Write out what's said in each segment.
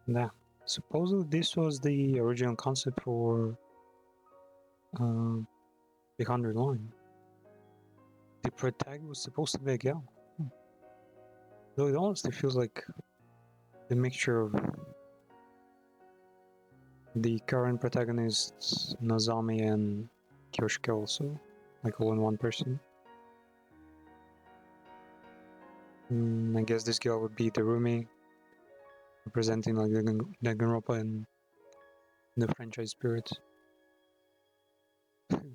Yeah. Supposedly this was the original concept for the 100 line. The protagonist was supposed to be a gal. Though it honestly feels like the mixture of the current protagonists, Nozomi and Kyoshika also, like all in one person. I guess this girl would be Terumi, representing like Danganronpa and the franchise spirit.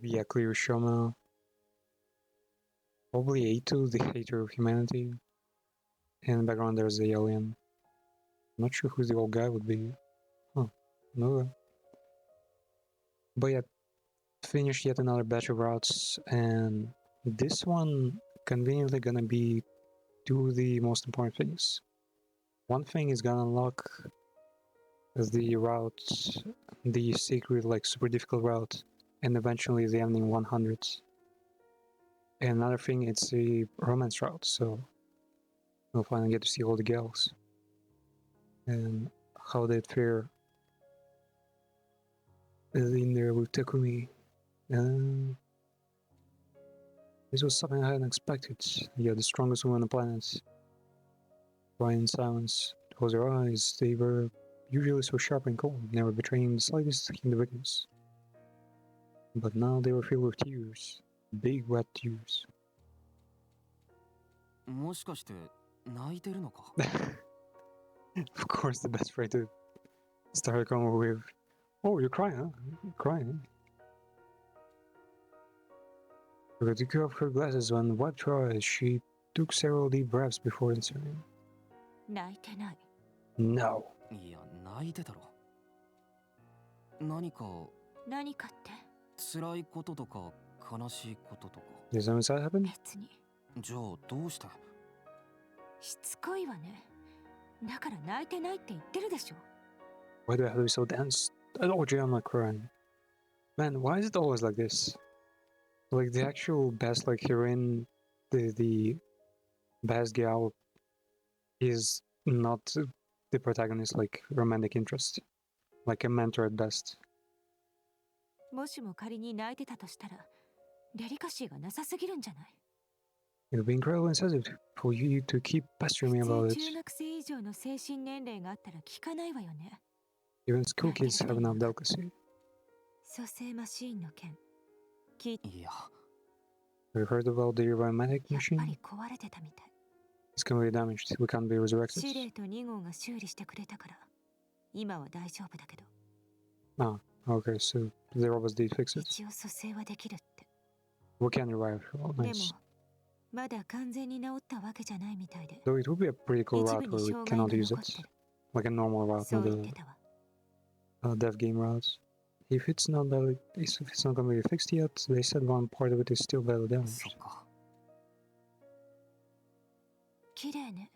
Yeah, clear Shoma. Probably Eitu, the hater of humanity. And in the background there's the alien. I'm not sure who the old guy would be. Huh. No. But yeah, finished yet another batch of routes, and this one conveniently gonna be two of the most important things. One thing is gonna unlock the route, the secret, like super difficult route, and eventually the ending 100s. And another thing, it's the romance route, so we'll finally get to see all the gals and how they'd fare in there with Takumi. This was something I hadn't expected. Yeah, the strongest woman on the planet. Crying in silence, close her eyes. They were usually so sharp and cold, never betraying the slightest hint of weakness. But now they were filled with tears, big wet tears. もしかして泣いてるのか Of course, the best way to start a convo with, "Oh, you're crying, huh? You're crying." She took off her glasses and wiped her eyes. She took several deep breaths before answering. 泣いてない。 No. いや泣いてたろ何か何かって辛いこととか悲しいこととか Did something sad happen? 別に。じゃあどうしてしつこいわね。だから泣いてないって言ってるでしょ。 Why do I have to be so dense? Oh, Jay, I'm not crying. Man, why is it always like this? Like the actual best like heroine, the best gal is not the protagonist like romantic interest, like a mentor at best. もしも仮に泣いてたとしたら、デリカシーがなさすぎるんじゃない？ It would be incredibly insensitive for you to keep pestering me 普 about 通 it. 中学生以上の精神年齢があったら聞かないわよね。 Even school kids have enough delicacy. 蘇生マシーンの件、聞いていや Have you heard about the romantic やっぱ machine? り壊れてたみたい。 It's completely damaged. We can't be resurrected. 司令と2号が修理してくれたから、今は大丈夫だけど、 Ah, okay, so the robots did fix it. 一応蘇生はできるって。 We can revive. Oh, で nice. も、まだ完全に治ったわけじゃないみたいで、 Though it would be a pretty cool 一 route 部 where に we 障害が cannot use 残っ it. てる。 Like a normal route, そう not 言って a たわ。 dev game route. If it's not gonna be fixed yet, they said one part of it is still badly そ damaged. っか綺麗ね。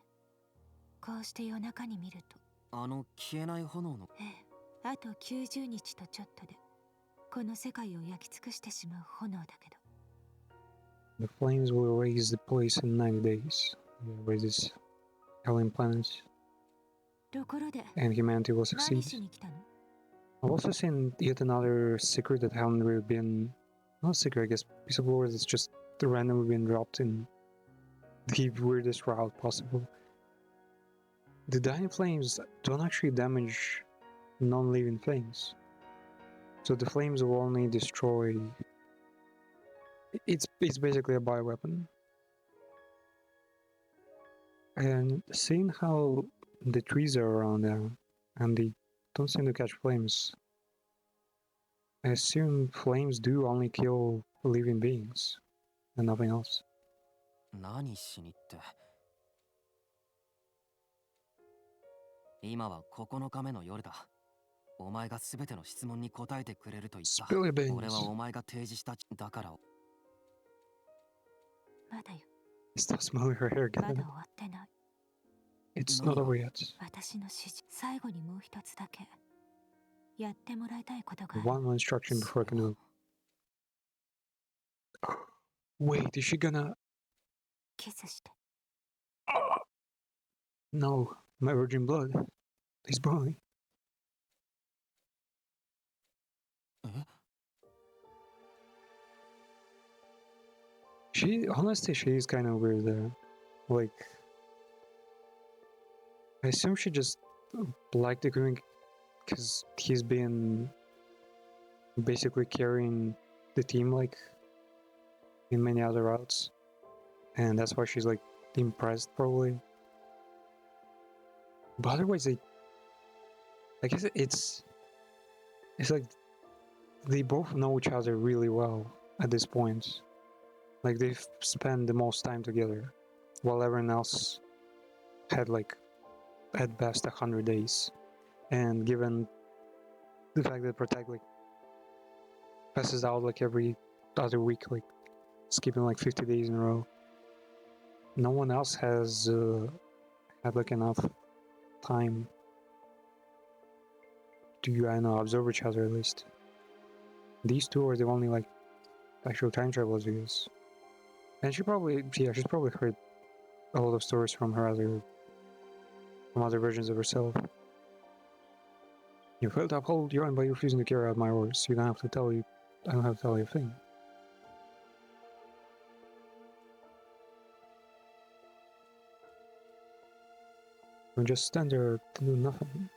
こうして夜中に見ると。あの消えない炎のええ、あと90日とちょっとで、この世界を焼き尽くしてしまう炎だけど。 The flames will raise the place in 90 days. Raise this alien planet, ところで、 and humanity will 何 succeed. しに来たの？ I've also seen yet another secret that haven't really been, not secret, I guess, piece of lore that's just randomly been dropped in the weirdest route possible. The dying flames don't actually damage non-living things, so the flames will only destroy. It's basically a bioweapon. And seeing how the trees are around there, and they don't seem to catch flames, I assume flames do only kill living beings, and nothing else. 何しにって今は9日目の夜だお前が全ての質問に答えてくれると言った Spill your beans. 俺はお前が提示しただからまだよ。 Stop smelling her hair まだ again. 終わってない。 It's No. not over yet. 私の指示、最後にもう一つだけ。やってもらいたいことがある。 One more instruction before I can do it. Wait, is she gonna? キスして。 No, my virgin blood. This boy. え Honestly, she's kind of weird there. Like, I assume she just liked the Queen because he's been basically carrying the team, like, in many other routes. And that's why she's, like, impressed, probably. But otherwise, I guess it's like they both know each other really well at this point. Like, they've spent the most time together, while everyone else had, like, at best 100 days. And given the fact that Protect, like, passes out, like, every other week, like, skipping, like, 50 days in a row, no one else has had, like, enough time to, I don't know, observe each other, at least. These two are the only, like, actual time travelers, I guess. And she's probably heard a lot of stories from other versions of herself. You failed to uphold your own by refusing to carry out my orders. I don't have to tell you a thing. You just stand there to do nothing.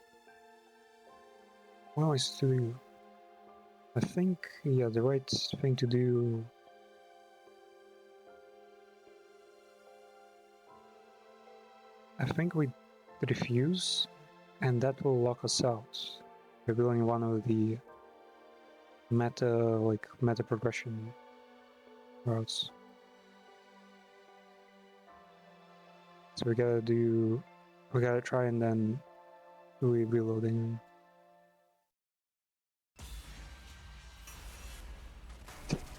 What am I supposed to do? I think, yeah, the right thing to do. I think we refuse, and that will lock us out. We're building one of the meta progression routes. So we gotta try and then we reloading.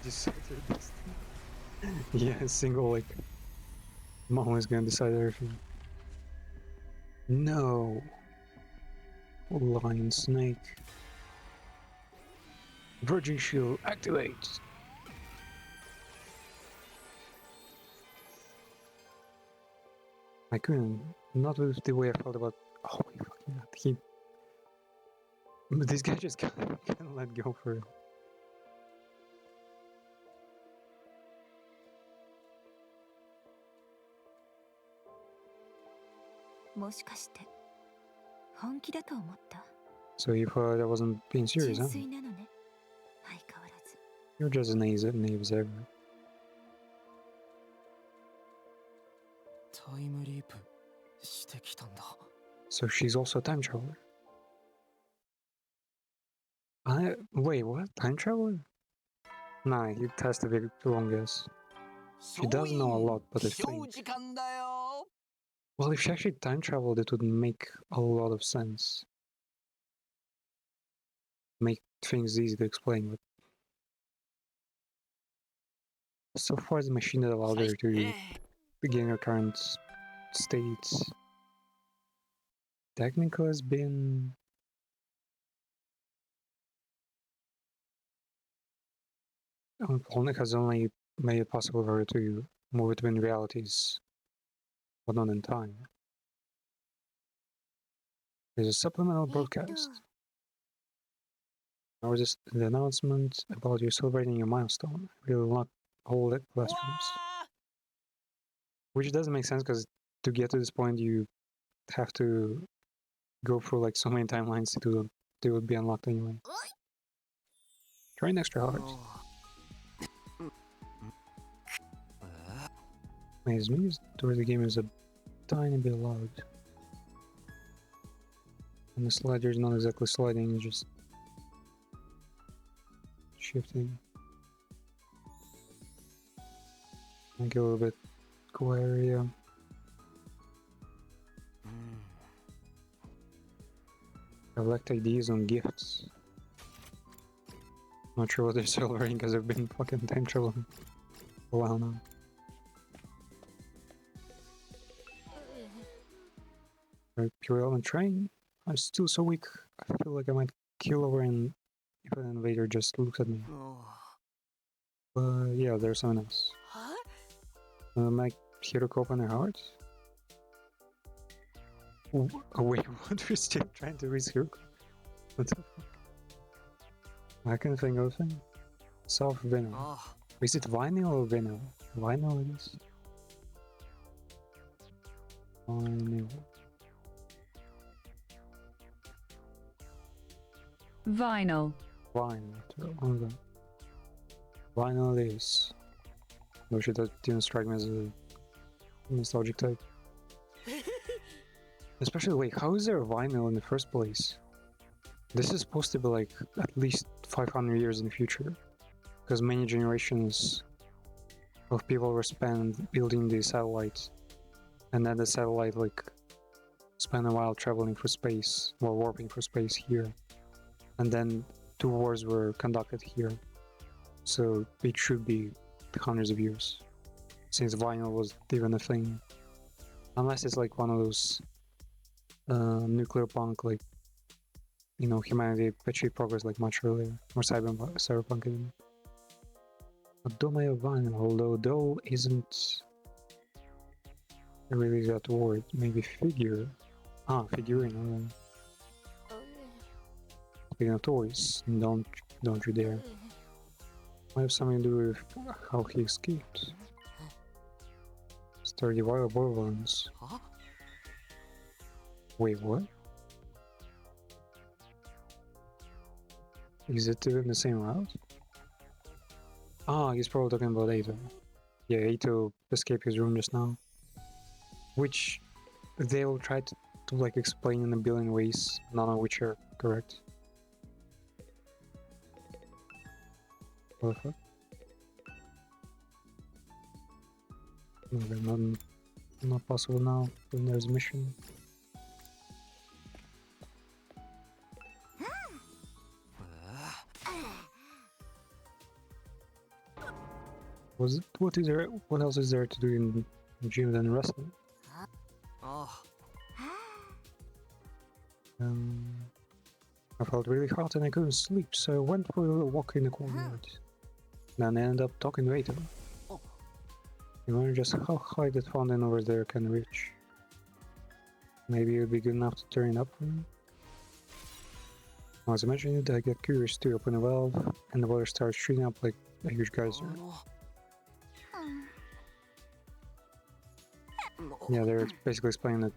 Just yeah, a single like mom is gonna decide everything. No, Lion Snake. Virgin Shield activate. I couldn't, not with the way I felt about. Oh my fucking god, but this guy just can't let go for real. もしかして本気だと思った。 So you thought I wasn't being serious, 純 huh? 粋なのね。相変わらず。 You're just as naive as ever. タイムリープしてきたんだ。 So she's also a time traveler. Wait, what? Time traveler? Nah, it has to be the wrong guess. She does know a lot, but I think. 時間だよ。 Well, if she actually time traveled, it would make a lot of sense. Make things easy to explain, but so far the machine that allowed her to begin her current state technically has been has only made it possible for her to move between realities, but not in time. There's a supplemental broadcast. Or just the announcement about you celebrating your milestone. We'll not hold it classrooms. Which doesn't make sense because to get to this point you have to go through like so many timelines to would be unlocked anyway. Trying extra hard. His music towards the game is a tiny bit loud. And the slider is not exactly sliding, it's just shifting. Make it a little bit cool area. Collect ideas on gifts. Not sure what they're celebrating because I've been fucking time traveling for a while now. Pure element train? I'm still so weak. I feel like I might kill over and if an invader just looks at me. But yeah, there's someone else. Am I here to open their heart? Oh, wait, what? We're still trying to recircle? What the fuck? I can think of a thing. Soft vinyl. ああ Is it vinyl or vinyl? Vinyl it is. Vinyl. Vinyl. Vinyl. Okay. Vinyl it is. No shit, that didn't strike me as a nostalgic type. Especially, wait, how is there a vinyl in the first place? This is supposed to be like at least 500 years in the future. Because many generations of people were spent building the satellite. And then the satellite, like, spent a while traveling for space, or warping for space here. And then 2 wars were conducted here. So it should be hundreds of years. Since vinyl was even a thing. Unless it's like one of those nuclear punk, like, you know, humanity achieved progress like much earlier. Or cyberpunk even. Dome of vinyl, although though isn't really that word. Maybe figure. Ah, figurine. Speaking of toys, don't you dare. Might have something to do with how he escaped. Sturdy wild boar ones. は Wait, what? Is it even the same route? Ah, he's probably talking about Ato. Yeah, Ato escaped his room just now. Which they will try to like explain in a billion ways, none of which are correct. What the fuck? No, they're not possible now when there's a mission. What else is there to do in gym than wrestling? あ I felt really hot and I couldn't sleep, so I went for a little walk in the courtyard. Then I ended up talking to Ato. You wonder just how high that fountain over there can reach. Maybe it would be good enough to turn it up for me? I was imagining it, I get curious to open a valve, and the water starts shooting up like a huge geyser. あ Yeah, they're basically explaining that.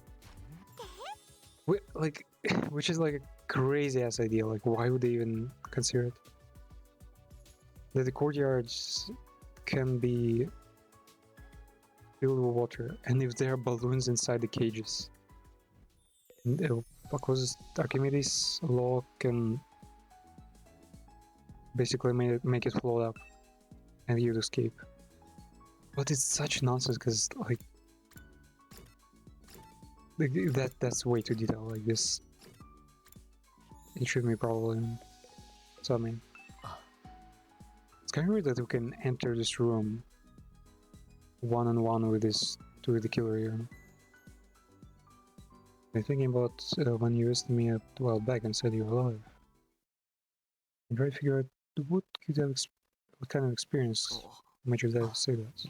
Like, which is like a crazy ass idea. Like, why would they even consider it? That the courtyards can be filled with water, and if there are balloons inside the cages, what was Archimedes' law can basically make it float up, and you'd escape. But it's such nonsense because like that's way too detailed. Like this, it should be probably. So I mean, it's kind of weird that we can enter this room one-on-one with the killer here. I'm thinking about when you asked me a while back and said you were alive. I'm trying to figure out what kind of experience made your dad say that.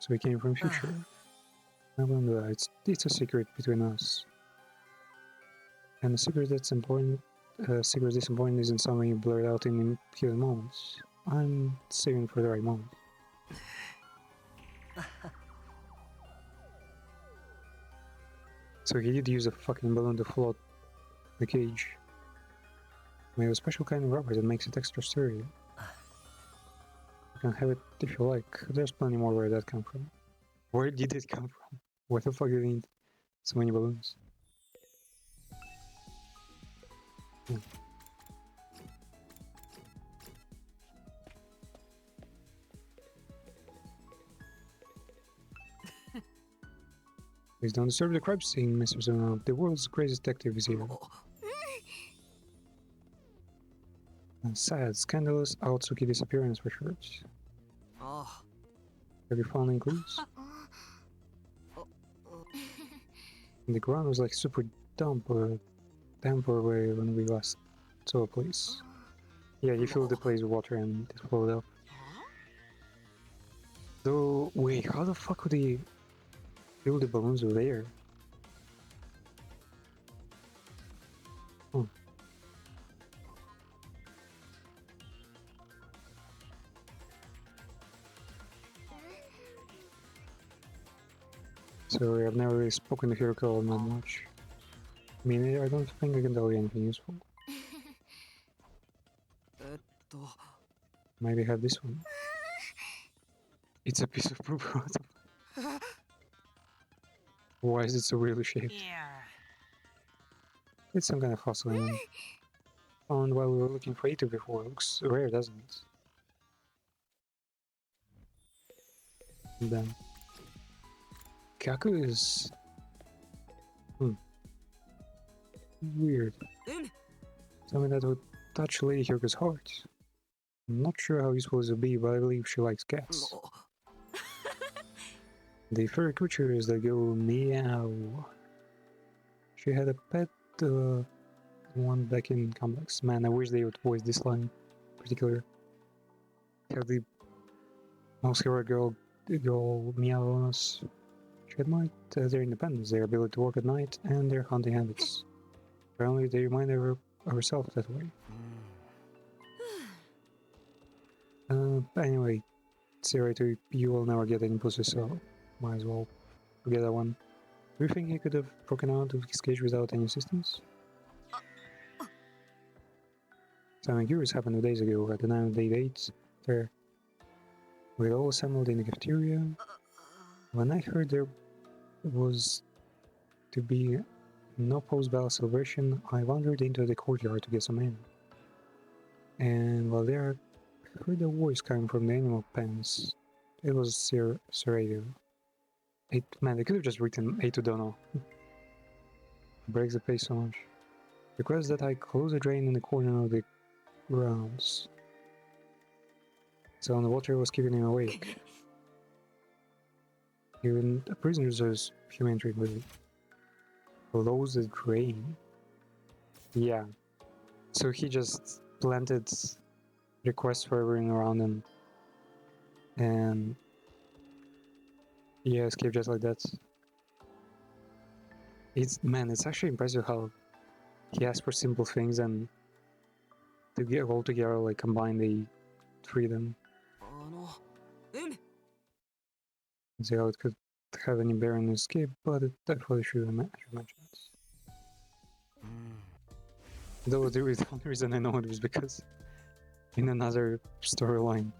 So we came from future. I wonder, it's a secret between us. And a secret that's important, secret this important isn't something you blurt out in given moments. I'm saving for the right moment. So he did use a fucking balloon to float the cage. Made a special kind of rubber that makes it extra sturdy. You can have it if you like. There's plenty more where that come from. Where did it come from? What the fuck do they need so many balloons? Please don't disturb the crime scene, Mr. Zona. The world's greatest detective is here. And sad, scandalous Aotsuki disappearance records. あ Have you found any clues? The ground was like super damp or way when we last to a place. Yeah, you fill the place with water and it flowed up. Though, wait, how the fuck would he fill the balloons with air? Hmm. Sorry, I've never really spoken to Hiroko that much. I mean, I don't think I can tell you anything useful. えっと Maybe have this one. It's a piece of poop. Why is it so weirdly shaped? It's some kind of fossil. I mean. Found while we were looking for Ito before. Looks rare, doesn't it? And then Kaku is weird. Something that would touch Lady Hirko's heart. I'm not sure how useful this will be, but I believe she likes cats. The furry creatures that go meow. She had a pet one back in Complex. Man, I wish they would voice this line in particular. Have the most hero girl meow on us. She admired their independence, their ability to work at night, and their hunting habits. Apparently, they remind herself that way. Anyway, Serato, you will never get any pussy, so might as well forget that one. Do you think he could have broken out of his cage without any assistance? Something curious happened 2 days ago at the 9-day date there. We all assembled in the cafeteria. When I heard there was to be no post-battle celebration, I wandered into the courtyard to get some air. And while there, I heard a voice coming from the animal pens. It was Serato. Man, they could have just written Eito Dono. Breaks the pace so much. Requests that I close a drain in the corner of the grounds. So the water was keeping him awake. Even the prisoners' human tranquility. Close the drain. Yeah. So he just planted requests for everyone around him. And yeah, escaped just like that. It's actually impressive how he asked for simple things and to get all together, like combine the freedom. And see how it could have any bearing on escape, but it definitely should have mentioned it. Though the only reason I know it was because in another storyline,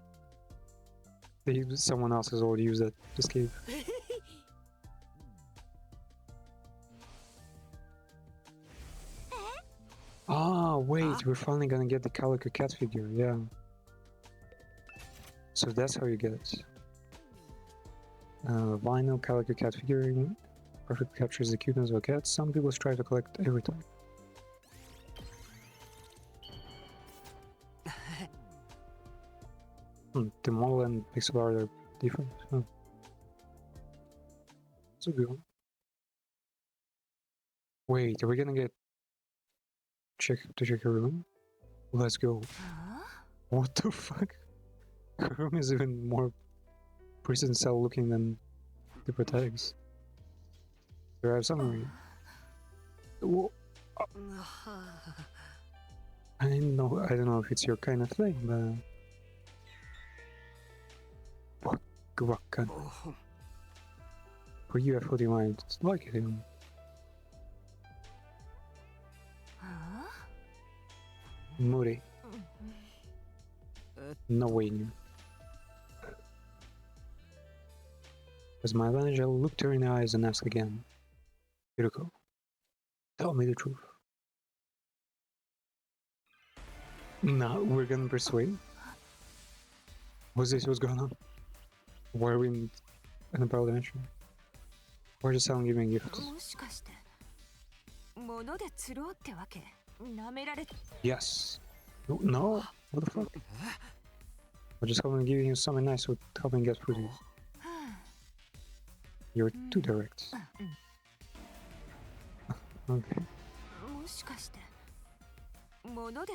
someone else has already used that escape. Ah, wait, we're finally gonna get the Calico Cat figure, yeah. So that's how you get it. Vinyl Calico Cat figurine perfectly captures the cuteness of a cat. Some people strive to collect every type. The model and pixel art are different. It's a good one. Wait, are we gonna get check her room? Let's go. What the fuck? Her room is even more prison cell looking than the protagonist. Do I have summary? I don't know if it's your kind of thing, but what Guakan? For you, I thought you might like him. Moody. No way new. As my advantage, I looked her in the eyes and asked again. Hiroko, tell me the truth. Now we're gonna persuade? What's going on? Why are we in a parallel dimension? Why just someone giving a gift? Yes. No? What the fuck? Or just someone giving you something nice with helping get through you. You're too direct. Okay. 物で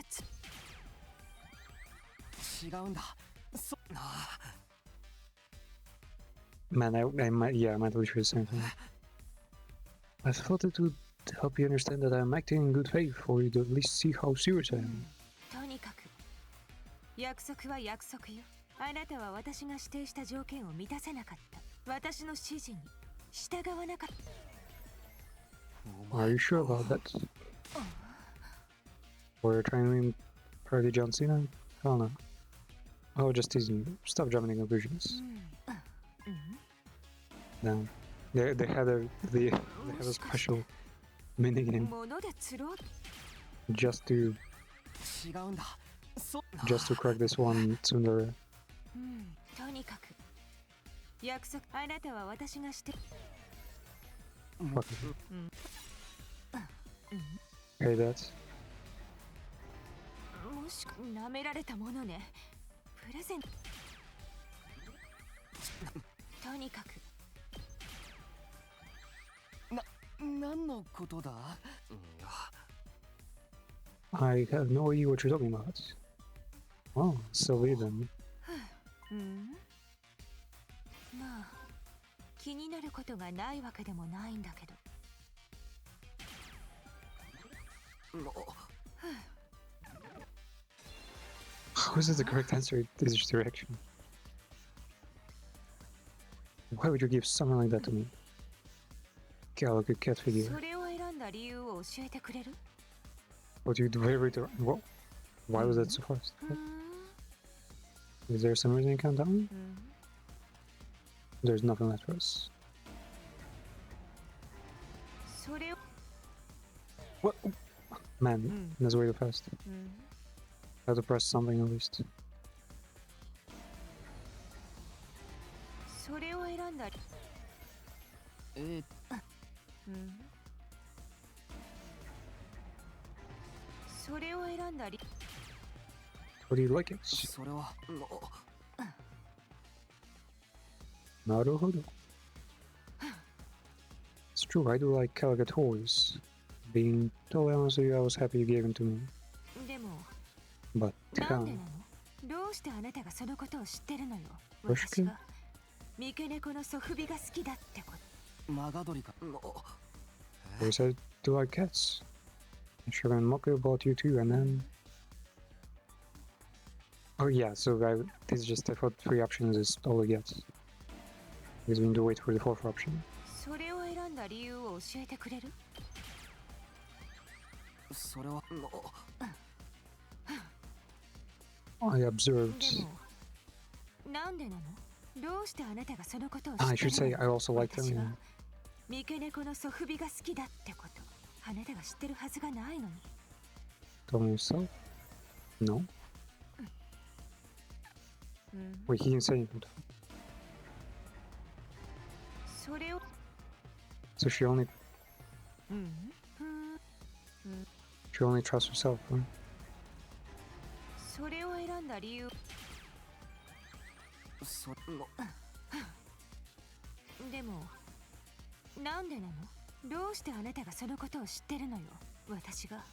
違うんだ。そなあ Man, I might, yeah, I might literally the same thing. I thought it would help you understand that I'm acting in good faith, or you'd at least see how serious I am. とにかく約束は約束よ。あなたは私が指定した条件を満たせなかった。私の指示に従わなかった。 Are you sure about that? Or you're trying to parody John Cena? I don't know. Oh, just teasing you. Stop jumping to conclusions. Damn. They had a special minigame 物で釣ろう。 just to 違うんだ。そ just to correct this one tsundere. とにかく約束。あなたは私がして。 Fuck it. Hey, that. もしく舐められたものね。プレゼント。とにかく何のことだ？いや I have no idea what you're talking about. Oh, silly then. まあ気になることがないわけでもないんだけど。 How is it the correct answer in this direction? Why would you give something like that to me? Like a cat figure. それを選んだ理由を教えてくれる？ What you deliver it? What? Why was that so fast? Is there some reason you can't tell me? There's nothing left for us. それを What? Man, that's way too fast. I have to press something at least. それを選んだ。それを選んだ理。 How do you like it? それは Naruhodo. It's true, I do like Calico toys. Being totally honest with you, I was happy you gave them to me. でも But なんでなの？どうしてあなたがそのことを知ってるのよ。よしくん私が三毛猫のソフビが好きだってこと。マガドリか I said do like cats. And Sugar and Moku bought you too, and then. Oh yeah, so this is just I thought 3 options is all we get. Because we need to wait for the 4th option. それを選んだ理由を教えてくれる？それは I observed. でもなんでなの？どうしてあなたがそのことを知 I ってる should say の？ I also like 私 them. が Yeah. 三毛猫のソフビが好きだってこと。あなたが知ってるはずがないのに。 Tell me yourself? No? Wait, he didn't say anything. それを So she only trusts herself, huh? それを選んだ理由。そでもなんでなの？どうしてあなたがそのことを知ってるのよ。私が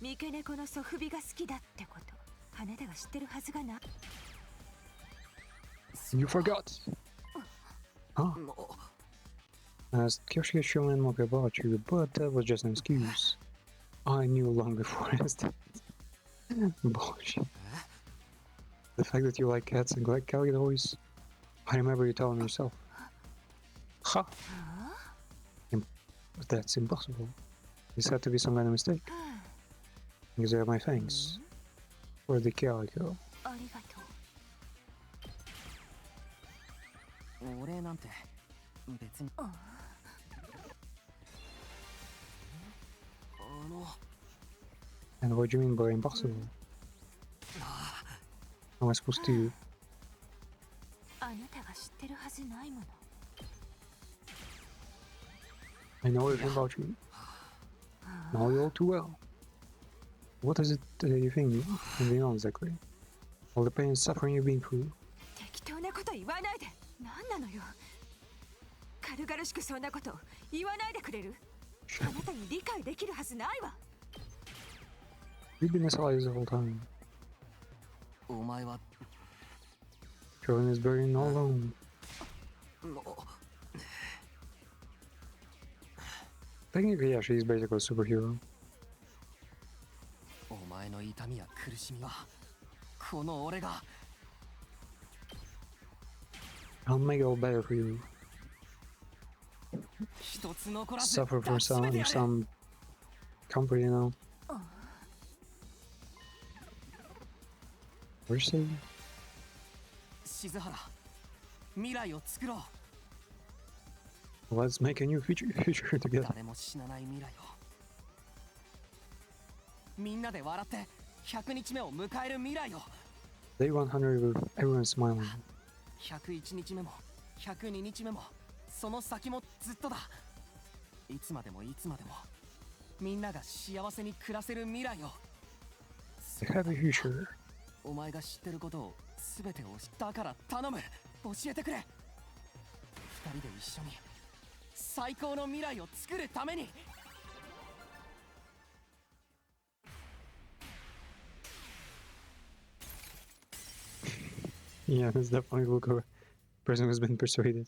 三毛猫のソフビが好きだってこと。あなたが知ってるはずがない。 You forgot! Huh? As Kyoshi showing Moka about you, but that was just an excuse. I knew long before that. Bullshit. The fact that you like cats and like Cali toys, I remember you telling me yourself. Ha! But that's impossible. This had to be some kind of mistake. Because I have my thanks. For the calico. ありがとう。お礼なんて別にAnd what do you mean by impossible? How am I supposed to? あなたが知ってるはずないもの。 I know everything about you. Know you all too well. What is it you think you know exactly? All the pain and suffering you've been through. 適当なこと言わないで。何なのよ。軽々しくそんなこと言わないでくれる？あなたに理解できるはずないわ。You've been allies the whole time. お前は Kevin is burning all alone. もう Technically, yeah, she's basically a superhero. お前の痛みや苦しみはこの俺が I'll make it all better for you. 一つ残らず Suffer for 抱きしめてや some れ some comfort, you know. What did you say? 静原未来を作ろう Let's make a new future together. 誰も死なない未来をみんなで笑って100日目を迎える未来を Day 100 with everyone smiling. 101日目も102日目もその先もずっとだいつまでもいつまでもみんなが幸せに暮らせる未来を A happy future. お前が知ってることを全てをだから頼む教えてくれ二人で一緒に最高の未来を作るために Yeah, that's definitely look of a person who's been persuaded.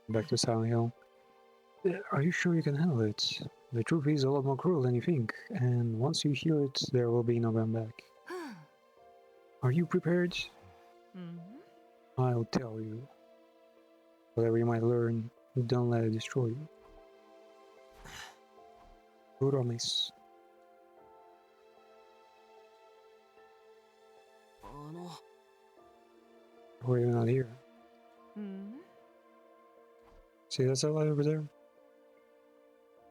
Back to Silent Hill. Are you sure you can handle it? The truth is a lot more cruel than you think, and once you hear it, there will be no going back. Are you prepared? I'll tell you. Whatever you might learn, don't let it destroy you. Promise. あの Why are you not here? See that satellite over there?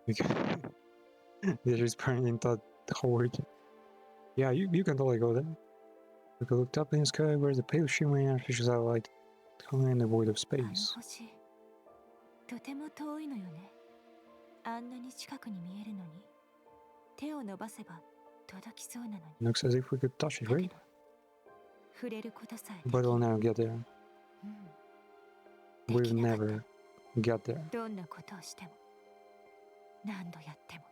Yeah, she's apparently thought Howard. Yeah, you can totally go there. We could look up in the sky where the pale shimmering artificial satellite hung in the void of あの space. 星とても遠いのよねあんなに近くに見えるのに手を伸ばせば届きそうなのに Looks as if we could touch it, だけ right? ど触れることさえ But でき we'll ない never get there. で We'll きなかった never get there. どんなことをしても何度やっても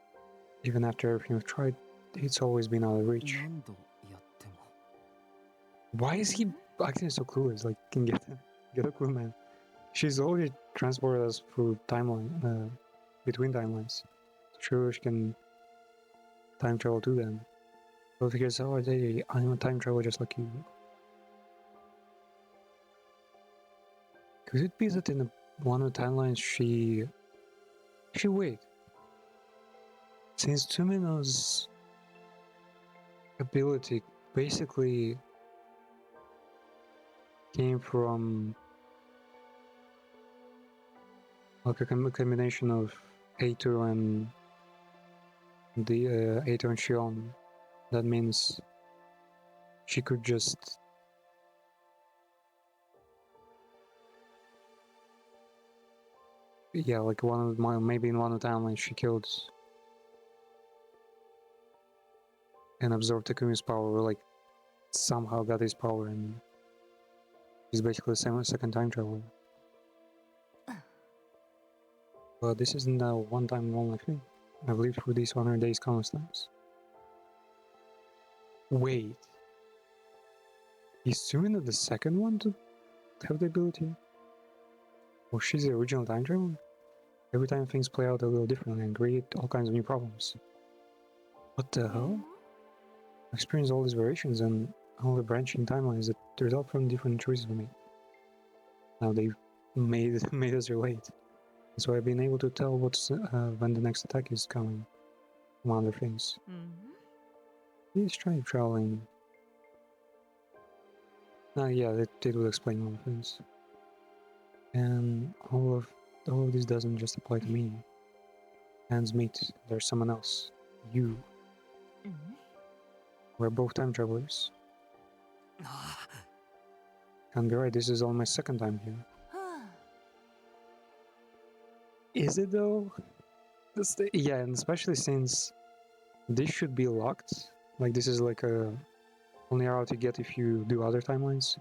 Even after everything we've tried, it's always been out of reach. 何度やっても Why is he acting so clueless? Like, can get a clue, man. She's already transported us through timeline, between timelines. Sure, she can time travel to them. But because oh, I'm a time traveler just like you. Could it be that in one of the timelines she wait? Since Tsumino's ability basically came from like a combination of Ato and the Ato and Shion. That means she could just like maybe in one of the timelines she killed and absorbed Takumi's power, or like somehow got his power, and he's basically the second time traveler. But this isn't a one-time only thing. I believe through these 100 days countless times. Wait. Is Sumina the second one to have the ability? Or she's the original time traveler? Every time things play out a little differently and create all kinds of new problems. What the hell? I experienced all these variations and all the branching timelines that result from different choices we made. Now they've made us relate. So I've been able to tell what's when the next attack is coming, among other things. Please try traveling. Yeah, it will explain all things. And all of this doesn't just apply to me. Hands meet. There's someone else. You. We're both time travelers. Can't be right. This is all my second time here. Is it though? Yeah, and especially since this should be locked. Like this is like a only route you get if you do other timelines.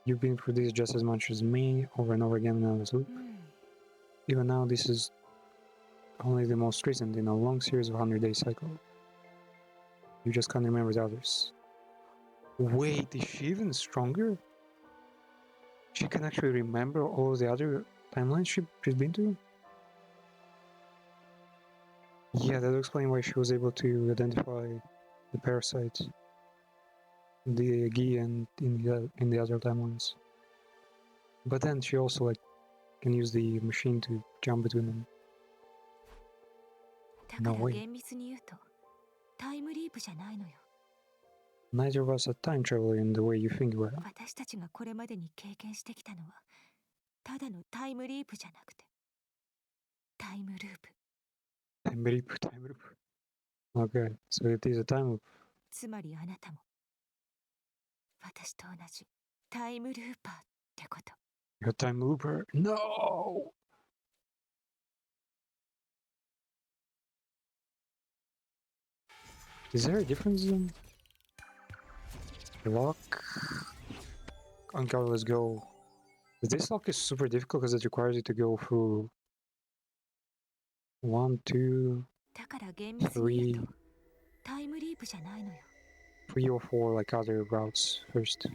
You've been through this just as much as me, over and over again in endless loop. うん Even now, this is only the most recent in a long series of 100-day cycle. You just can't remember the others. Wait, is she even stronger? She can actually remember all the other timelines she's been to? Yeah, that explains why she was able to identify the parasite, the Gi, and in the other timelines. But then she also like can use the machine to jump between them. だか No ら way. 厳密に言うとタイムリープじゃないのよ。 Neither of us are time traveler in the way you think we are. 私たちがこれまでに経験してきたのはただのタイムリープじゃなくてタイムループ。 Time loop, time loop. Okay, so it is a time loop. つまりあなたも私と同じタイムルーパーってこと。 You're a time looper. No! Is there a difference in lock? Uncover, let's go. This lock is super difficult because it requires you to go through 1, 2, だから厳密に言うとタイムリープじゃないのよ。 3 or 4 like other routes first.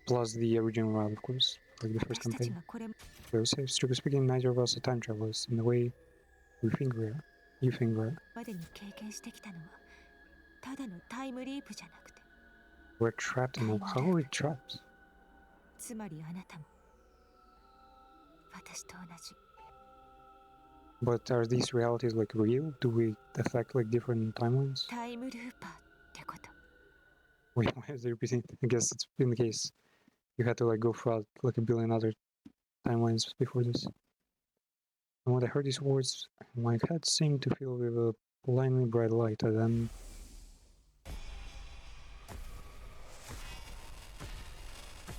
Plus the original route, of course, like the first 私たち campaign. がこれ So, strictly speaking, neither of us are time travelers in the way we think we are. You think we are. までに経験してきたのはただのタイムリープじゃなくて We're trapped in a... How are we trapped? つまりあなたも私と同じ But are these realities like real? Do we affect like different timelines? タイムルーパーってこと。 Wait, why is it repeating? I guess it's been the case. You had to like go throughout like a billion other timelines before this. And when I heard these words, my head seemed to fill with a blindly bright light, and then...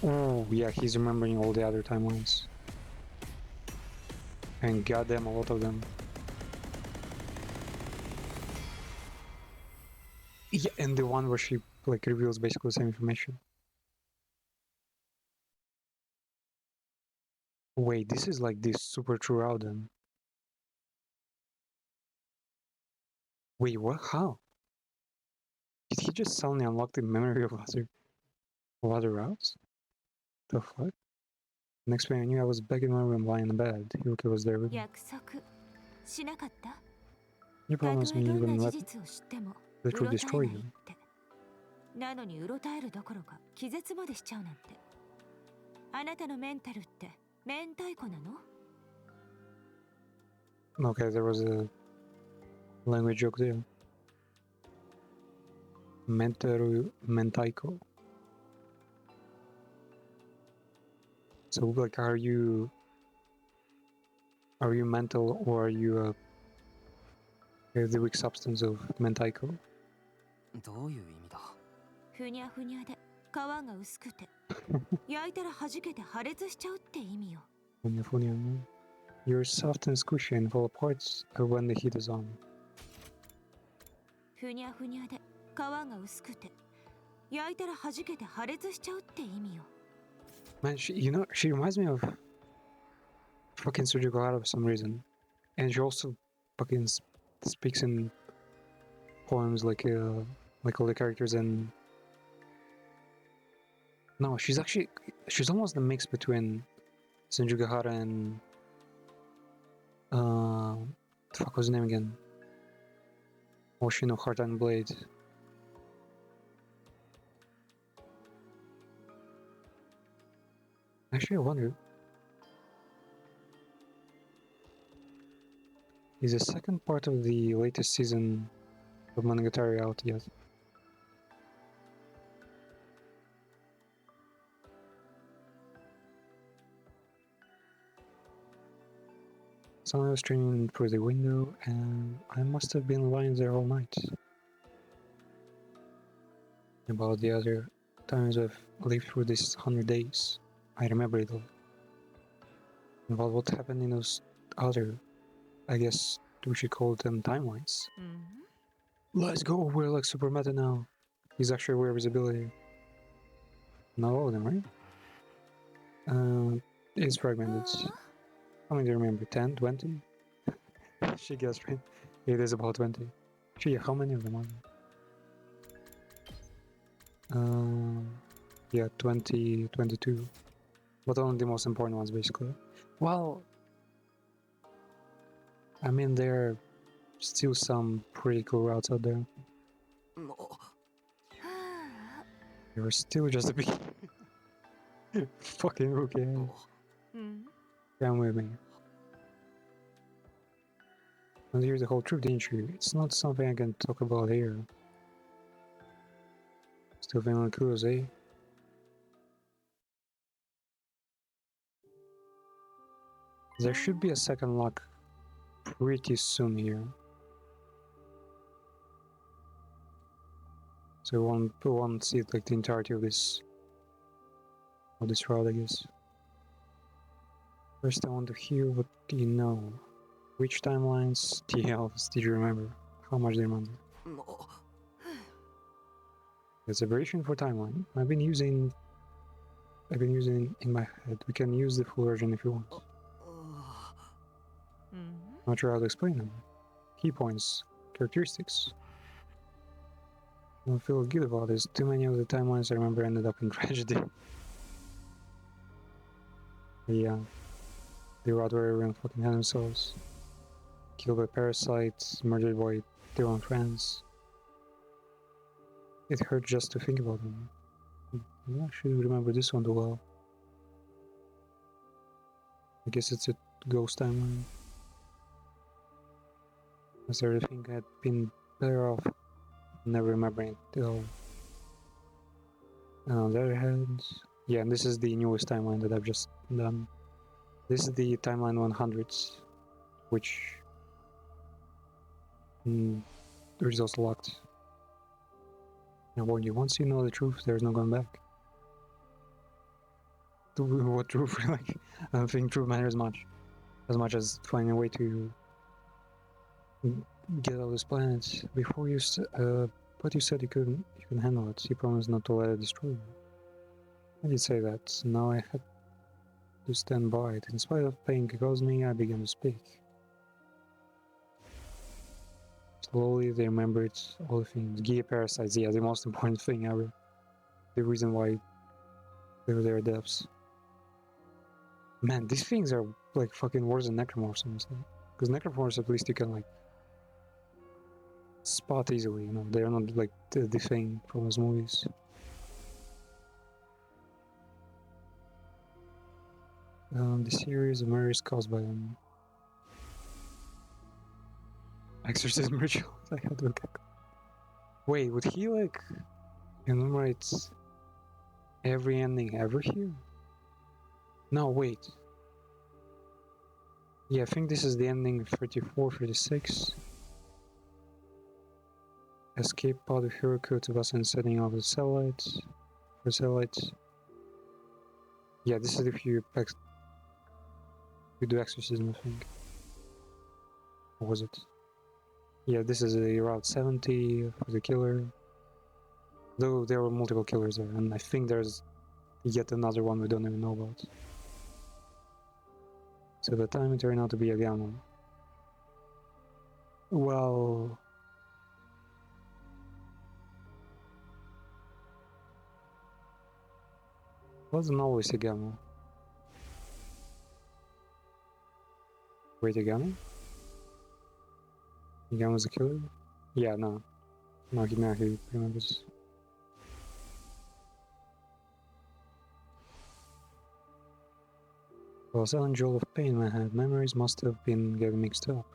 Oh, yeah, he's remembering all the other timelines. And goddamn, a lot of them. Yeah, and the one where she like reveals basically the same information. Wait, this is like this super true route then. Wait, what? How? Did he just suddenly unlock the memory of other routes? The fuck? Next thing I knew, I was back in my room lying in bed. Hiroki was there with me. 約束しなかった You たと promised え me ど you んな wouldn't 事 let 実を知っても it う would ろたえ destroy ない you. ってなのにうろたえるどころか気絶までしちゃうなんてあなたのメンタルって明太子なの Okay, there was a language joke there. Mentaiko. So, like, are you mental or are you the weak substance of Mentaiko? どういう意味だ。ふにゃふにゃで皮が薄くて焼いたら弾けて破裂しちゃうって意味よ。 Funya. You're soft and squishy and fall apart when the heat is on. ふにゃふにゃで皮が薄くて焼いたら弾けて破裂しちゃうって意味よ。 Man, she reminds me of fucking Suji Gohara for some reason. And she also fucking speaks in poems like all the characters and... No, she's almost the mix between Senjugahara and... fuck, what's his name again? Oshino Heart and Blade. Actually, I wonder... Is the second part of the latest season of Monogatari out yet? Someone was streaming through the window, and I must have been lying there all night. About the other times I've lived through these 100 days, I remember it all. About what happened in those other, I guess we should call them timelines. うん Let's go, we're like super meta now. He's actually aware of his ability. Not all of them, right? It's fragmented. How many do you remember? 10? 20? She guessed right. It is about 20. Gee, how many of them are there? Yeah, 20, 22. But only the most important ones, basically. Well, I mean, there are still some pretty cool routes out there. も You're still just a big fucking rookie. う うん。 Come with me. And here's the whole truth, didn't you? It's not something I can talk about here. Still feeling clues, eh? There should be a second lock pretty soon here. So we won't see like the entirety of this route, I guess. First I want to hear what you know. Which timelines, TLs, did you remember? How much do you remember? も It's a abbreviation for timeline. I've been using in my head. We can use the full version if you want. う うん。 Not sure how to explain them. Key points, characteristics. I don't feel good about this. Too many of the timelines I remember ended up in tragedy. Yeah. The route where everyone fucking had themselves. Killed by parasites, murdered by their own friends. It hurt just to think about them. I actually remember this one too well. I guess it's a ghost timeline. I started to think I'd been better off never remembering it at all. And on the other hand, yeah, and this is the newest timeline that I've just done. This is the timeline 100, which results locked. I warn you, once you know the truth, there's no going back. What truth? Like, I don't think truth matters as much as finding a way to get out of this planet. Before you, but you said you couldn't handle it. You promised not to let it destroy you. I did say that. Now I had to stand by it. In spite of pain it caused me, I began to speak. Slowly they remembered all the things. Gear parasites, yeah, the most important thing ever. The reason why they were their depths. Man, these things are like fucking worse than necromorphs, honestly. Because necromorphs, at least you can like spot easily, you know. They're not like the thing from those movies. The series of murders caused by them. Exorcism rituals. I had to look at. Wait, would he like enumerate every ending ever here? No, wait. Yeah, I think this is the ending of 34, 36. Escape pod of Hiroko to us and setting off the satellites. For satellites. Yeah, this is if you do exorcism, I think. What was it? Yeah, this is the Route 70 for the killer. Though there were multiple killers there, and I think there's yet another one we don't even know about. So the time it turned out to be a gamma. Well... wasn't always a gamma. Wait, a gamma? Gamma's a killer? Yeah, no. No, he remembers. Well, sudden jolt of pain in my head. Memories must have been getting mixed up.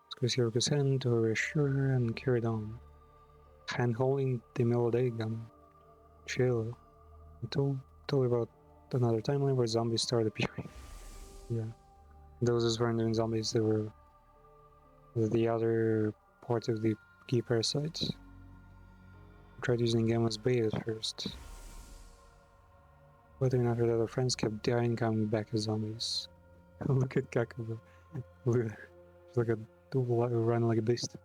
Squeeze Hiroko's hand to reassure her and carried on. Hand holding the melody gun. Chill. I told her about another timeline where zombies started appearing. Yeah. Those weren't doing zombies, they were the other part of the key parasites. I tried using Gamma's bait at first. But even after the other friends kept dying, coming back as zombies. Look at Kakuba. Look at her. She's like a double running like a beast.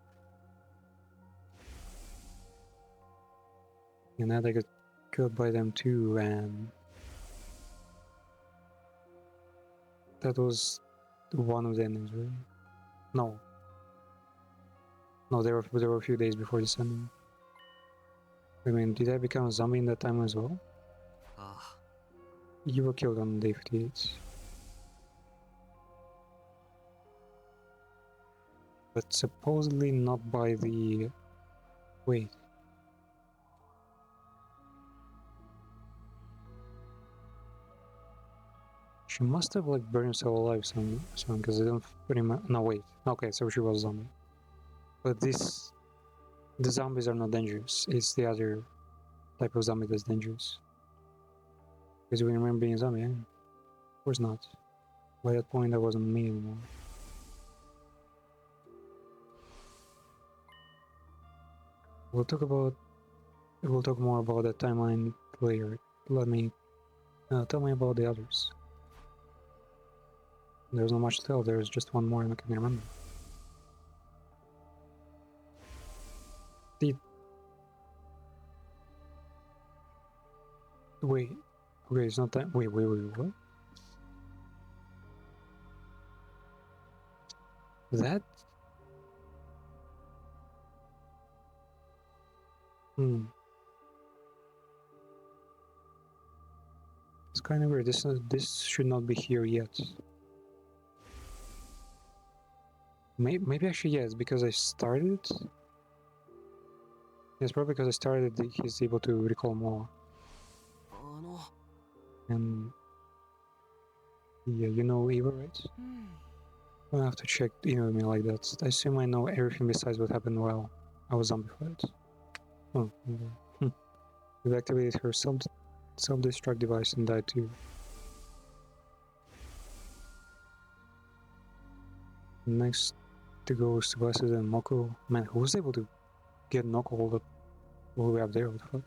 And now they got killed by them too, and that was one of the endings, right? No. No, there were a few days before this ending. I mean, did I become a zombie in that time as well? あ You were killed on day 58. But supposedly not by the... Wait. She must have like burned herself alive someone, because I don't remember. No, wait. Okay, so she was a zombie. But the zombies are not dangerous. It's the other type of zombie that's dangerous. Because we remember being a zombie, yeah? Of course not. By that point, I wasn't me anymore. We'll talk more about that timeline later. Tell me about the others. There's not much to tell. There's just one more, and I can remember. Wait. Okay, it's not that. Wait. What? That? It's kind of weird. This should not be here yet. Maybe actually, yes, because I started. Yes, probably because I started. He's able to recall more. あの And yeah, you know Eva, right? うん I'll have to check in with me like that. I assume I know everything besides what happened while I was zombified. Oh, okay. We've activated her self-destruct device and died too. Next to go is Tsubasa and Moko. Man, who was able to get Noko all the way up there? What the fuck?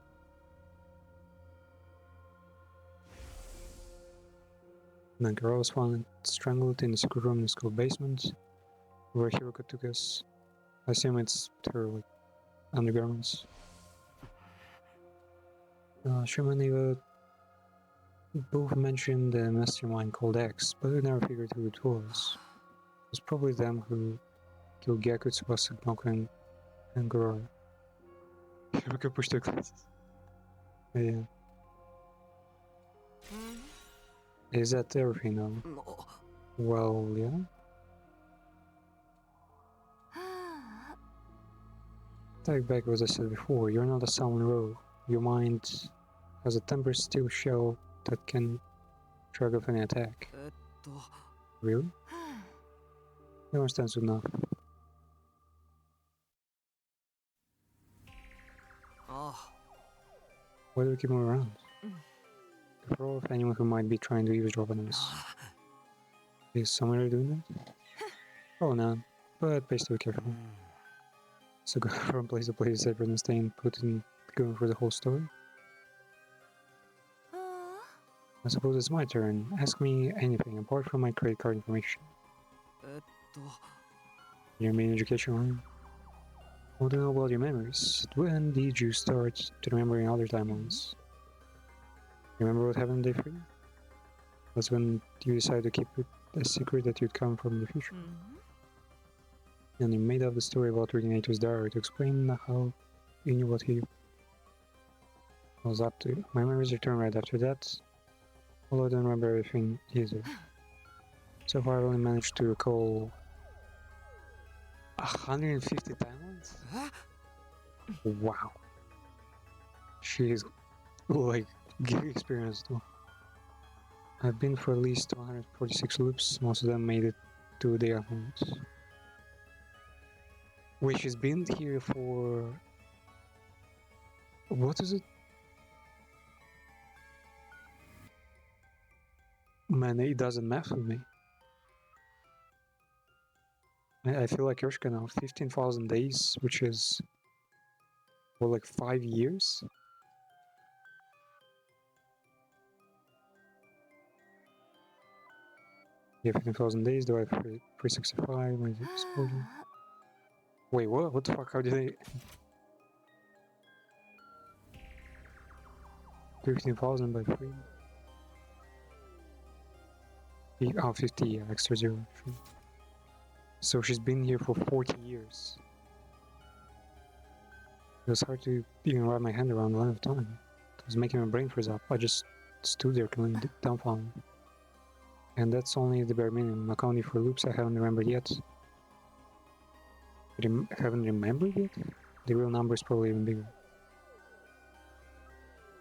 And girl was found strangled in the secret room in the school basement, where Hiroko took us. I assume it's her like undergarments. Shuma and Eva both mentioned a mastermind called X, but we never figured who it was. It was probably them who killed Gyaku, Tsubasa, Moko, and Gorora. Hiroko pushed their glasses. Yeah. Is that everything though? も Well, yeah. はあ Take back what I said before, you're not a Salmon Row. Your mind has a tempered steel shell that can shrug off any attack. えっと Really? は That one stands enough. ああ Why do we keep moving around? Mm. Control of anyone who might be trying to eavesdrop on us. あ Is someone really doing that? Oh no, but please be careful. うん So go from place to place separate and staying put in going for the whole story? あ I suppose it's my turn. Ask me anything apart from my credit card information. えっと Your main education line? What do you know about your memories? When did you start to remembering other timelines? Remember what happened day 3? That's when you decided to keep it a secret that you'd come from the future. うん And you made up the story about reading Nato's diary to explain how you knew what he was up to. My memories returned right after that, although I don't remember everything either. So far I've only managed to recall 150 timelines? え Wow. She is like geek experienced though. I've been for at least 146 loops, most of them made it to the points. Wait, she's been here for... What is it? Man, it doesn't math with me. I feel like Yoshika now, 15,000 days, which is... for like 5 years? Yeah, 15,000 days, do I have 365, my explosion? は Wait, what? What the fuck? How did I... 15,000 by 3. Oh, 50, yeah, extra 0. Sure. So she's been here for 40 years. It was hard to even wrap my hand around the length of time. It was making my brain freeze up. I just stood there completely dumbfounded. And that's only the bare minimum, accounting for loops I haven't remembered yet. Haven't remembered yet? The real number is probably even bigger.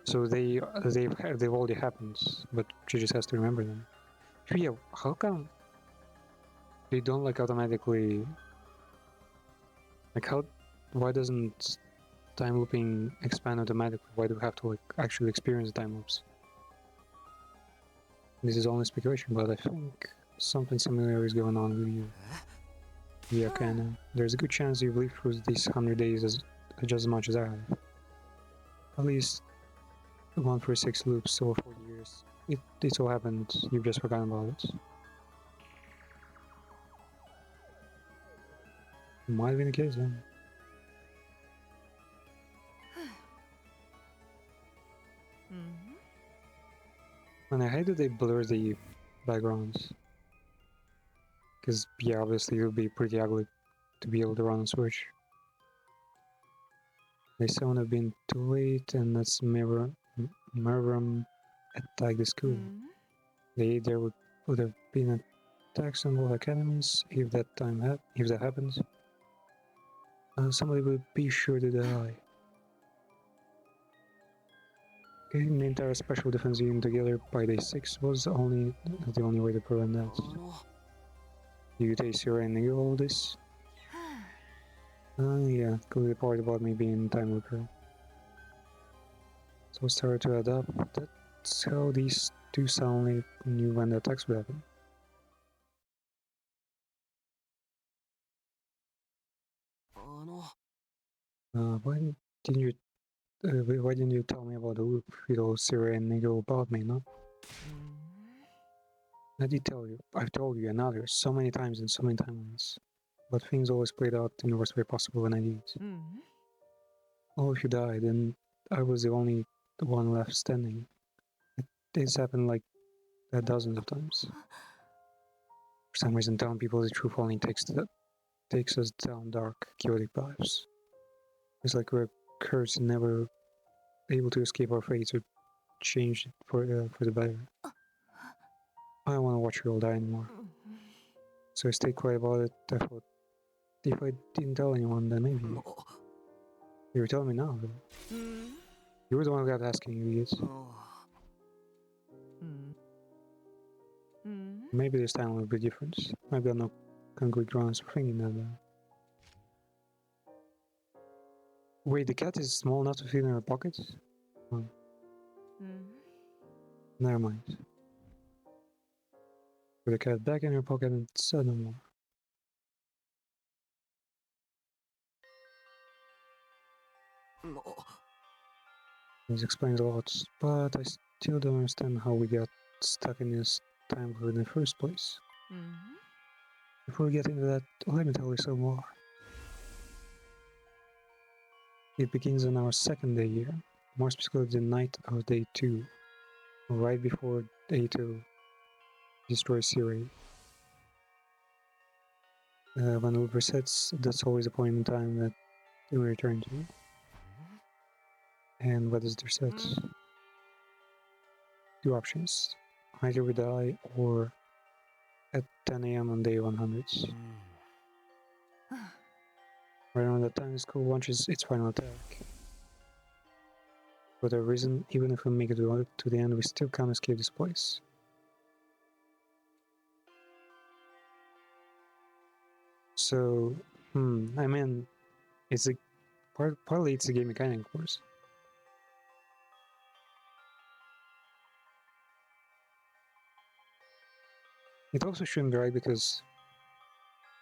So they've already happened, but she just has to remember them. So yeah, how come they don't like automatically, like why doesn't time looping expand automatically? Why do we have to like actually experience time loops? This is only speculation, but I think something similar is going on with you. Yeah, kinda. There's a good chance you've lived through these 100 days just as much as I have. At least 146 loops over 40 years. It's all happened, you've just forgotten about it. Might have been the case, yeah. And I hate that they blur the backgrounds. Because, yeah, obviously it would be pretty ugly to be able to run on Switch. They sound have been too late, and that's Mervam attack the school. There would have been attacks on both academies if that happens. Somebody would be sure to die. Getting the entire special defense unit together by day 6 was the only way to prevent that. You taste your ending of all this? Yeah, clearly the part about me being time looper. So I started to adapt. That's how these two suddenly knew when the attacks would happen. Why didn't you tell me about the loop? You told Siri and Nigo about me, no? I did tell you. I've told you and others so many times in so many timelines. But things always played out in the worst way possible when I did. Oh, if you died, then I was the only one left standing. It's happened like dozens of times. For some reason, telling people the truth only takes us down dark, chaotic paths. It's like we're cursed and never able to escape our fate or change it for the better. I don't want to watch you all die anymore. So I stayed quiet about it. I thought, if I didn't tell anyone, then maybe. You're telling me now, though. You were the one who got asking, you idiots. Maybe this time will be different. Maybe I have no concrete grounds for thinking that. Wait, the cat is small enough to fit in her pocket? Oh. Never mind. Put the cat back in her pocket and said no more. This explains a lot, but I still don't understand how we got stuck in this time loop in the first place. Before we get into that, let me tell you some more. It begins on our second day here, more specifically the night of day 2, right before day 2 destroys Siri. When the loop resets, that's always a point in time that we return to. And what does it reset? 2 options. Either we die or at 10 AM on day 100. Right around that time, the school launches its final attack. For whatever reason, even if we make it to the end, we still can't escape this place. So, I mean, it's partly it's a game mechanic, of course. It also shouldn't be right because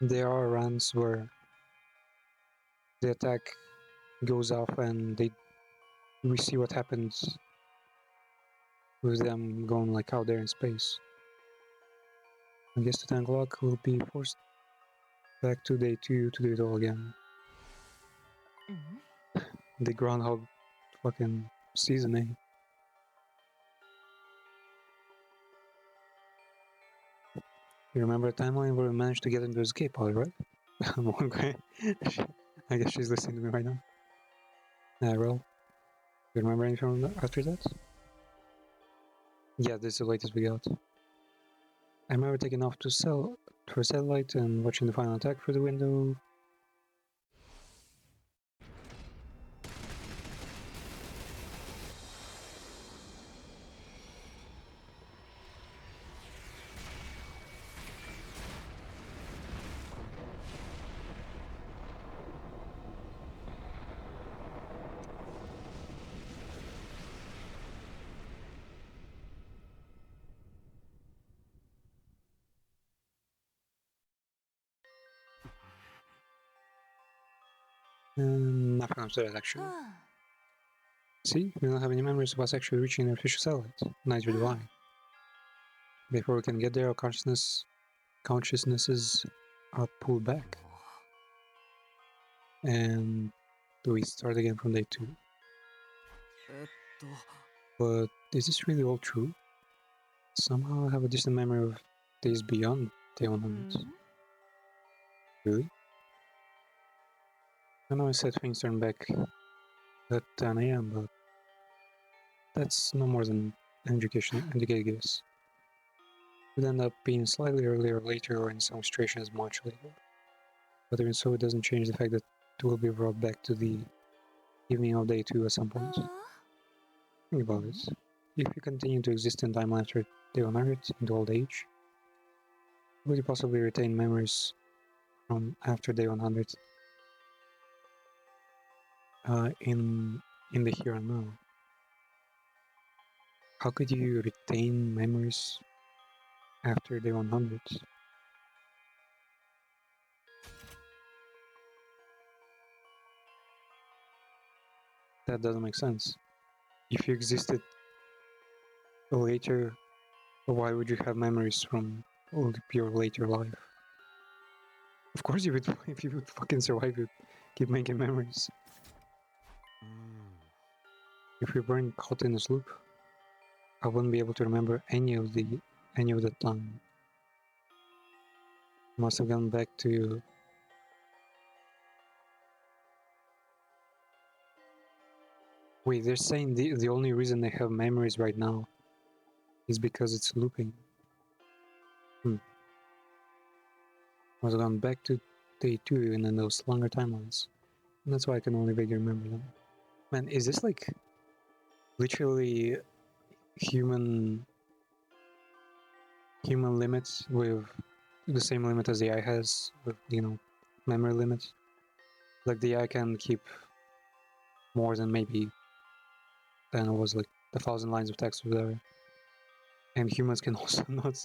there are runs where the attack goes off and we see what happens with them going like out there in space. I guess the time clock will be forced back to day 2 to do it all again. The Groundhog fucking season, eh? You remember a timeline where we managed to get into escape pod, right? Okay. I guess she's listening to me right now. Well, you remember anything from after that? Yeah, this is the latest we got. I remember taking off to for satellite and watching the final attack through the window. And nothing after that, actually. See, we don't have any memories of us actually reaching the official satellite. Neither do I. Before we can get there, our consciousnesses are pulled back. And we start again from day 2. えっと But is this really all true? Somehow I have a distant memory of days beyond day 100. Really? I know I said things turn back at 10 AM, but that's no more than an indicated guess. It would end up being slightly earlier or later, or in some situations much later. But even so, it doesn't change the fact that it will be brought back to the evening of day 2 at some point. Think about it. If you continue to exist in time after day 100 into old age, would you possibly retain memories from after day 100 in the here and now? How could you retain memories after day 100? That doesn't make sense. If you existed later, why would you have memories from all the pure later life? Of course you would, if you would fucking survive, you'd keep making memories. If we weren't caught in this loop, I wouldn't be able to remember any of that time. Must have gone back to... Wait, they're saying the only reason they have memories right now is because it's looping. Must have gone back to day 2 even in those longer timelines. And that's why I can only vaguely remember them. Man, is this like literally human limits with the same limit as the AI has with, memory limits? Like the AI can keep more than maybe, I don't know, was like 1,000 lines of text or whatever. And humans can also not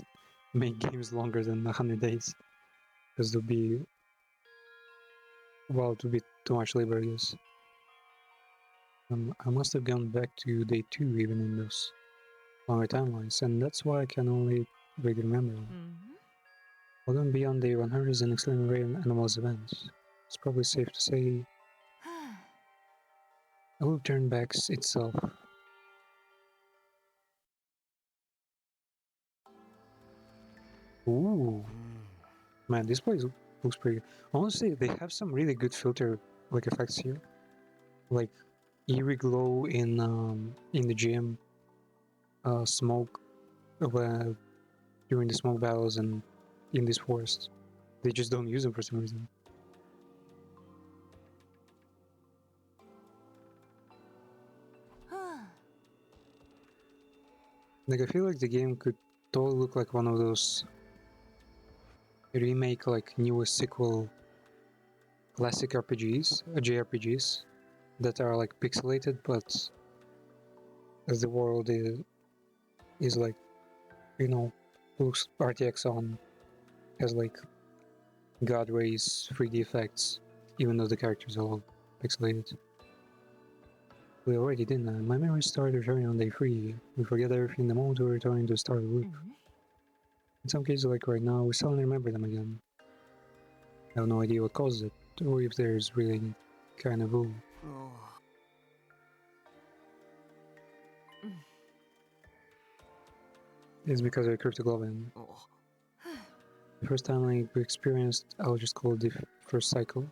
make games longer than 100 days. Because it would be too much labor, I guess. I must have gone back to day 2 even in those longer timelines, and that's why I can only vaguely remember them. Although beyond day 100 is an extremely rare and anomalous event, it's probably safe to say a loop turn back itself. Ooh, man, this place looks pretty good. Honestly, they have some really good filter effects here, like eerie glow in the gym, smoke during the smoke battles, and in this forest. They just don't use them for some reason. Like, I feel like the game could totally look like one of those remake, newest sequel classic RPGs, JRPGs, that are like pixelated, but as the world is like, looks RTX on, has like God rays 3D effects, even though the characters are all pixelated. We already did that. My memory started returning on day 3. We forget everything the moment we return to the start of the loop. In some cases, like right now, we suddenly remember them again. I have no idea what causes it, or if there's really any kind of rule. It's because of the cryptoglobin. The first time we experienced, I'll just call it the first cycle.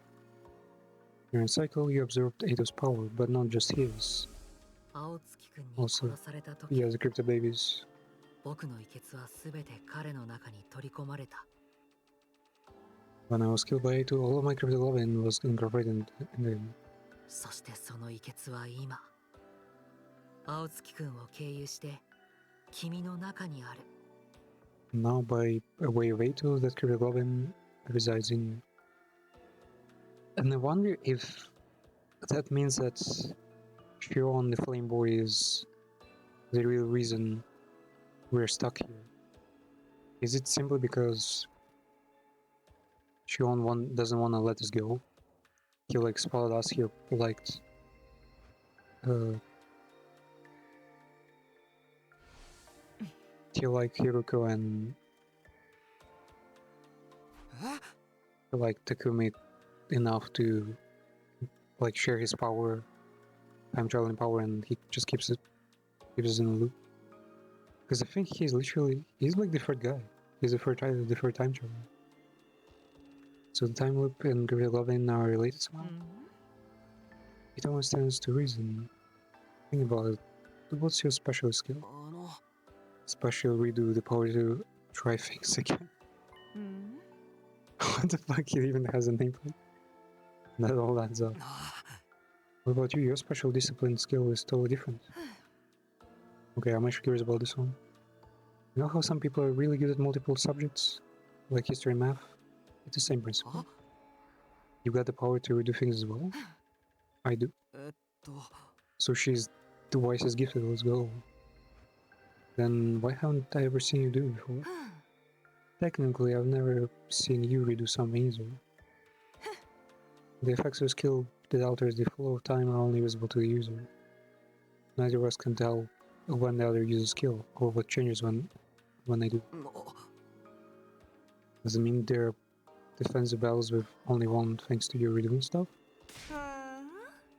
During cycle, you absorbed Eido's power, but not just his. 青月くんに Also, 殺された he 時、 has the crypto babies. 僕の遺血はすべて彼の中に取り込まれた。 When I was killed by Eito, all of my cryptoglobin was incorporated in the... そしてその遺血は今、青月くんを経由して君の中にある。 Now, by way of Eito, that cryptoglobin resides in you. And I wonder if that means that Shion the Flame Boy is the real reason we're stuck here. Is it simply because Shion doesn't want to let us go? He like spotted us, he liked he liked Hiruko and he liked Takumi enough to like share his power, time traveling power, and he just keeps us in the loop. Because I think he's like the third guy. He's the third time traveler. So the time loop and Gabriel Lovin are related somehow. It almost stands to reason. Think about it. What's your special skill? あの Special redo the power to try things again. What the fuck? He even has a nameplate. That all adds up. What about you? Your special discipline skill is totally different. Okay, I'm actually curious about this one. You know how some people are really good at multiple subjects? Like history and math? It's the same principle. Huh? You got the power to redo things as well? I do. と So she's twice as gifted, let's go. Then why haven't I ever seen you do it before? Technically, I've never seen you redo something either. The effects of skill that alters the flow of time are only visible to the user. Neither of us can tell when the other uses skill, or what changes when they do. の Does it mean there are defensive battles with only one thanks to you redoing stuff?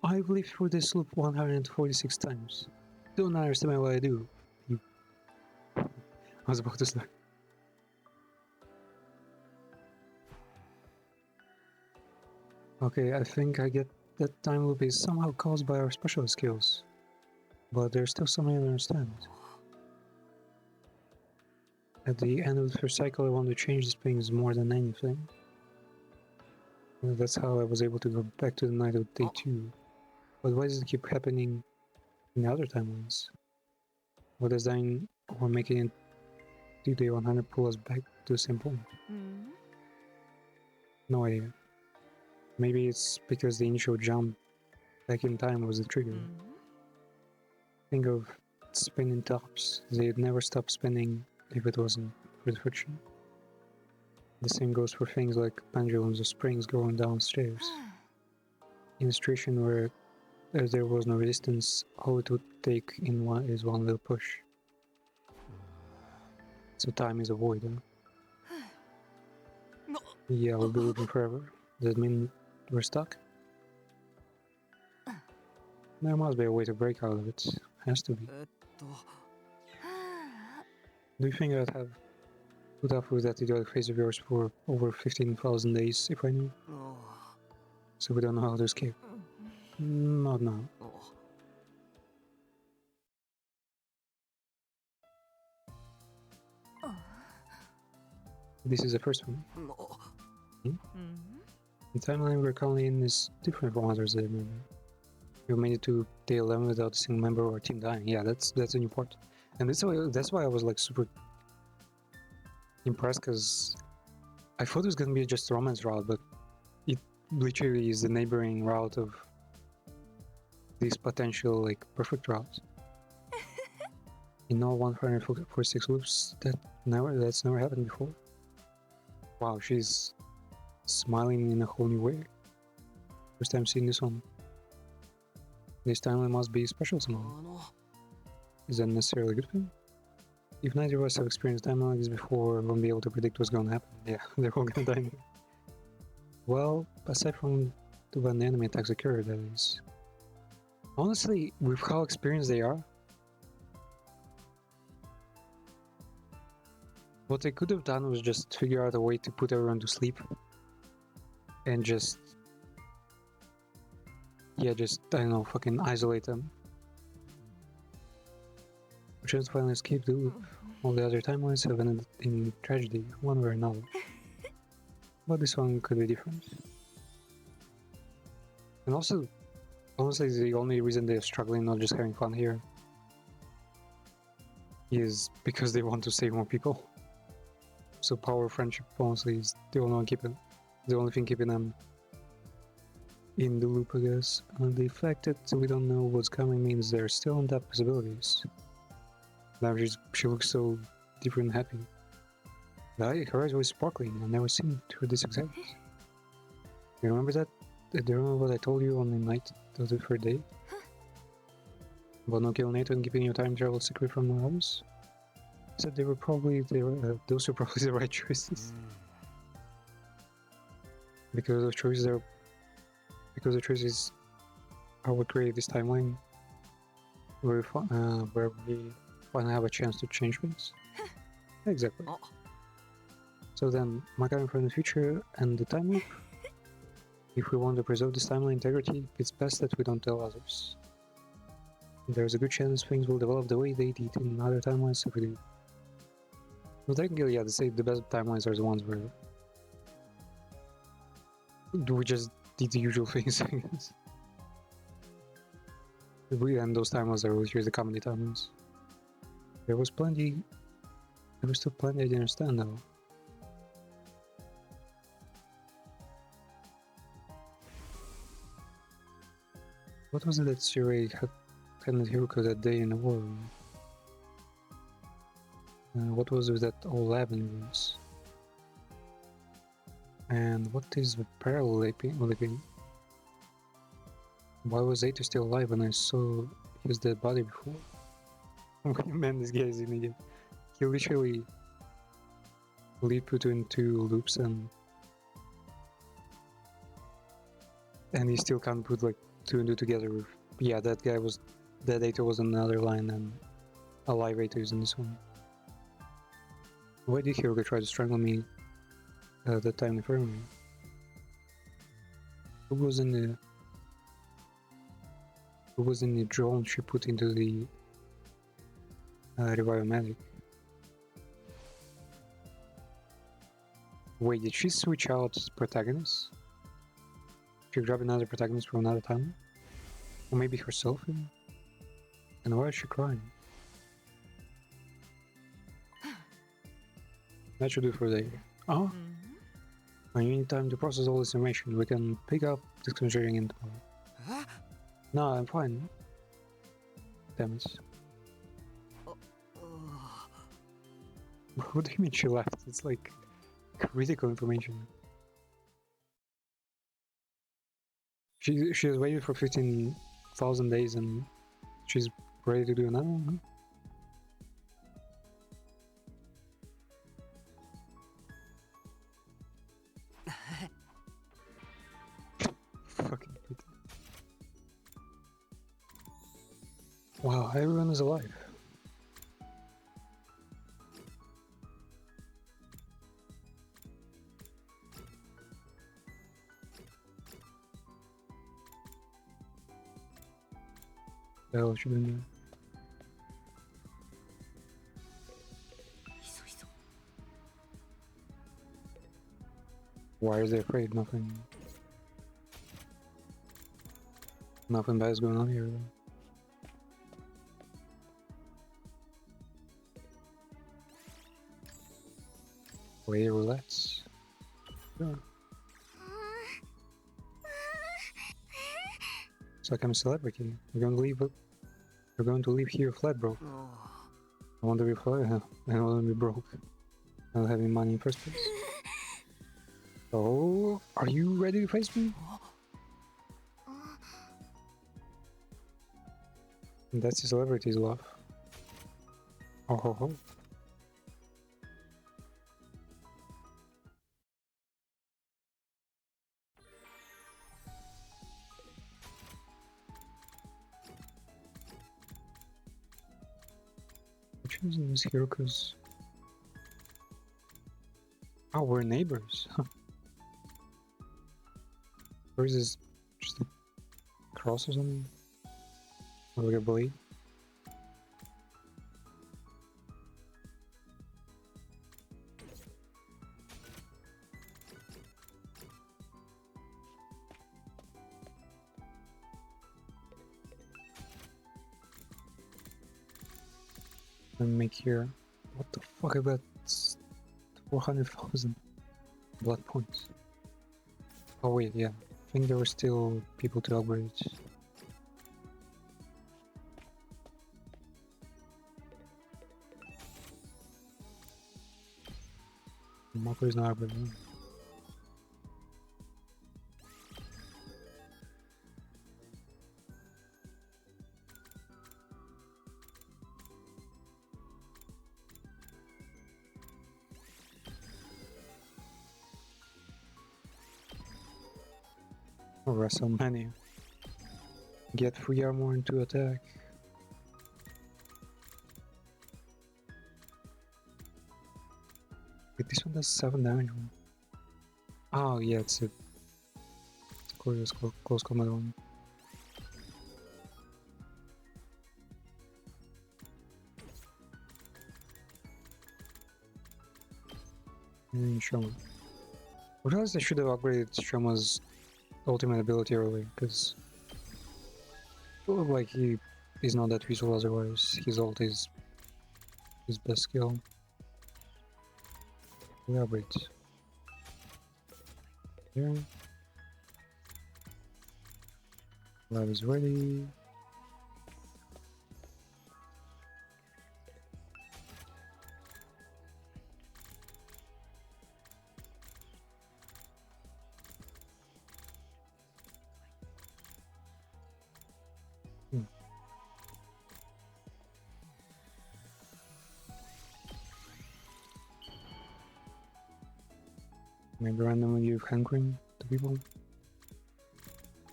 I've lived through this loop 146 times. Don't underestimate what I do. You... I was about to start. Okay, I think I get that time loop is somehow caused by our special skills. But there's still something I don't understand. At the end of the first cycle, I want to change these things more than anything. That's how I was able to go back to the night of day 2. But why does it keep happening in the other timelines? What does dying or making it to day 100 pull us back to the same point? No idea. Maybe it's because the initial jump back in time was the trigger. Think of spinning tops. They'd never stop spinning if it wasn't for the friction. The same goes for things like pendulums or springs going downstairs. In a situation where there was no resistance, all it would take is one little push. So time is a void, huh? No. Yeah, we'll be looping forever. Does that mean we're stuck? There must be a way to break out of it. Has to be. と Do you think I'd have put up with that idiotic face of yours for over 15,000 days if I knew? の So we don't know how to escape. Not now. の This is the first one. の The timeline we're currently in is different from others I remember. We made it to day 11 without a single member of our team dying. Yeah, that's a new part. And that's why I was like super impressed, because I thought it was gonna be just a romance route, but it literally is the neighboring route of these potential like perfect routes. In all 146 loops, that's never happened before. Wow, she's smiling in a whole new way. First time seeing this one. This timeline must be special somehow. あの Is that necessarily a good thing? If neither of us have experienced time like this before, we won't be able to predict what's gonna happen. Yeah, they're all gonna die. Well, aside from when the enemy attacks occur, that is. Honestly, with how experienced they are, What they could have done was just figure out a way to put everyone to sleep. And just... yeah, just, I don't know, fucking isolate them. Just finally escape the loop. All the other timelines have ended in tragedy, one way or another. But this one could be different. And also, honestly, the only reason they're struggling, not just having fun here, is because they want to save more people. So power, friendship, honestly, is the only thing keeping them in the loop, I guess. And the fact that we don't know what's coming means they're still untapped possibilities. Now she looks so different and happy. Her eyes were sparkling. I've never seen her this excited. You remember that? Do you remember what I told you on the night of the third day? About no killing Nathan and keeping your time travel secret from the others? I said those were probably the right choices. Because the choices are what created this timeline where we finally have a chance to change things. Exactly. Oh. So then, am I coming from the future and the time loop? If we want to preserve this timeline integrity, it's best that we don't tell others. There's a good chance things will develop the way they did in other timelines if we do. Well, technically, yeah, the best timelines are the ones where we just did the usual things, I guess. And those timelines are really the comedy timelines. There was still plenty I didn't understand though. What was it that Sirei had handed Hiruko that day in the war room? What was with that old lab in ruins? And what is the parallel leaping? Why was Ato still alive when I saw his dead body before? Man, this guy is an idiot. He literally leaped between two loops and he still can't put like two and two together with, yeah, that Ato was on another line and alive Ato is in this one. Why did Hiruko try to strangle me that time in the infirmary? Who was in the drone she put into the Revive-O-Matic? Wait, did she switch out protagonists? She grabbed another protagonist from another time? Or maybe herself even? And why is she crying? That should do for the day. Oh? When you need time to process all this information, we can pick up this conjuring in tomorrow. Huh? No, I'm fine. Damn it. What do you mean she left? It's like critical information. She has waited for 15,000 days and she's ready to do another one? Fucking idiot. Wow, everyone is alive. The hell is she doing there? Why are they afraid? Nothing bad is going on here. Wait, relax. Sure. It's like I'm a celebrity. We're going to leave here flat broke. I want to be flat. I don't want to be broke. I don't have any money in first place. Oh, are you ready to face me? That's the celebrity's love. Oh ho ho. I'm choosing this hero because Oh, we're neighbors. Or is this just a cross or something? Or like a blade? And make here. What the fuck? I got 400,000 blood points. Oh wait, yeah. I think there were still people to upgrade. Mako is not upgraded. WrestleMania. Get 3 armor and 2 attack. Wait, this one does 7 damage. Oh yeah, it's a close combat one. And Shoma. I realized I should have upgraded Shoma's ultimate ability early, because like he's not that useful otherwise. His ult is his best skill. We upgrade. Here. Lab is ready. Maybe randomly give hand cream to people.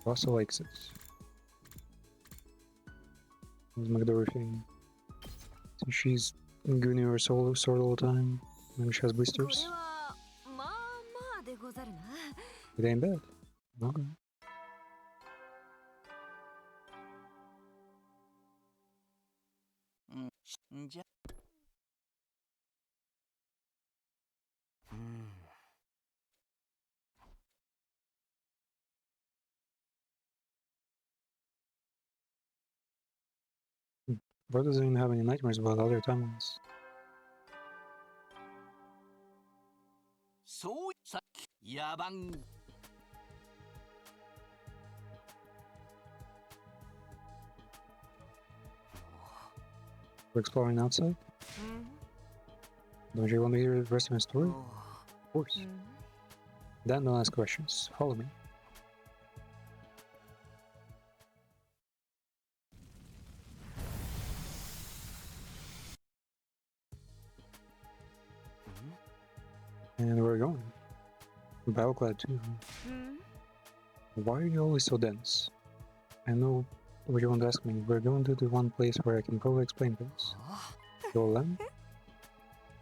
Also likes it. Let's make everything. So she's giving her sword all the time. Maybe she has これ blisters. はまあまあでござるな。 It ain't bad. Okay. Bro doesn't even have any nightmares about other timelines. そうさ野蛮 We're exploring outside. Don't you want to hear the rest of my story? お Of course. Then don't ask questions. Follow me. And we're going. Battleclad too. Why are you always so dense? I know what you want to ask me. We're going to the one place where I can probably explain things. あ Your lamb?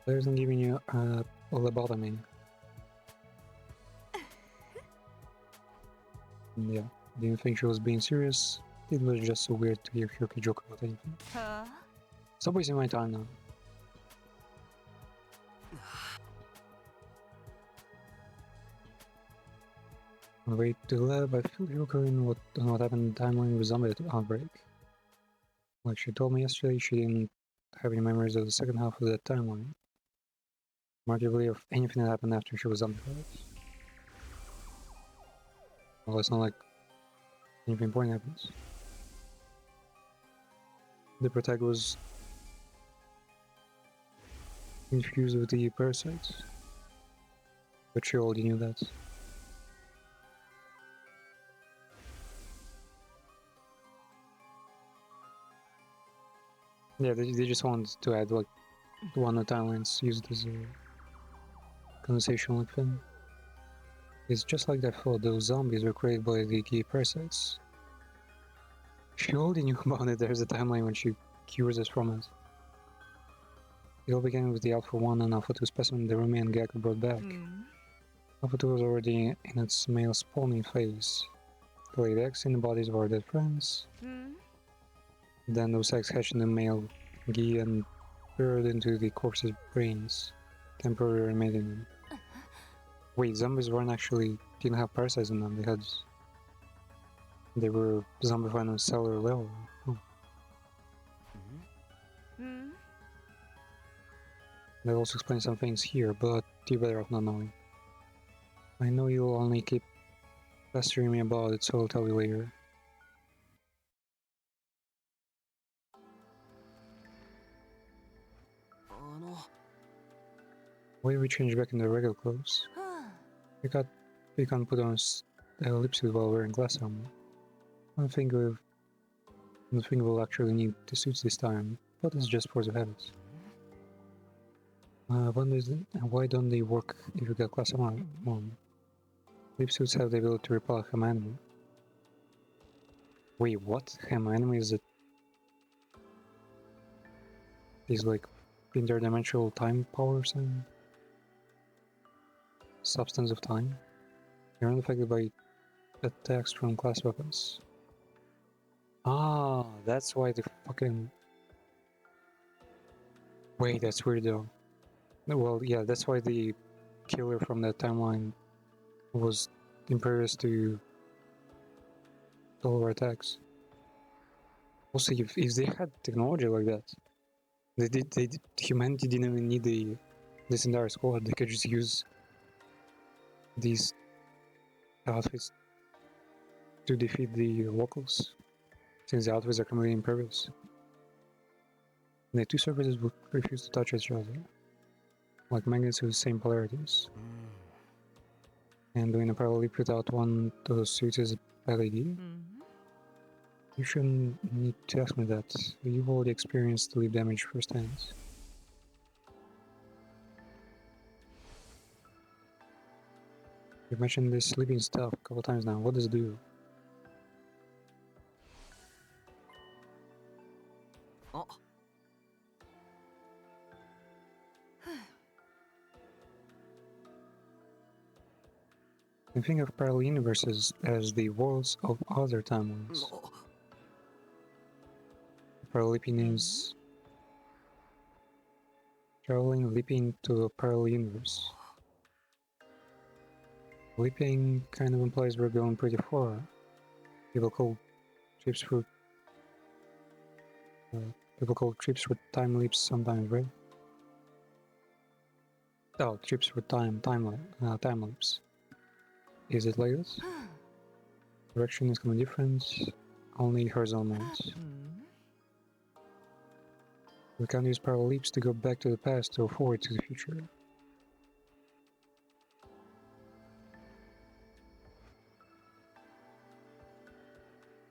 There's not giving you a lobotomy. Yeah, didn't think she was being serious. It was just so weird to hear Hyoki joke about anything. はあ Stop wasting my time now. On the way to the lab, I filled Hyoki in on what happened in the timeline with zombie outbreak. Like she told me yesterday, she didn't have any memories of the second half of that timeline. Arguably of anything that happened after she was zombified. Well, it's not like anything important happens. The protagonist was infused with the parasites. But she already knew that. Yeah, they just wanted to add like one of the timelines used as a conversational thing. It's just like that thought, those zombies were created by the key parasites. She already knew about it, there's a timeline when she cures us from it. It all began with the Alpha 1 and Alpha 2 specimen the Rumi and Gaku brought back. Alpha 2 was already in its male spawning phase. The laid eggs in the bodies of our dead friends. Then those eggs hatched in the male Gi and burrowed into the corpse's brains, temporarily mating them. Wait, zombies didn't have parasites in them, they were zombified on a cellular level. Oh. That also explains some things here, but you're better off not knowing. I know you'll only keep pestering me about it, so I'll tell you later. Why did we change back into regular clothes? We can't put on a lip suit while wearing glass armor. I don't think we'll actually need the suits this time, but it's just force of habit. Why don't they work if you get glass armor on? Lip suits have the ability to repel Hem enemy. Wait, what? Hem enemy is like interdimensional time power or something? Substance of time? You're not affected by attacks from class weapons. Ah, that's why the fucking... Wait, that's weird though. Well, yeah, that's why the killer from that timeline was impervious to all our attacks. Also, if they had technology like that, humanity didn't even need this entire squad. They could just use these outfits to defeat the locals, since the outfits are completely impervious. The two surfaces would refuse to touch each other, like magnets with the same polarities. And doing a parallel leap without one of those suits is a bad idea. You shouldn't need to ask me that. You've already experienced the leap damage firsthand. You've mentioned this sleeping stuff a couple times now. What does it do? I think of parallel universes as the worlds of other timelines. Parallel leaping is leaping to a parallel universe. Leaping kind of implies we're going pretty far. People call trips for time leaps sometimes, right? Oh, trips for time leaps. Is it like this? Direction is completely different, only horizontal modes. We can use parallel leaps to go back to the past or forward to the future.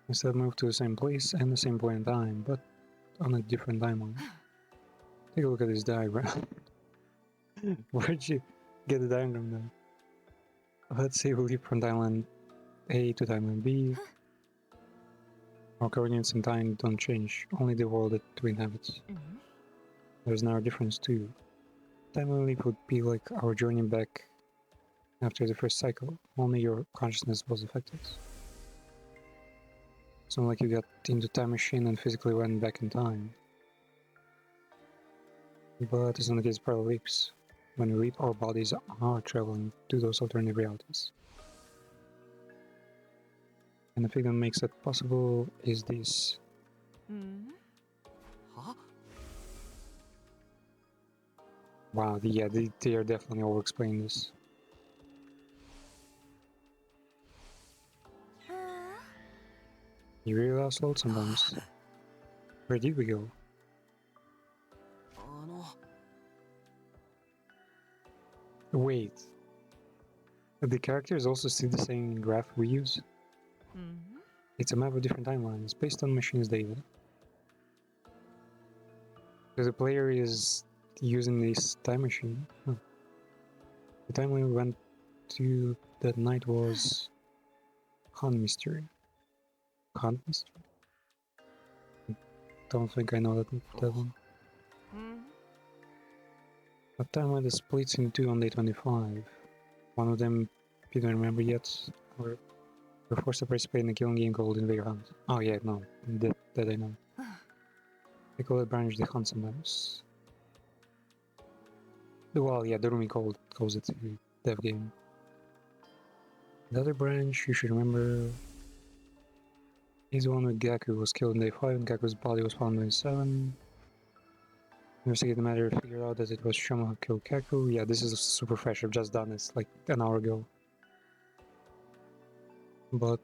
Instead, move to the same place and the same point in time, but on a different timeline. Take a look at this diagram. Where'd you get the diagram then? Let's say we leap from timeline A to timeline B. Our coordinates in time don't change, only the world that we inhabit. There's now a difference too. Timeline leap would be like our journey back after the first cycle, only your consciousness was affected. It's not like you got into time machine and physically went back in time. But it's not the case of parallel leaps. When we leap, our bodies are traveling to those alternative realities. And the thing that makes that possible is this. Wow, they are definitely over-explaining this. You really are slow sometimes. Where did we go? Wait. The characters also see the same graph we use? It's a map of different timelines, based on machine's data. So the player is using this time machine. The timeline we went to that night was Hunt Mystery. Hunt Mystery? Don't think I know that one. But timeline is splits in two on day 25. One of them you don't remember yet, or were forced to participate in a killing game called Invader Hunt. Oh yeah, no, that I know. They call it Branch the Hunt sometimes. Well, yeah, the Rumi calls it the dev game. The other branch you should remember is the one with Gaku, who was killed on day 5 and Gaku's body was found on day 7. Investigate the matter, figured out that it was Shama who killed Gaku. Yeah, this is super fresh, I've just done this like an hour ago. But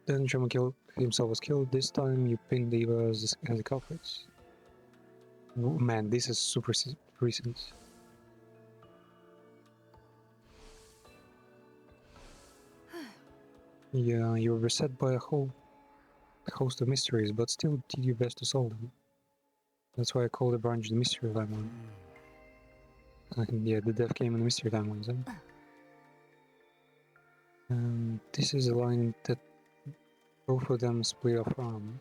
then Shama himself was killed. This time you pinned Eva as the culprit. Man, this is super recent. Yeah, you were beset by a whole host of mysteries, but still did your best to solve them. That's why I call the branch the mystery timeline. And yeah, the death came in the mystery timelines, huh? And this is a line that both of them split off from.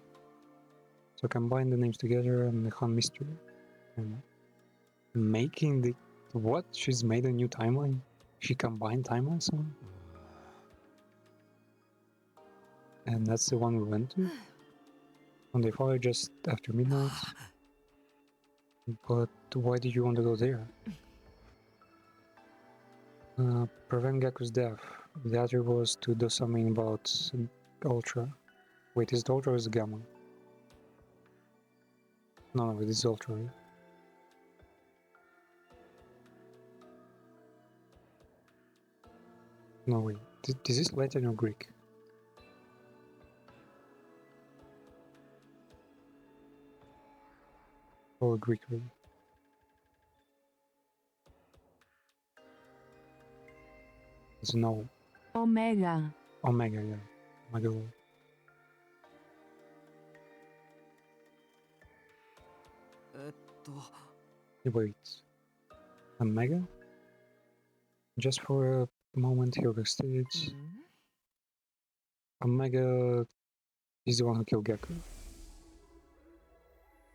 So combine the names together and the Han mystery. And making the what? She's made a new timeline? She combined timelines somehow? And that's the one we went to? On day 5 just after midnight? But why did you want to go there? Prevent Gaku's death. The other was to do something about Ultra. Wait, is it Ultra or is it Gamma? No, it is Ultra, right? No, wait. Is this Latin or Greek? Or Greek, really? It's no. Omega. Omega, yeah. Omega World. Wait. Omega? Just for a moment, Hyoga states. Omega is the one who killed Gaku.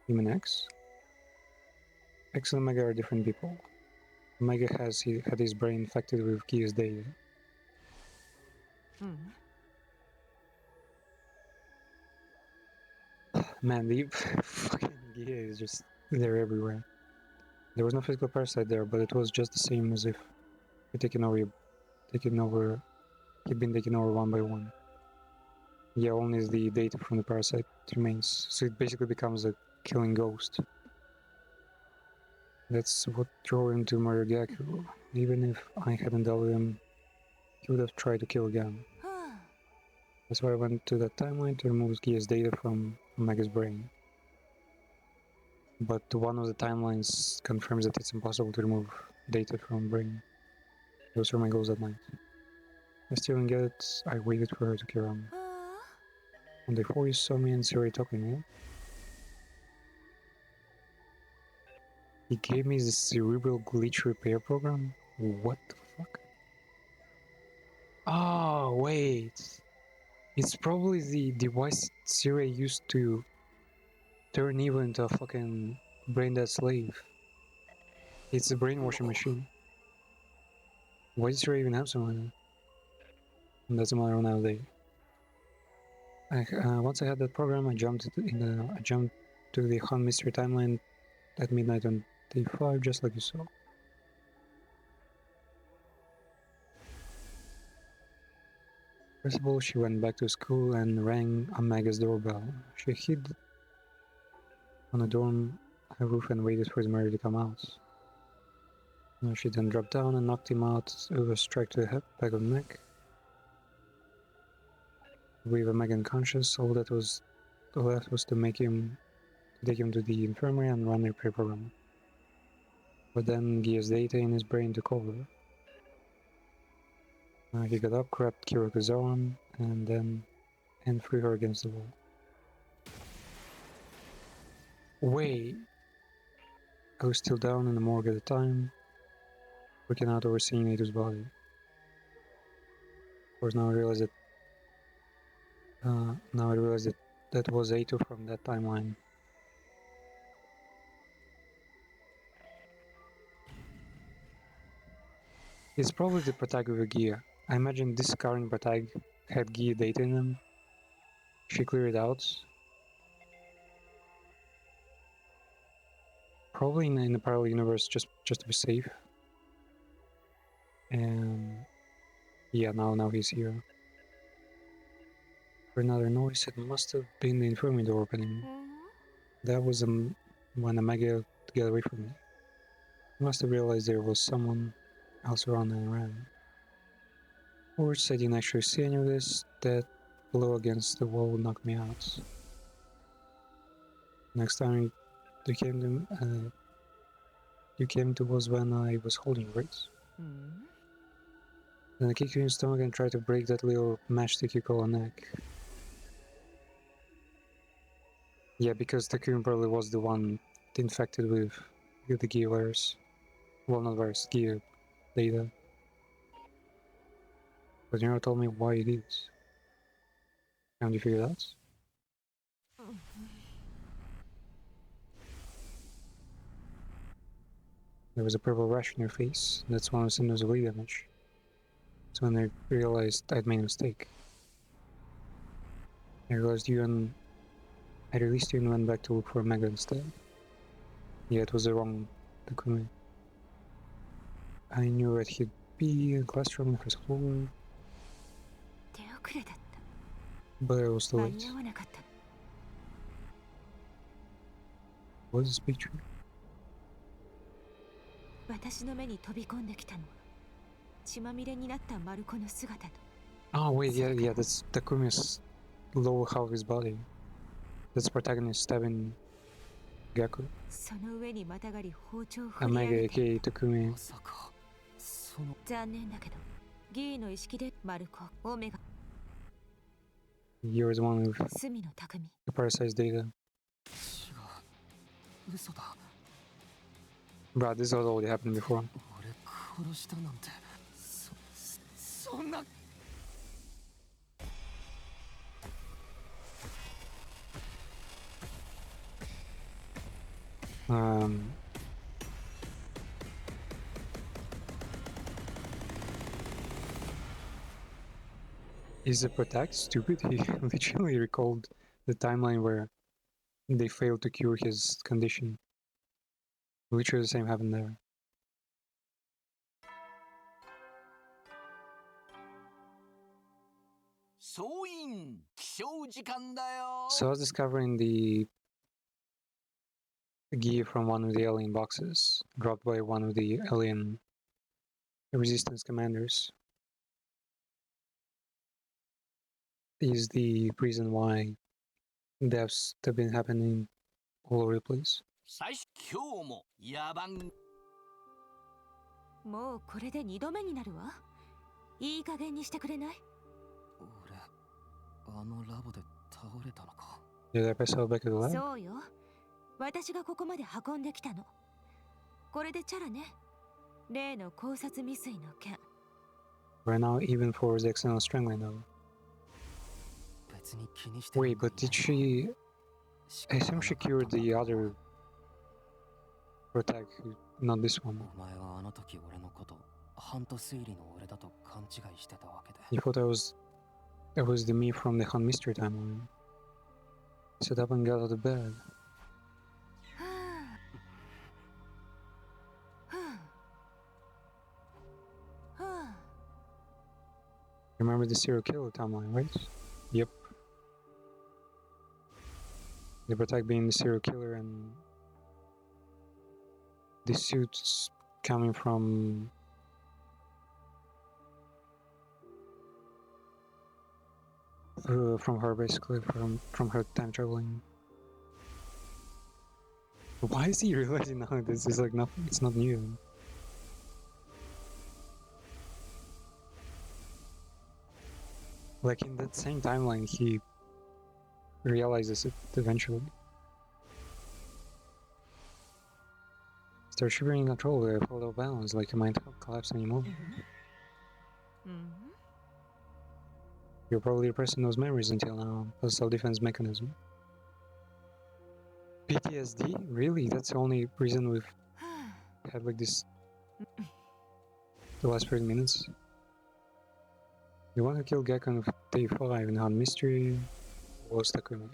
You mean X? X and Omega are different people. Omega had his brain infected with Gia's data. Man, the fucking Gia is just there everywhere. There was no physical parasite there, but it was just the same as if he'd been taken over one by one. Yeah, only the data from the parasite remains, so it basically becomes a killing ghost. That's what drove him to murder Gaku. Even if I hadn't dealt with him, he would have tried to kill again. That's why I went to that timeline to remove Gia's data from Omega's brain. But one of the timelines confirms that it's impossible to remove data from brain. Those were my goals that night. I still didn't get it. I waited for her to carry on. On day 4 you saw me and Siri talking, yeah? He gave me the cerebral glitch repair program? What the fuck? Oh, wait. It's probably the device Siri used to turn Eva into a fucking brain-dead slave. It's a brainwashing machine. Why does Siri even have something like that? And that's another one out of day. Once I had that program, I jumped to the Han mystery timeline at midnight on day 5, just like you saw. First of all, she went back to school and rang Omega's doorbell. She hid on a dorm roof and waited for the murderer to come out. She then dropped down and knocked him out with a strike to the back of the neck. With Omega unconscious, all that was left was to take him to the infirmary and run the repair program. But then Gia's data in his brain took over. He got up, grabbed Kiroku's arm, and threw her against the wall. Wait! I was still down in the morgue at the time, working out overseeing Ato's body. Of course, now I realize that that was Ato from that timeline. It's probably the Protag with a gear. I imagine this current Protag had gear data in them. She cleared it out. Probably in a parallel universe just to be safe. And yeah, now he's here. For another noise, it must have been the infirmary door opening. That was when Omega got away from me. He must have realized there was someone else around and around. Or I didn't actually see any of this. That blow against the wall knocked me out. Next time you came to was when I was holding it, right? Then I kicked you in the stomach and tried to break that little matchstick you call a neck. Yeah, because Takumi probably was the one infected with the gear virus. Well, not virus, gear data. But you never told me why it is. Haven't you figured it out? There was a purple rash on your face. That's one of the symptoms of lead damage. That's when I realized I'd made a mistake. I released you and went back to look for Omega instead. Yeah, it was the wrong Takumi. I knew where he'd be in the classroom in the first floor, 手遅れだっ but I was た too 間 late. に合わなかった What is this picture? 私の目に飛び込んできたのは血まみれになったマルコの姿と Oh wait, yeah, that's Takumi's lower half of his body. That's protagonist stabbing Gaku. その上にまたがり包丁を振り上 Omega げて aka Takumi. まさかその残念だけどギーの意識でマルコオメガ You're the one with 隅の匠 the parasite's data. 違う嘘だ Bruh, this has already happened before. 俺殺したなんてそんな Is the Protect stupid? He literally recalled the timeline where they failed to cure his condition. Literally the same happened there. 総員起床時間だよ So I was discovering the gear from one of the alien boxes dropped by one of the alien resistance commanders. Is the reason why deaths have been happening all over the place. 最初今日も野蛮もうこれで2度目になるわいい加減にしてくれない俺あのラボで倒れたのか Did I pass out back to the lab? そうよ私がここまで運んできたのこれでチャラね例の考察未遂の件 Right now, even for the external strangling though. 別に気にして Wait, but did she... I assume she cured the other Protag, not this one. お前はあの時俺のことハント推理の俺だと勘違いしてたわけで You thought that was the me from the Hunt Mystery timeline. Sat up and got out of bed. はあはあはあ Remember the serial killer timeline, right? Yep. The Protag being the serial killer and the suits coming from her basically, from her time traveling. Why is he realizing now this is like nothing? It's not new. Like in that same timeline, he realizes it eventually. Start shivering in control, they fall out of balance, like you might collapse anymore. うん You're probably repressing those memories until now, a self-defense mechanism. PTSD? Really? That's the only reason we've はあ had like this the last 30 minutes. The one who killed Gekko on day 5 in Hunt Mystery was Takumi.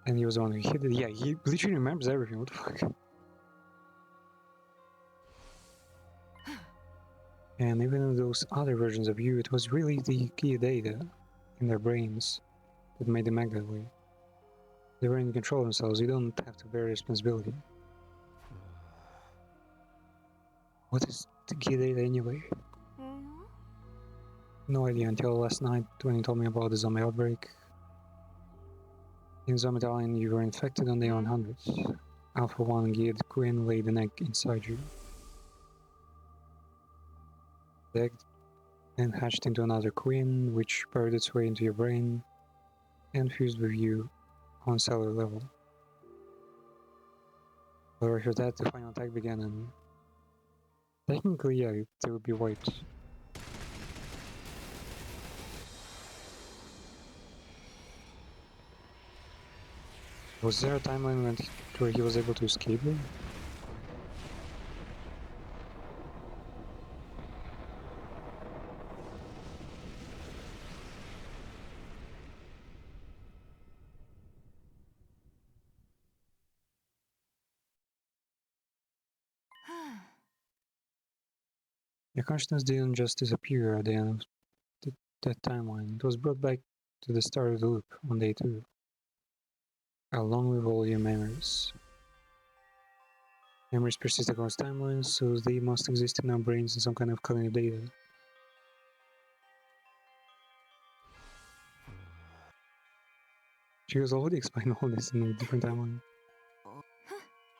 And he was the one who hit it. Yeah, he literally remembers everything. What the fuck? And even in those other versions of you, it was really the key data in their brains that made them act that way. They were in control of themselves. You don't have to bear responsibility. What is the key data anyway? No idea until last night when you told me about the zombie outbreak. In Zombie Island, you were infected on day 100. Alpha 1 geared Queen laid an egg inside you. The egg then hatched into another queen, which burrowed its way into your brain and fused with you on cellular level. But after that, the final attack began, and technically, yeah, they would be wiped. Was there a timeline where he was able to escape them? Your consciousness didn't just disappear at the end of that timeline. It was brought back to the start of the loop on day 2, along with all your memories. Memories persist across timelines, so they must exist in our brains in some kind of cognitive data. She was already explaining all this in a different timeline.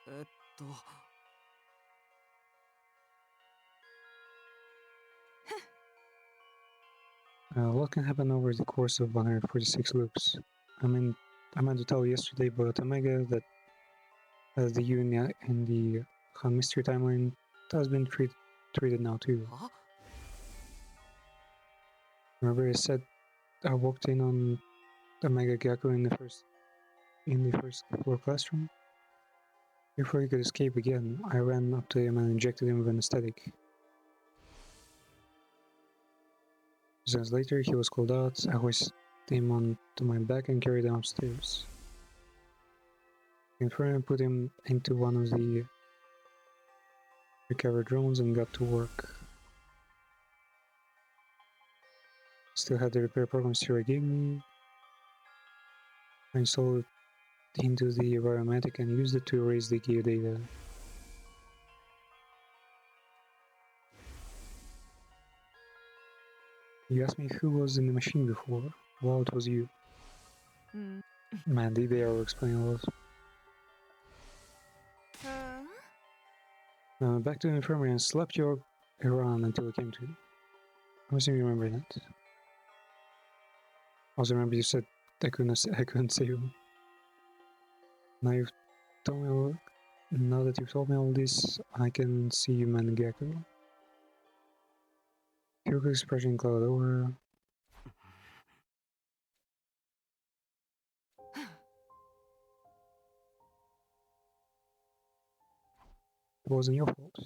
えっと What can happen over the course of 146 loops? I meant to tell you yesterday, but Omega, that the you in the Han Mystery timeline, has been treated now too. は Remember I said I walked in on Omega Gakko in the first floor classroom? Before he could escape again, I ran up to him and injected him with anesthetic. Seconds later, he was called out. I hoisted him onto my back and carried him upstairs. In front, I put him into one of the recovered drones and got to work. Still had the repair program Sierra gave me. I installed it into the Biomatic and used it to erase the gear data. You asked me who was in the machine before. Well, it was you. Man, they are explaining a lot. Back to the infirmary and slapped you around until it came to you. I'm assuming you remember that. Also remember you said I couldn't save him. Now that you've told me all this, I can see you man Gecko. Kyoko expression cloud over. It wasn't your fault.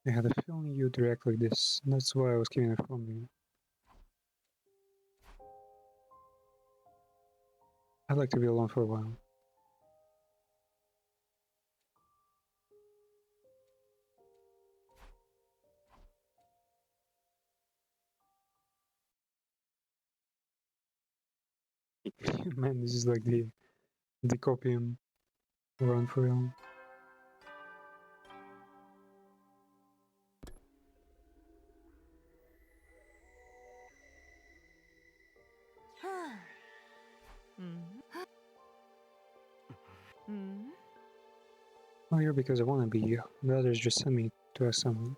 I had a feeling you'd react like this. That's why I was keeping it from you. I'd like to be alone for a while. Man, this is like the copium run for real. Well, here because I wanna be you. The others just sent me to ask someone.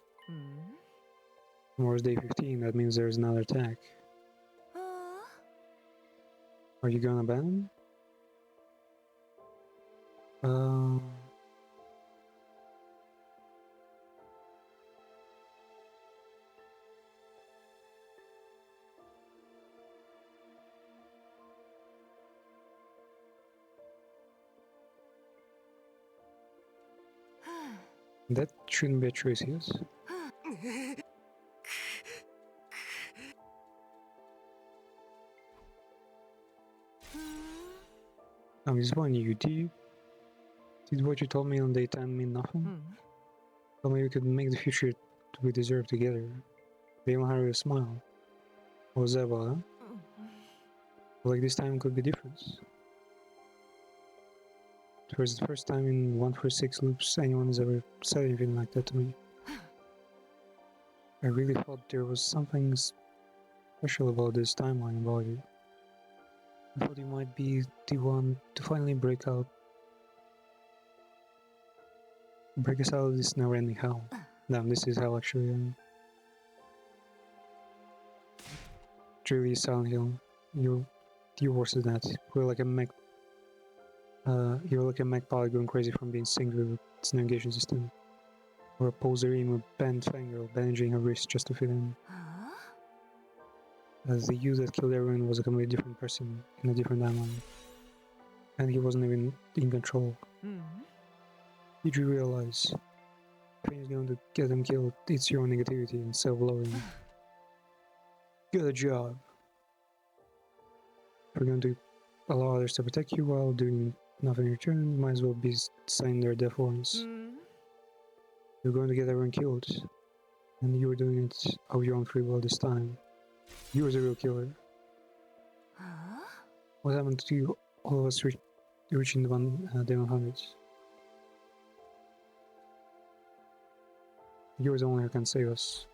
Tomorrow's day 15, that means there's another attack. Are you gonna ban him? That shouldn't be a choice, yes? I'm disappointed you. Did what you told me on daytime mean nothing? うん Tell me we could make the future we deserve together. They even had a smile. What was that about, huh? Like this time could be different. It was the first time in 146 loops anyone has ever said anything like that to me. I really thought there was something special about this timeline about you. I thought you might be the one to finally break us out of this never-ending hell. Damn, this is hell actually. Truly, Silent Hill, you're worse than that. You're like a mech pilot going crazy from being synced with its navigation system. Or a poser in with bent finger bandaging her wrist just to fit in. As the you that killed everyone was a completely different person in a different timeline. And he wasn't even in control. うん Did you realize if he's going to get them killed, it's your negativity and self-loathing? Get a job. If you're going to allow others to protect you while doing nothing in return, might as well be signing their death warrants. うん You're going to get everyone killed. And you were doing it of your own free will this time. You were the real killer. What happened to you, all of us reaching the 100s? You're the only who can save us.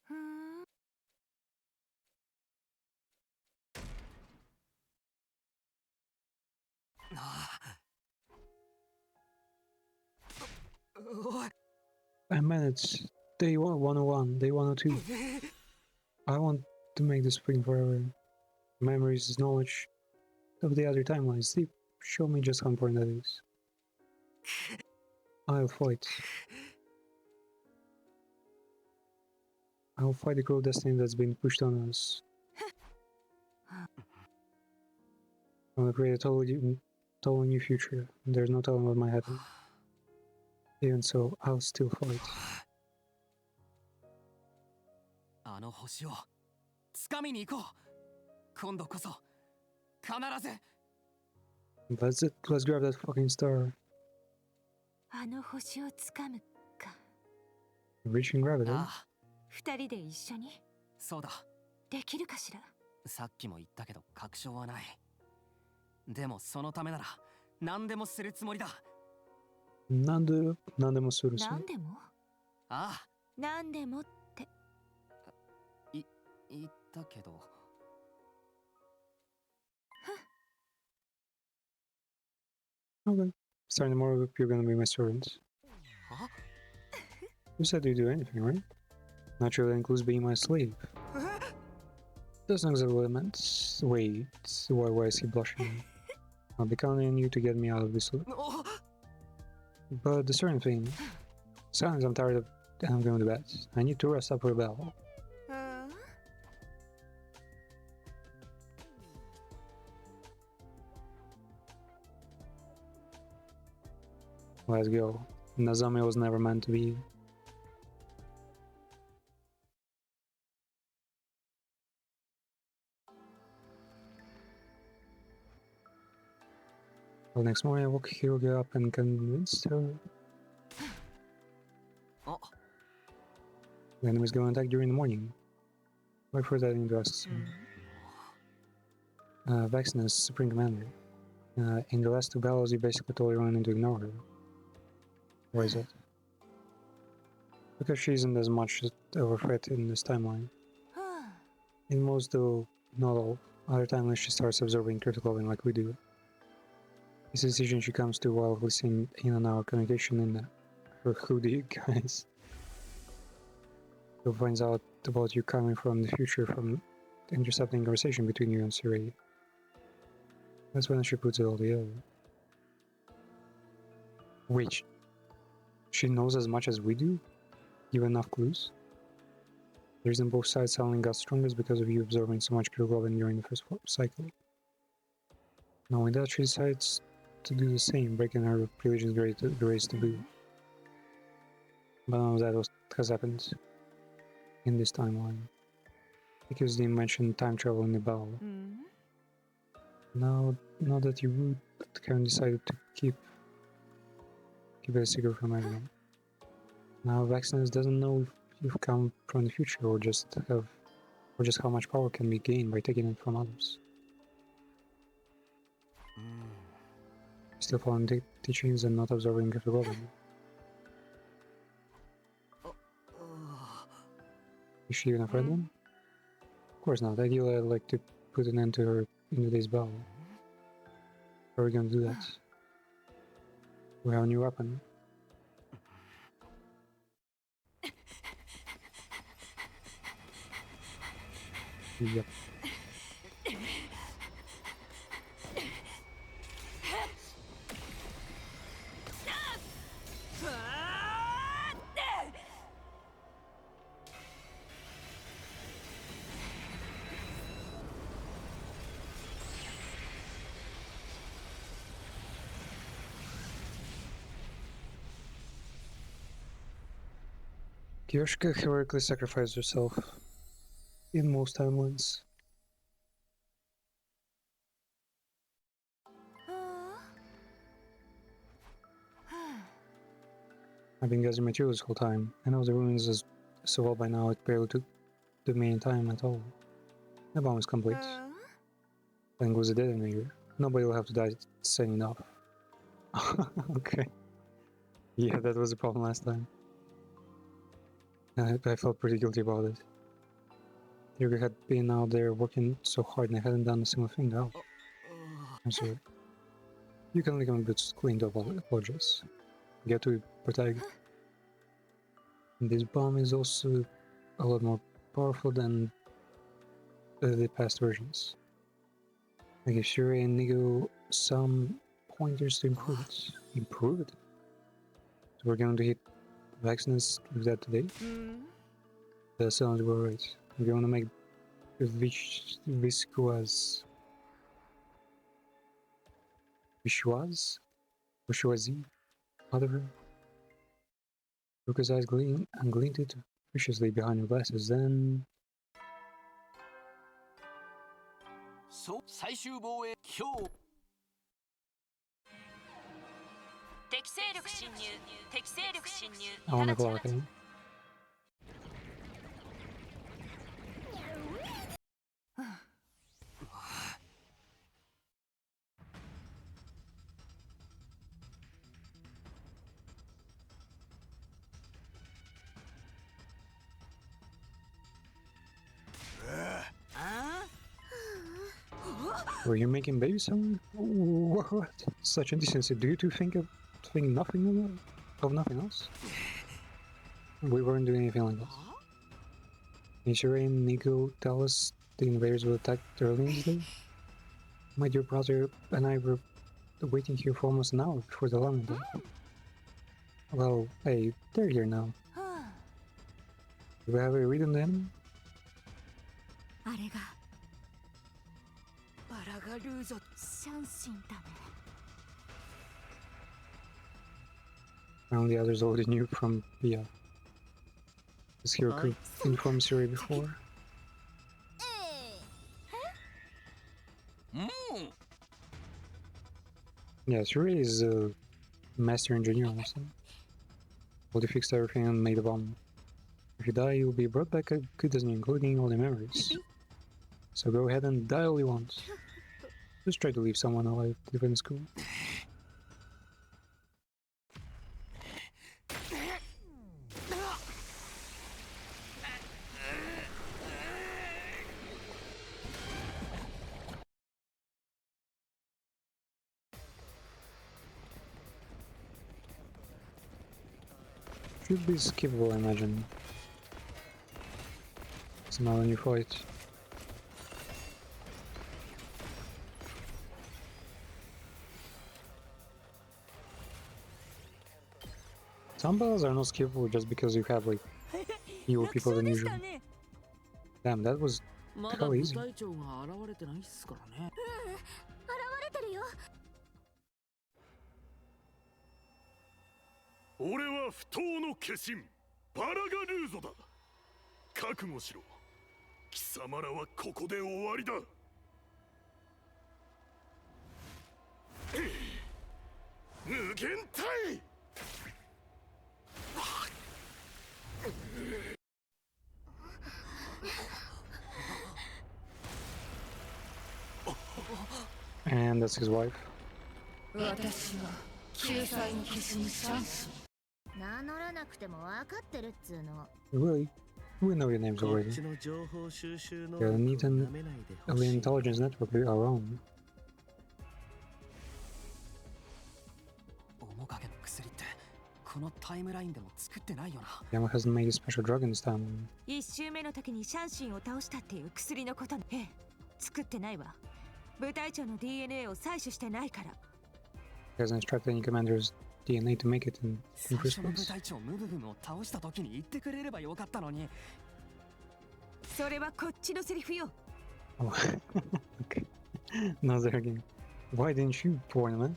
ふん おい I managed. Day 101, day 102. I want to make this spring forever. Memories is knowledge of the other timelines. Sleep, show me just how important that is. I'll fight. I'll fight the cruel destiny that's been pushed on us. I'm gonna create a totally new future. There's no telling what might happen. Even so, I'll still fight. あの星を掴みに行こう今度こそ必ず Let's grab that fucking star. あの星をつかむか Reach and grab it, eh? ああ二人で一緒にそうだできるかしらさっきも言ったけど確証はないでもそのためなら何でもするつもりだ何でもするし。何でもああ何でもって言ったけど Okay. Starting tomorrow, you're gonna be my servant. は You said you'd do anything, right? Naturally, that includes being my slave. That's not exactly what I meant. Wait, why is he blushing? I'll be counting on you to get me out of this loop. お But the certain thing... Silence, I'm tired of... I'm going to bed. I need to rest up for a bell. うん Let's go. Nazami was never meant to be. Well, next morning I woke Hiroge up and convinced her あ the enemy's going to attack during the morning. Wait for that in the rest. Vexen is Supreme Commander. In the last two battles, you basically told everyone to ignore her. Why is that? Because she isn't as much of a threat in this timeline. はあ In most, though not all, other timelines she starts absorbing critical loving like we do. This decision she comes to while listening in on our communication in her hoodie, guys. Who finds out about you coming from the future from intercepting conversation between you and Siri. That's when she puts it all together. Wait, she knows as much as we do? Give enough clues? The reason both sides suddenly got strongest because of you absorbing so much critical loving during the first cycle. Knowing that, she decides to do the same, breaking her religion's greatest taboo. But none of that has happened in this timeline. Because they mentioned time travel in the battle. Now that you would have decided to keep it a secret from everyone. Now Vaxness doesn't know if you've come from the future or just how much power can be gained by taking it from others. Still following teachings and not absorbing the government. Is she even afraid then? Of course not. Ideally, I'd like to put an end to her in today's battle. How are we going to do that? We have a new weapon. Yep. Kyoshika heroically sacrificed herself in most timelines. I've been gathering materials this whole time. I know the ruins is so well by now it barely took the main time at all. The bomb is complete. And goes a detonator. Nobody will have to die setting it off. Okay. Yeah, that was the problem last time. I felt pretty guilty about it. Ryuga had been out there working so hard and I hadn't done a single thing to help. I'm sorry. You can only come a bit clean to apologize. Get to protect. And this bomb is also a lot more powerful than the past versions. I give Shuri and Nigo some pointers to improve it. Improve it? So we're going to hit Vaxness with that today? That sounds about right. We're going to make Viscoise. Vishoise? Whatever. Ruka's eyes glinted viciously behind her glasses, then... そう最終防衛今日敵勢力侵入敵勢力侵入 I wanna go out there. Were you making babies somewhere? What? Such indecency. Do you two think nothing of nothing else? We weren't doing anything like that. Nishire and Nico tell us the invaders will attack early in the day? My dear brother and I were waiting here for almost an hour before the alarm went off. Well, hey, they're here now. Do we have a read on them? あれがバラガルーゾシャンシンだね Well, the others already knew from Via. This hero could inform Siri before. Yeah, Siri is a master engineer also. Well, they fixed everything and made a bomb. If you die, you'll be brought back a good dozen, including all the memories. So go ahead and die all you want. Just try to leave someone alive to defend school. Should be skippable, I imagine. It's not a new fight. Some battles are not skippable just because you have like fewer people than usual. Damn, that was hell easy. 現れてるよ俺は不当の化身バラガルーゾだ。覚悟しろ。貴様らはここで終わりだ。無限体。And that's his wife. 私は救済の決心シャンシ名乗らなくても分かってるっつうの。 Really? We know your names こっ already. ちの情報収集能 Yeah, 力 we need を an 舐めないでほし alien い。 intelligence network of our own. 面影の薬ってこのタイムラインでも作ってないよな。 Yama hasn't made a special drug in this time. 1周目の時にシャンシンを倒したっていう薬のことね。ええ、作ってないわ。部隊長の DNA を採取してないから。 He hasn't extracted any commander's DNA to make it in 最 first 初の部 place. 隊長ムブブムを倒した時に言ってくれればよかったのに。それはこっちのセリフよ。 Oh, okay. Another again. Why didn't you warn him?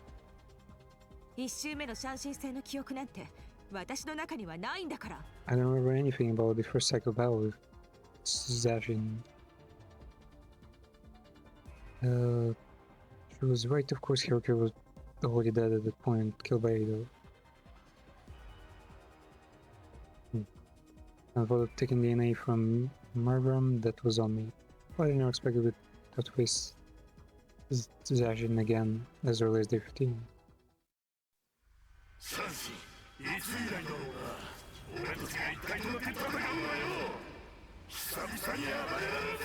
1周目のシャンシン戦の記憶なんて私の中にはないんだから。 I don't remember anything about the first cycle battle with Zashin. She was right, of course. Hiroki was already dead at that point, killed by Eido. And for taking DNA from Margram, that was on me. But I never expected it to have to face Zashin again as early as day 15. シャンシン、いつ以来だろうな。俺たちが一体となって戦うのよ。久々に暴れられるぜ。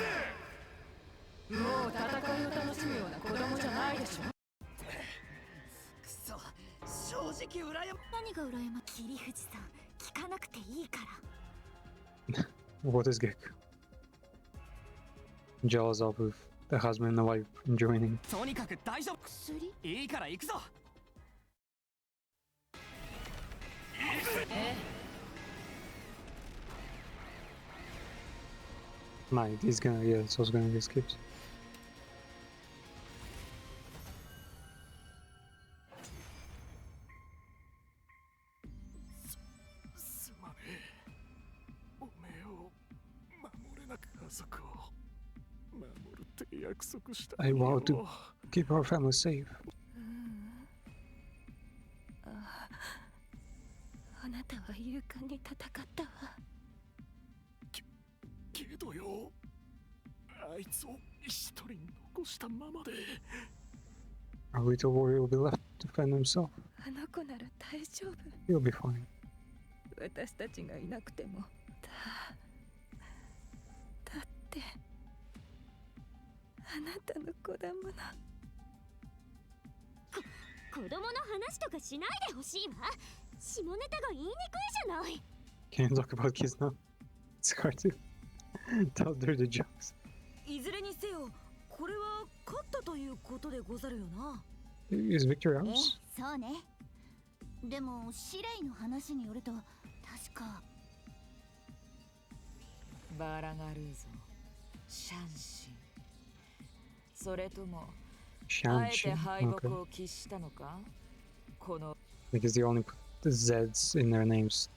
もう戦いを楽しむような子供じゃないでしょ。くそ、正直羨ま。何が羨ま桐藤さん、聞かなくていいから。 What is Gek? Jealous of with the husband and the wife joining. とにかく大丈夫。薬？いいから行くぞ。 Might, he's gonna, yeah, it's also gonna get skipped. すまねえ。おめえを守れなくあそこを守るって約束したの I に want to よ。 keep our family safe. あなたは勇敢に戦ったわ。けどよ、あいつを一人残したままで。 Our little warrior will be left to defend himself. あの子なら大丈夫。 He'll be fine. 私たちがいなくても。だってあなたの子だもの。子供の話とかしないでほしいわ。下ネタが言いにくいじゃない。 Can you talk about kids now? It's hard to tell dirty jokes. いずれにせよ、これは勝ったということでござるよな。 Is Victor え ours? そうね。でもシレイの話によると確かバラガルーゾ、シャンシン。それともあえて Shanshin. 敗 Okay. 北を喫したのか。この Because they only put the Z's in their names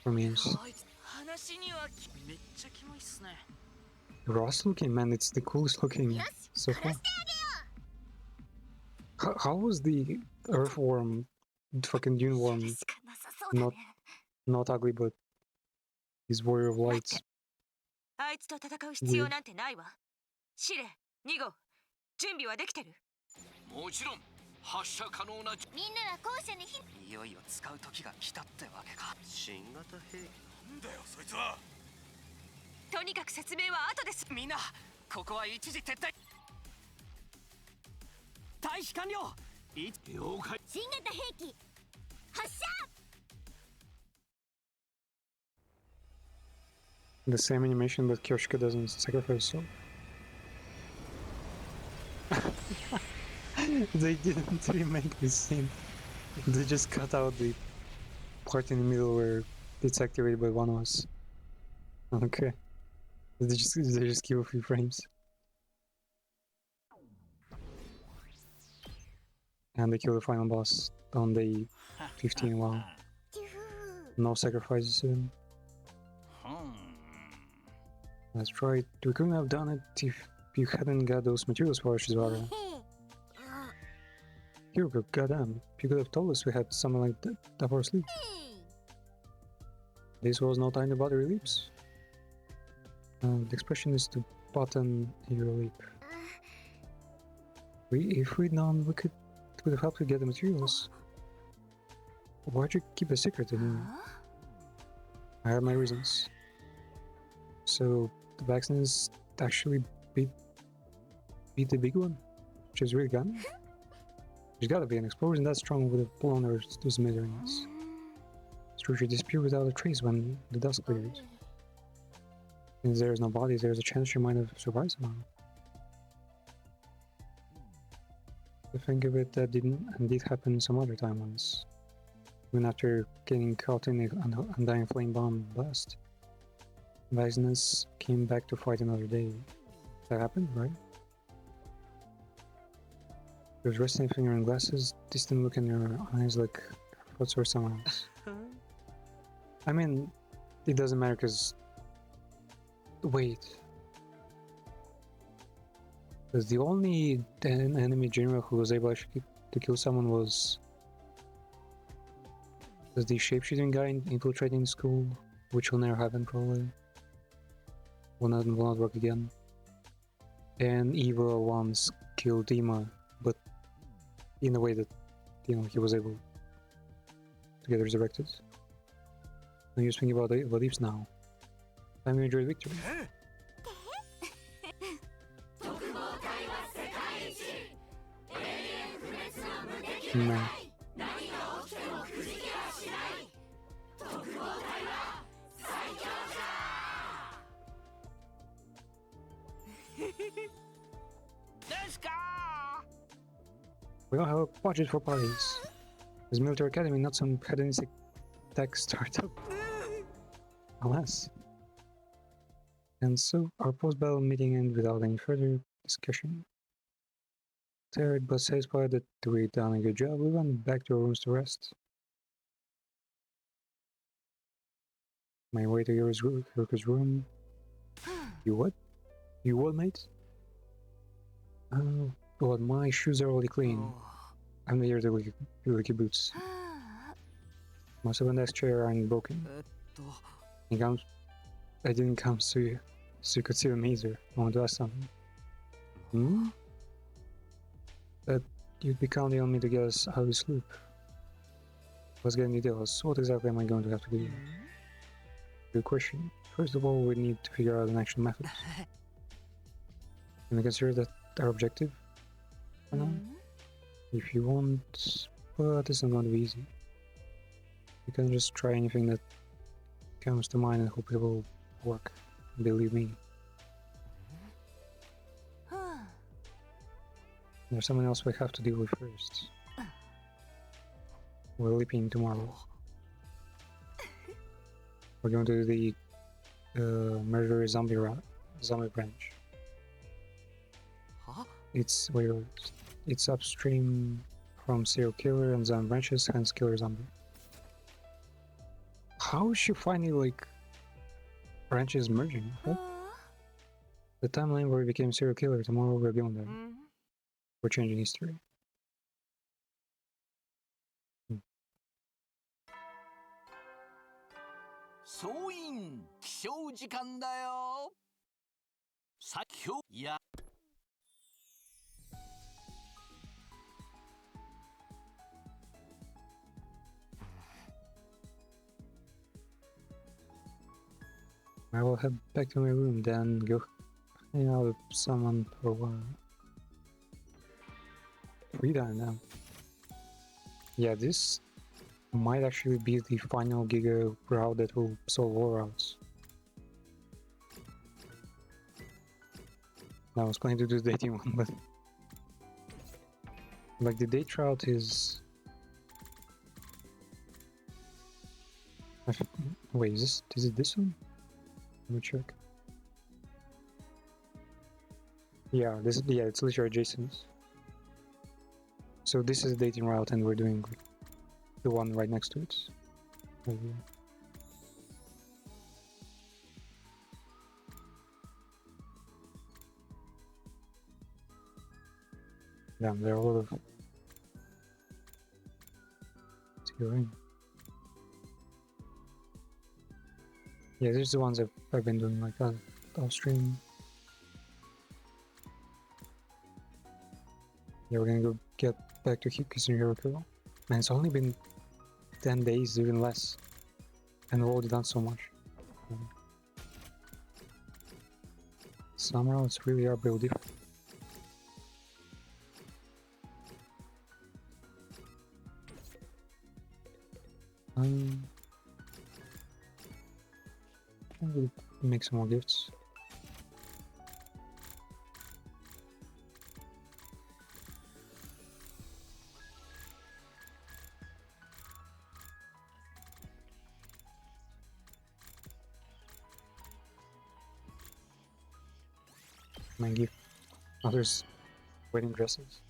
for memes. 話にはめっちゃキモいっすね。 Ross looking, man, it's the coolest looking so far. How was the Earthworm, fucking Dune Worm, しかなさそうだ not ね。 not ugly, but he's Warrior of Lights? あいつと戦う必要なんてないわ。シレ、2号、準備はできてる？もちろん発射可能な。みんなは校舎にいよいよ使う時が来たってわけか。新型兵器。なんだよそいつは。とにかく説明は後です。みんな、ここは一時撤退。退避完了。了解。新型兵器発射。 The same animation, but Kyoshika doesn't sacrifice so. They didn't remake this scene. They just cut out the part in the middle where it's activated by one of us. Okay. They just give a few frames. And they kill the final boss on day 15. Wow. テュフ No sacrifices even. That's right. We couldn't have done it if you hadn't got those materials for us, Shizwara. Kyoko, goddamn. You could have told us we had something like that up our sleeve. This was no time to bother your lips. The expression is to button your lip. If we'd known, we could have helped you get the materials. Why'd you keep a secret anyway? I have my reasons. So the vaccines actually beat the big one? She's really gone? There's gotta be an explosion that strong would have blown her to smithereens. It's true she disappeared without a trace when the dust cleared. Since there's no body, there's a chance she might have survived somehow. To think of it, that didn't indeed happen some other time once. Even after getting caught in the undying flame bomb blast. Magnus came back to fight another day. That happened, right? She was resting a finger in glasses, distant look in her eyes like her thoughts were someone else. I mean, it doesn't matter because... Wait. Because the only enemy general who was able actually to kill someone was the shapeshifting guy infiltrating the school, which will never happen probably. Will not work again. And Eva once killed Dima, but in a way that, you know, he was able to get resurrected. I'm just thinking about what ifs now. Time to enjoy victory. No. We don't have a budget for parties. This military academy, not some hedonistic tech startup. Alas. And so, our post-battle meeting ended without any further discussion. Tired but satisfied that we'd done a good job, we went back to our rooms to rest. My way to Yuriko's room. You what? You what, mate? Oh, God, my shoes are already clean. I'm the Yuriki boots. My 7-desk chair aren't broken. I didn't come so you could see them either. I want to ask something. Hmm? That you'd be counting on me to get us out of this loop. Let's get into details. What exactly am I going to have to do? Good question. First of all, we need to figure out an action method. Can we consider that our objective for now? If you want, but it's not going to be easy. You can just try anything that comes to mind and hope it will work. Believe me. There's someone else we have to deal with first. We're leaping tomorrow. We're going to do the murder zombie branch. It's upstream from serial killer and zombie branches, hence killer zombie. How is she finding like branches merging? What? The timeline where we became serial killer. Tomorrow we're going there. We're changing history. 総員起床時間だよ。さ今日や。I will head back to my room, then go hang out with someone for a while. Free time now. Yeah, this might actually be the final Giga route that will solve all routes. I was planning to do the dating one, but like the date route is... Wait, is it this one? Let me check. Yeah, it's literally adjacent. So this is the dating route and we're doing the one right next to it. Right here. Damn, there are a lot of hearing. Yeah, these are the ones I've been doing like off stream. Yeah, we're gonna go get back to Kissing Hiroko. Man, it's only been 10 days, even less. And we've already done so much. Somehow it's really are built different. We'll make some more gifts. My gift. Others wedding dresses.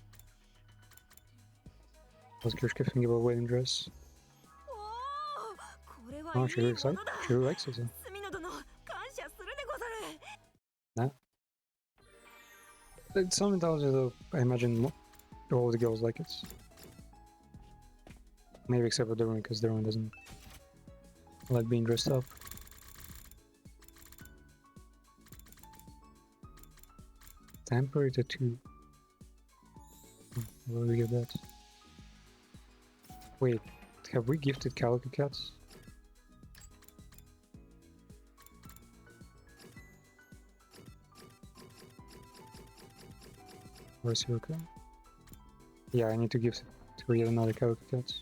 Was Kirschke thinking about wedding dress? Oh, she really excited. She really likes it. Nah. Some tells you though, I imagine all the girls like it. Maybe except for Darwin, because Darwin doesn't like being dressed up. Temporary tattoo. Where do we get that? Wait, have we gifted Calico Cats? Where's Hiroko? Yeah, I need to gift it to yet another Calico Cats.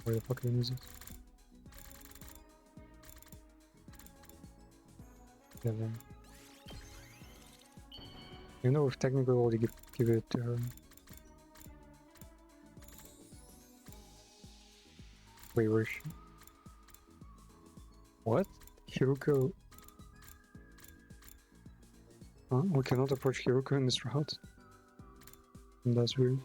Where the fuck even is it? Yeah, there. You know, we've technically already give it to her. Wait, where is she? What? Hiroko? Huh? We cannot approach Hiroko in this route? That's weird.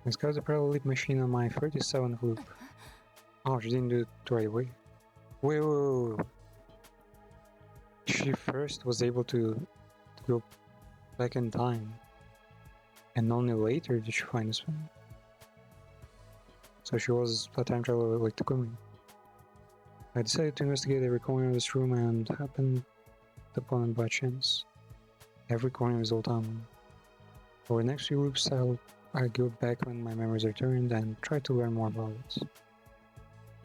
This guy's a parallel leap machine on my 37th loop. Oh, she didn't do it right away. Wait. She first was able to go back in time. And only later did she find this one. So she was a time traveler like Takumi. I decided to investigate every corner of this room and happened upon it by chance. Every corner is all time. For the next few loops, I go back when my memories are turned and try to learn more about it.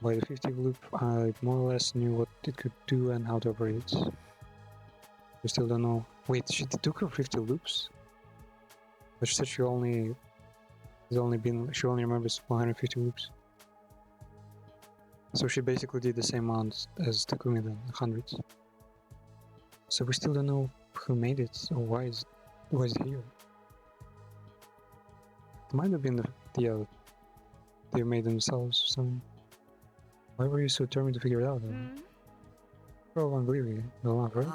By the 50th loop, I more or less knew what it could do and how to operate it. We still don't know. Wait, she took her 50 loops? But she said she only remembers 150 loops. So she basically did the same amount as Takumi then, 100. So we still don't know who made it or why is it here. It might have been they made themselves or something. Why were you so determined to figure it out? Well, I'm believing it. Well, not right?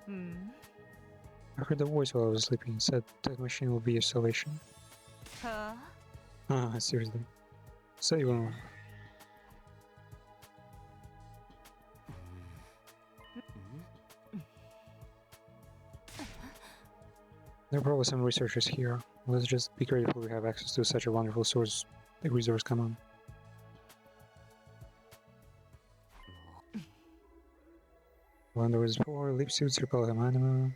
I heard the voice while I was sleeping. It said that machine will be your salvation. Seriously. Say you wanna. There are probably some researchers here. Let's just be grateful we have access to such a wonderful resource. Come on. When there was 4 leap suits repel him anima.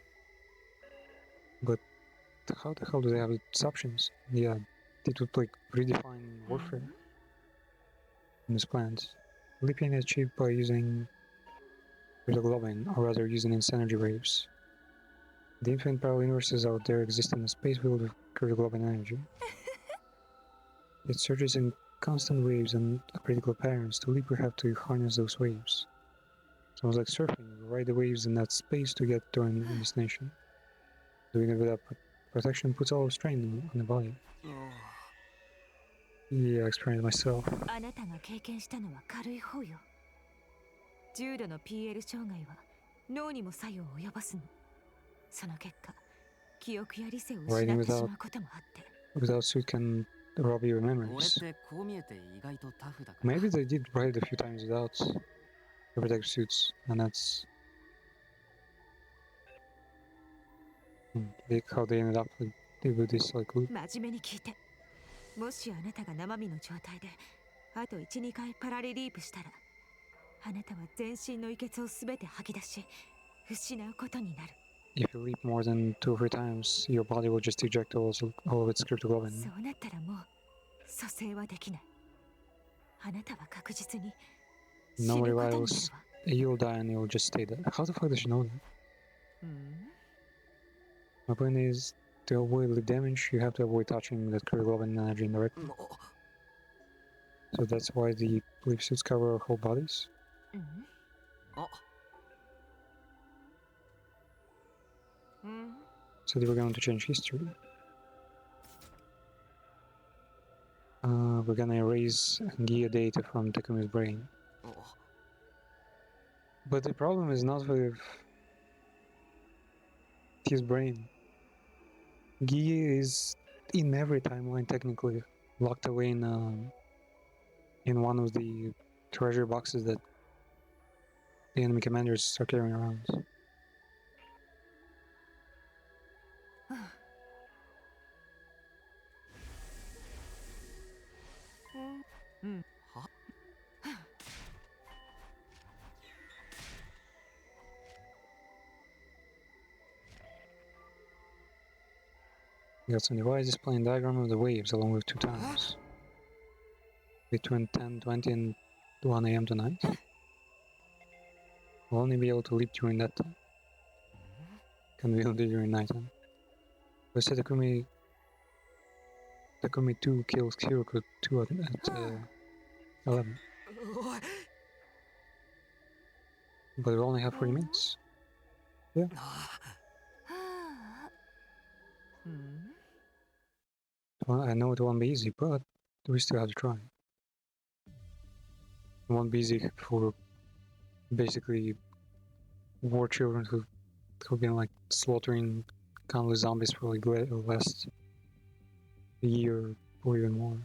But how the hell do they have its options? Yeah, it would like redefine warfare in this plant. Leaping is achieved by using globin, or rather using its energy waves. The infinite parallel universes out there exist in a space filled with globin energy. It surges in constant waves and critical patterns. To leap, we have to harness those waves. Sounds like surfing. We ride the waves in that space to get to our destination. Doing it without protection puts all the strain on the body. Yeah, I experienced it myself. 重度の PL 障害は脳にも作用を及ぼすの。その結果、記憶や理性を失ってしまうこともあって。Without suit can rob your 俺っ memories. てこう見えて意外とタフだから Maybe they did ride a few times without the protective suits, and that's how they ended up with this like loop. 真面目に聞いて。もしあなたが生身の状態であと 1,2 回パラレリープしたら、あなたは全身の遺血をすべて吐き出し失うことになる。If you leap more than 2 or 3 times, your body will just eject all of its cryptoglobin. そうなったらもう蘇生はできない。あなたは確実に死 No ぬことになるわ。 revivals. You'll die and you'll just stay dead. How the fuck does she know that? うん My point is, to avoid the damage, you have to avoid touching that cryptoglobin energy indirectly. も So that's why the leap suits cover our whole bodies. うんあ うん So they were going to change history. We're gonna erase Gia data from Takumi's brain. お But the problem is not with his brain. Gia is in every timeline technically locked away in one of the treasure boxes that the enemy commanders are carrying around. うん は We got some device displaying diagram of the waves along with 2 times. Between 10:20 and 1 AM tonight. We'll only be able to leap during that time. Can we only during nighttime? We said Takumi 2 kills Kyoko 2 at 11. おい But we only have 40 minutes. あ はあうん Well, I know it won't be easy, but we still have to try. It won't be easy for basically war children who've been like slaughtering countless zombies for like the last year or even more.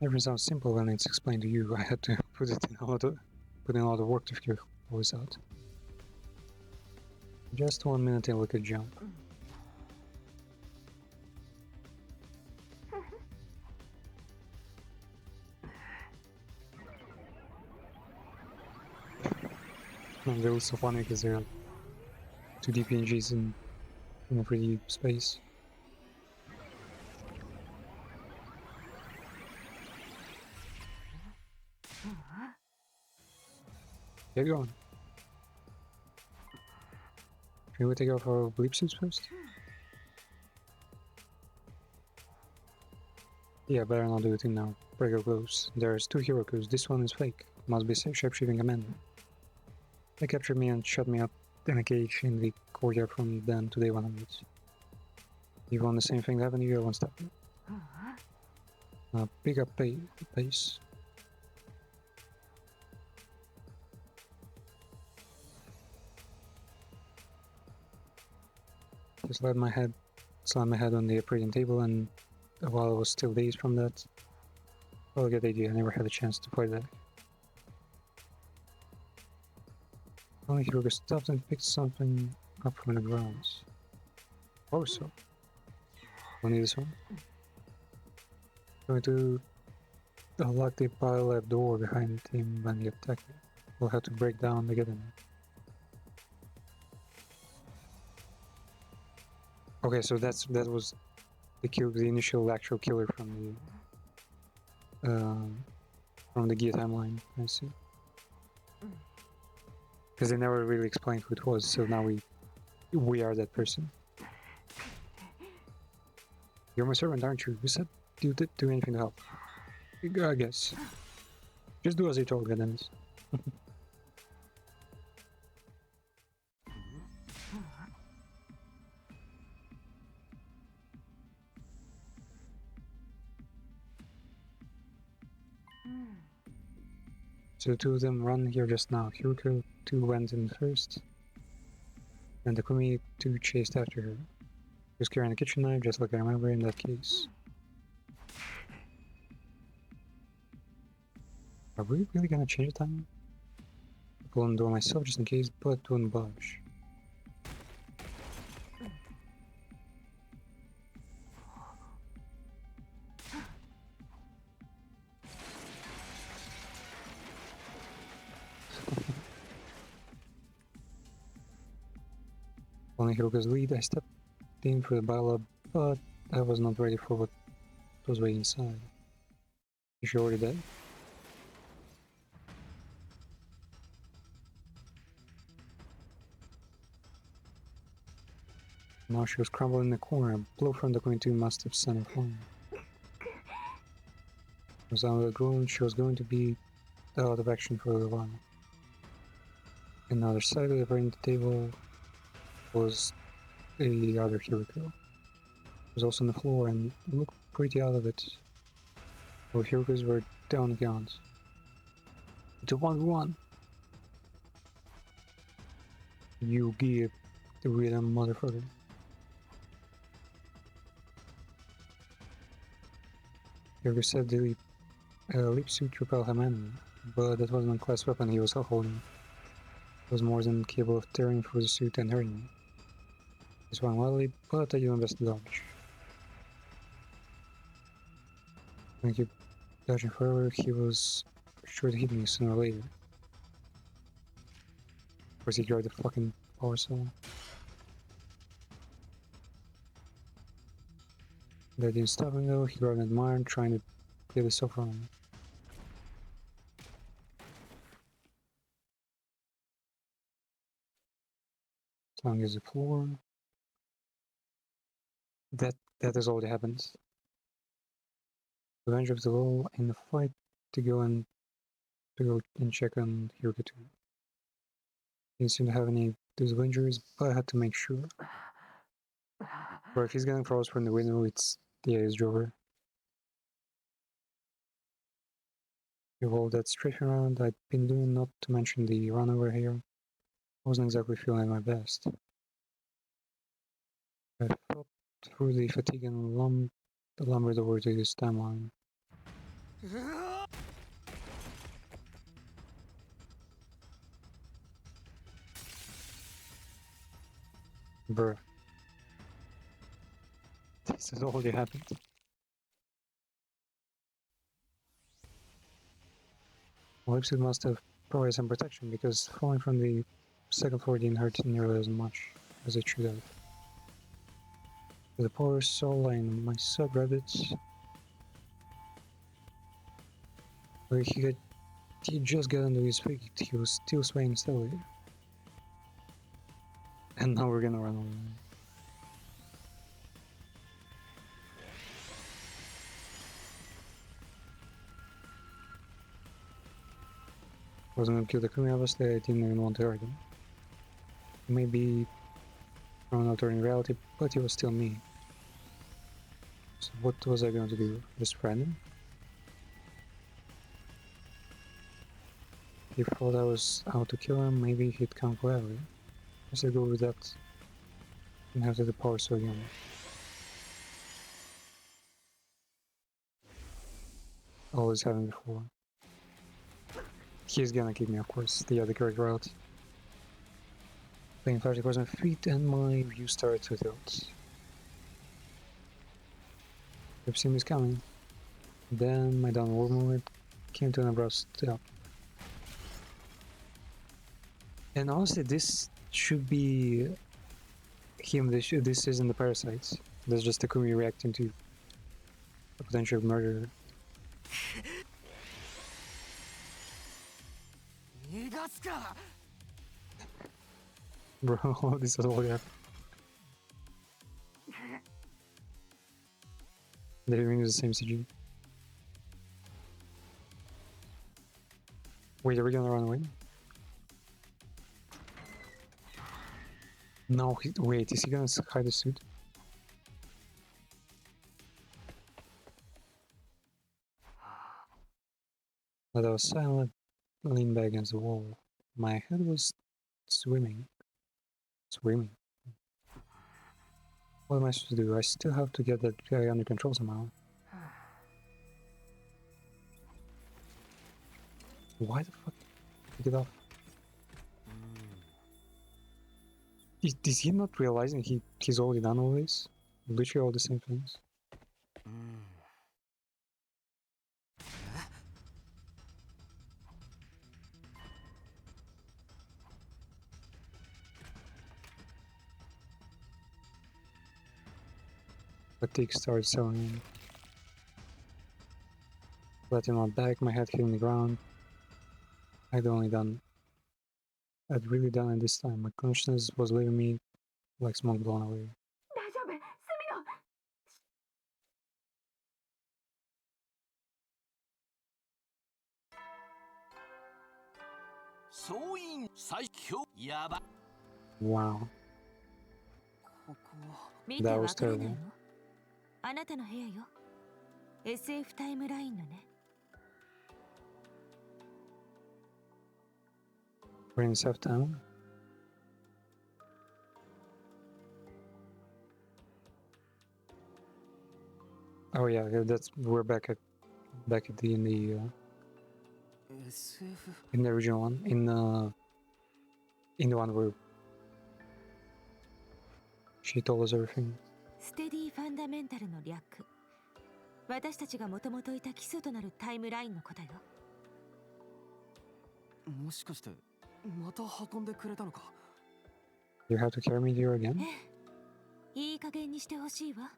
Everything sounds simple when it's explained to you. I had to put in a lot of work to figure all this out. Just 1 minute and we could jump. And they're also funny because they're 2D PNGs in a 3D space. Get going. Can we take off our bleep suits first? Yeah, better not do it now. Break our clothes. There's 2 Hirokus. This one is fake. Must be shapeshifting commander. They captured me and shut me up in a cage in the courtyard from then to day 100. You want the same thing to happen to you or one step? Pick up pace. Just slammed my head on the operating table, and while I was still dazed from that, well, I get the idea. I never had a chance to play that. Only Hiroka stopped and picked something up from the ground. Oh, so. We'll need this one. Going to unlock the bio-lab door behind him when he attacked me. We'll have to break down to get in. Okay, so that was the initial actual killer from the Gia timeline. I see. Because they never really explained who it was, so now we are that person. You're my servant, aren't you? You said you did do anything to help. I guess. Just do as you told, Dennis. So the two of them run here just now. Hiroko 2 went in first, and Takumi 2 chased after her. He was carrying a kitchen knife, just like I remember in that case. Are we really gonna change the time? I pulled the door myself just in case, but it wouldn't budge. Following Hiroko's lead, I stepped in for the battle, but I was not ready for what was waiting inside. Is she already dead? Now she was crumbled in the corner. A blow from the Queen 2 must have sent her home. Was out of the groan, she was going to be out of action for a little while. On the other side of the brain table was the other Hiroko. It was also on the floor and looked pretty out of it. Both Hirokos were down the count. It's a 1-1. You give the rhythm, motherfucker. Hiroko said the leap suit repelled him enemy, but that wasn't a class weapon he was holding. It was more than capable of tearing through the suit and hurting me. He swung wildly, but I did my best to dodge. When I kept dodging forever, he was sure to hit me sooner or later. Of course, he grabbed the fucking power saw. That didn't stop him though. He grabbed an admirer, trying to get the saw from him. Tongue is the floor. That has already happened. Revenge of the Law in the fight to go and check on Hiroko 2. Didn't seem to have any visible injuries, but I had to make sure. But if he's getting throws from the window, it's the Ace Drover. With all that strafing around I'd been doing, not to mention the run over here, I wasn't exactly feeling my best. I fought through the fatigue and lumbered over to this timeline. Bruh. This has already happened. Lipsuit must have provided some protection because falling from the second floor didn't hurt nearly as much as it should have. The power saw line, my sub rabbits. Where he just got under his feet, he was still swaying steadily. And now we're gonna run away. Wasn't gonna kill the Takumi, obviously. I didn't even want to hurt him. Maybe from an alternate reality, but he was still me. So what was I going to do? Just friend him? He thought I was out to kill him, maybe he'd come gladly. I should go with that and have the power so young. Always having before. He's gonna kick me, of course, the other correct route. Playing flash across my feet and my view started to tilt. I've seen this coming. Then my downward movement came to an abrupt stop. And honestly, this should be him. This isn't the parasites. This is just Takumi reacting to a potential murder. Bro, this is all happened. They're using the same CG. Wait, are we gonna run away? No, wait, is he gonna hide the suit? But I was silent. leaned back against the wall. My head was swimming. Swimming. What am I supposed to do? I still have to get that guy under control somehow. Why the fuck? Take it off. Is he not realizing he's already done all this? Literally all the same things. Fatigue started selling in. Flattening my back, my head hitting the ground. I'd really done it this time. My consciousness was leaving me like smoke blown away. 大丈夫スミノ 総員最強やば Wow. ここ見て That わ was からないの terrible. あなたの部屋よ SF タイムラインのね We're in South Town. Oh yeah, we're back at the SF in the original one in the one where she told us everything. ステディファンダメンタルの略私たちがもともといた基礎となるタイムラインのことよもしかしてまた運んでくれたのか You have to carry me here again? いい加減にしてほしいわ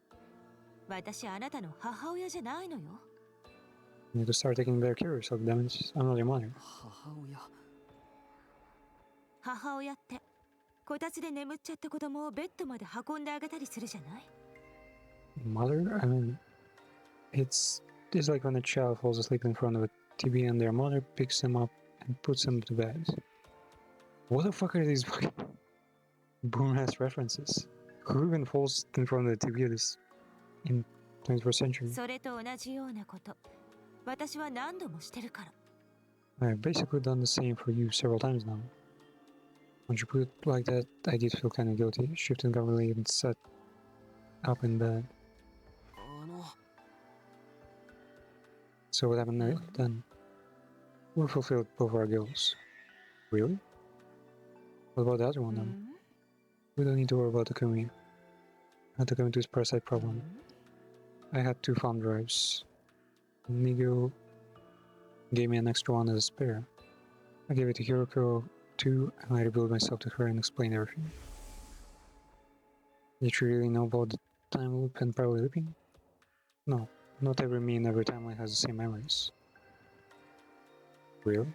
私あなたの母親じゃないのよ You need to start taking better care of yourself, damn it. I'm not your mother. 母親母親ってこたつで眠っちゃった子供をベッドまで運んであげたりするじゃない Mother? I mean, it's like when a child falls asleep in front of a TV and their mother picks them up and puts them to bed. What the fuck are these fucking boom-ass references? Who even falls in front of the TV this in 21st century? それと同じようなこと私は何度もしてるから I've basically done the same for you several times now. When you put it like that, I did feel kind of guilty. Shifting comfortably and sat up in bed. あの So what happened then? We fulfilled both our goals. Really? What about the other one then? We don't need to worry about Takumi. Not Takumi to his parasite problem. I had 2 farm drives. Nigo gave me an extra one as a spare. I gave it to Hiroko too, and I revealed myself to her and explained everything. Did you really know about the time loop and parallel looping? No, not every me and every timeline has the same memories. Really?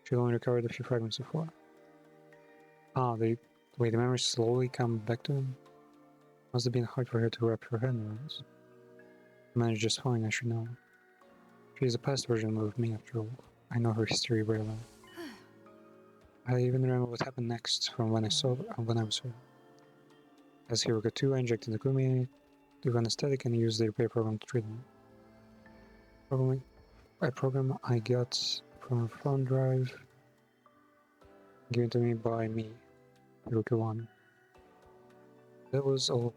She only recovered a few fragments before. Ah, the memories slowly come back to him? Must have been hard for her to wrap her head around. Managed just fine, I should know. She is a past version of me after all. I know her history very well. I even remember what happened next from when I was her. As Hiroko 2, I injected Takumi with anesthetic and used the repair program to treat him. A program I got from a phone drive given to me by me, Hiroko 1. That was all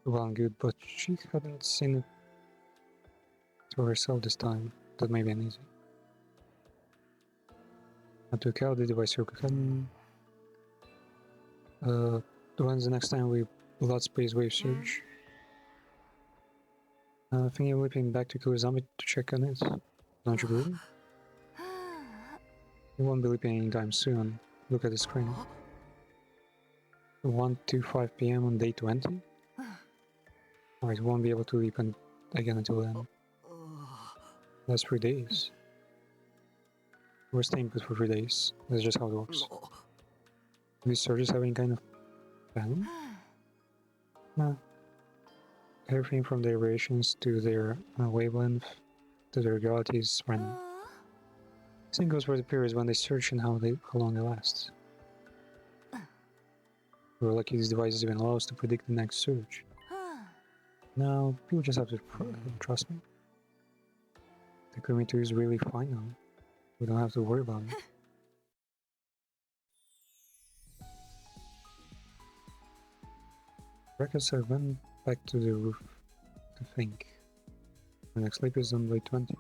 well and good, but she hadn't seen it to herself this time. That may be uneasy. I took out the device Hiroko hadn't. When's the next time we blood space wave surge? Thinking of whipping back to Kurozami to check on it. Don't you believe? You won't be leaping anytime soon. Look at the screen. 1 to 5 PM on day 20? Alright, won't be able to leap again until then. That's 3 days. We're staying put for 3 days. That's just how it works. Do these surges have any kind of pattern? No. Everything from their variations to their wavelength to their reality is random. Same goes for the periods when they surge and how long they last. We're lucky these devices even allow us to predict the next surge. Now, people just have to trust me. Takumi 2 is really fine now. We don't have to worry about it. Records I went back to the roof to think. The next sleep is on day 20.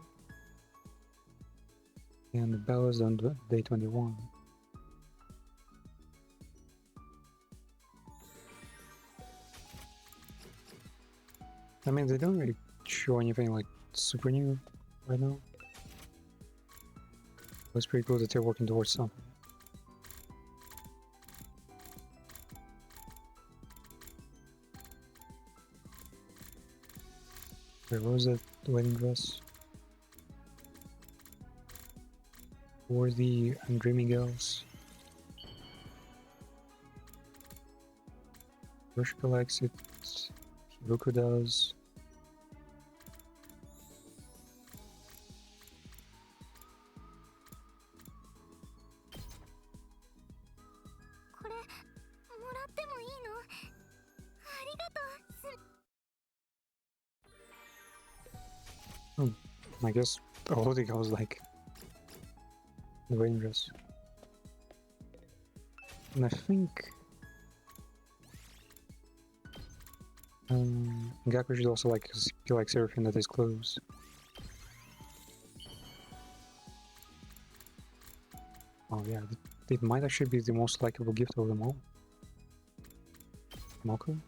And the bell is on day 21. I mean, they don't really show anything like super new right now. It's pretty cool that they're working towards something. Where was that wedding dress? Or the Undreaming Girls? Yoshiko likes it. Hiroku does. I guess all the girls like the wedding dress. And I think Gaku should also like, 'cause he likes everything that is clothes. Oh yeah, it might actually be the most likable gift of them all. Moko?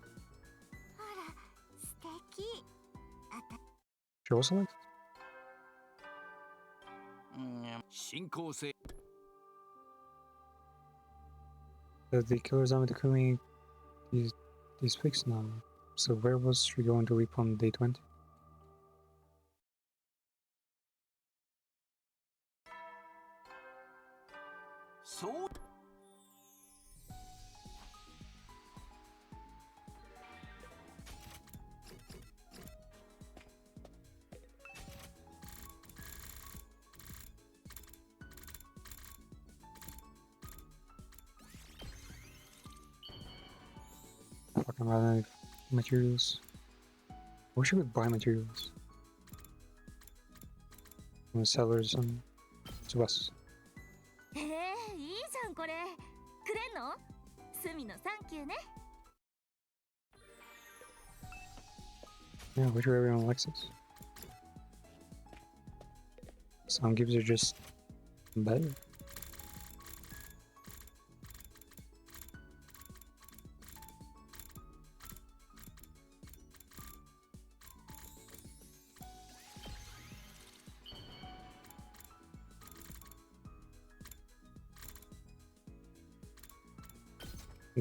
She also liked it? 進行性 The killer's army Takumi is fixed now. So where was she going to leap on day 20?そう Fucking run out of materials. I wish I could buy materials from the sellers on Tsubasa. いいじゃんこれくれんのスミのサンキューね Yeah, which everyone likes it. Some gifts are just better.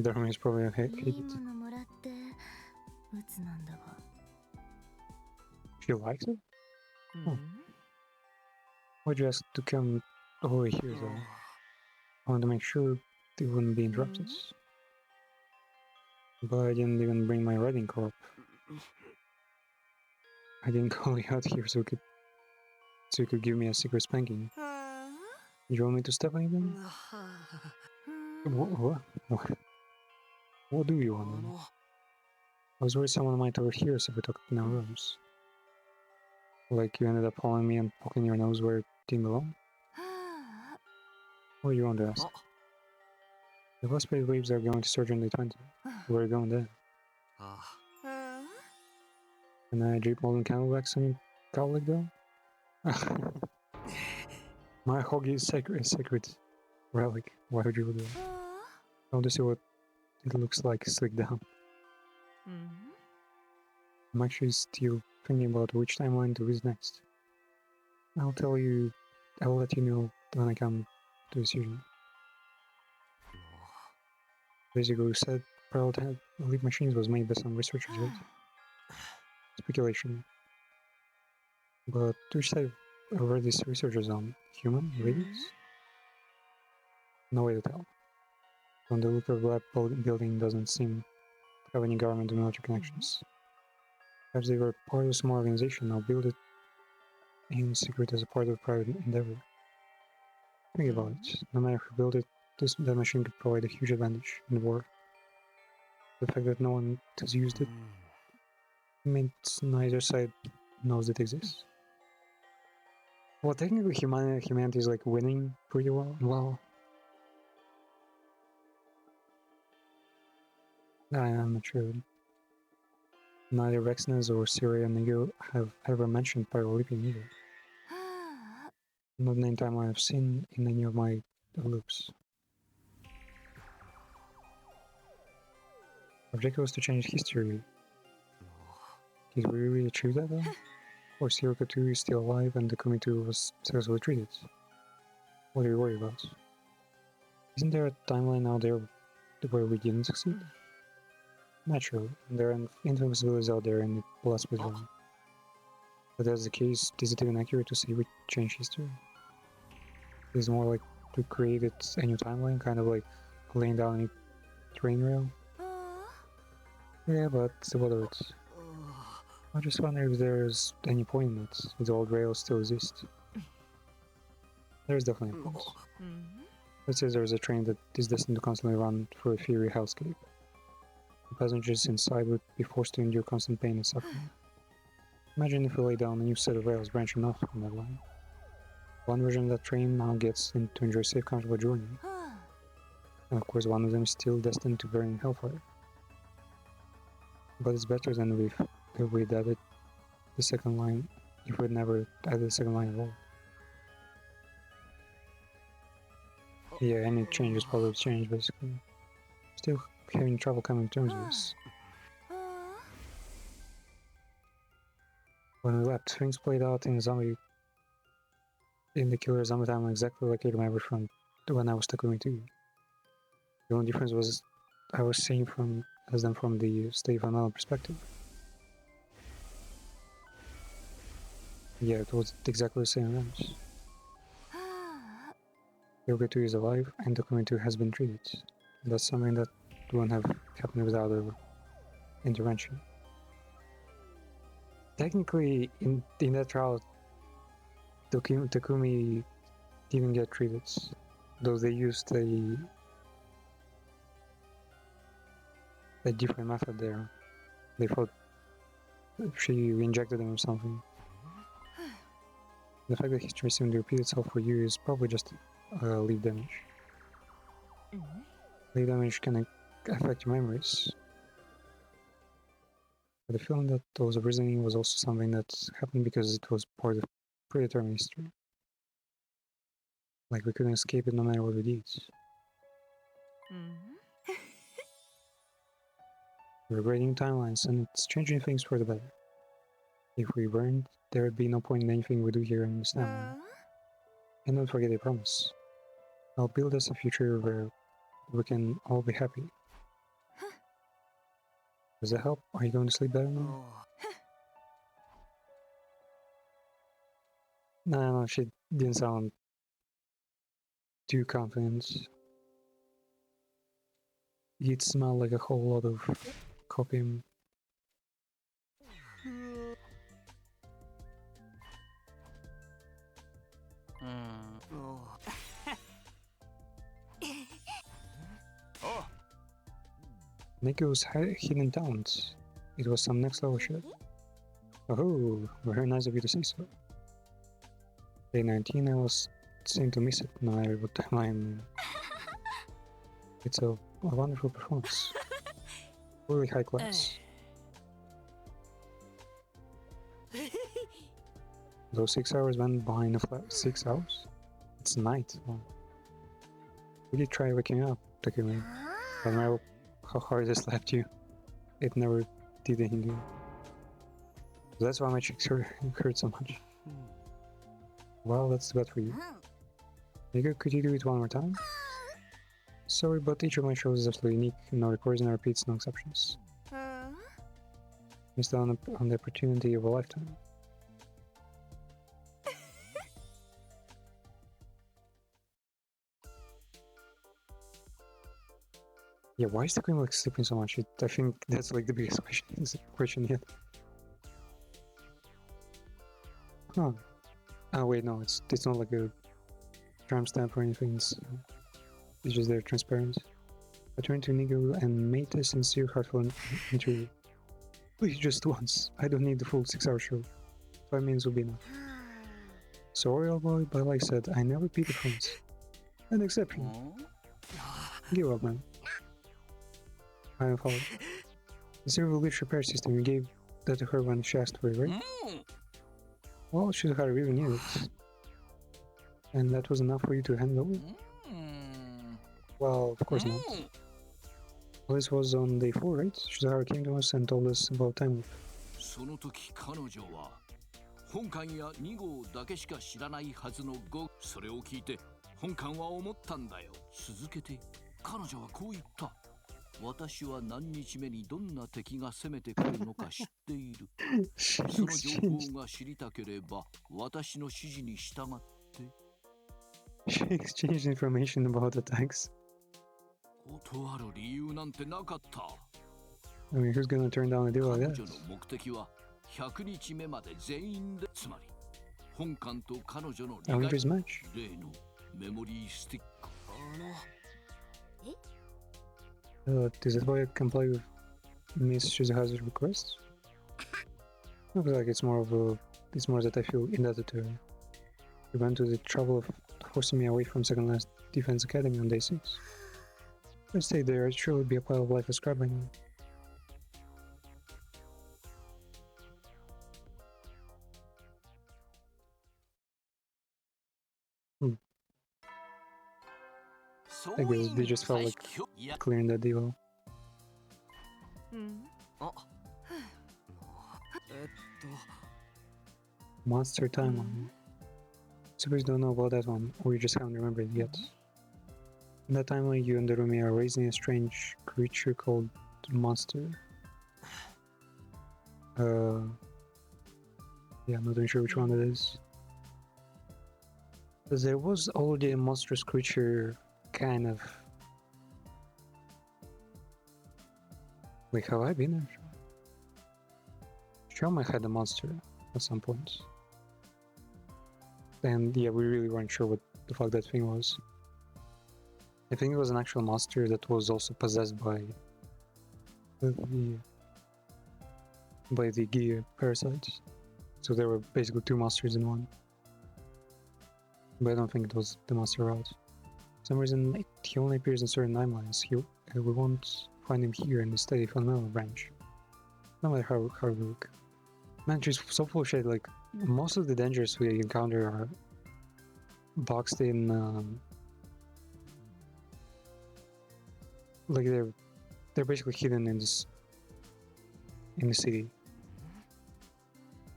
The army is probably a hate いい it. ものもらって鬱なんだが She likes it? Why'd you ask to come over here though? I wanted to make sure they wouldn't be interrupted. But I didn't even bring my riding crop. I didn't call you out here so you could give me a secret spanking. You want me to step on you then? What do you want? Then? I was worried someone might overhear us if we talked in our rooms. Like you ended up following me and poking your nose where it didn't belong? What do you want to ask? The last paid waves are going to surge on day 20. Where are you going there? Can I drip molten camelbacks on your cowlick though? My hoggy is sacred relic. Why would you do that? I want to see what it looks like slick down. I'm actually still thinking about which timeline to visit next. I'll let you know when I come to a decision. Basically, you said Pearl Elite Machines was made by some researchers, right? Speculation. But which type were these researchers on? Human? Raiders? No way to tell. From the look of the lab building doesn't seem to have any government or military connections. Perhaps they were part of a small organization or built it in secret as a part of a private endeavor. Think about it. No matter who built it, that machine could provide a huge advantage in war. The fact that no one has used it means neither side knows it exists. Well, technically, humanity is like winning pretty well. I'm not sure. Neither Rexness or Syria and Nigo have ever mentioned Pyrolipine either. Not the time I've seen in any of my loops. Objective was to change history. Did we really achieve that though? Of course, Hiroka 2 is still alive and the Kumi 2 was successfully treated. What are you worried about? Isn't there a timeline out there where we didn't succeed? Naturally, there are infamous villages out there and it blasts with them. But that's the case, is it even accurate to say we change history? It's more like to create a new timeline, kind of like laying down a train rail. Yeah, but whether it's... I just wonder if there's any point in it, if the old rails still exist. There's definitely a point. Let's say there's a train that is destined to constantly run through a fiery hellscape. The passengers inside would be forced to endure constant pain and suffering. Imagine if we lay down a new set of rails branching off from that line. One version of that train now gets to enjoy a safe, comfortable journey. And of course one of them is still destined to burn in hellfire. But it's better than if we'd added the second line, if we'd never added the second line at all. Yeah, any change is probably change basically. Still having trouble coming to terms with this. When we left, things played out in the Killer Zombie timeline exactly like I remember from when I was Takumi 2. The only difference was I was seeing them from the Stay Van perspective. Yeah, it was exactly the same events. Yoga 2 is alive and Takumi 2 has been treated. That's something that wouldn't have happened without our intervention. Technically, in that trial, Takumi didn't get treated, though they used a different method there. They thought she injected them or something. The fact that history seemed to repeat itself for you is probably just lead damage. Lead damage can affect your memories. But the feeling that was reasoning was also something that happened because it was part of predetermined history. Like we couldn't escape it no matter what we did. We're grading timelines and it's changing things for the better. If we weren't, there would be no point in anything we do here in this timeline. And don't forget a promise. I'll build us a future where we can all be happy. Does that help? Are you going to sleep better now? No, she didn't sound too confident. It smelled like a whole lot of copium. Nico's hidden talent. It was some next level shit. Oh, very nice of you to say so. Day 19, I was saying to miss it. No, I would timeline. It's a wonderful performance. Really high class. Those 6 hours went by in a flat 6 hours? It's night. Well, we did try waking up, Takumi. I don't know how hard I slapped you. It never did anything good. So that's why my cheeks hurt so much. Well, that's bad for you. Nico, could you do it one more time? Sorry, but each of my shows is absolutely unique. No recordings, no repeats, no exceptions. Missed out on the opportunity of a lifetime. Yeah, why is the queen like sleeping so much? I think that's like the biggest question yet. Huh. Oh wait, no, it's not like a tram stamp or anything. It's just they're transparent. I turned to Nigo and made a sincere, heartfelt interview. Please, just once. I don't need the full 6-hour show. 5 minutes will be enough. Sorry, old boy, but like I said, I never beat the prince. An exception. Give up, man. I am followed. The civil glitch repair system, you gave that to her when she asked for it, right? Well, she hardly even knew it. And that was enough for you to hand over? Well, of course not. Well, this was on day 4, right? Shizuhara came to us and told us about time loop. その時彼女は本館や2号だけしか知らないはずの5。それを聞いて本館は思ったんだよ。続けて彼女はこう言った。私は何日目にどんな敵が攻めてくるのか知っている。その情報が知りたければ私の指示に従って。She exchanged information about attacks. 断る理由なんてなかった。I mean, who's gonna turn down a deal like 彼 that? 女の目的は100日目まで全員で、つまり本館と彼女の Avengers match? 例のメモリースティック。Does that boy comply with Miss Shizuhara's request? Looks like it's more that I feel indebted to her. You went to the trouble of forcing me away from Second Last Defense Academy on day 6. If I stayed there, I'd surely be a pile of lifeless scrap by now. I guess they just felt like clearing that deal. Monster Timeline. Suppose you don't know about that one, or you just haven't remembered it yet. In that timeline, you and Darumi are raising a strange creature called Monster. Yeah, I'm not even sure which one it is. But there was already a monstrous creature, kind of. Wait, have I been there? Sure, I had a monster at some point. And yeah, we really weren't sure what the fuck that thing was. I think it was an actual monster that was also possessed by the gear parasites. So there were basically 2 monsters in one. But I don't think it was the monster route. For some reason, he only appears in certain timelines. We won't find him here in the steady fundamental branch. No matter how we look. Man, she's so full of shit. Like, most of the dangers we encounter are boxed in, like they're basically hidden in the city.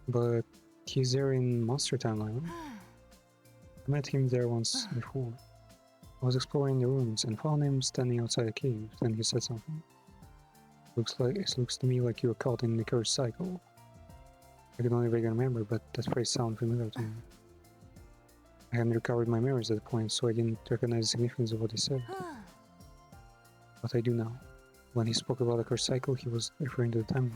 But he's there in Monster Timeline. I met him there once before. I was exploring the rooms and found him standing outside a cave. Then he said something. It looks to me like you were caught in the cursed cycle. I can only vaguely remember, but that phrase sounded familiar to me. I hadn't recovered my memories at the point, so I didn't recognize the significance of what he said. But I do now. When he spoke about the cursed cycle, he was referring to the timeline.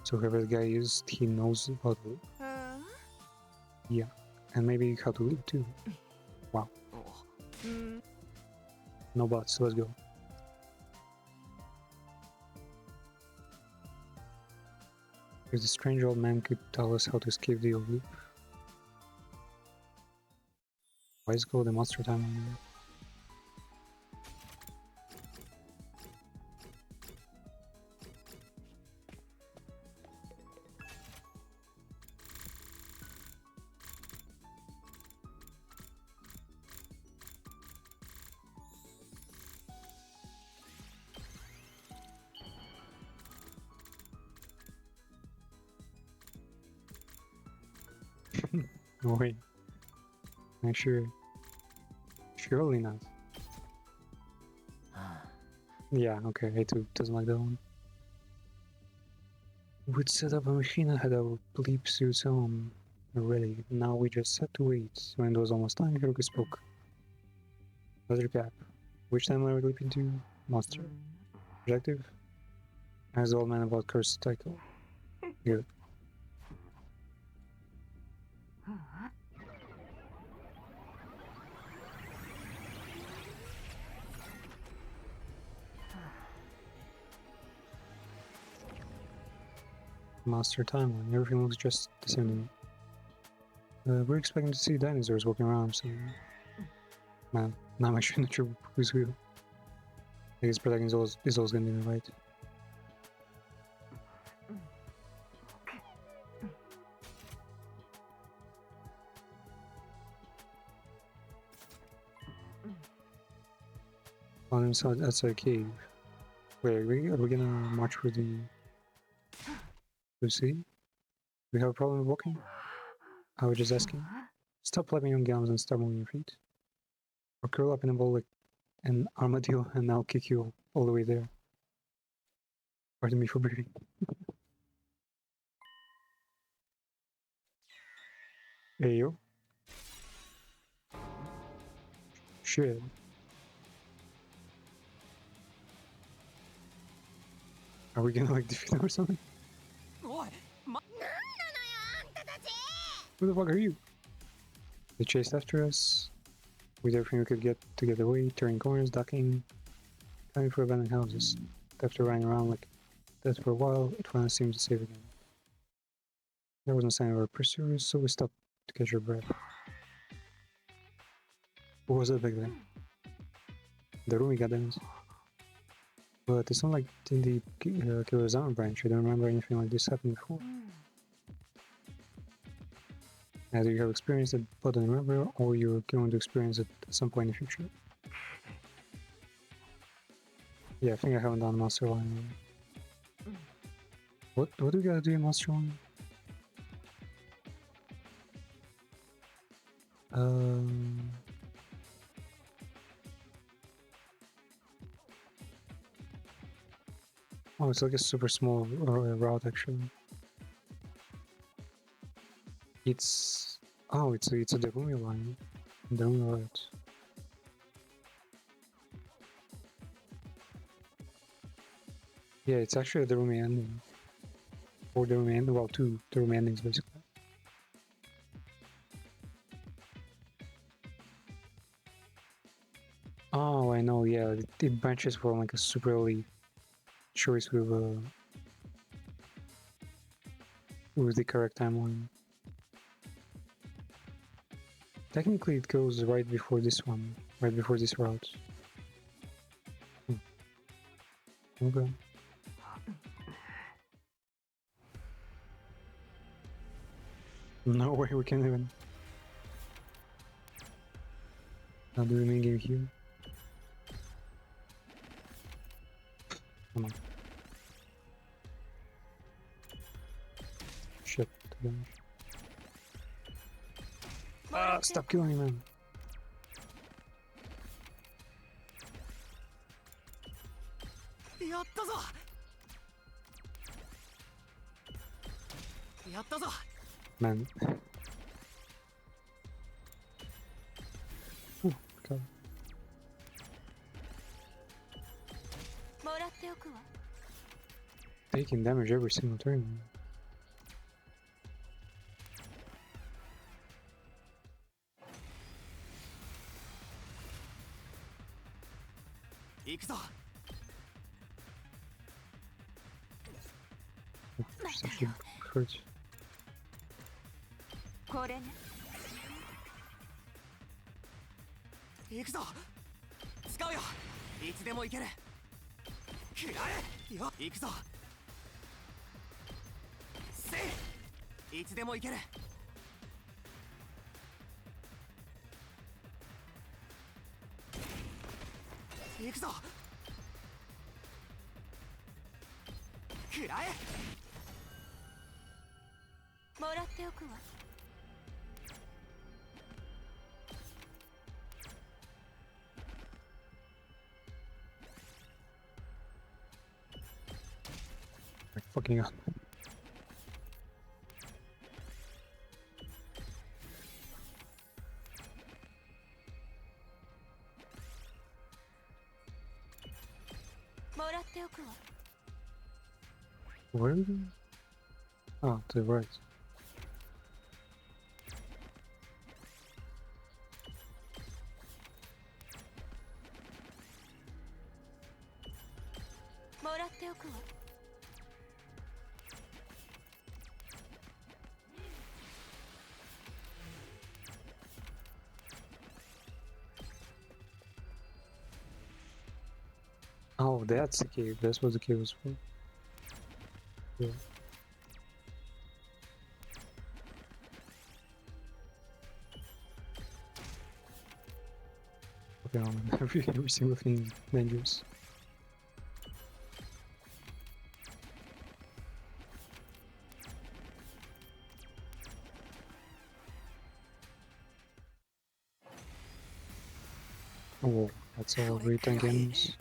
So whoever the guy is, he knows about it. Yeah, and maybe how to live too. Wow. No buts, let's go. If the strange old man could tell us how to escape the old loop. Why is it called the Monster Timeline? No way. I'm sure. Surely not. Yeah, okay, A2 doesn't like that one. We'd set up a machine and had our bleep suits on already. Now we just had to wait. When it was almost time, Hiroki spoke. Let's recap. Which time are we leaping to? Monster. Objective? Ask the old man about cursed cycle. Good. Monster Timeline. Everything looks just the same to me. We're expecting to see dinosaurs walking around, so... Man, now I'm actually not sure who's who. I guess protagonist is always gonna be me, right? Found him outside a cave. Wait, are we gonna march through the... Lucy? We have a problem with walking? I was just asking. Stop flapping your gums and start moving your feet. Or curl up in a ball like an armadillo and I'll kick you all the way there. Pardon me for breathing. Hey yo. Shit. Are we gonna like defeat them or something? Who the fuck are you? They chased after us. With everything we could get to get away, turning corners, ducking, coming for abandoned houses. After running around like that for a while, it finally seemed safe again. There was no sign of our pursuers, so we stopped to catch our breath. What was that back there? The room we got damaged. But it's not like in the Killzone branch. I don't remember anything like this happening before. Either you have experienced it but don't remember, or you're going to experience it at some point in the future. Yeah, I think I haven't done Master Line. What do we gotta do in Master Line? Oh, it's like a super small route actually. It's a Darumi line. Darumi route. Yeah, it's actually a Darumi ending. Or Darumi ending, well, two Darumi endings basically. Oh, I know, yeah, it branches from like a super early choice with the correct timeline. Technically, it goes right before this one, right before this route. Okay. No way we can even. I'll do the main game here. Come on. Shit, damage. Ah, stop killing me, man. Man. Ooh, God. Taking damage every single turn. Hurts. これね。行くぞ。使うよ。いつでも行ける。食らえ。よ。行くぞ。せい。いつでも行ける。行くぞ。食らえ。もらっておくわ。Fucking up. Where are we going? Oh, to the right. Oh, that's the cave. That's what the cave was for. Yeah. Okay, on every single thing dangerous. Oh, that's all great tank enemies.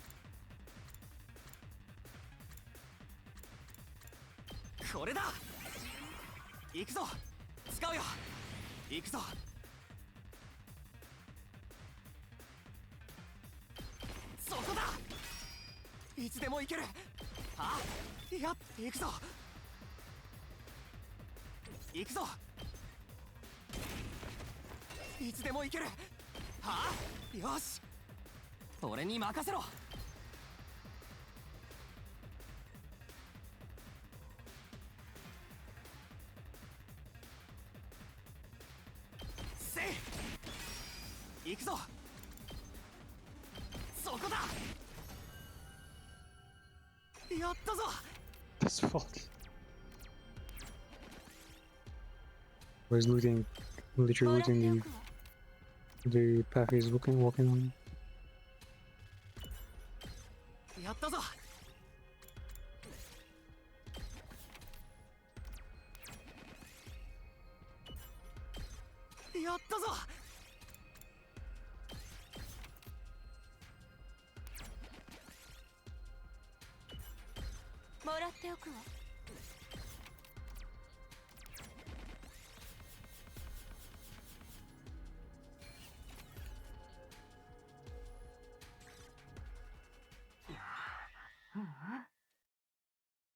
これだ。行くぞ。使うよ。行くぞ。そこだ。いつでも行ける。あ、いや、行くぞ。行くぞ。いつでも行ける。はあ、よし。俺に任せろ。せい。行くぞ。そこだ。やったぞ。 That's fault. Was looting, literally もらってお looting くわ the path he's walking on. やったぞ。やったぞ。もらっておくわ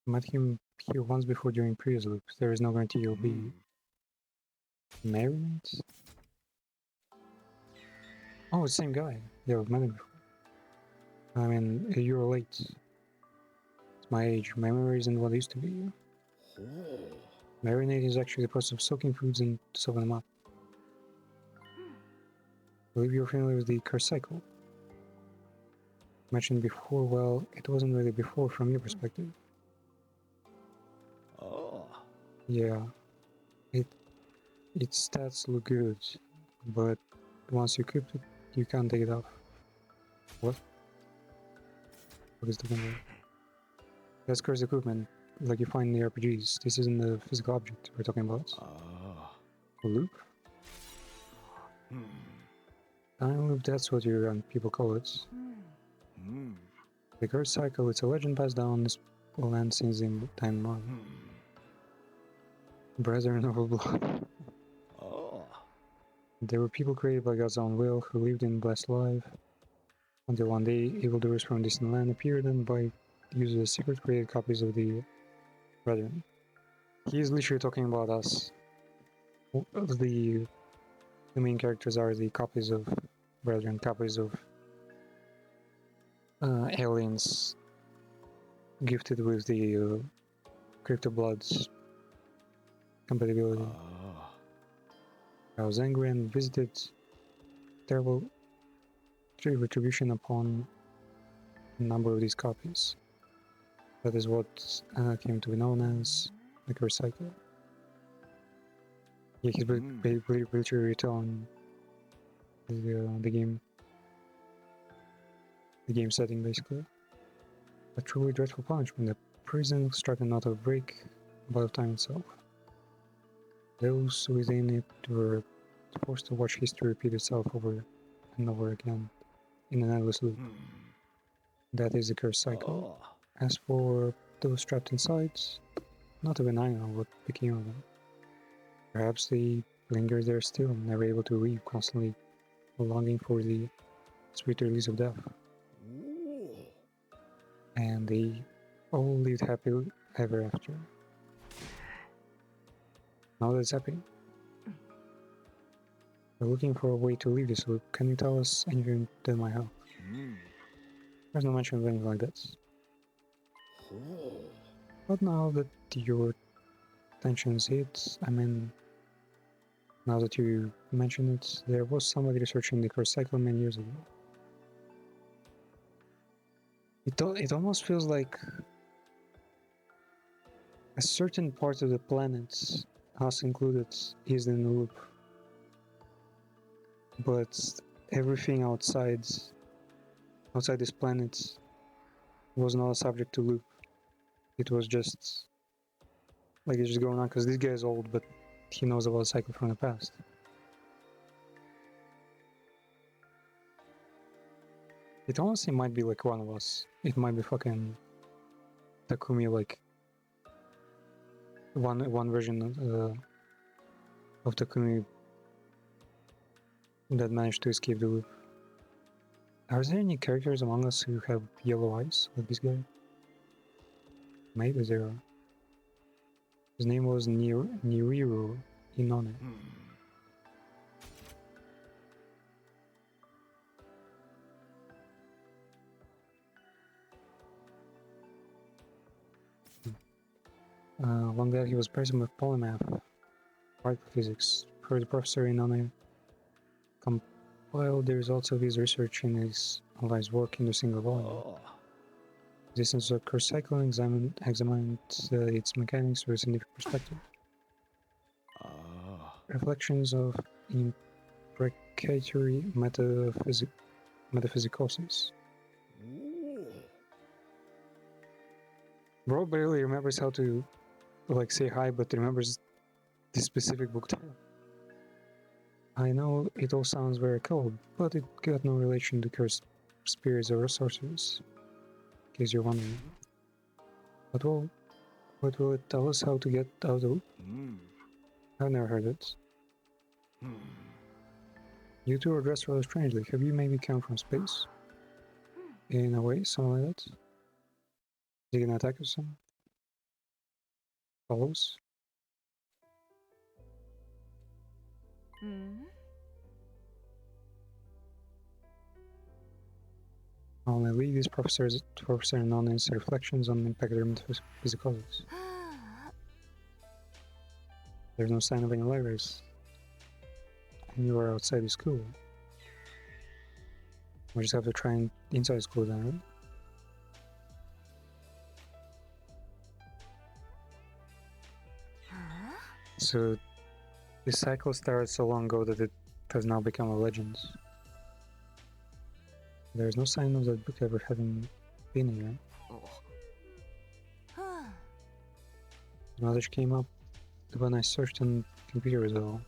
Met him here once before during previous loops. There is no guarantee you'll be married. Oh, it's the same guy. Yeah, we've met him before. I mean, you're late. It's my age. My memory isn't what it used to be. Marinate is actually the process of soaking foods and soften them up. I believe you're familiar with the curse cycle. Mentioned before, well, it wasn't really before from your perspective. Oh. Yeah, its stats look good, but once you equip it, you can't take it off. What? What is the one? That's curse equipment, like you find in the RPGs. This isn't the physical object we're talking about. A loop? Time loop, that's what you young people call it. The curse cycle, it's a legend passed down this land since the time model. Brethren of blood. There were people created by God's own will who lived in blessed life until one day evildoers from distant land appeared and by use of the secret created copies of the Brethren. He is literally talking about us. The main characters are the copies of Brethren, copies of aliens gifted with the Crypto Bloods compatibility. I was angry and visited terrible retribution upon a number of these copies. That is what came to be known as the curse cycle. Yeah, he's literally retelling the game setting basically. A truly dreadful punishment. The prison struck a knot of break about time itself. Those within it were forced to watch history repeat itself over and over again in an endless loop. That is the curse cycle. As for those trapped inside, not even I know what became of them. Perhaps they linger there still, never able to leave, constantly longing for the sweet release of death. And they all lived happily ever after. Now that's happening. We're looking for a way to leave this loop. Can you tell us anything that might help? There's no mention of anything like that. But now that your tensions hit, I mean, now that you mention it, there was somebody researching the curse cycle many years ago. It almost feels like a certain part of the planet, us included, is in the loop, but everything outside this planet was not a subject to loop. It was just like it's just going on because this guy is old, but he knows about the cycle from the past. It honestly might be like one of us. It might be fucking Takumi, like one version of Takumi that managed to escape the loop. Are there any characters among us who have yellow eyes like this guy? Maybe there are. His name was Niriru Inone. One day he was present with polymath, particle physics. Further, Professor Inone compiled the results of his research in his work in a single volume. Existence of curse cycle and examined its mechanics with a scientific perspective. Reflections of imprecatory metaphysicosis. Bro barely remembers how to like say hi, but remembers this specific book title. I know it all sounds very cold, but it got no relation to cursed spirits or sorcerers. In case you're wondering. But well, what will it tell us how to get out of the loop? I've never heard it. You two are dressed rather strangely. Have you maybe come from space? In a way, something like that? Is he gonna attack us some? Follows? Only lead these professors known as reflections on impactor metaphysicosis. There's no sign of any libraries. And you are outside the school. We just have to try and inside school then, right? So this cycle started so long ago that it has now become a legend. There's no sign of that book ever having been here. The knowledge came up when I searched on computers though.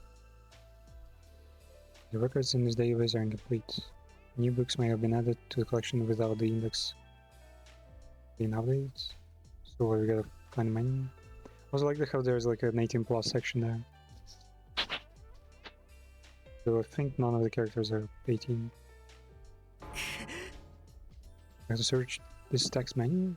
The records in this database are incomplete. New books may have been added to the collection without the index being updated. So we gotta find the menu. I also like how there's like an 18 plus section there. So I think none of the characters are 18. I have to search this text menu.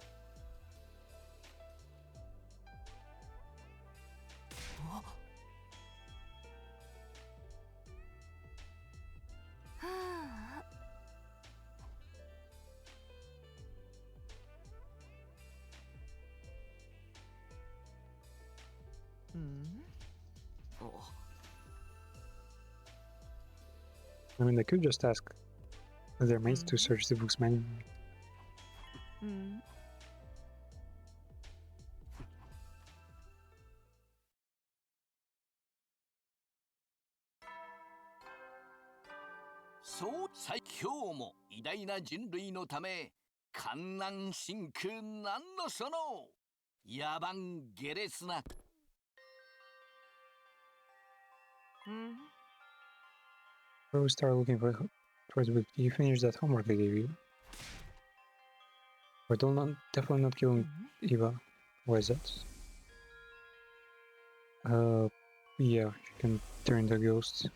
I mean, they could just ask their mates to search the book's menu.そう今日も偉大な人類のため観覧真空なんのその野蛮下劣なBefore we start looking towards the book, did you finish that homework they gave you? We're definitely not killing Eva. Why is that? Yeah, she can turn the ghost.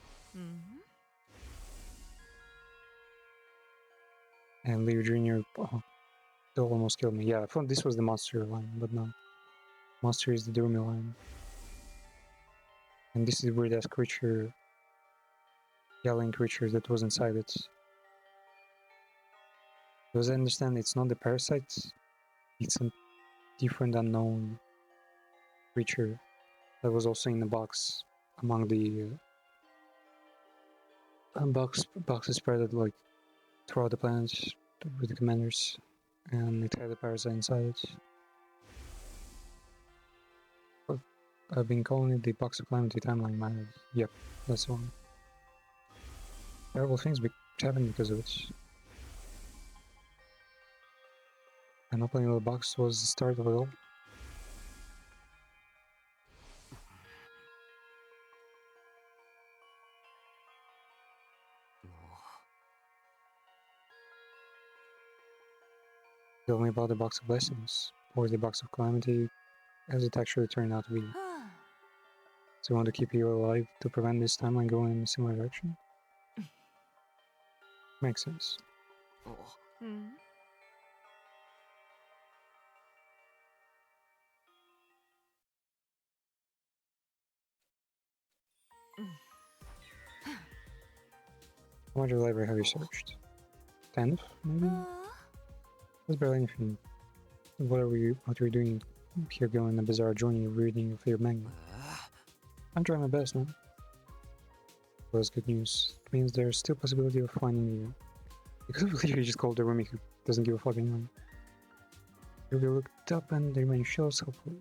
And Leo Jr. They almost killed me. Yeah, I thought this was the monster line, but no. Monster is the Durumi line. And this is the weird ass creature, yelling creature that was inside it. Because I understand it's not the parasite, it's a different unknown creature that was also in the box among the boxes spread like throughout the planet with the commanders and it had a parasite inside it. But I've been calling it the Box of Calamity timeline, man. Yep, that's the one. Terrible things happened because of it. And opening the box was the start of it all. Tell me about the Box of Blessings, or the Box of Calamity, as it actually turned out to be. So you want to keep you alive to prevent this timeline going in a similar direction? Makes sense. How much of the library have you searched? 10, maybe? That's barely anything. What are you doing here, going on a bizarre journey reading your favorite manga? I'm trying my best, man. Well, that's good news. It means there's still possibility of finding you. You could have literally just called the roomie who doesn't give a fuck anyway. You'll be looked up and there many shelves, hopefully.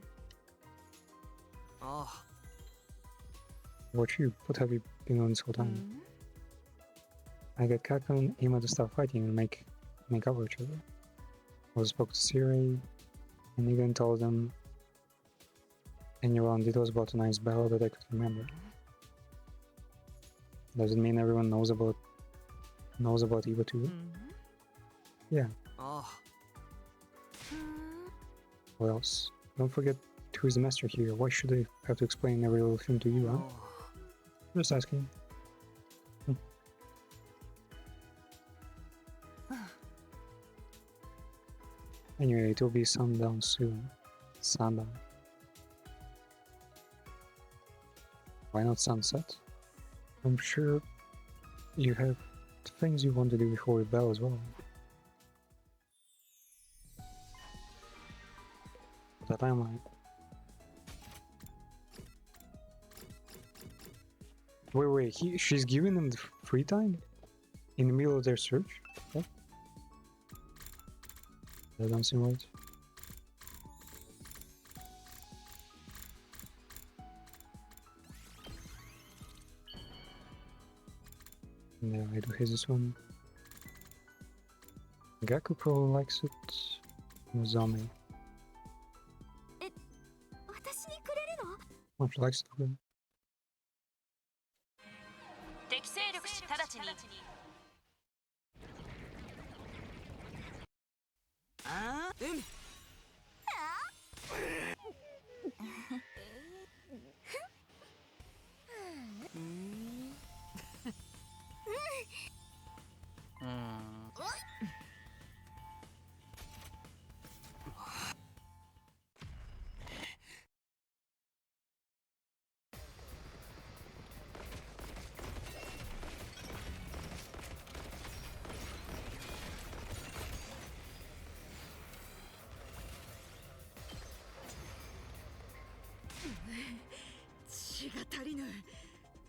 What have you been on this whole time? I got Kako and Ima to stop fighting and make up for each other. I spoke to Siri, and even told them any wrong details about a nice battle that I could remember. Does it mean everyone knows about Eva too? Yeah. What else? Don't forget who's the master here. Why should I have to explain every little thing to you, huh? Just asking. Anyway, it will be sundown soon. Sundown. Why not sunset? I'm sure you have things you want to do before we bell as well. That timeline. Wait, she's giving them the free time? In the middle of their search? What? That doesn't seem right. Yeah, I do hate this one. Gaku probably likes it. Nozomi. Oh, she likes it. Okay. 敵勢力直ちに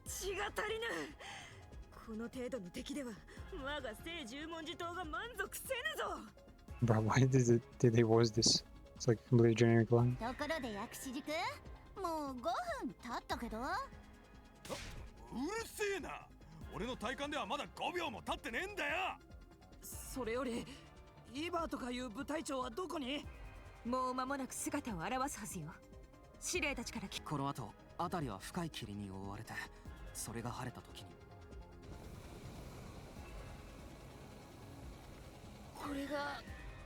血が足りぬこの程度の敵では我が聖十文字島が満足せぬぞ Bro, why did they voice this? It's like a completely generic line. ところで薬師塾もう5分経ったけどうるせえな俺の体感ではまだ5秒も経ってねえんだよそれよりイバーとかいう部隊長はどこにもう間もなく姿を現すはずよ司令たちからこの後辺りは深い霧に覆われてそれが晴れた時にこれが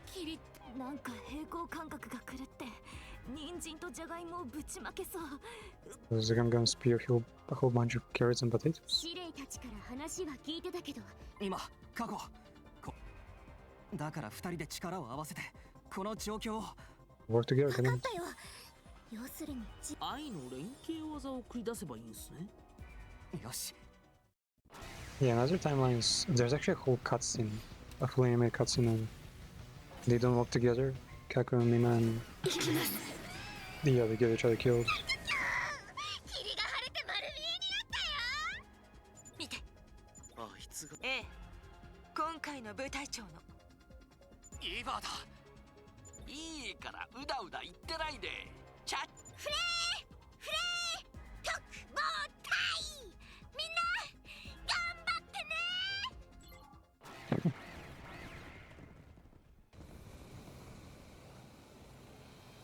霧なんか平行感覚が狂って人参とじゃがいもをぶちまけそう Is it gonna spear a whole bunch of carrots and potatoes? 司令たちから話は聞いてたけど今過去だから二人で力を合わせてこの状況を Work together, 分かったよ要するに愛の連携技を繰り出せばいいんですねよし Yeah, in other timelines, there's actually a whole cutscene, a full anime cutscene, and they don't work together. Kaku and Mina and yeah, they get each other killed. 霧が晴れて丸見えになったよ見てあいつがええ今回の部隊長のイバーだいいからうだうだ言ってないで。ちゃっフレー特防隊、みんな頑張ってね。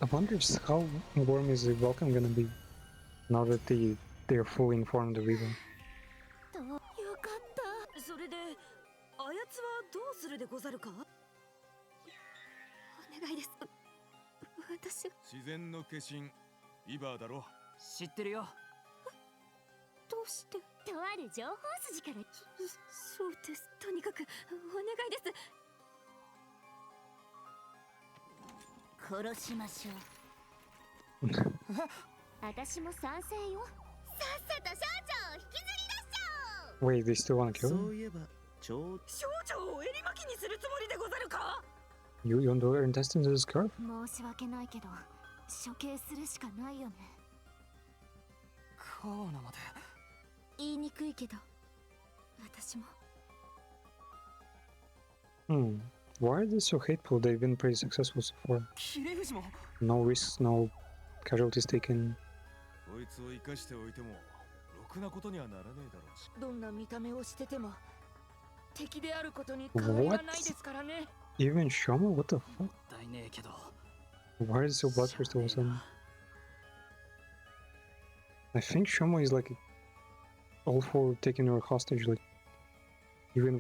I wonder how warm is the welcome gonna be now that they're fully informed of Viva. よかった。それであやつはどうするでござるか。お願いです。私自然の化身イバーだろ。知ってるよ。どうして。とある情報筋から。そうです。とにかくお願いです。殺しましょう。私も賛成よ。さっさと少女を引きずり出しちゃおう。 Wait, they still wanna kill そ him? ういえばちょう少女を襟巻きにするつもりでござるか。 You don't do your intestines as a scarf? 申し訳ないけど処刑するしかないよね。カーナまで。言いにくいけど私も。 Why are they so hateful? They've been pretty successful so far. キレフジも No risks, no casualties taken. こいつを生かしておいてもろくなことにはならねえだろうし。どんな見た目をしてても敵であることに変わりはないですからね。 Even Shomo? What the fuck? 大ねえけど。 Why is it so bloodthirsty all of a sudden? I think Shomo is like all for taking her hostage, like even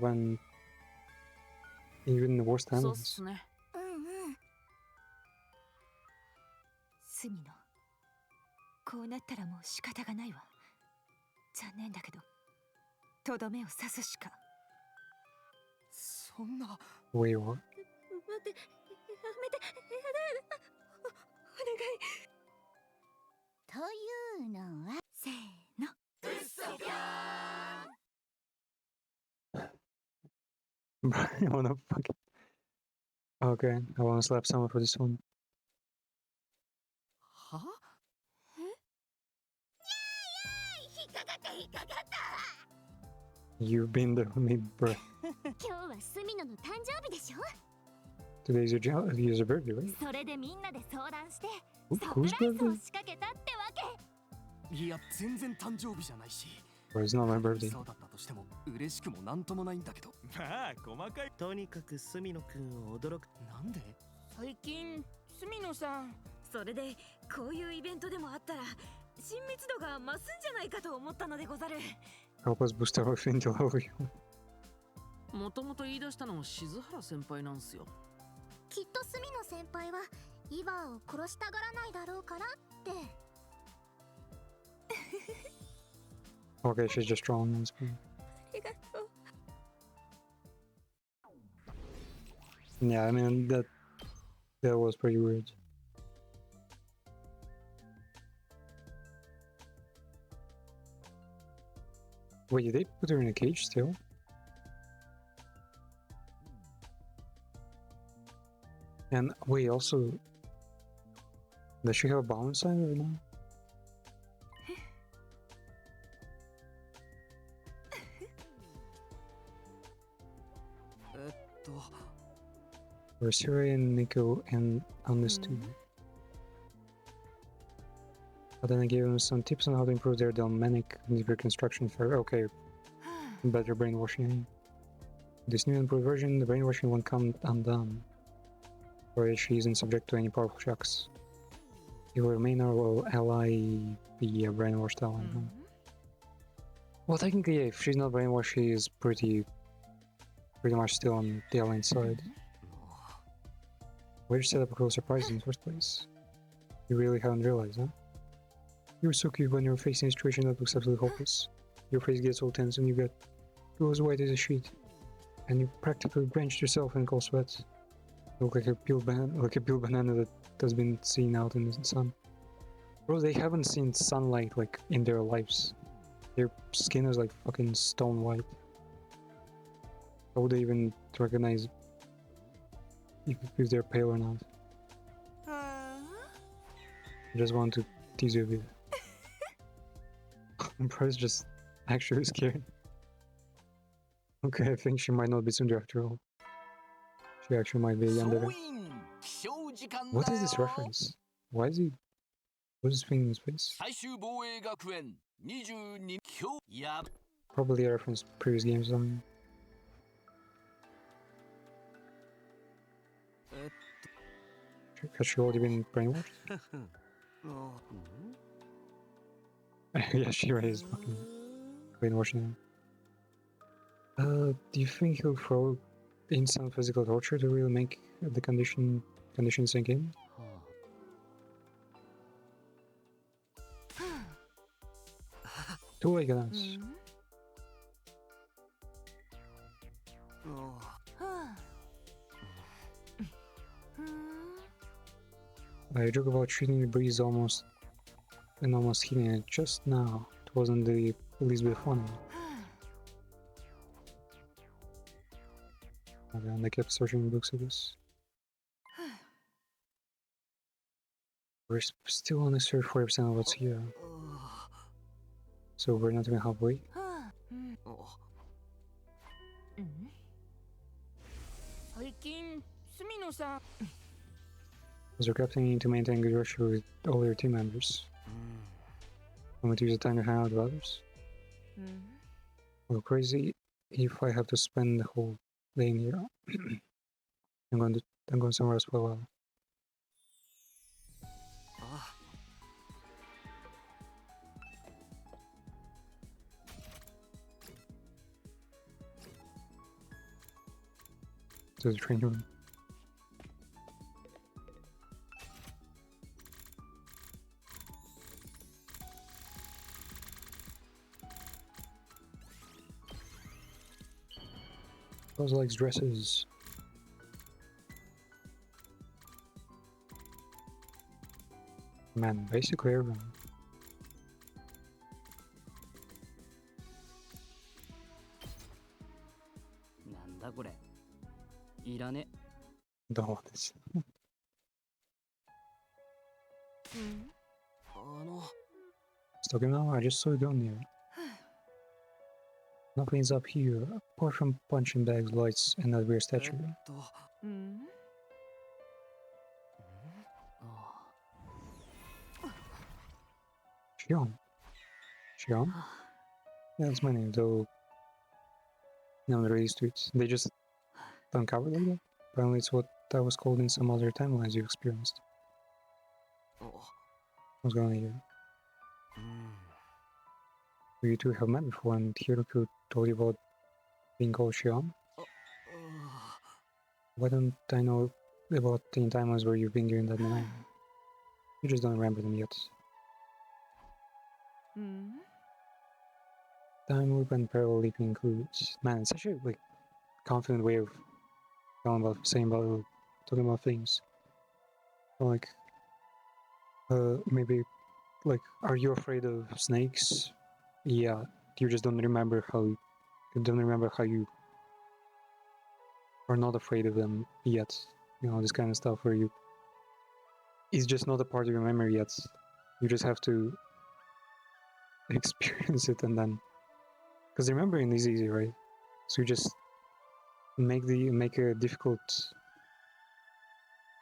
in the worst そうっ times. すね。うんうん。隅野、こうなったらもう仕方がないわ。残念だけどとどめを刺すしか。そんな。 Wait, what? 待って、やめて、お願い。というのはせーの。 I wanna fucking. Okay, I wanna slap someone for this one. は？引っかかった引っかかった。 You've been the me, bro. 今日はスミノの誕生日でしょ。 Today's your birthday, right? それでみんなで相談して Who- サプライ whose ズを birthday? 仕掛けたってわけ。いや全然誕生日じゃないし。 Well, it's not my birthday. そうだったとしても嬉しくもなんともないんだけど。まあ細かい。とにかく隅野くんを驚く。なんで？最近隅野さん。それでこういうイベントでもあったら親密度が増すんじゃないかと思ったのでござる。 Help us boost our affinity level. もともと言い出したのは静原先輩なんすよ。きっとスミノ先輩はイバーを殺したがらないだろうからって。 Okay, she's just trolling us. ありがとう。 Yeah, I mean that was pretty weird. Wait, did they put her in a cage still? And wait, also, does she have a balance sign or no? Where's Siri and Nico and on this too? But then I gave them some tips on how to improve their Dalmanic reconstruction for okay, better brainwashing. This new improved version, the brainwashing won't come undone, where she isn't subject to any powerful shocks. It will remain our ally, be a brainwashed ally. Huh? Well, technically, yeah, if she's not brainwashed, she is pretty much still on the alliance side. Why did you set up a cruel surprise in the first place? You really haven't realized, huh? You were so cute when you were facing a situation that looks absolutely hopeless. Your face gets all tense and you get as white as a sheet. And you practically drenched yourself in cold sweat. You look like a peeled banana that has been seen out in the sun. Bro, they haven't seen sunlight like in their lives. Their skin is like fucking stone white. How would they even recognize if they're pale or not? I just want to tease you a bit. I'm probably just actually scared. Okay, I think she might not be Tsundere after all. She actually might be a yandere. 起床時間 What だ is this よ。 reference? Why is he... What is this thing in his face? 最終防衛学園22今日や Probably a reference to previous games or something. Has she already been brainwashed? Yeah, she already is fucking brainwashing her. Do you think he'll throw in some physical torture to really make the conditions sink in? Two guns. I joke about treating the breeze almost hitting it just now. It wasn't the least bit funny. Okay, and I kept searching books of this. We're still only 34% of what's here. So we're not even halfway. As your captain, you need to maintain good relationship with all your team members. I'm going to use the time to hang out with others. I'll go crazy if I have to spend the whole day in here. I'm going somewhere else for a while. To the training room. Those likes dresses. Man, basically everyone. Don't want this. Stuck him out? I just saw you down there. Nothing's up here, apart from punching bags, lights, and that weird statue. Shion. Shion? Yeah, that's my name, though. No, they're used to it. They just don't cover like that. Apparently it's what that was called in some other timelines you experienced. What's going on here? You two have met before, and Hiroku told you about being called Shion? Why don't I know about the timelines where you've been given that name? You just don't remember them yet. Time loop and parallel leaping includes... Man, it's such a like confident way of talking about things. Like, maybe, like, are you afraid of snakes? Yeah, you just don't remember how you are not afraid of them yet. You know, this kind of stuff where it's just not a part of your memory yet. You just have to experience it, and then, because remembering is easy, right? So you just make a difficult,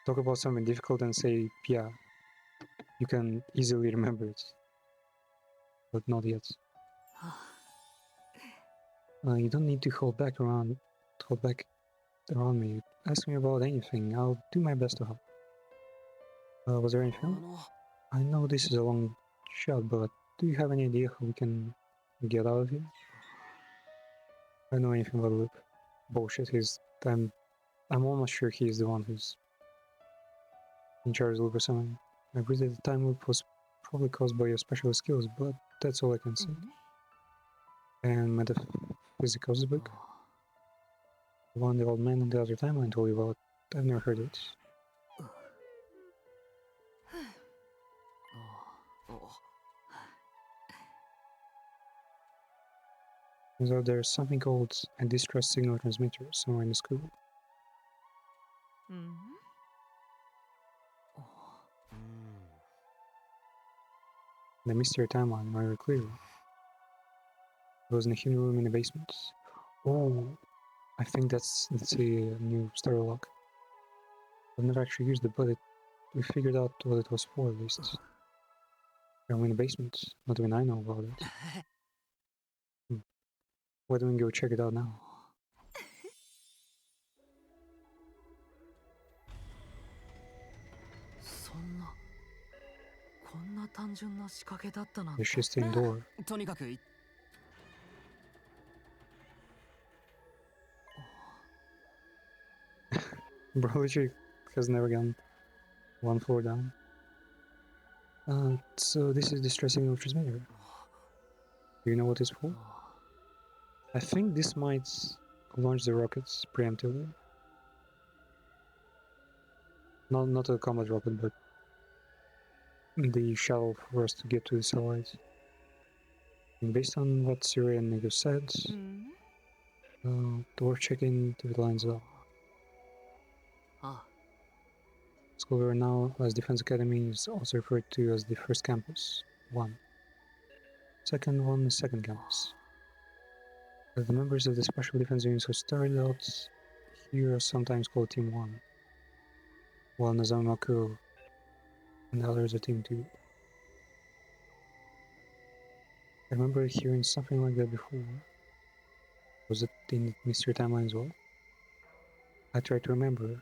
talk about something difficult and say, yeah, you can easily remember it, but not yet. You don't need to hold back around me. Ask me about anything. I'll do my best to help. Was there anything? I know this is a long shot, but do you have any idea how we can get out of here? I don't know anything about the loop. Bullshit. I'm almost sure he's the one who's in charge of the loop or something. I agree that the time loop was probably caused by your special skills, but that's all I can say. And Metaphysicals book, the one the old man in the other timeline told you about. I've never heard it. So there's something called a distress signal transmitter somewhere in the school. The mystery timeline, very clear. It was in a hidden room in the basement. Oh, I think that's a new story log. I've never actually used it, but we figured out what it was for, at least. I'm in the basement. Not even I know about it. Why don't we go check it out now? The shifting door. とにかく Bro literally has never gone one floor down. So this is distressing signal transmitter. Do you know what it's for? I think this might launch the rockets preemptively. Not a combat rocket, but the shuttle for us to get to the satellites. And based on what Syria and Nigo said, we're checking if it lines up. School we are now as Defense Academy is also referred to as the first campus, 1. Second one is second campus. The members of the special defense units who started out here are sometimes called Team 1, while Nazamaku and the others are Team 2. I remember hearing something like that before. Was it in Mystery Timeline as well? I tried to remember.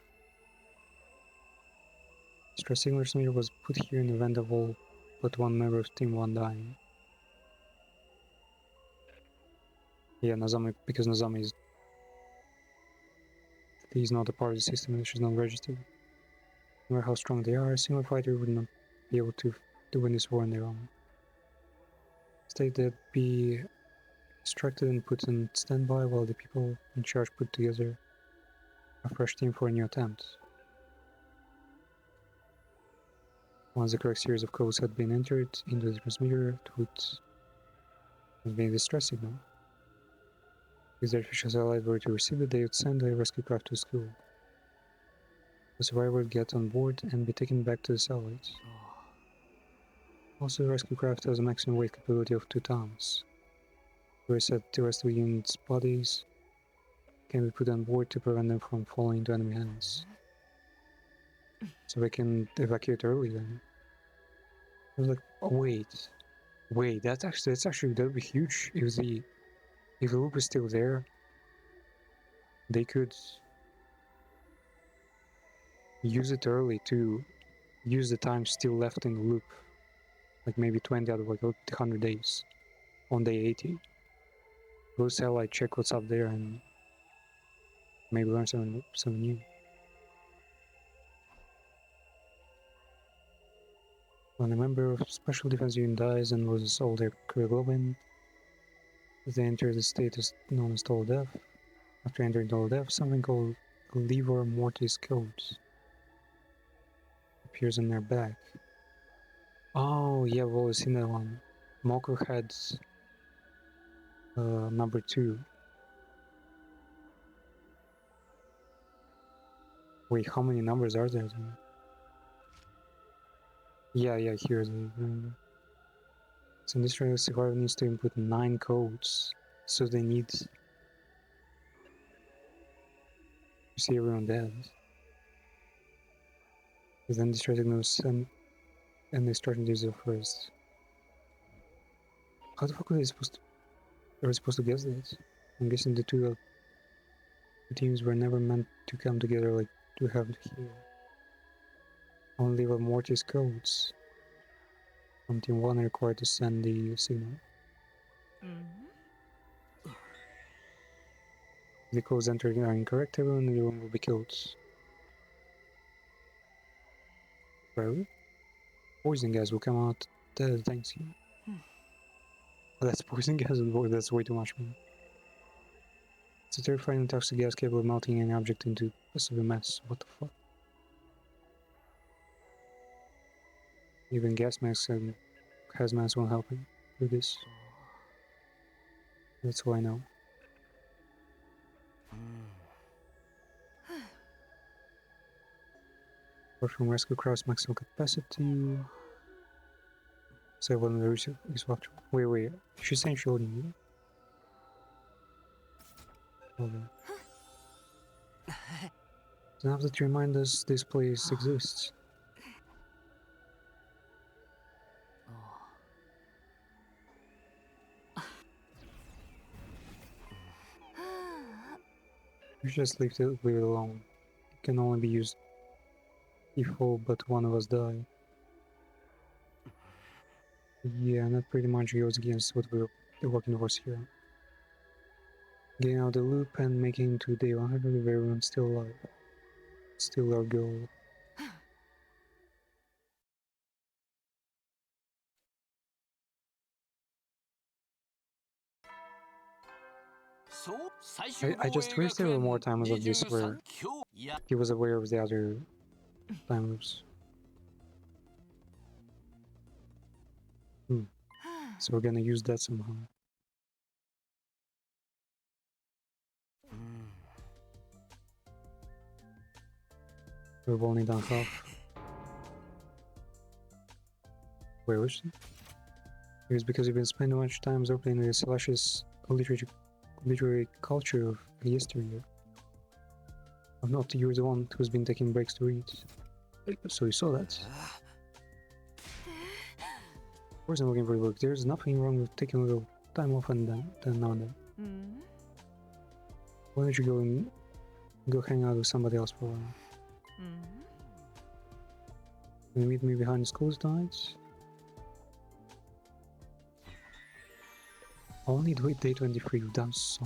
Stress signal transmitter was put here in the event of all but one member of Team 1 dying. Yeah, Nazami, because Nazami is... He's not a part of the system and she's not registered. No matter how strong they are, a single fighter would not be able to win this war on their own. Instead, they'd be extracted and put on standby while the people in charge put together a fresh team for a new attempt. Once the correct series of codes had been entered into the transmitter, it would be a distress signal. If the artificial satellite were to receive it, they would send a rescue craft to school. The survivor would get on board and be taken back to the satellite. Also, the rescue craft has a maximum weight capability of 2 tons. Where said the rest of the unit's bodies can be put on board to prevent them from falling into enemy hands. So they can evacuate early then. I was like, oh wait, that would be huge. If the loop is still there, they could use it early to use the time still left in the loop. Like maybe 20 out of like 100 days. On day 80. Go satellite, check what's up there and maybe learn something new. When a member of Special Defense Unit dies and loses all their hemoglobin, they enter the status known as total death. After entering total death, something called Livor Mortis code appears on their back. Oh yeah, we've always seen that one. Moko had number 2. Wait, how many numbers are there then? Yeah, here's the So in this trial, survivor needs to input 9 codes. So they need to see everyone dead. And then this signals and they start to use it first. How the fuck are they supposed to guess that? I'm guessing the two teams were never meant to come together like we have it here. Only the Mortis codes from Team 1 are required to send the signal. If the codes entered are incorrect, everyone in the room will be killed. Really? Poison gas will come out dead, thanks you. That's poison gas, that's way too much, man. It's a terrifying and toxic gas capable of melting any object into a severe mess. What the fuck? Even gas masks and hazmats won't help him with this. That's all I know. Apart from rescue craft's maximum capacity. Say one of the research is what? Wait. She's saying she holding you. Hold on. Enough that remind us this place exists. We just leave it alone. It can only be used if all but one of us die. Yeah, and that pretty much goes against what we're working towards here. Getting out of the loop and making it to day 100 with everyone still alive. Still our goal. I just wish there were more times like this where he was aware of the other time loops. So we're gonna use that somehow. We've only done half. Where was it? It was because we've been spending much time opening the salacious literary culture of yesteryear. I'm not you're the one who's been taking breaks to read. So you saw that. Of course I'm looking for a book. There's nothing wrong with taking a little time off and then now and then. Why don't you go hang out with somebody else for a while? Can you meet me behind school tonight? Only do it day 23, you've done so.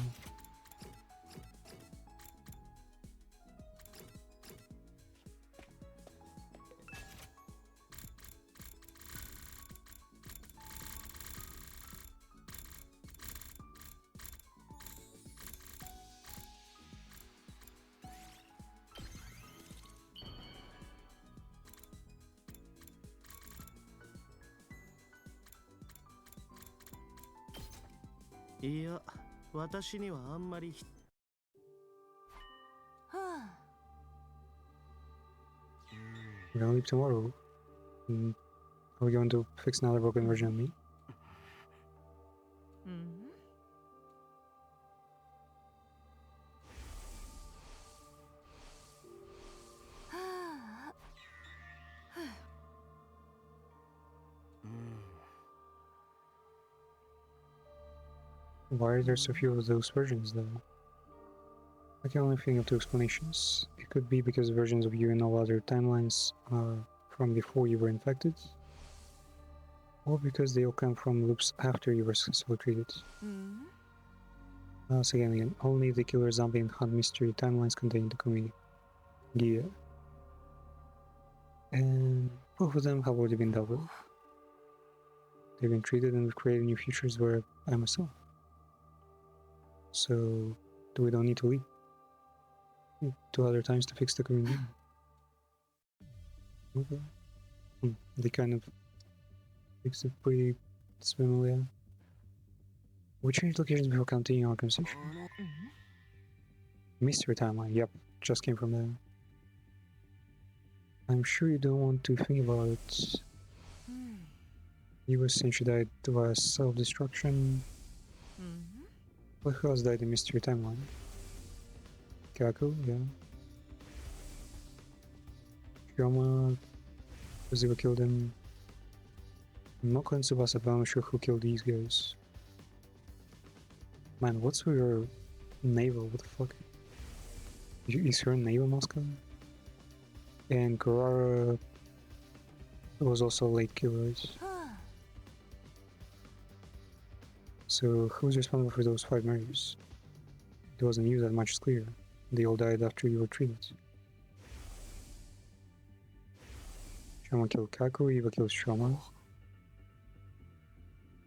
いや、私にはあんまり。We're gonna leave tomorrow. Are we going to fix another broken version of me? Why are there so few of those versions, though? I can only think of two explanations. It could be because versions of you in all other timelines are from before you were infected, or because they all come from loops after you were successfully treated. So again, only the Killer Zombie and Hunt Mystery timelines contain the Kumi gear. And both of them have already been dealt with. They've been treated and we've created new futures where I myself. So, we don't need to leave 2 other times to fix the community. Okay. They kind of fixed it pretty swimmingly. We changed locations before continuing our conversation. Mystery timeline, yep, just came from there. I'm sure you don't want to think about it. You essentially died via self-destruction. Who else died in Mystery Timeline? Kaku, yeah. Ryoma, Zero killed him. Moko and Tsubasa, but I'm not sure who killed these guys. Man, what's with your navel? What the fuck? Is her navel Moscow? And Kurara was also a late killer, right? So, who's responsible for those 5 murders? It wasn't you, that much is clear. They all died after you were treated. Shoma killed Kaku, Eva killed Shoma.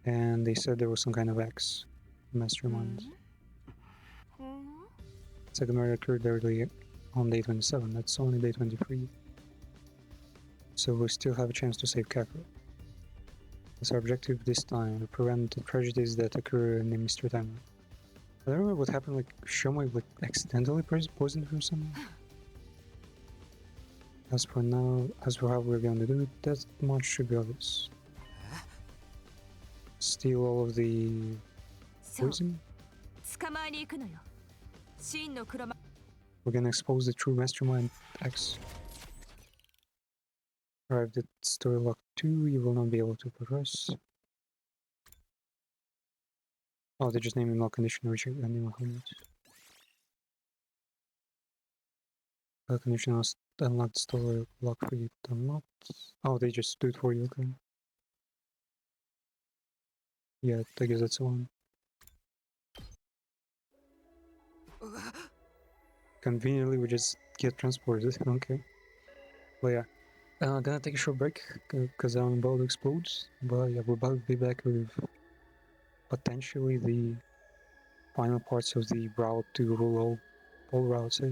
And they said there was some kind of X, mastermind. Second murder occurred early on day 27, that's only day 23. So we still have a chance to save Kaku. That's our objective this time, to prevent the tragedies that occur in the Mystery Timeline. I don't remember what happened, like Shoma like accidentally poisoned her somehow. As for now, as for how we're going to do it, that much should be obvious. Steal all of poison? We're gonna expose the true mastermind X. Arrived at story lock 2, you will not be able to progress. Oh, they just named him lock condition reaching animal helmet. Condition was unlocked story lock for you to unlock. Oh, they just do it for you, okay. Yeah, I guess that's the one. Conveniently, we just get transported, okay. But yeah, gonna take a short break, because I'm about to explode. But yeah, we're about to be back with potentially the final parts of the route to Rolo. All routes, eh?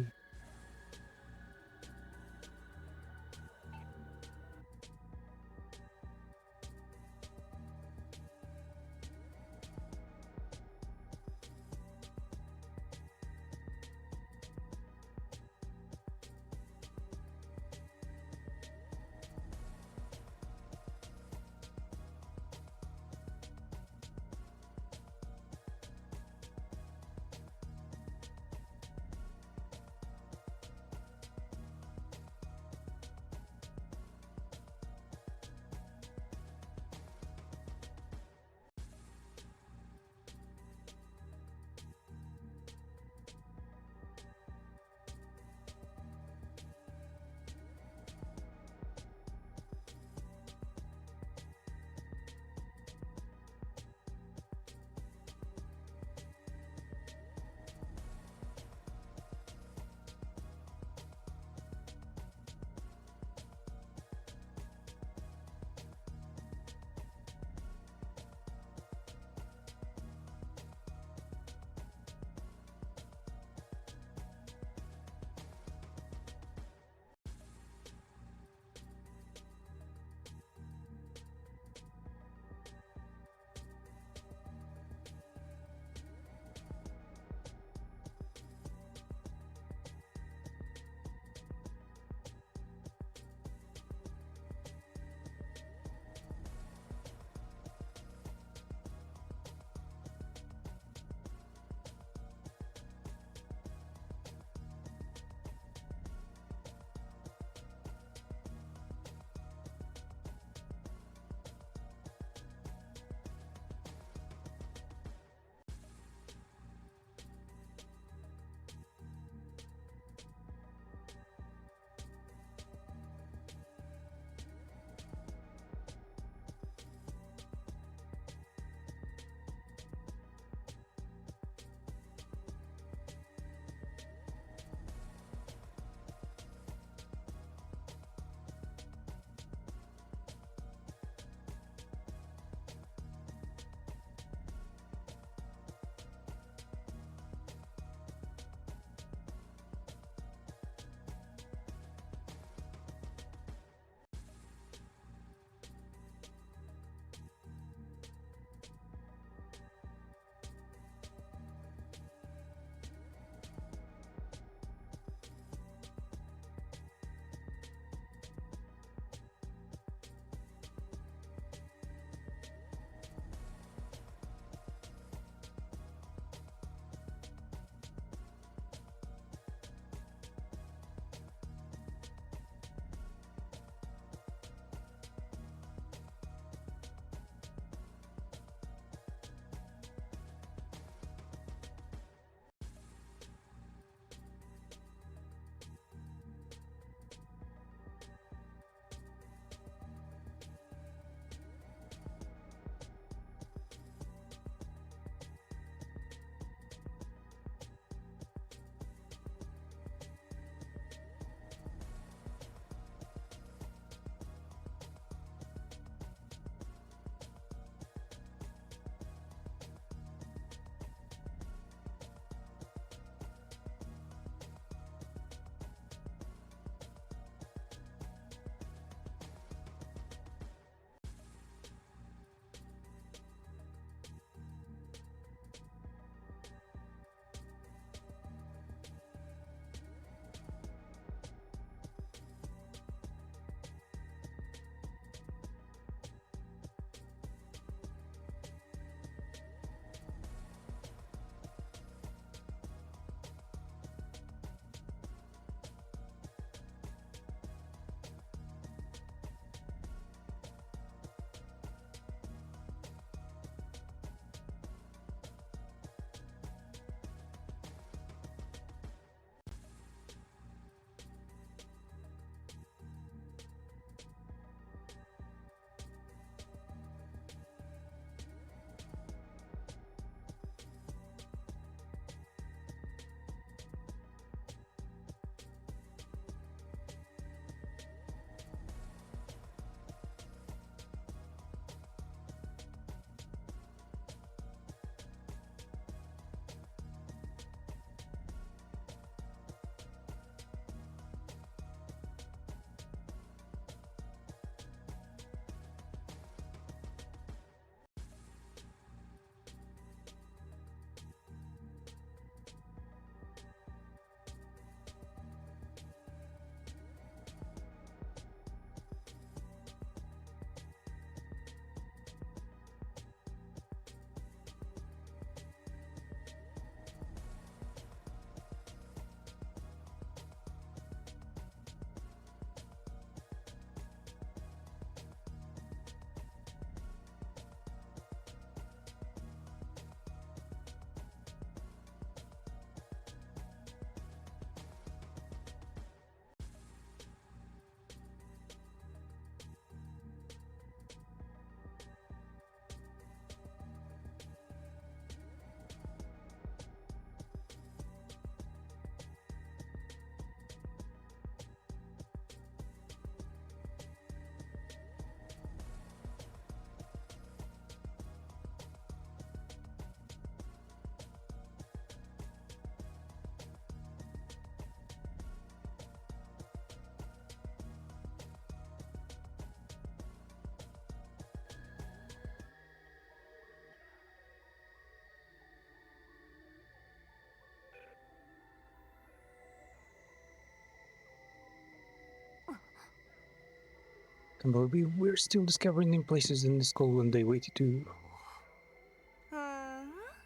But we're still discovering new places in this cold one day waited to.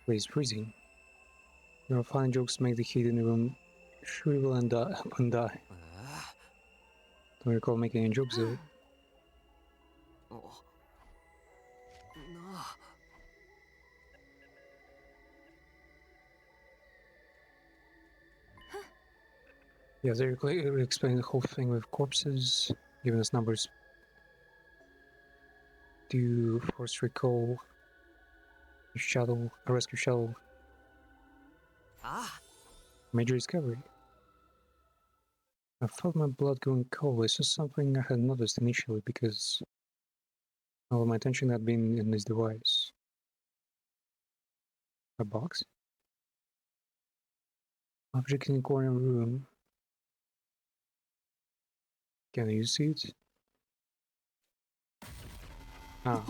Place freezing. Your fine jokes make the heat in the room shrivel and die. Don't recall making any jokes though. おなあ Yeah, they explain the whole thing with corpses, giving us numbers. Do you first recall a rescue shuttle? Ah, Major discovery. I felt my blood going cold. It's just something I had noticed initially because all my attention had been in this device. A box? Object in the corner room. Can you see it? Ah,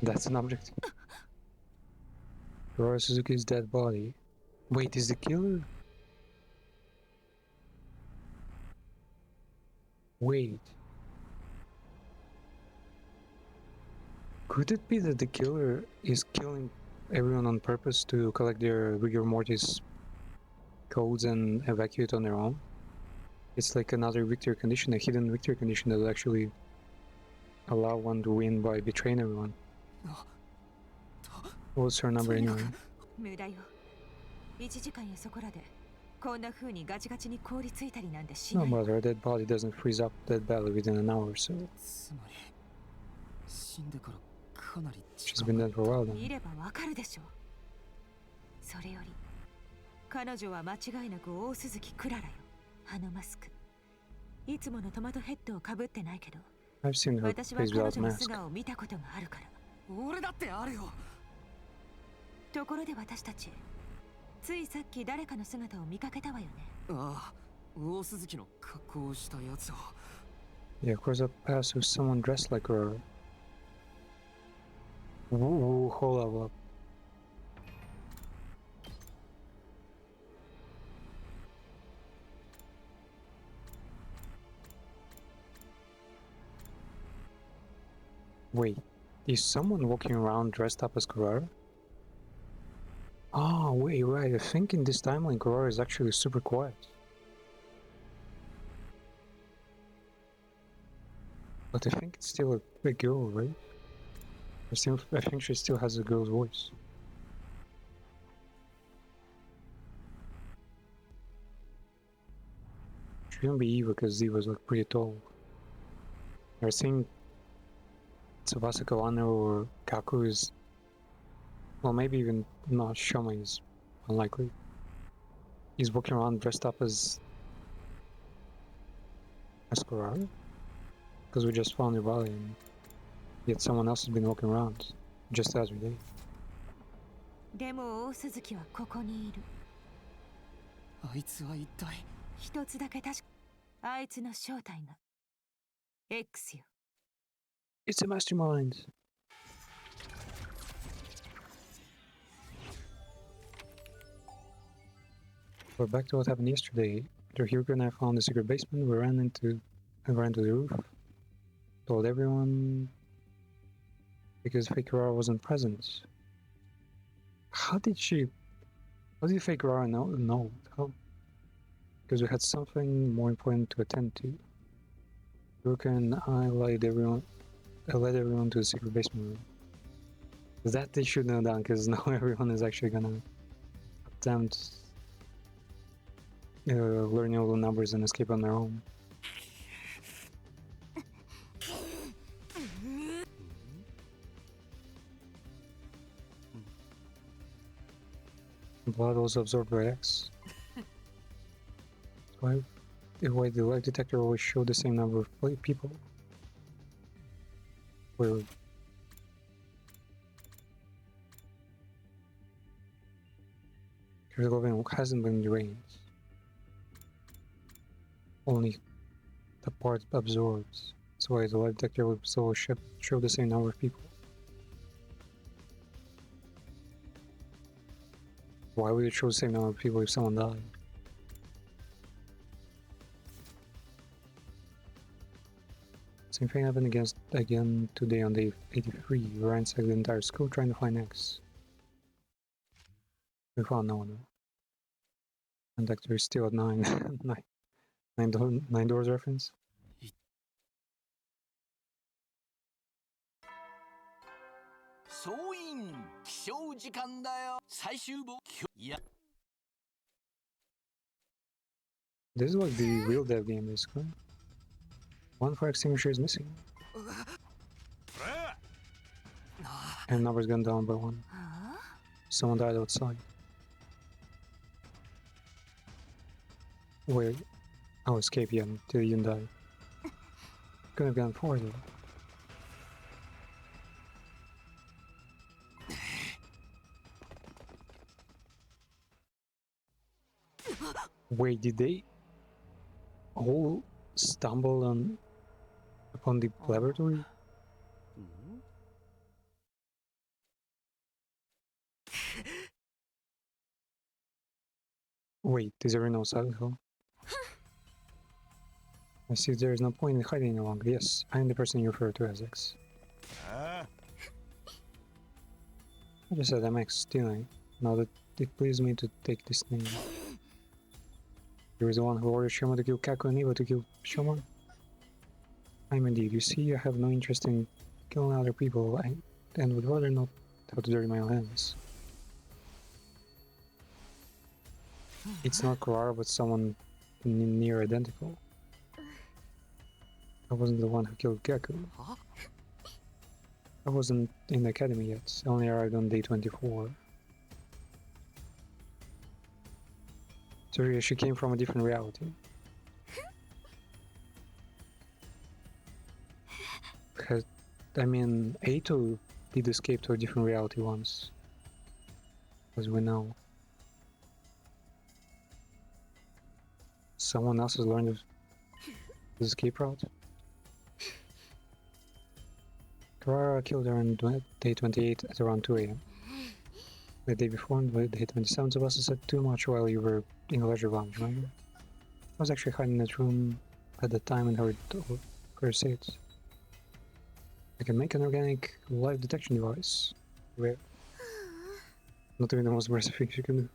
that's an object. Kurara Suzuki's dead body. Wait, is the killer? Wait. Could it be that the killer is killing everyone on purpose to collect their rigor mortis codes and evacuate on their own? It's like another victory condition, a hidden victory condition that will actually allow one to win by betraying everyone. What's her number anyway? 無駄よ。1時間やそこらでこんな風にガチガチに凍りついたりなんてしな No い。 matter, dead body doesn't freeze up that badly within an hour or so. つまり死んでからかなり She's been dead for a while now. 見ればわかるでしょ。それより彼女は間違いなく大鈴木クララよ。あのマスク。いつものトマトヘッドをかぶってないけど、 I've seen her 私は face 彼 without 女の mask. 素顔を見たことがあるから。俺だってあるよ。ところで私たち、ついさっき誰かの姿を見かけたわよね。ああ、大鈴木の格好をしたやつを。 Yeah, across the pass with someone dressed like her. Whoa, hold up. Wait, is someone walking around dressed up as Kurara? Oh, wait, right. I think in this timeline Kurara is actually super quiet. But I think it's still a girl, right? I think she still has a girl's voice. She couldn't be Eva because Eva was like pretty tall. I think Tsubasa Kawano or Kaku is, well, maybe even not. Shoma is unlikely. He's walking around dressed up as Kurara? Because we just found her body and yet someone else has been walking around just as we did. でも大鈴木はここにいる。あいつは一体。一つだけ確か。あいつの正体が X よ。 It's a mastermind. We're back to what happened yesterday. After Hyuga and I found the secret basement, we ran to the roof. Told everyone because fake Rara wasn't present. How did fake Rara know? How? Because we had something more important to attend to. Hyuga and I led everyone to the secret basement room. That they shouldn't have done, because now everyone is actually gonna attempt learning all the numbers and escape on their own. Blood was absorbed by X. Why the lie detector always showed the same number of people? Weird. Hemoglobin hasn't been drained. Only the part absorbs. That's why the lie detector will still show the same number of people. Why would it show the same number of people if someone died? Same thing happened again today on day 83. We ransacked the entire school trying to find X. We found no one. And actor is still at 9. 9 doors reference. This is like the real dev game, basically. One fire extinguisher is missing. And numbers gone down by 1. Someone died outside. Wait. Oh, escape, yeah, until you die. Could have gone forward though. Wait, did they all stumble upon the laboratory? Wait, is there no Silent Hill? I see there is no point in hiding any longer. Yes, I am the person you refer to as X. I just said I'm X, didn't I? Now that it pleased me to take this name. You were the one who ordered Shoma to kill Kaku and Eva to kill Shoma? I'm indeed. You see, I have no interest in killing other people, and would rather not have to dirty my own hands. It's not Kurara, but someone near identical. I wasn't the one who killed Kaku. I wasn't in the academy yet, I only arrived on day 24. So she came from a different reality. I mean, Eito did escape to a different reality once, as we know. Someone else has learned the escape route. Kurara killed her on day 28 at around 2 AM. The day before, on day 27, Tsubasa said too much while you were in the leisure lounge, remember? I was actually hiding in that room at the time and heard her say it. I can make an organic life detection device. Rare. Not even the most impressive thing she can do.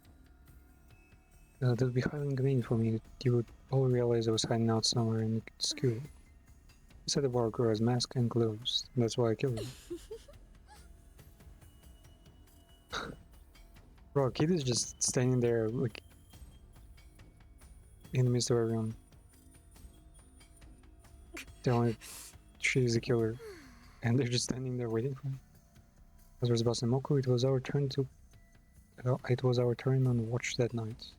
That would be highly inconvenient for me. You would all realize I was hiding out somewhere in the school. I said the wore Kura's mask and clothes. That's why I killed her. Bro, Kid is just standing there, like, in the midst of everyone. Telling she's the killer. And they're just standing there waiting for him. As was Tsubasa and Moko, it was our turn on watch that night.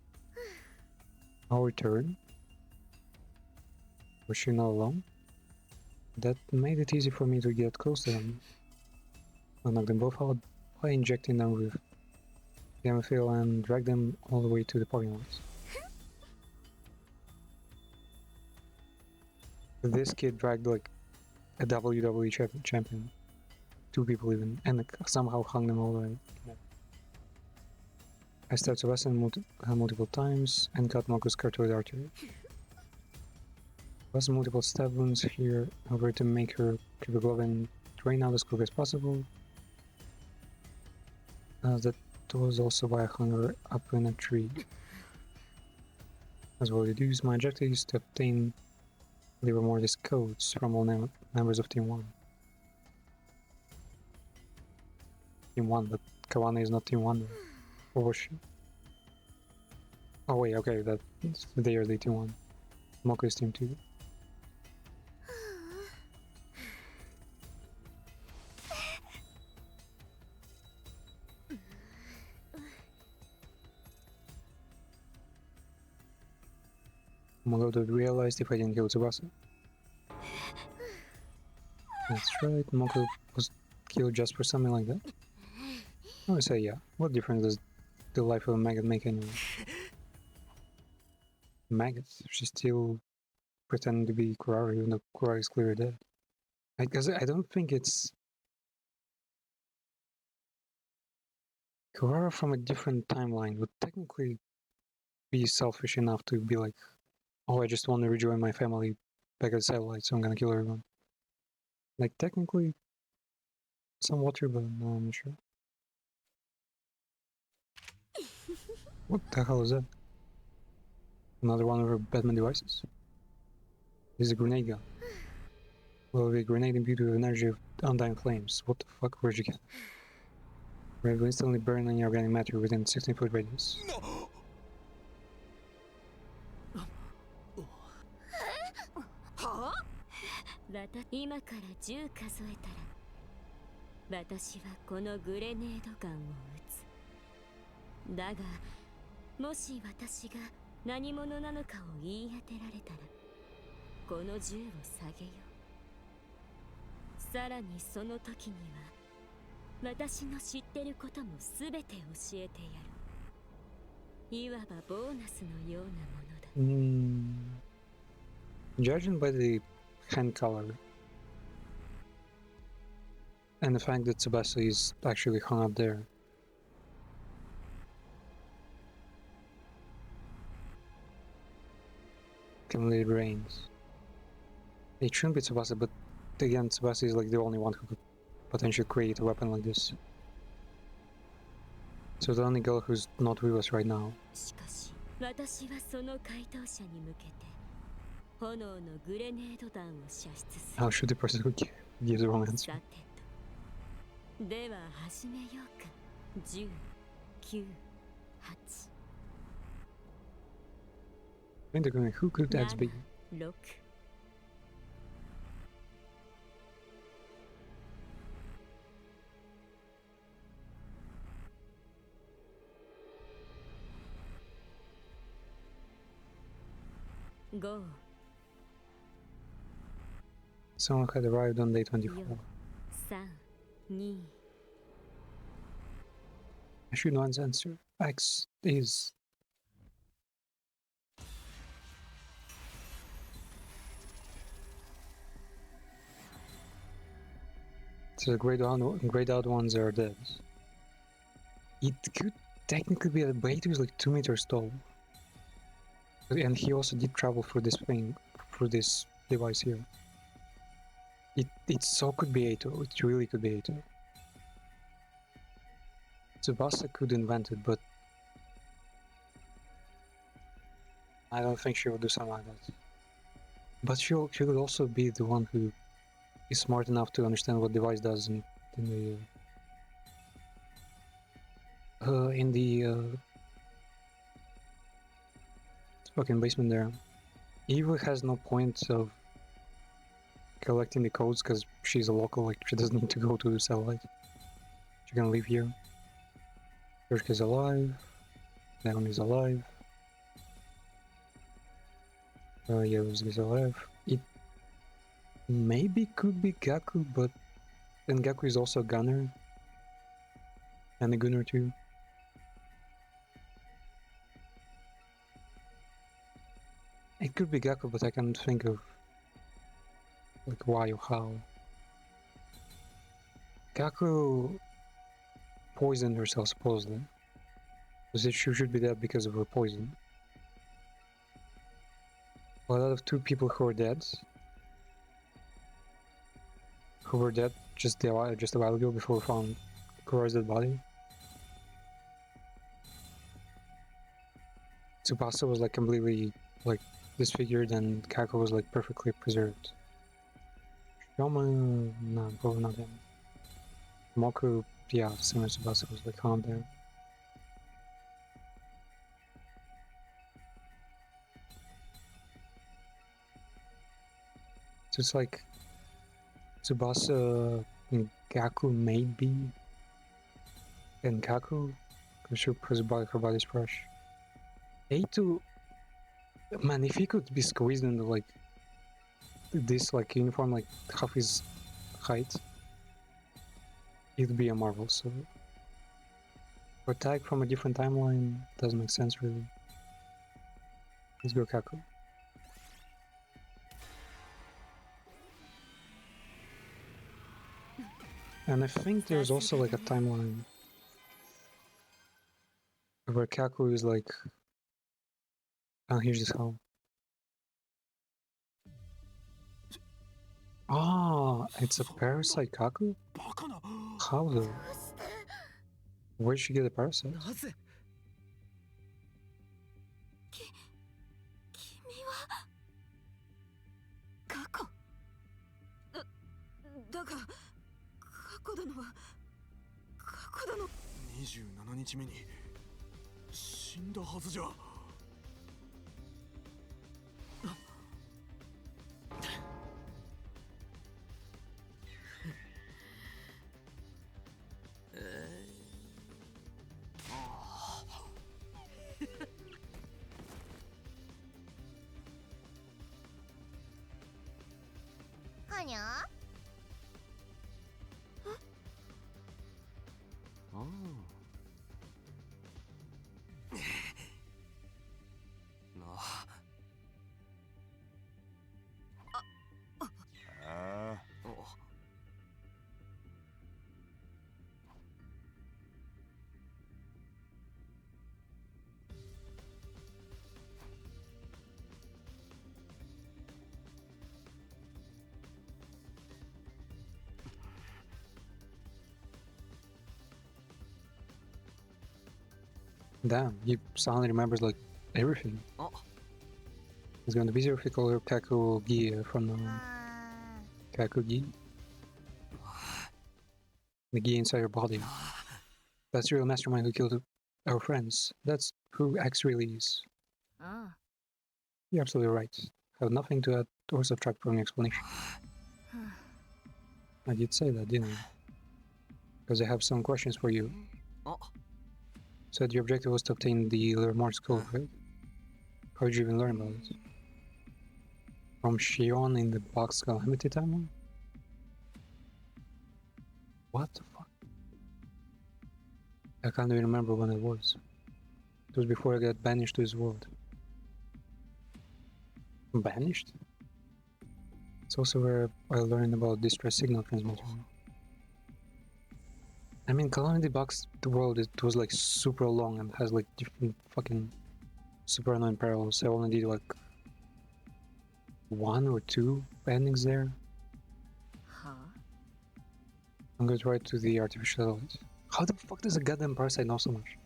Our turn? Was she not alone? That made it easy for me to get close to them. I knocked them both out by injecting them with Gamma-Fuel and dragged them all the way to the parking lot. This kid dragged like a WWE champion. 2 people even, and somehow hung them all the way. I stabbed Sebastian multiple times and cut Moko's carotid artery. There was multiple stab wounds here, over to make her keep the glove and drain out as quick as possible. That was also why I hung her up in a tree. As well, it used my objectives to obtain Liver Mortis codes from all members of Team 1. Team 1, but Kawane is not Team 1 though. Or was she? Oh wait, okay, they are the Team 1. Moko is Team 2. Moko would realize if I didn't kill Tsubasa. That's right, Moko was killed just for something like that. I would say yeah. What difference does the life of a maggot make anyway? Maggots? She's still pretending to be Kurara even though Kurara is clearly dead. Because I don't think it's Kurara from a different timeline would technically be selfish enough to be like, oh, I just want to rejoin my family back at the satellite, so I'm gonna kill everyone. Like, technically, some water, but no, I'm not sure. What the hell is that? Another one of her Batman devices? This is a grenade gun. Well, a grenade imbued with energy of undying flames. What the fuck? Where'd you get it? Red will instantly burn any organic matter within 16-foot radius. No! 今から10数えたら私はこのグレネードガンを撃つ。だがもし私が何者なのかを言い当てられたらこの銃を下げよう。さらにその時には私の知ってることも全て教えてやる。いわばボーナスのようなものだ。Judging by the hand color and the fact that Tsubasa is actually hung up there, can lead rains. It shouldn't be Tsubasa, but again, Tsubasa is like the only one who could potentially create a weapon like this. So the only girl who's not with us right now. しかし私はその怪盗者に向けて炎のグレネード弾を射出する。 How should the person who gives the wrong answer? さてとでは始めようか。10、9、8、 Who could that be? 6。5、 Someone had arrived on day 24. 3、2。 I should know the answer. X is. So the grayed out ones are dead. It could technically be that Beito is like 2 meters tall. And he also did travel through this thing, through this device here. It so could be Eito, it really could be Eito. Tsubasa could invent it, but I don't think she would do something like that. But she could also be the one who is smart enough to understand what device does in the fucking basement there. Eva has no point of collecting the codes because she's a local, like she doesn't need to go to the satellite. She can live here. Yoshika is alive. Naomi is alive. Yaruzu is alive. It maybe could be Gaku, but then Gaku is also a gunner. And a gunner too. It could be Gaku, but I can't think of like why or how. Gaku poisoned herself supposedly. She should be dead because of her poison. Well, out of 2 people who are dead, just a while ago before we found Kuroi's dead body, Tsubasa was like completely like disfigured and Kako was like perfectly preserved. Shiyama, no, probably not him. Moku, yeah, same as Tsubasa was like calm there. So it's like Tsubasa and Gaku maybe, and Gaku, because she was her body's fresh. Eito, man, if he could be squeezed into like this like uniform, like half his height, it'd be a marvel. So, or tag from a different timeline doesn't make sense really. Let's go Gaku. And I think there's also like a timeline where Kaku is like, oh, here's this how. Ah, it's a parasite Kaku? バカな。 How though? Where'd she get a parasite? なぜ君は過去だが過去殿は過去殿27日目に死んだはずじゃ。はにゃDamn, he suddenly remembers like everything. It's gonna be easier if we call her Kakugi from Kakugi. The gi inside her body. That's the real mastermind who killed our friends. That's who X really is. You're absolutely right. I have nothing to add or subtract from your explanation. I did say that, didn't I? Because I have some questions for you. Said your objective was to obtain the Morse code, right? How did you even learn about it? From Shion in the Box Calamity timeline? What the fuck? I can't even remember when it was. It was before I got banished to his world. Banished? It's also where I learned about distress signal transmitter. I mean, Calamity Box, the world, it was like super long and has like different fucking super annoying parallels. I only did like 1 or 2 endings there. I'm going to try to the artificial element. How the fuck does a goddamn parasite know so much?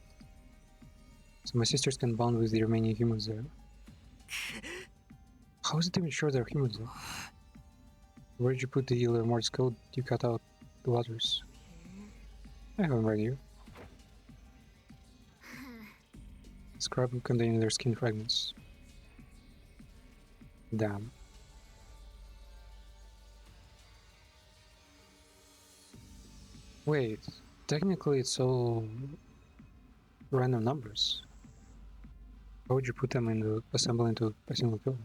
So my sisters can bond with the remaining humans there. How is it even sure they're humans though? Where did you put the Morse code you cut out the waters? I have them right here. Scrapbook containing their skin fragments. Damn. Wait, technically it's all random numbers. How would you put them assemble into a single code?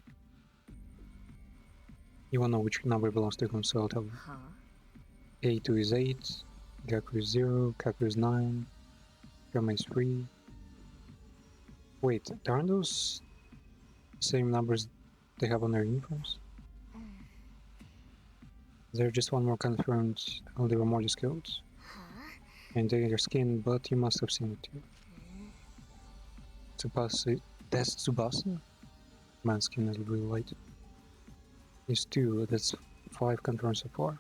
You won't know which number belongs to whom, so I'll tell you. A2 is 8, Gaku is 0, Kaku is 9, Yama is 3. Wait, aren't those the same numbers they have on their uniforms? Is there just one more confirmed Oliver Mortis code? And taking your skin, but you must have seen it too. Tsubasa, that's Tsubasa? Man's skin is really light. Is 2, that's 5 confirmed so far.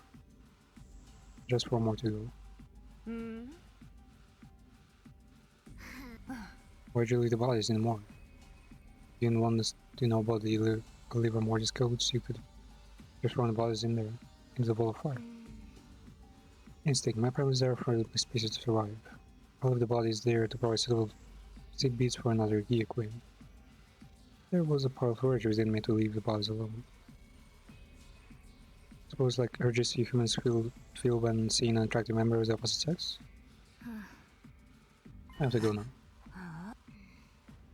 Just 4 more to go. Where'd you leave the bodies in the morgue? You didn't want us to know about the Oliver Mortis codes, you could just throw the bodies in there, into the ball of fire. Instinct, my prime is there for the species to survive. All of the bodies there to provide suitable sick beats for another gear queen. There was a powerful urge within me to leave the bodies alone. Suppose like urges you humans feel when seeing an attractive member of the opposite sex? I have to go now.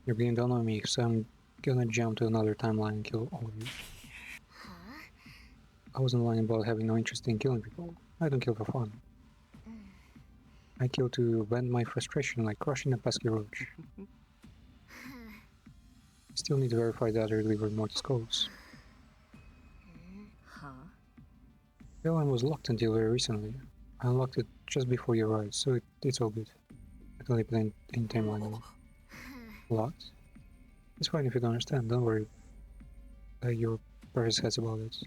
You're being down on me, so I'm gonna jump to another timeline and kill all of you. I wasn't lying about having no interest in killing people. I don't kill for fun. I kill to vent my frustration like crushing a pesky roach. Still need to verify the other Oliver Mortis codes. The line was locked until very recently. I unlocked it just before you arrived, so it's all good. I can leave it in timeline now. Locked? It's fine if you don't understand, don't worry. Your parents has about it.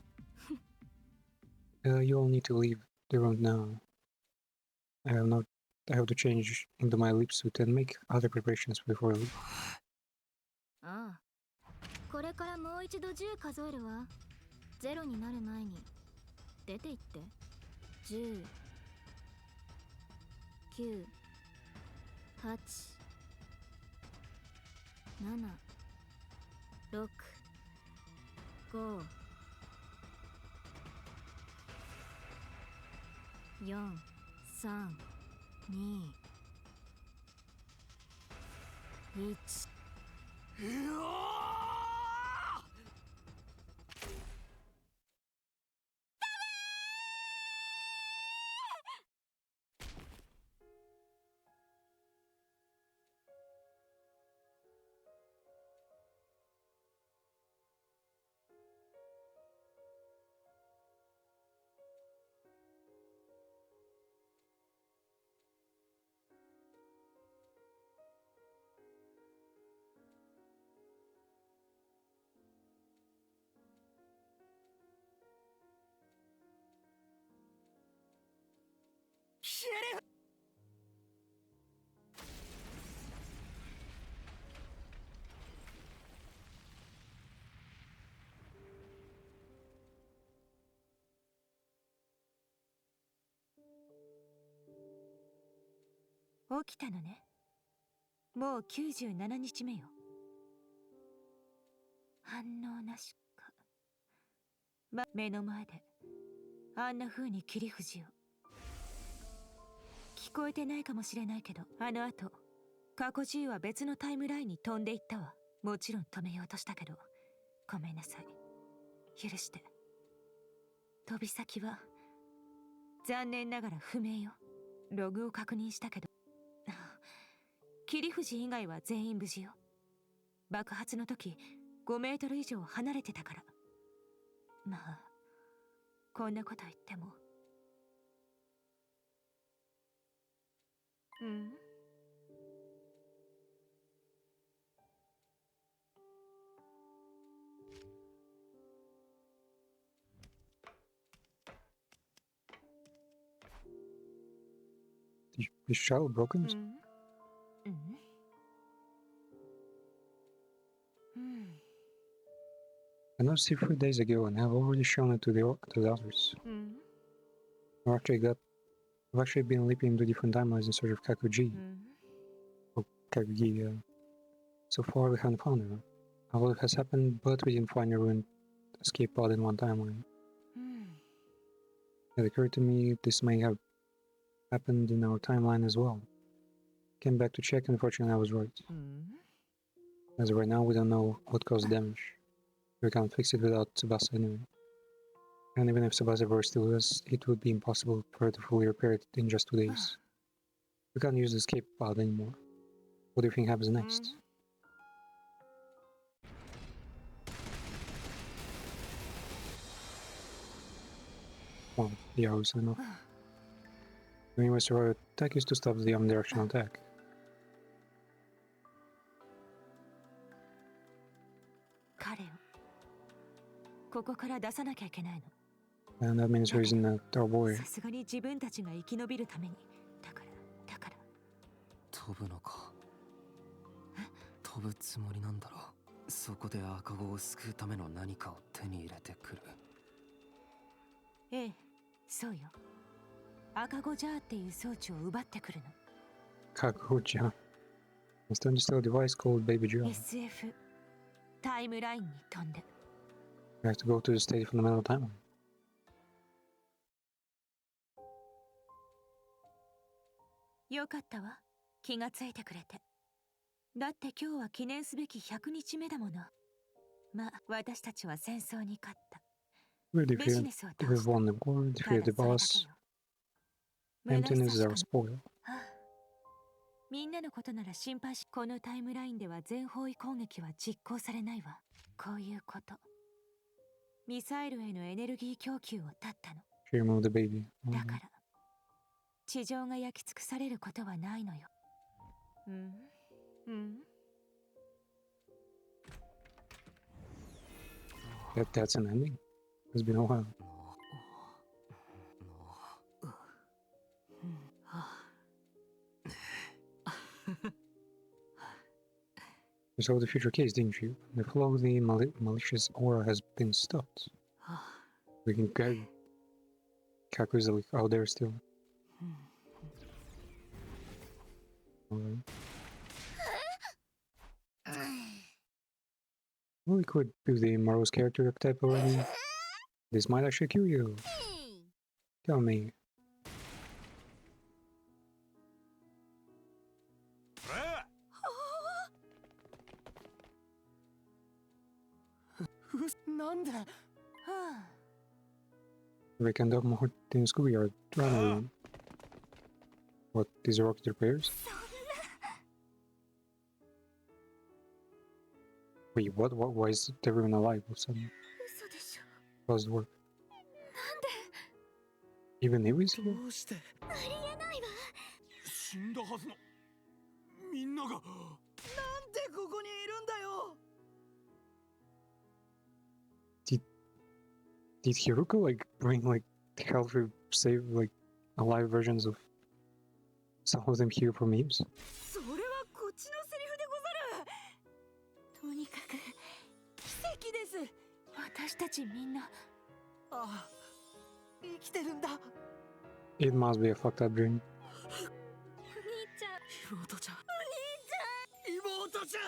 You all need to leave the room now. I have to change into my leap suit and make other preparations before I leave. ああ、これからもう一度10数えるわ。ゼロになる前に出て行って。10、9、8、7、6、5、4、3、2、1。シェリフ。起きたのね。もう97日目よ。反応なしか。目の前であんな風に切り藤を。聞こえてないかもしれないけど、あの後過去 G は別のタイムラインに飛んでいったわ。もちろん止めようとしたけど、ごめんなさい。許して。飛び先は残念ながら不明よ。ログを確認したけど、切藤以外は全員無事よ。爆発の時5メートル以上離れてたから。まあこんなこと言っても。うん。Is Shao broken? うん。うん。I noticed it 3 days ago and have already shown it to the others. I've actually been leaping into different timelines in search of Kakuji. Or Kakugi. So far we haven't found her. A lot has happened, but we didn't find a ruined escape pod in one timeline. It occurred to me this may have happened in our timeline as well. Came back to check, and unfortunately I was right. As of right now, we don't know what caused the damage. We can't fix it without Tsubasa anyway. And even if Tsubasa were still with us, it would be impossible for her to fully repair it in just 2 days. We can't use the escape pod anymore. What do you think happens next? Well, yeah, obviously not. Anyways, our attack is to stop the omnidirectional attack. And that means raising that our boy. さすがに自分たちが生き延びるために。だから。飛ぶのか。飛ぶつもりなんだろう。そこで赤子を救うための何かを手に入れてくる。ええ、そうよ。赤子ジャーっていう装置を奪ってくるの。Kakuja. It's turned to a device called Baby Jar. SF タイムラインに飛んで。We have to go to the state fundamental timeline. よかったわ。気がついてくれて。だって今日は記念すべき100日目だもの。まあ、私たちは戦争に勝った。We've won the war, defeated the boss. Emptiness is our spoil. みんなのことなら心配し、このタイムラインでは全方位攻撃は実行されないわ。こういうこと。ミサイルへのエネルギー供給を断ったの。She removed the baby. だから、地上が焼き尽くされることはないのよ。That's an ending. It's been a while. saw the future case, didn't you? The flow of the malicious aura has been stopped. We can get Kaku's like out there still. Alright. Well, we could do the Maro's character type already. This might actually kill you. Tell me. Rick and Doc Mahort in schoolyard. Run away. What, these are rocket repairs? Wait, what? Why is everyone alive all of a sudden? How does it work? Even if he's here? 死んだはずのみんながなんでここにいるんだよ Did Hiruko like bring like help to save like alive versions of some of them here for memes? それはこっちのセリフでござる。とにかく奇跡です。私たちみんな。ああ、生きてるんだ。 It must be a fucked up dream. お兄ちゃん。妹ちゃん。お兄ちゃん。妹ちゃ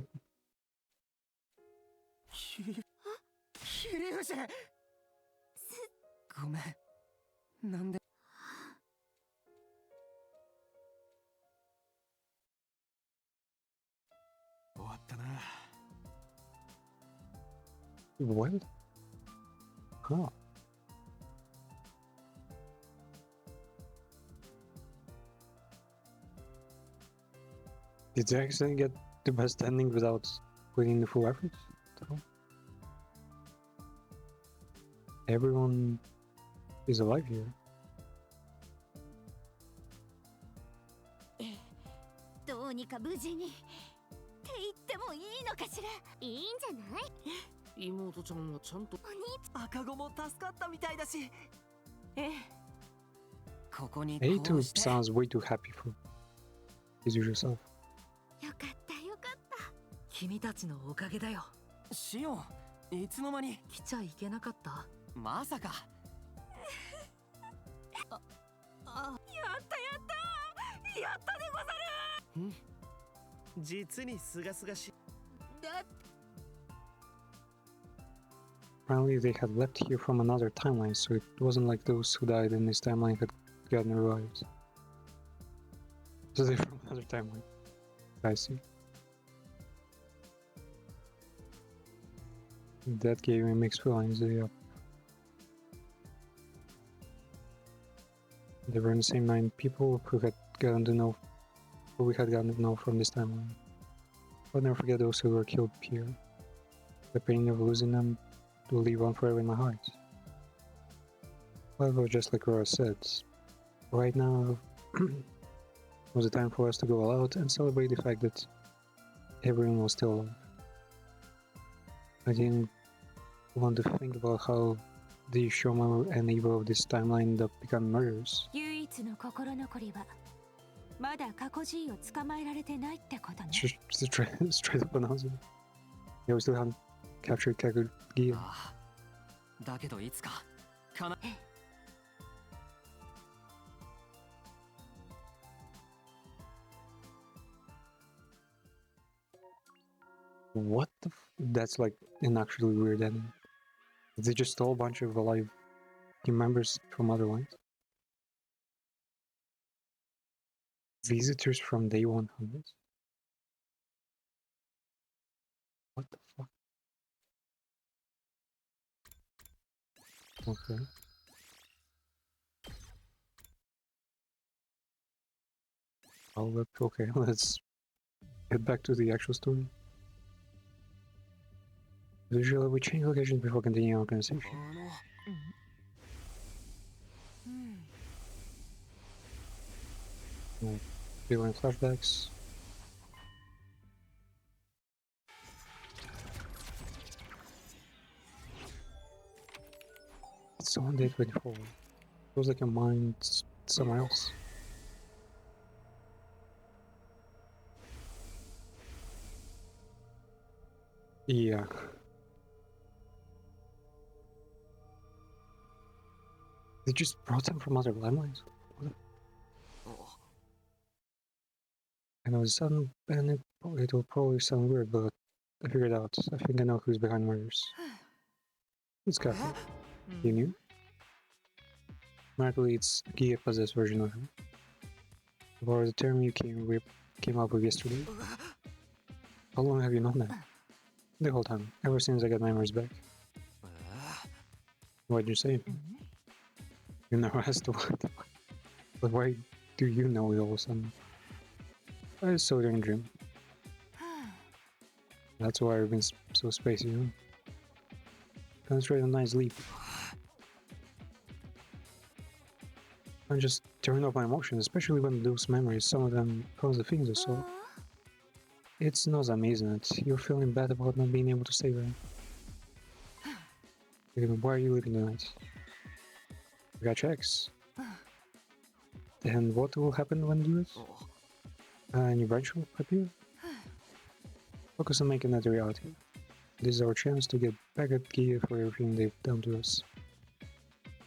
ん。ヒリウジ。ごめん。なんで。終わったな。What? Huh. Did they actually get the best ending without putting in the full effort? Everyone is alive here. どうにか無事にって言ってもいいのかしら。いいんじゃない？妹ちゃんはちゃんと。お兄ちゃん。赤子も助かったみたいだし。ええ。ここに。A2 sounds way too happy for his usual self. よかったよかった。君たちのおかげだよ。シオン、いつの間に来ちゃいけなかった。まさか。やったやったやったでござる。実にすがすがしい。だ。 Apparently they had left here from another timeline, so it wasn't like those who died in this timeline had gotten revived. So they're from another timeline. I see. That gave me mixed feelings. Yeah. They were in the same 9 people who had gotten to know, who we had gotten to know from this timeline. I'll never forget those who were killed here. The pain of losing them will live on forever in my heart. However, just like Rora said, right now was the time for us to go all out and celebrate the fact that everyone was still alive. I didn't want to think about how the Shoma and Eva of this timeline end up becoming murderers. 唯一の心残りはまだ過去 G を捕まえられてないってことね。Straight up announce it. Yeah, we still haven't captured Kaguya. だけどいつかかな。What the That's like an actually weird ending. They just stole a bunch of alive team members from other lines. Visitors from day 100? What the fuck? Okay. Okay, let's get back to the actual story. Usually we change location before continuing our conversation. Feeling flashbacks. It's on day 24. Feels like your mind's somewhere else. Yeah. They just brought them from other landmines. I know it's sudden, and it will probably sound weird, but I figured out. I think I know who's behind murders. It's Kaku. You knew? Luckily, it's a Gia-possessed version of him. Or the term you came up with yesterday. How long have you known that? The whole time, ever since I got my memories back. Why'd you say it? You never asked what. But why do you know it all of a sudden? I saw it in a dream. That's why I've been so spacey, you know? Concentrate on a nice leap. And just turn off my emotions, especially when those memories, some of them cause the things I saw. It's not amazing that you're feeling bad about not being able to save her. Why are you leaving tonight? I got checks. And what will happen when you do it? A new branch will appear? Focus on making that a reality. This is our chance to get back at Gia for everything they've done to us.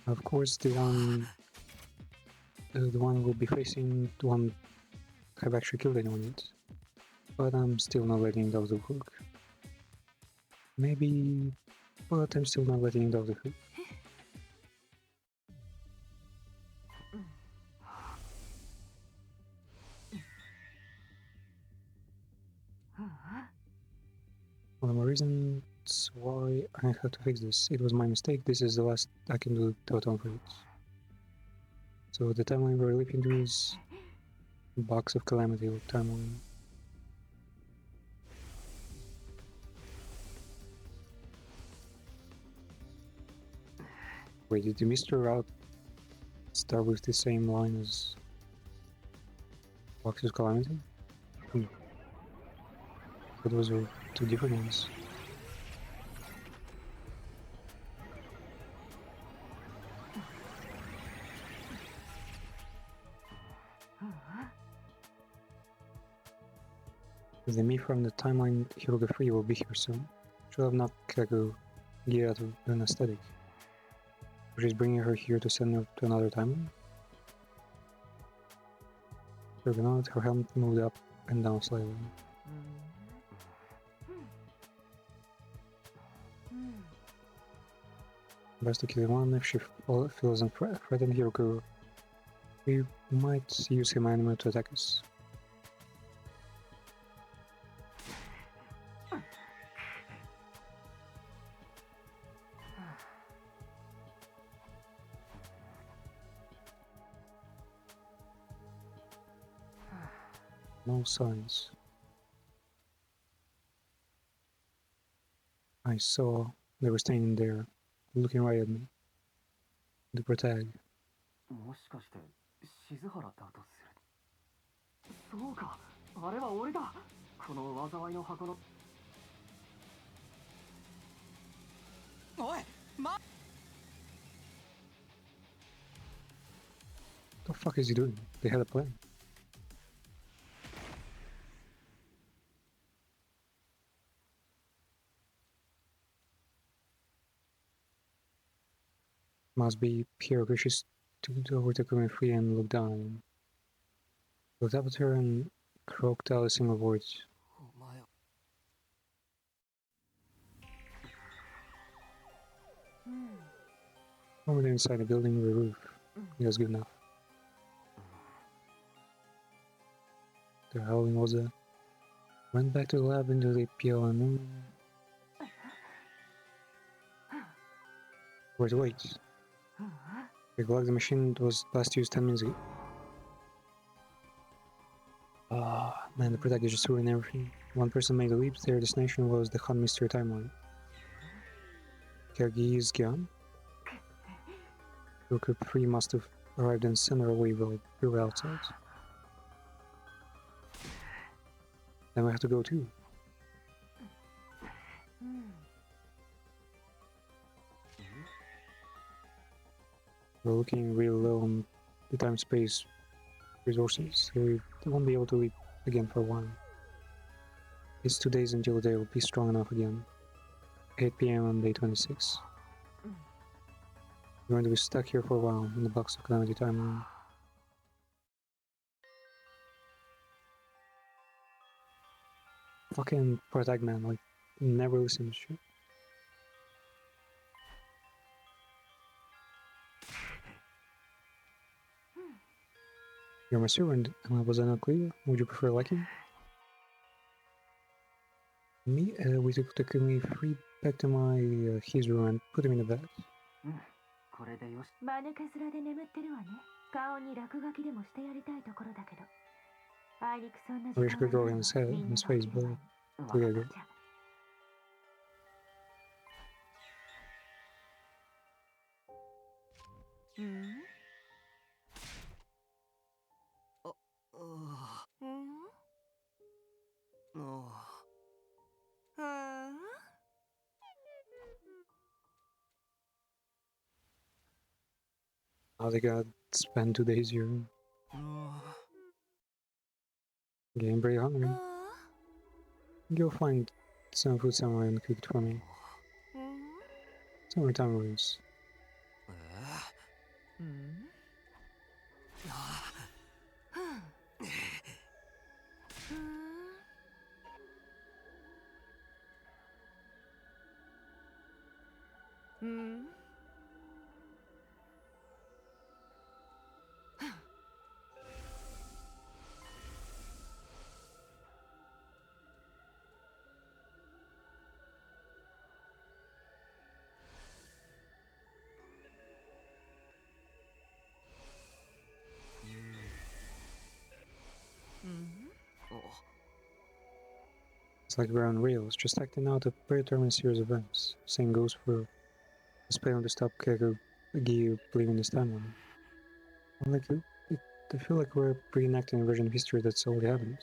Of course, the one we'll be facing, the one have actually killed anyone yet. But I'm still not letting it off the hook. Maybe, but I'm still not letting it off the hook. One more reason why I have to fix this. It was my mistake. This is the last I can do to atone for it. So the timeline we're leaping to is Box of Calamity timeline. Wait, did the Mr. Route start with the same line as Box of Calamity? But those are two different ones. The me from the timeline Hiruga 3 will be here soon. Should have knocked Kaku Gia out of anesthetic. Or she's bringing her here to send her to another timeline? Hiruga nodded, her helmet moved up and down slightly. Best to kill one if she feels threatened. Hiruga, we might use him anime to attack us. No signs. I saw they were standing there, looking right at me. The protag. もしかして静原だとする。そうか、あれは俺だ。この災いの箱の。おい、What the fuck is he doing? They had a plan. Must be Pierre because she stood over the free and looked down at him. Looked up at her and croaked out a single word. Over there inside the building with a roof. It was good enough. The howling was a... Went back to the lab into the PLN. Where's the wait? The machine was last used 10 minutes ago. Ah, man, the protag is just ruining everything. One person made a leap, their destination was the Han Mystery timeline. Kagi is gone. Roku 3 must have arrived in center away while we were outside. Then we have to go too. We're looking real low on the time-space resources, so we won't be able to leap again for a while. It's 2 days until they will be strong enough again. 8 p.m. on day 26. We're going to be stuck here for a while in the box of Calamity timeline. Fucking Protag man, like, never listen to shit. You're my servant, was I not clear? Would you prefer liking? Me? We took Takumi free back to my his room and put him in the bed. これでよし。マヌケ面で眠ってるわね。顔に落書きでもしてやりたいところだけど。あいにくそんな I wish I could draw his head, his face, but together. How they got spend 2 days here. Getting very hungry. Go find some food somewhere and cook it for me. Summertime rules. It's like we're on rails, just acting out a predetermined series of events. Same goes for the spell to stop Kaguya believing this timeline. Like, I feel like we're reenacting a version of history that's already happened.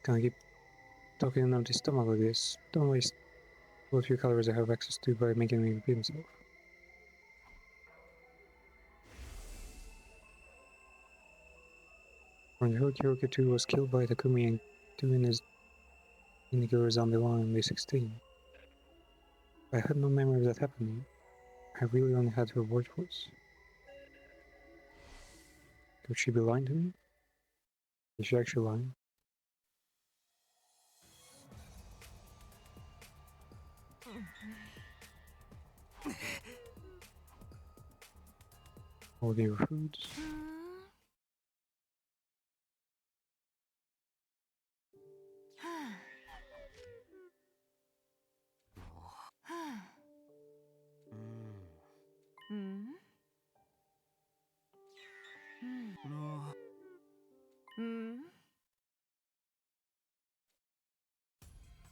Can't keep talking an empty stomach like this. Don't waste what few calories I have access to by making me repeat myself. When Hiroki 2 was killed by Takumi and doing his Indigo Zombie Line on day 16, I had no memory of that happening. I really only had her word voice. Could she be lying to me? Is she actually lying? All your foods.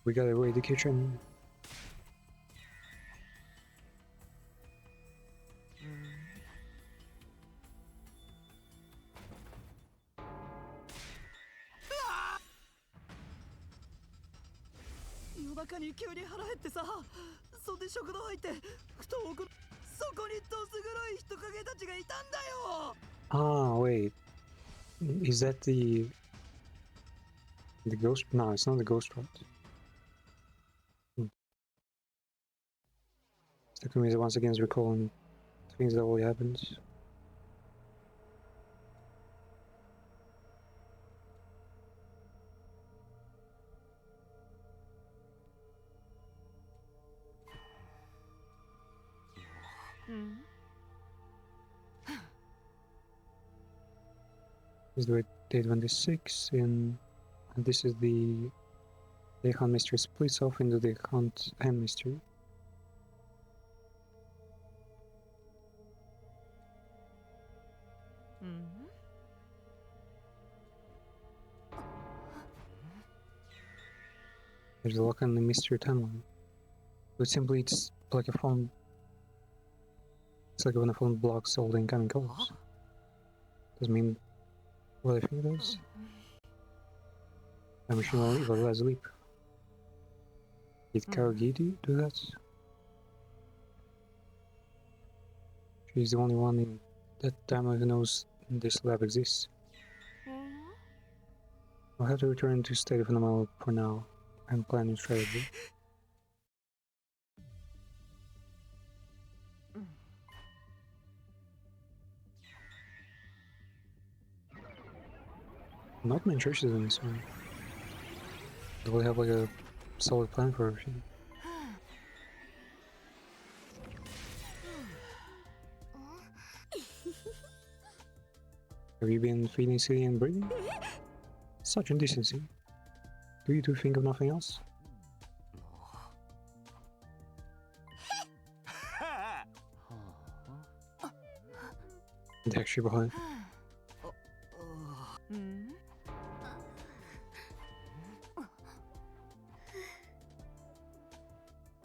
We gotta raid the kitchen. Ah, wait. Is that the ghost? No, it's not the ghost rod. Takumi is once again recalling things that already happened. This is the day 26, and this is the Hunt mystery splits off into the Hunt and mystery. There's a lock on the mystery timeline. But simply it's like a phone. It's like when a phone blocks all the incoming calls. Doesn't mean what I think it does. I'm wishing all evil as a leap. Did Karagiti do that? She's the only one in that time even knows this lab exists. I'll have to return to State of Normal for now and plan a strategy. Not many churches in this one. Do we have like a solid plan for everything? Have you been feeding, sitting, and breathing? Such indecency. Do you two think of nothing else? The actually behind.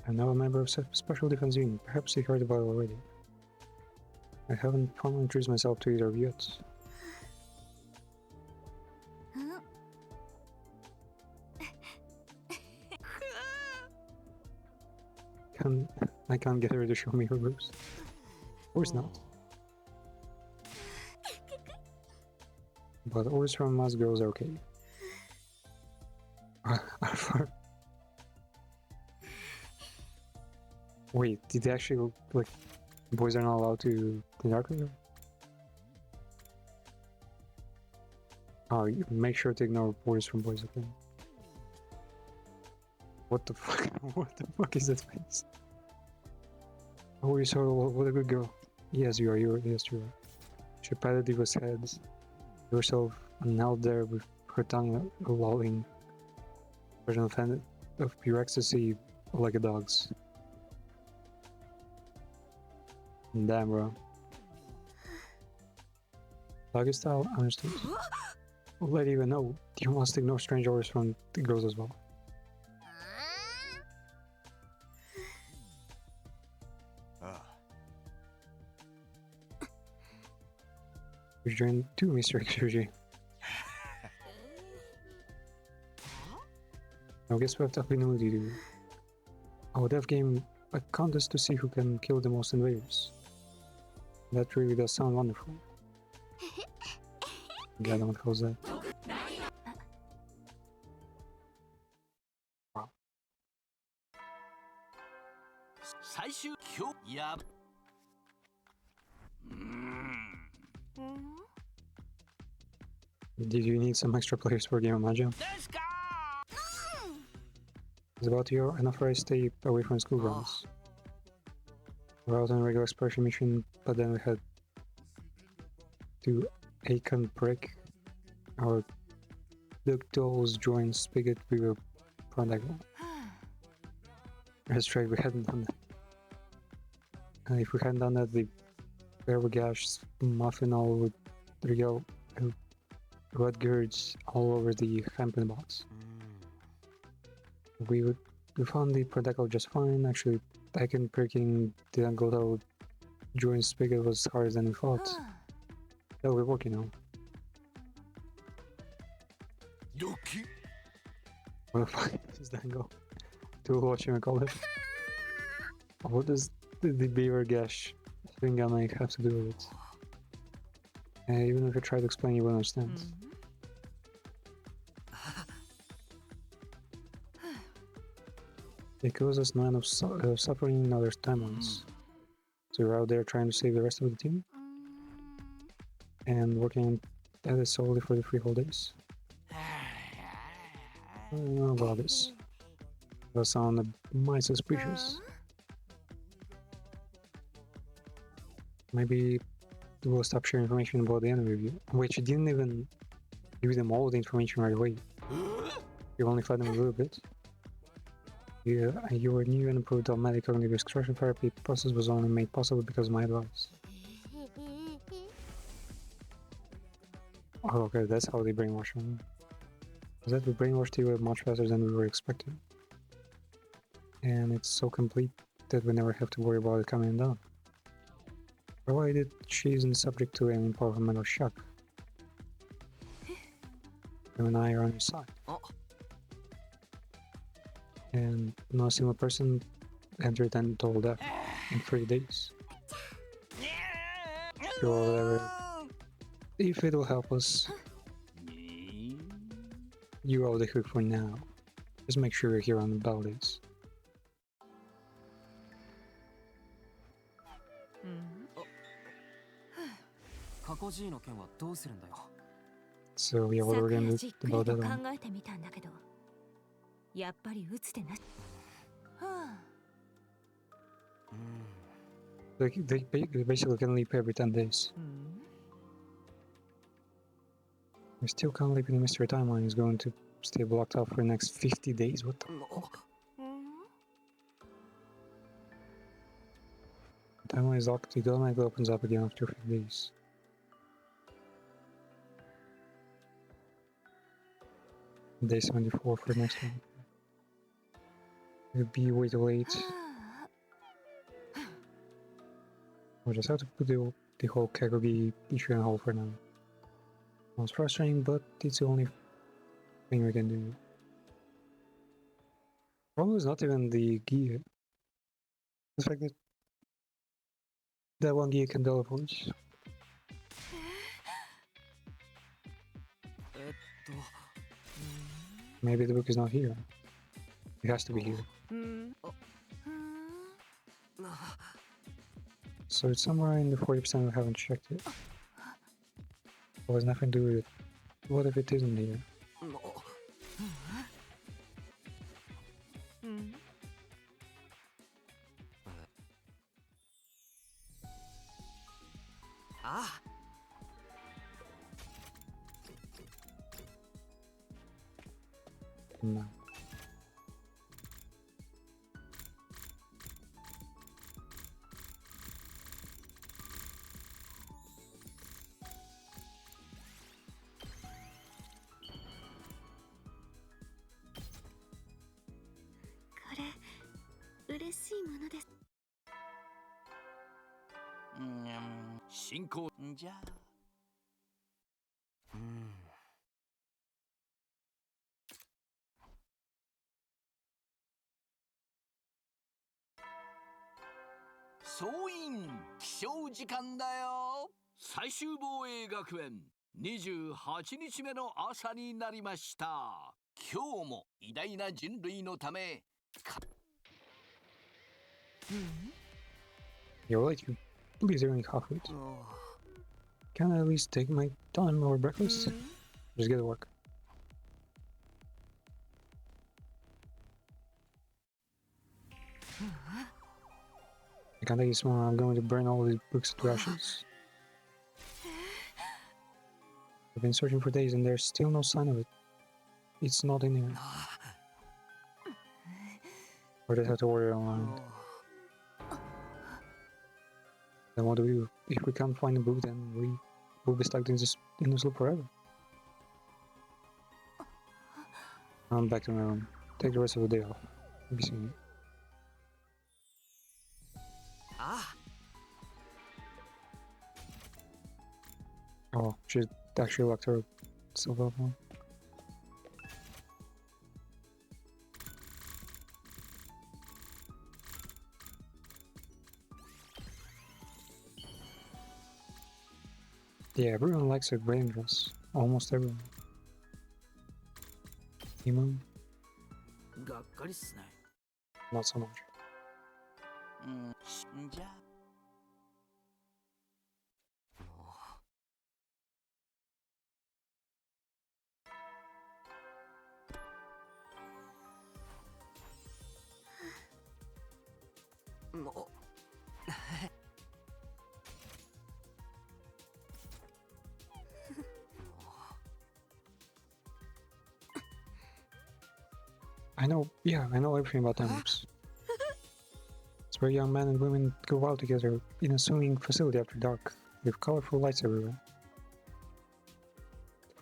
I'm now a member of Special Defense Unit. Perhaps you heard about it already. I haven't formally introduced myself to either of you yet. I can't get her to show me her boobs. Of course not. But orders from us girls are okay. Wait, did they actually like boys are not allowed to the dark room? Oh, you make sure to ignore orders from boys, okay? What the fuck? What the fuck is that face? Oh, you saw what a good girl. Yes, you are. Yes, you are. She patted Diva's head herself and knelt there with her tongue lolling. Version of pure ecstasy like a dog's. Damn, bro. Doggy style, understood. Let even know. You must ignore strange orders from the girls as well. You joined too, Mr. Exurgi. Now guess what I've been able to do? Oh, that game a contest to see who can kill the most invaders. That really does sound wonderful. God, what the hell's that? Wow. Did you need some extra players for a game of Mahjong? It's about your unauthorized stay away from school grounds. We're out on a regular exploration mission, but then we had to Aiken break our ductals join spigot we were prodigal. That's right, we hadn't done that. And if we hadn't done that, the Berbergash muffin all would real Rutgers all over the Hampton box. We found the protocol just fine. Actually, Aiken breaking the Angola joint spigot was harder than we thought. That will work, you know. What the fuck is Dango? To watch him call it. What does the beaver gash thing I make have to do with it? Even if I try to explain, you won't understand. It causes none of suffering in other timelines. So you're out there trying to save the rest of the team? And working at it solely for the 3 whole days? I don't know about this. That sound mighty suspicious. Maybe we'll stop sharing information about the enemy review. Wait, you didn't even give them all the information right away. You only fed them a little bit. Your new and improved automatic cognitive extraction therapy process was only made possible because of my advice. Oh, okay, that's how they brainwash them. Is that we brainwashed you much faster than we were expecting. And it's so complete that we never have to worry about it coming down. Provided she isn't subject to any powerful mental shock. You and I are on your side. And no single person entered and told death in 3 days. rescue or whatever. If it will help us, you are the hook for now. Just make sure you're here on the Baldies. 過去 G の件はどうするんだよ。 So yeah, what we're 昨 gonna 夜 do じっくりと about 考 that one. えてみたんだけど、やっぱり打つてな。はあ。 They basically can leap every 10 days. We still can't leap in the mystery timeline is going to stay blocked out for the next 50 days. What the? Timeline is locked. It automatically opens up again after 50 days. Day 74 for the next one. It'll be way too late. We'll just have to put the whole Kagogi issue on hold for now. It's frustrating, but it's the only thing we can do. Problem is not even the gear. The fact that one gear can teleport. Maybe the book is not here. It has to be here. So it's somewhere in the 40% we haven't checked it. It has nothing to do with it. What if it isn't here? No.総員起床時間だよ。最終防衛学園28日目の朝になりました。今日も偉大な人類のため。You're late, you. Please, you're only half late. Can I at least take my time over breakfast? Just get to work. I can't take this more. I'm going to burn all these books to ashes. I've been searching for days and there's still no sign of it. It's not in here. Or just have to order it online. Then what do we do? If we can't find the book, then we will be stuck in this loop forever. I'm back to my room. Take the rest of the day off. Be seeing you. Oh, she actually locked her self up now. Yeah, everyone likes her brain dress. Almost everyone. Emo? Not so much. I know everything about time loops. It's where young men and women go out together in a swimming facility after dark, with colorful lights everywhere.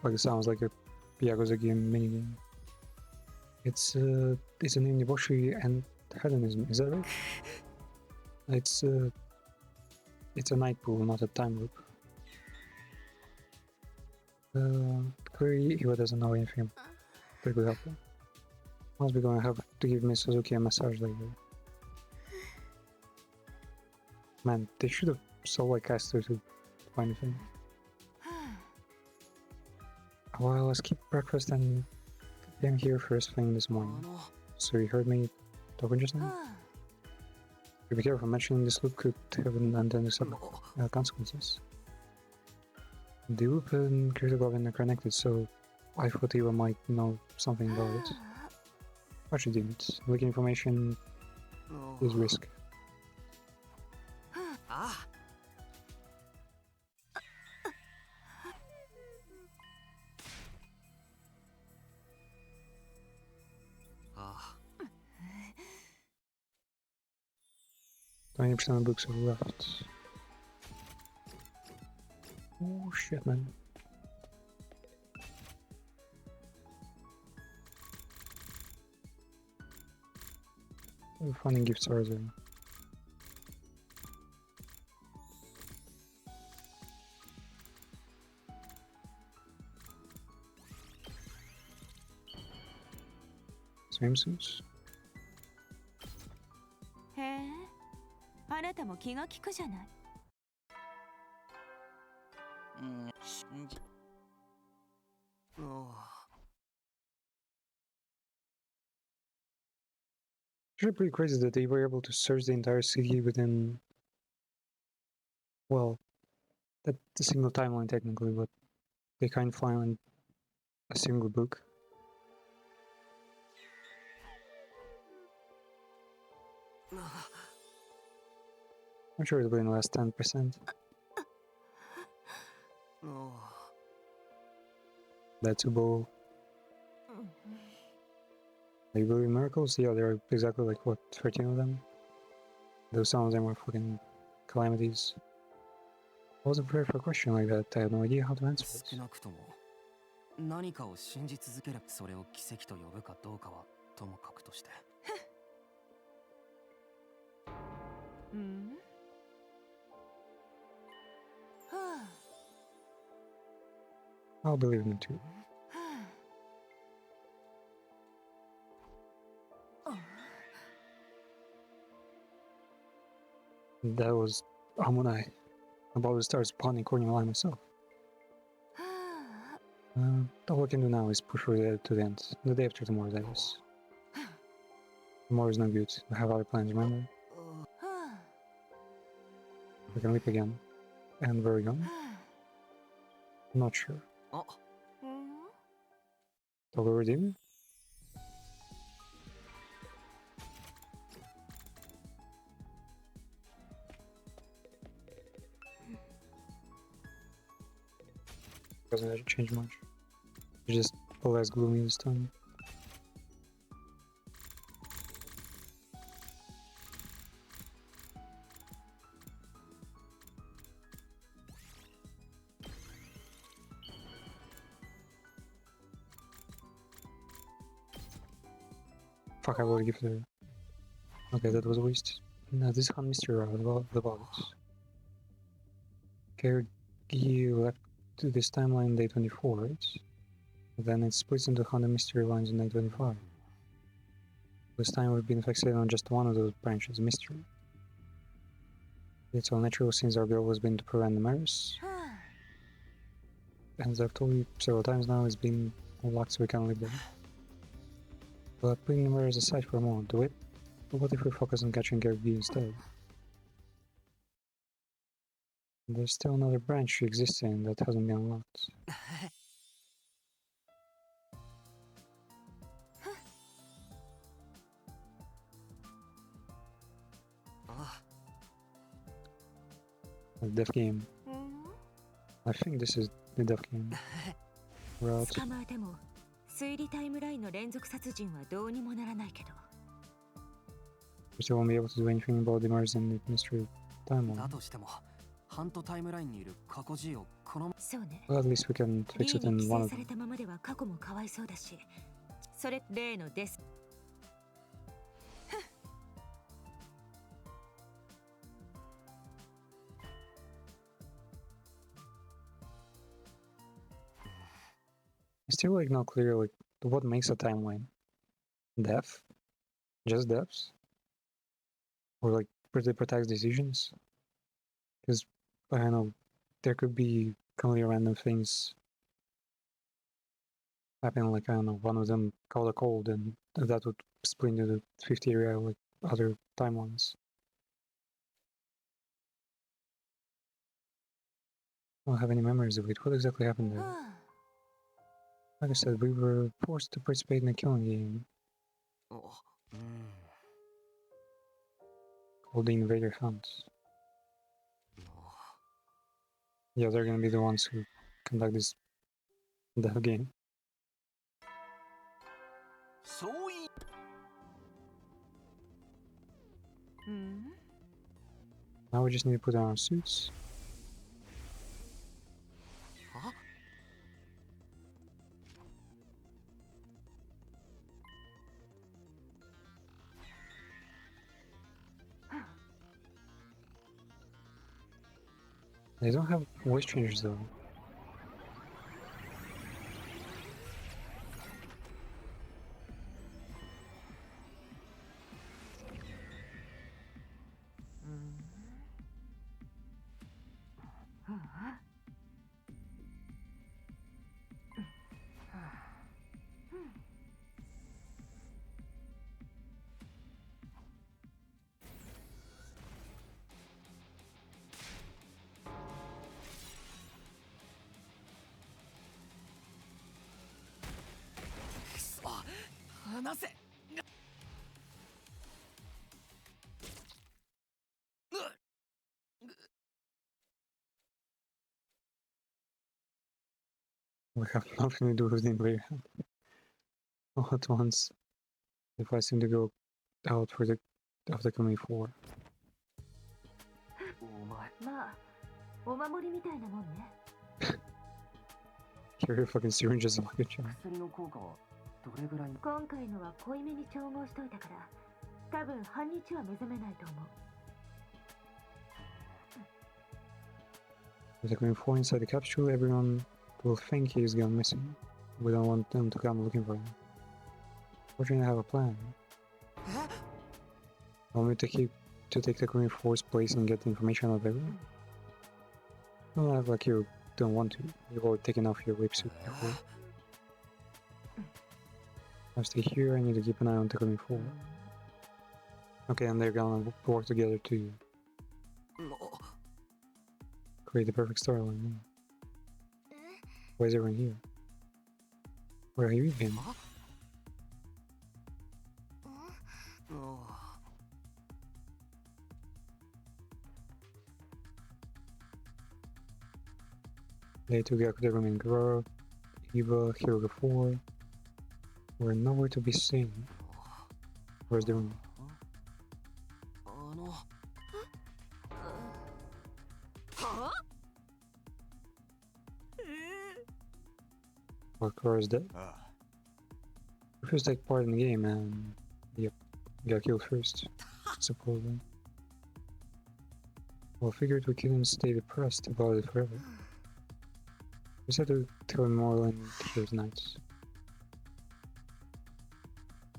Like it sounds like a Yakuza game minigame. It's an debauchery and hedonism, is that right? It's a night pool, not a time loop. Clearly Iwa doesn't know anything that could help her. Must be going to have to give Miss Suzuki a massage later. Man, they should have so like asked her to for anything. Well, I skipped breakfast and came here first thing this morning. So you heard me talking just now? Be careful, mentioning this loop could have unintended consequences. The loop and critical are connected, so I thought Eva might know something about it. What she didn't. Leaking information is risk. Ah. Ah. 20% of the books are left. Oh shit, man. What funny gifts are there? Swimsuits? へえ、あなたも気が利くじゃない。信じ。It's actually pretty crazy that they were able to search the entire city within, well, that's a single timeline technically, but they can't find a single book. I'm sure it'll be in the last 10%. That's a bowl. Are you believe in miracles? Yeah, there are exactly like what, 13 of them? Though some of them were fucking calamities. I wasn't prepared for a question like that. I had no idea how to answer it. 少なくとも何かを信じ続ける、それを奇跡と呼ぶかどうかはともかくとして。I'll believe him too. That was Amonai. About to start spawning according to line myself. All I can do now is push for the to the end. The day after tomorrow, that is. Tomorrow is no good. I have other plans, remember? We can leap again. And where are we going? Not sure. Talk over Demon? Doesn't actually change much. It's just less gloomy this time. Fuck, I would give her. Okay, that was a waste. No, this is mystery route about it. Okay, you left to this timeline day 24, right? Then it splits into 100 mystery lines in day 25. This time we've been fixated on just one of those branches, mystery. It's all natural since our goal has been to prevent the mirrors. And as I've told you several times now, it's been unlocked so we can live there. But putting the mirrors aside for a moment, do it? But what if we focus on catching Gary Vee instead? There's still another branch existing that hasn't been unlocked. The death game. I think this is the death game. Route. 捕まえても推理タイムラインの連続殺人はどうにもならないけど。We still won't be able to do anything about the murders in the mystery timeline. だとしても、ハントタイムラインにいる過去 G をこの。そうね。Well, at least we can fix it in に one 規制 of され them. たままでは過去もかわいそうだし、それ例のデス。It's still like not clear like what makes a timeline. Death? Just deaths? Or like pretty protects decisions? Because I don't know, there could be completely random things happening, like, I don't know, one of them caught a cold and that would split into the 50 area like other timelines. I don't have any memories of it. What exactly happened there? Like I said, we were forced to participate in a killing game called the Invader Hunt. Yeah, they're gonna be the ones who conduct this death game. Now we just need to put on our suits. They don't have voice changers though. We have nothing to do with the Invader Hunt. All at once, if I seem to go out for the after coming 4. まあ、お守りみたいなもんね。 Carry a fucking syringe as a luggage. 今回のは濃いめに調合しといたから、多分半日は目覚めないと思う。 With the coming 4 inside the capsule, everyone will think he's gone missing. We don't want them to come looking for him. Fortunately, I have a plan. Want me to take the Korean Force place and get the information out of everyone? Don't act like you don't want to. You've already taken off your whip suit before. I'll stay here. I need to keep an eye on Takumi 4. Okay, and they're gonna work together to create the perfect storyline. Yeah. Why is everyone here? Where have you been? They took Yakuza and Goro, Eva, Hiroga 4. We're nowhere to be seen. Where's the room? What Goro is dead? Refused to take part in the game and yep, got killed first, supposedly. Well, figured we couldn't stay depressed about it forever. We just had to tell him more than here tonight.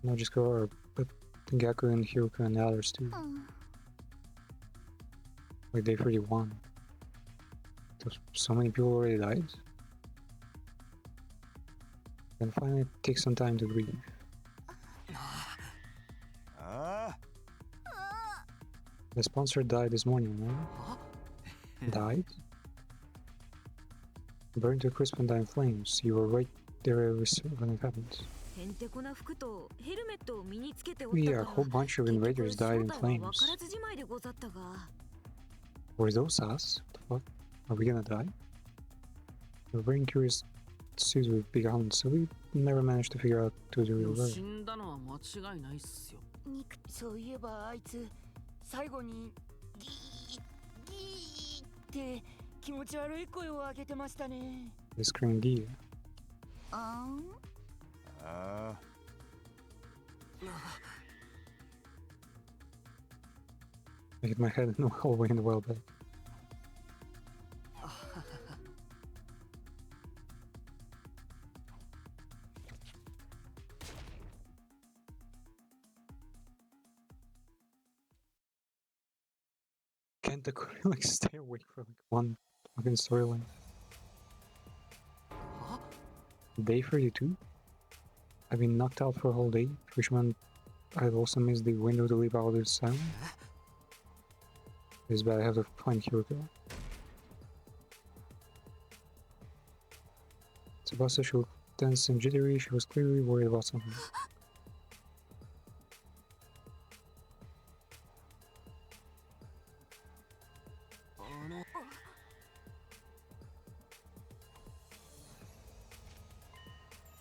Not just Goro, but Gaku and Hiroka and the others too. Like day 31. So many people already died. And finally take some time to grieve. The sponsor died this morning, right? Died? Burned to a crisp and dying flames. You were right there when it happened. Yeah, a whole bunch of invaders died in flames. Were those us? What the fuck? Are we gonna die? We're very curious suits with big hands, so we never managed to figure out who the real were. そういえばあいつ最後にギーって気持ち悪い声を上げてましたね。 They screamed gear. I hit my head all the way in the well bed. Can't the like stay awake for like Fucking storyline. Day 32? I've been knocked out for a whole day, which meant I've also missed the window to leave out this island. It's bad, I have to find Kyoko. Tsubasa, she looked tense and jittery, she was clearly worried about something.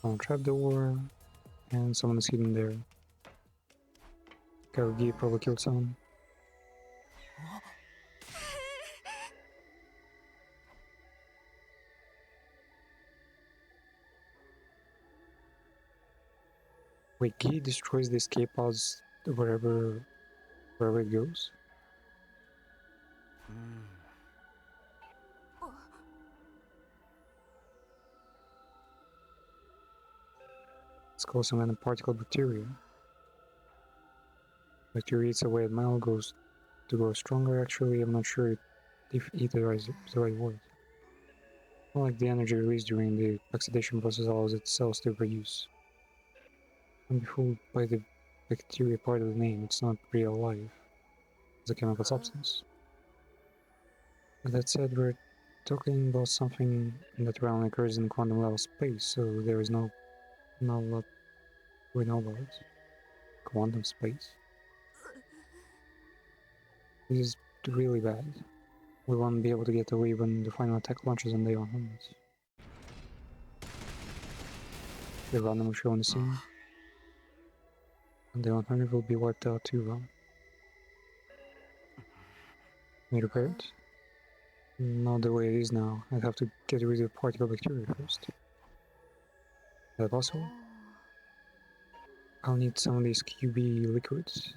Found a trapdoor, and someone is hidden there. Karugi probably killed someone. Wait, Gi destroys the escape pods wherever it goes? It's called some kind of particle bacteria. Bacteria eats away at metal, goes to grow stronger. Actually, I'm not sure if either is the right word. More like the energy released during the oxidation process allows its cells to reproduce. Don't be fooled by the bacteria part of the name, it's not real life. It's a chemical substance. But that said, we're talking about something that only occurs in quantum level space, so there is not a lot we know about it. Quantum space. This is really bad. We won't be able to get away when the final attack launches on day 100. The random will show on the scene. And day 100 will be wiped out too, Ron. Can we repair it? Not the way it is now. I'd have to get rid of particle bacteria first. Is that possible? I'll need some of these QB liquids.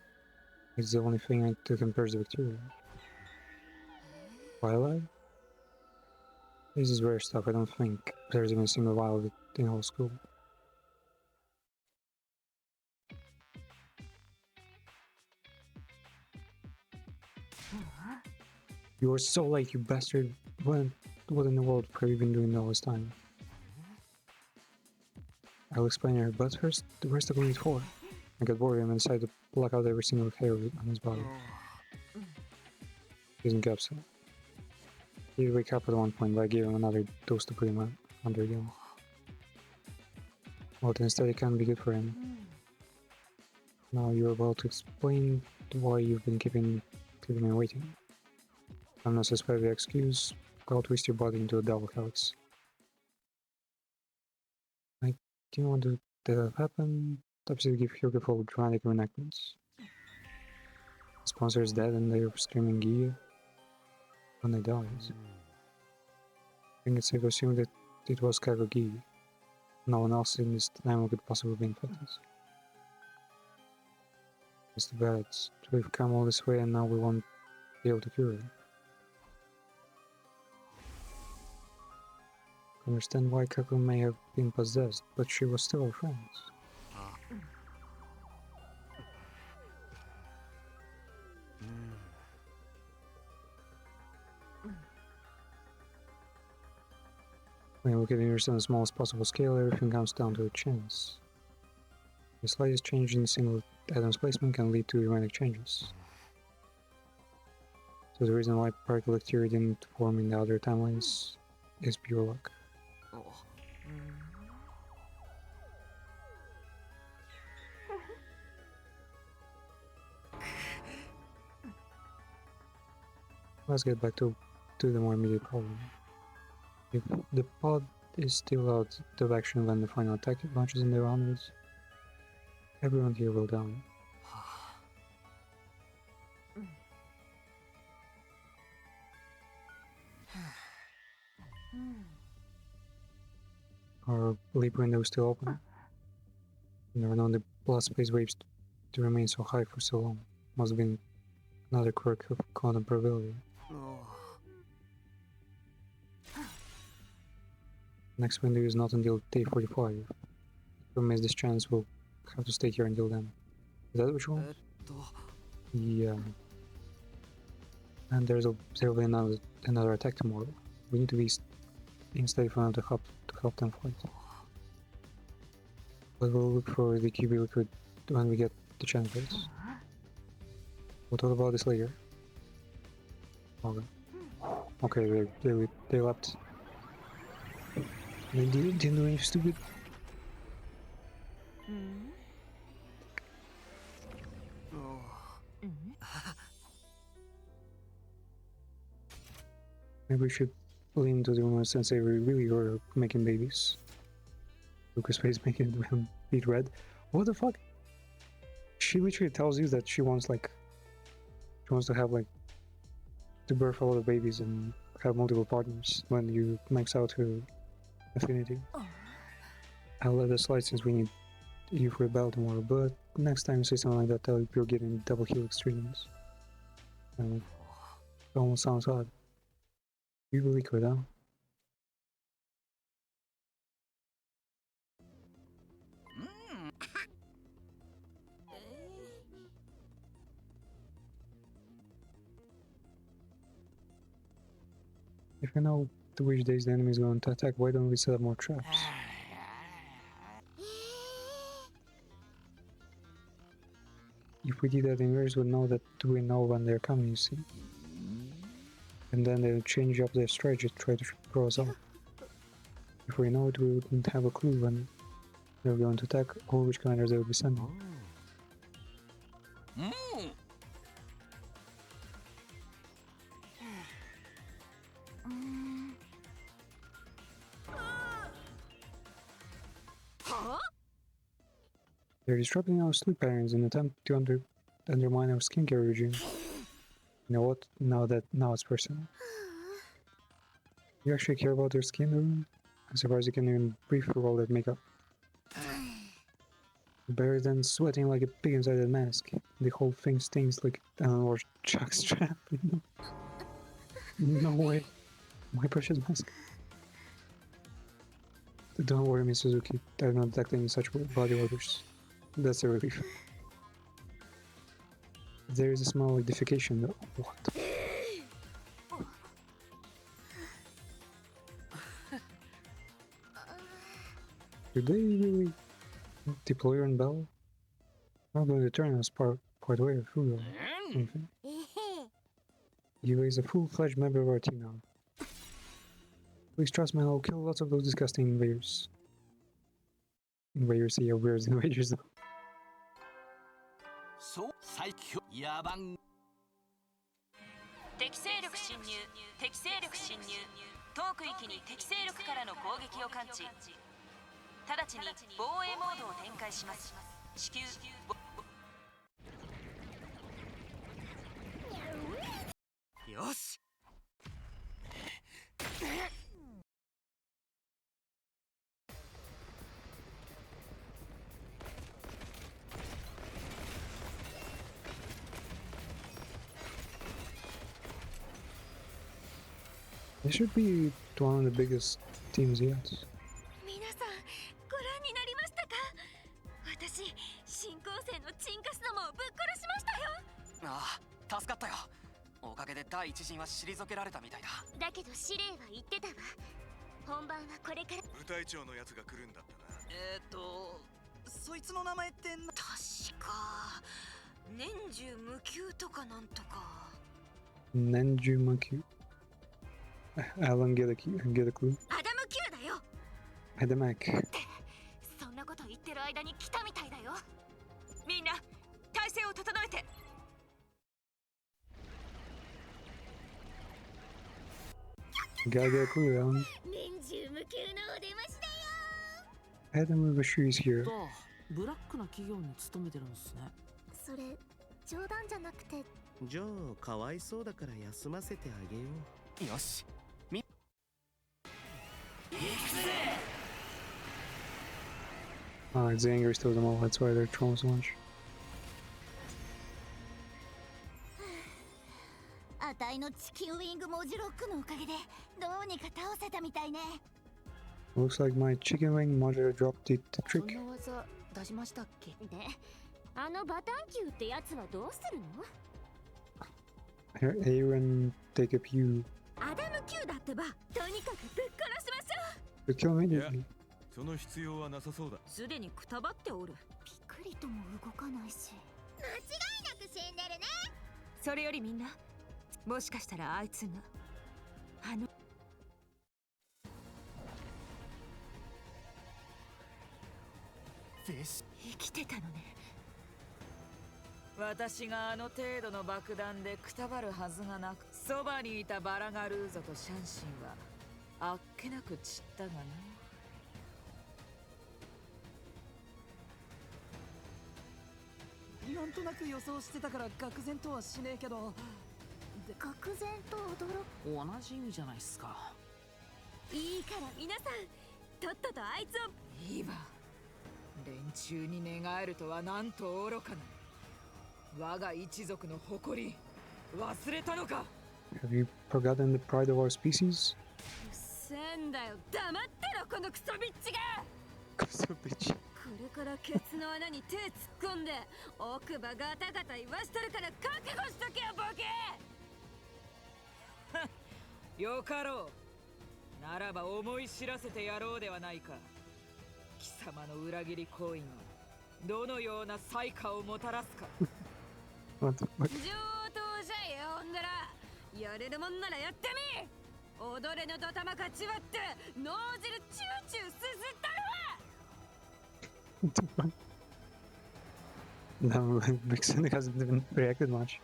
It's the only thing that compares the bacteria. Violet? This is rare stuff. I don't think there's even a single vial of it in the whole school. You are so late, you bastard. What in the world have you been doing all this time? I'll explain here, but first, the rest of Elite 4. I got bored and decided to pluck out every single hair on his body. Using capsule. He'd wake up at one point, but I gave him another dose to put him under again. Well, instead it can't be good for him. Now you're about to explain why you've been keeping me waiting. I'm not suspect the excuse. I'll twist your body into a double helix. I didn't want to happen. Obviously give Hyuga for dramatic reenactments. The sponsor is dead and they're screaming gear when they died. I think it's safe to assume that it was Kagogi. No one else in this time could possibly be infected. It's too bad. We've come all this way and now we won't be able to cure it. I understand why Kaku may have been possessed, but she was still our friend. When you look at it on the smallest possible scale, everything comes down to a chance. The slightest change in a single atom's placement can lead to dramatic changes. So the reason why particle bacteria didn't form in the other timelines is pure luck. Let's get back to the more immediate problem. If the pod is still out of action when the final attack launches in their honors, everyone here will die. Our leap window is still open. Never known the blood space waves to remain so high for so long. Must have been another quirk of quantum probability. Next window is not until day 45. If we miss this chance, we'll have to stay here until then. Is that what you want? Yeah. And there will be another attack tomorrow. We need to be instead for them to help them fight. But we'll look for the QB liquid when we get the chance base. We'll talk about this later. Okay. Okay, they left. They didn't do anything stupid. Maybe we should lean to the rumors and say we really were making babies. Lucas Face making them beat red. What the fuck? She literally tells you that she wants to have like to birth a lot of babies and have multiple partners when you max out her affinity. I'll let it slide since we need you for a battle tomorrow, but next time you say something like that, tell you you're getting double helix treatments. It almost sounds odd. You really could, huh? If you know to which days the enemy is going to attack, why don't we set up more traps? If we did that, the invaders would know that we know when they're coming, you see. And then they'll change up their strategy to try to throw us off. If we know it, we wouldn't have a clue when they're going to attack or which commanders they will be sending. They're disrupting our sleep patterns in an attempt to undermine our skincare regime. You know what? Now it's personal. You actually care about their skin, Arun? I'm surprised you can even breathe through all that makeup. Better than sweating like a pig inside that mask. The whole thing stings like an orange jockstrap, you know? No way. My precious mask. Don't worry, Miss Suzuki. I've not detected any such body odors. That's a relief. There is a smell like defecation though. What? Did they really deploy on Bell? I'm not going to turn us part way of food or anything. You is a full-fledged member of our team now. Please trust me, I'll kill lots of those disgusting invaders. Invaders, yeah, weird invaders though. So, 最強野蛮敵勢力侵入敵勢力侵入当区域に敵勢力からの攻撃を感知直ちに防衛モードを展開します至急よし They should be one of the biggest teams yet. 皆さんご覧になりましたか私新光線のチンカスどもをぶっ殺しましたよああ助かったよおかげで第一陣は退けられたみたいだだけど司令は言ってたわ本番はこれから部隊長のやつが来るんだったなそいつの名前って確か年中無休とかなんとか Nenju Monkey. Alan, get a clue. アダム Q だよ Adamak. そんなこと言ってる間に来たみたいだよみんな体勢を整えて Gotta get a clue, Alan. 年中無休のお出ましだよ Adam Uvashu is here. とブラックな企業に勤めてるんですねそれ冗談じゃなくてじゃあかわいそうだから休ませてあげようよし It's the anger still them all, that's why they're trolling so much. あたいのチキンウィング文字ロックのおかげでどうにか倒せたみたいね Looks like my chicken wing modular dropped the そ trick. の技出しましたっけであのバタンキューってやつはどうするの Here, Aaron, take up you. アダム Q だってば。とにかくぶっ殺しましょう。 We kill him immediately. その必要はなさそうだ。すでにくたばっておる。ピクリとも動かないし。間違いなく死んでるね。それよりみんな、もしかしたらあいつがあのフィッシ生きてたのね。私があの程度の爆弾でくたばるはずがなく、そばにいたバラガルーゾとシャンシンはあっけなく散ったがな。なんとなく予想してたから愕然とはしねえけど、愕然と驚く。同じ意味じゃないっすか。いいから皆さん、とっととあいつを。いいわ。連中に寝返るとはなんと愚かな。我が一族の誇り忘れたのか。 Have you forgotten the pride of our species? うっせえんだよ。黙ってろこのクソビッチが。 So bitch. これからケツの穴に手突っ込んで奥歯ガタガタ言わしとるから覚悟しとけよボケ。よかろう。ならば思い知らせてやろうではないか。貴様の裏切り行為がどのような災禍をもたらすか。What the fuck? 上等じゃよ。ほんだらやれるもんならやってみ。踊れのドタマかち割って脳汁チューチューすすったるわ。 What the fuck? No, Vixen hasn't even reacted much.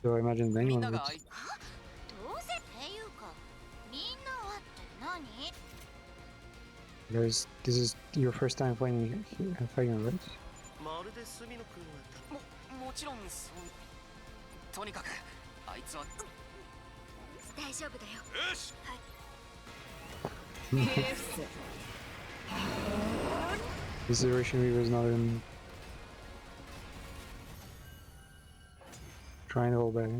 So I imagine みん anyone な would. があいどうせっていうか、みんなはって何？ This is your first time playing Fagin, right? まるで隅野君はもちろんとにかくあいつは大丈夫だよ。よし。This iteration Weaver is not even trying to hold back.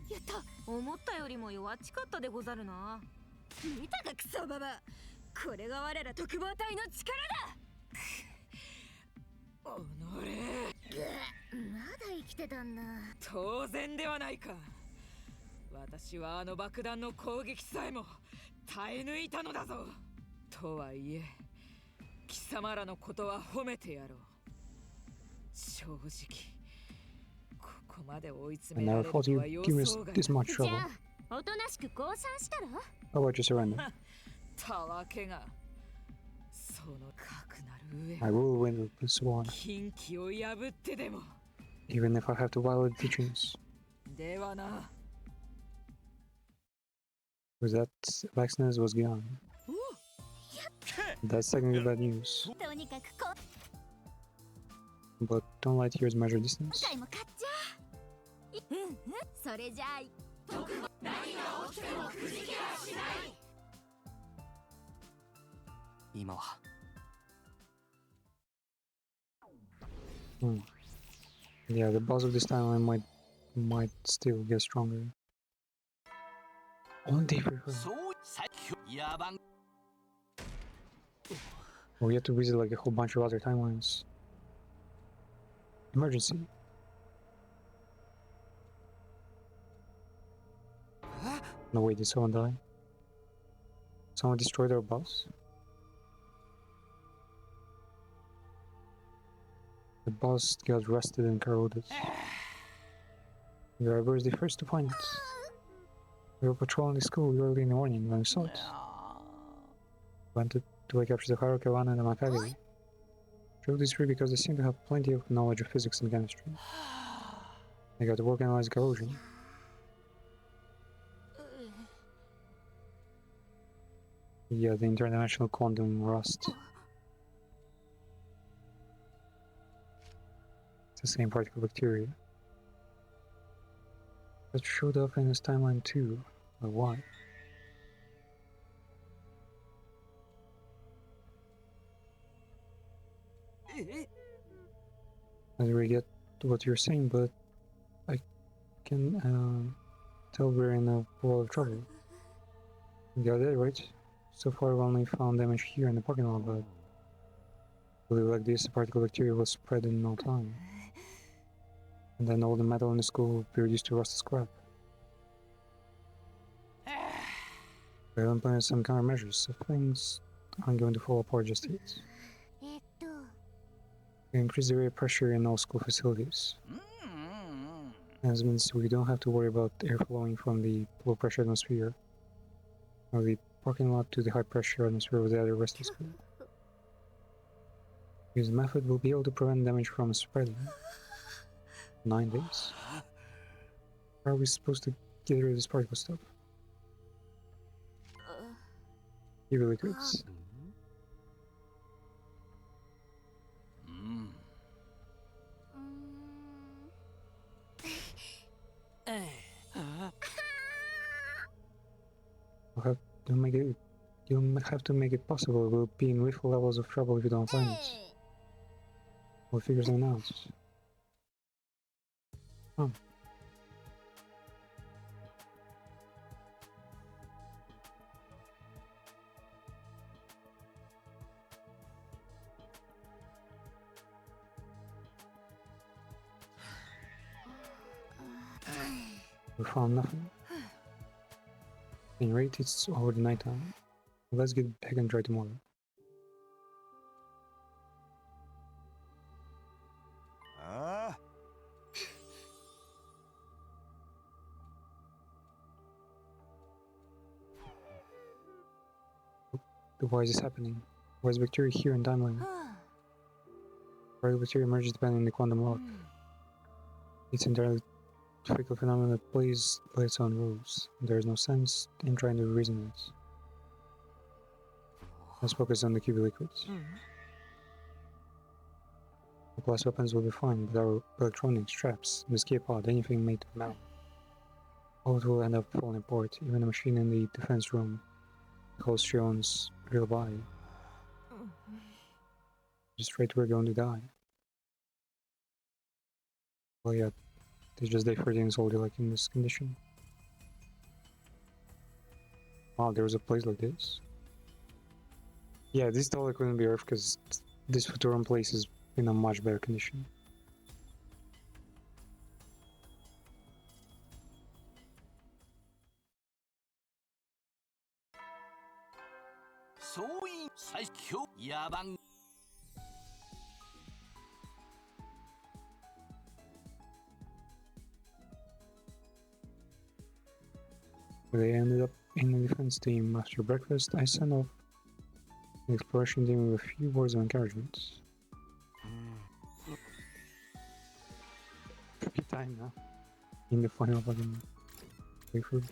やった。思ったよりも弱っちかったでござるな。見たかクソババ。これが我ら特防隊の力だ。おのれ。まだ生きてたんだ。当然ではないか。私はあの爆弾の攻撃さえも耐え抜いたのだぞ。とはいえ貴様らのことは褒めてやろう。正直ここまで追い I 詰めら never れる thought と you'd は予 give me 想が this much じ trouble. ゃあおとなしく降参したら。 How about you surrender? たわけが。そのかくなる I 上 will win with this one, 禁忌を破ってでも。 even if I have to violate teachings. ではな。 Because that vaccines was gone. That's technically bad news. とにかくこ But don't light years measure distance. 今回も勝っちゃそれじゃあ今は Yeah, the boss of this timeline might still get stronger. On day for her. そう最強野蛮 We have to visit like a whole bunch of other timelines. Emergency. No wait, did someone die? Someone destroyed our boss? The boss got rusted and corroded. We are the first to find it. We were patrolling the school early in the morning when we saw it. Went to capture the Harukawan and the Makagari. Drove these three because they seem to have plenty of knowledge of physics and chemistry. They got to work analyze corrosion. Yeah, the interdimensional quantum rust. It's the same particle bacteria. That showed up in this timeline too. But why? I don't really get what you're saying, but I can tell we're in a world of trouble. We got it, right? So far, we've only found damage here in the parking lot, but I believe like this, the particle bacteria will spread in no time. And then all the metal in the school will be reduced to rust scrap. We have implemented some countermeasures, so things aren't going to fall apart just yet. We increase the rate of pressure in all school facilities. This means we don't have to worry about air flowing from the low pressure atmosphere or the parking lot to the high pressure atmosphere of the other rest of the school. This method will be able to prevent damage from spreading. 9 days. How are we supposed to get rid of this particle stuff? UV liquids. You'll have to make it possible. We'll be in lethal levels of trouble if you don't find it. We'll figure something out. Oh. We found nothing. In rate, it's already nighttime. Let's get back and try tomorrow. Why is this happening? Why is bacteria here in timeline? Why do bacteria emerge depending on the quantum lock? It's entirely physical phenomenon that plays by its own rules. There is no sense in trying to reason it. Let's focus on the QB liquids. The glass weapons will be fine, but our electronics, traps, the escape pod, anything made of metal, all it will end up falling apart, even the machine in the defense room holds Shion's real body. Just afraid we're going to die. Well, yeah, it's just day 13 is already like in this condition. Wow, there was a place like this. Yeah, this totally couldn't be Earth because this Futurum place is in a much better condition. They ended up in the defense team. After breakfast, I sent off the exploration team with a few words of encouragement. Pretty time now. In the final fucking playthrough.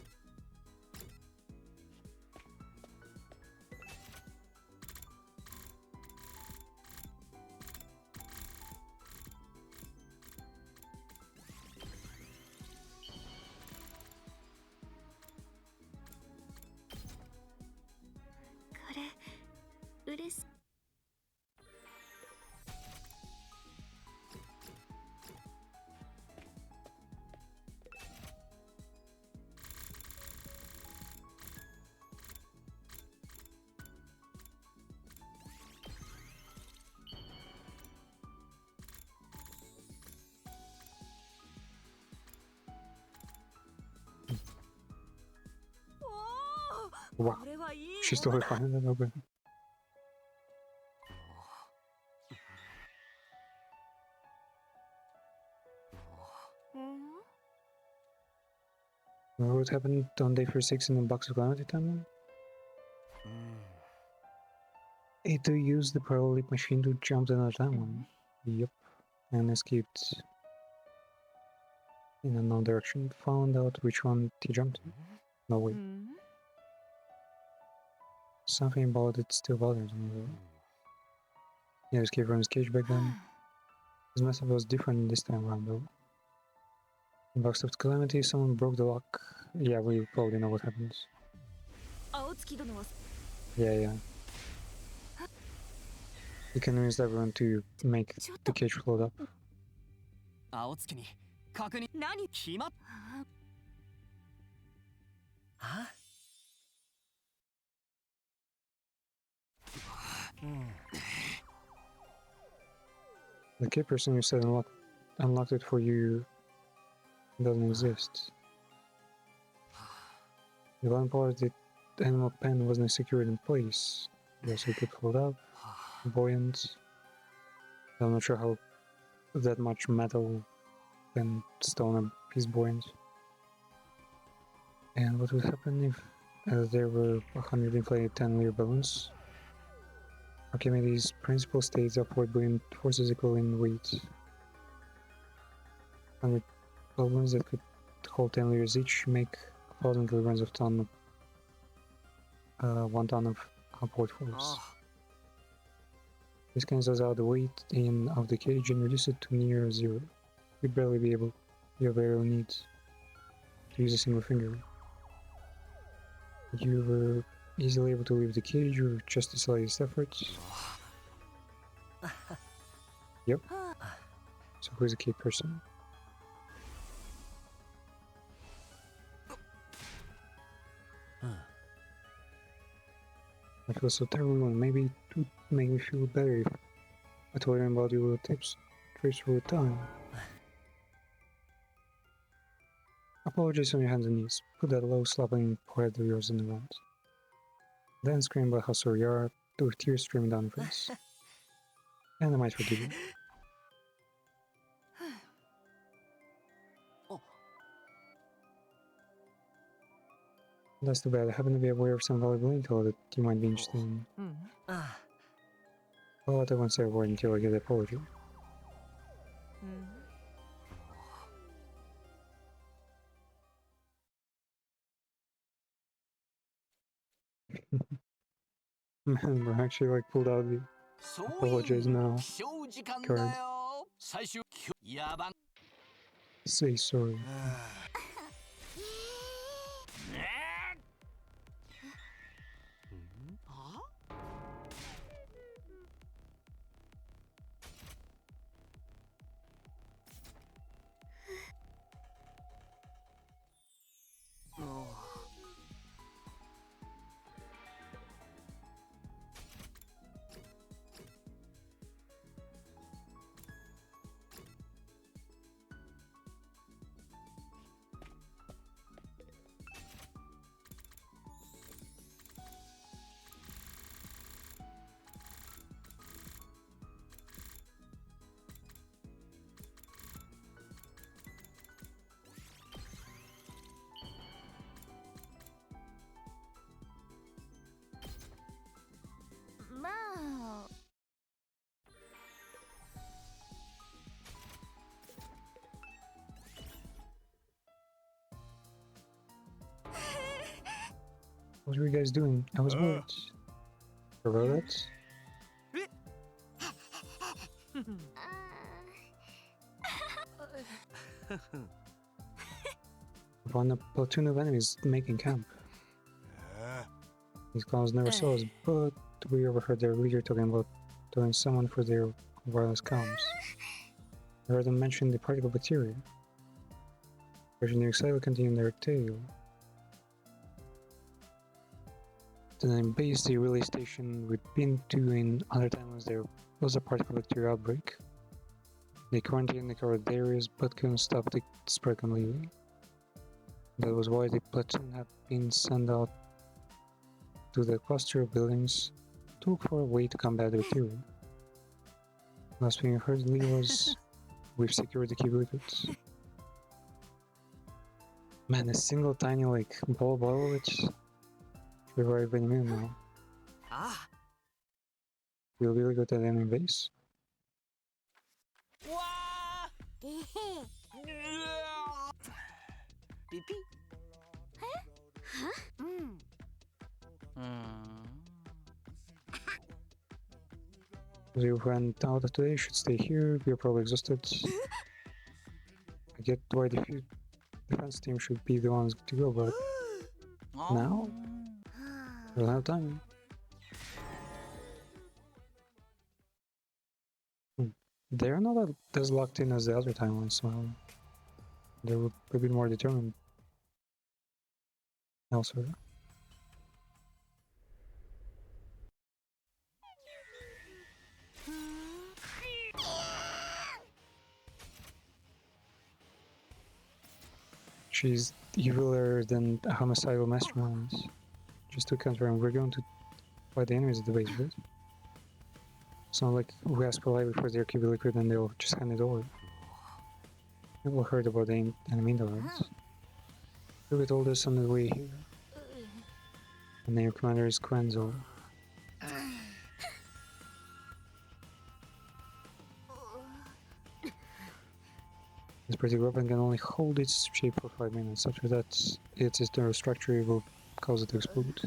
Wow, she's totally fine with that, okay. Remember what happened on day 46 in the Box of Calamity timeline? Ito used the parallel leap machine to jump to another timeline. Yep, and escaped in unknown direction. Found out which one he jumped to. No way. Something about it still bothers me though. He escaped from his cage back then. His method was different this time around though. In Box of Calamity, someone broke the lock. Yeah, we probably know what happens. Yeah. He convinced everyone to make the cage float up. The key person who said unlocked it for you doesn't exist. The one part animal pen wasn't secured in place. It also could hold up, buoyant. I'm not sure how that much metal and stone is buoyant. And what would happen if there were 100 inflated 10-layer balloons? Archimedes' principle states upward buoyant forces equal in weight. 100 balloons that could hold 10 layers each make 1,000 kilograms of 1 ton of upward force. This cancels out the weight of the cage and reduces it to near zero. You'd barely be able, you barely need to use a single finger. You were easily able to leave the cage with just the slightest effort. Yep. So who's the key person? I feel so terrible, and maybe it would make me feel better if I told him about your little tips for time. Apologize on your hands and knees. Put that low, slobbering forehead of yours in the ground. Then scream about how sorry you are, with tears streaming down your face. And I might forgive you. That's too bad. I happen to be aware of some valuable intel that you might be interested in. But I won't say a word until I get the apology. Man, we're actually like pulled out the apologize now card. Say sorry. What were you guys doing? I was worried. About that? Found a platoon of enemies making camp. These clowns never saw us, but we overheard their leader talking about doing someone for their wireless comms. I heard them mention the particle bacteria. Version excited will continue their tale. The name base, the relay station we'd been to in other timelines, there was a particle bacteria outbreak. They quarantined the covered areas but couldn't stop the spread completely. That was why the platoon had been sent out to the cluster of buildings to look for a way to combat the bacteria. Last thing I heard Lee was, we've secured the key liquids. Man, a single tiny like ball of it should arrive any minute now. We'll really go to the enemy base. You went out today, should stay here, we're probably exhausted. I get why the defense team should be the ones to go, but now? We don't have time. They're not as locked in as the other timelines, so they were a bit more determined elsewhere. She's eviler than a homicidal mastermind. Just to confirm, we're going to fight the enemies at the base, right? It's not like we ask politely for their QB liquid and they'll just hand it over. People heard about the enemy intolerance. We'll get all this on the way here. And then your commander is Quenzo. This particular weapon can only hold its shape for 5 minutes. After that, its internal structure will cause it to explode.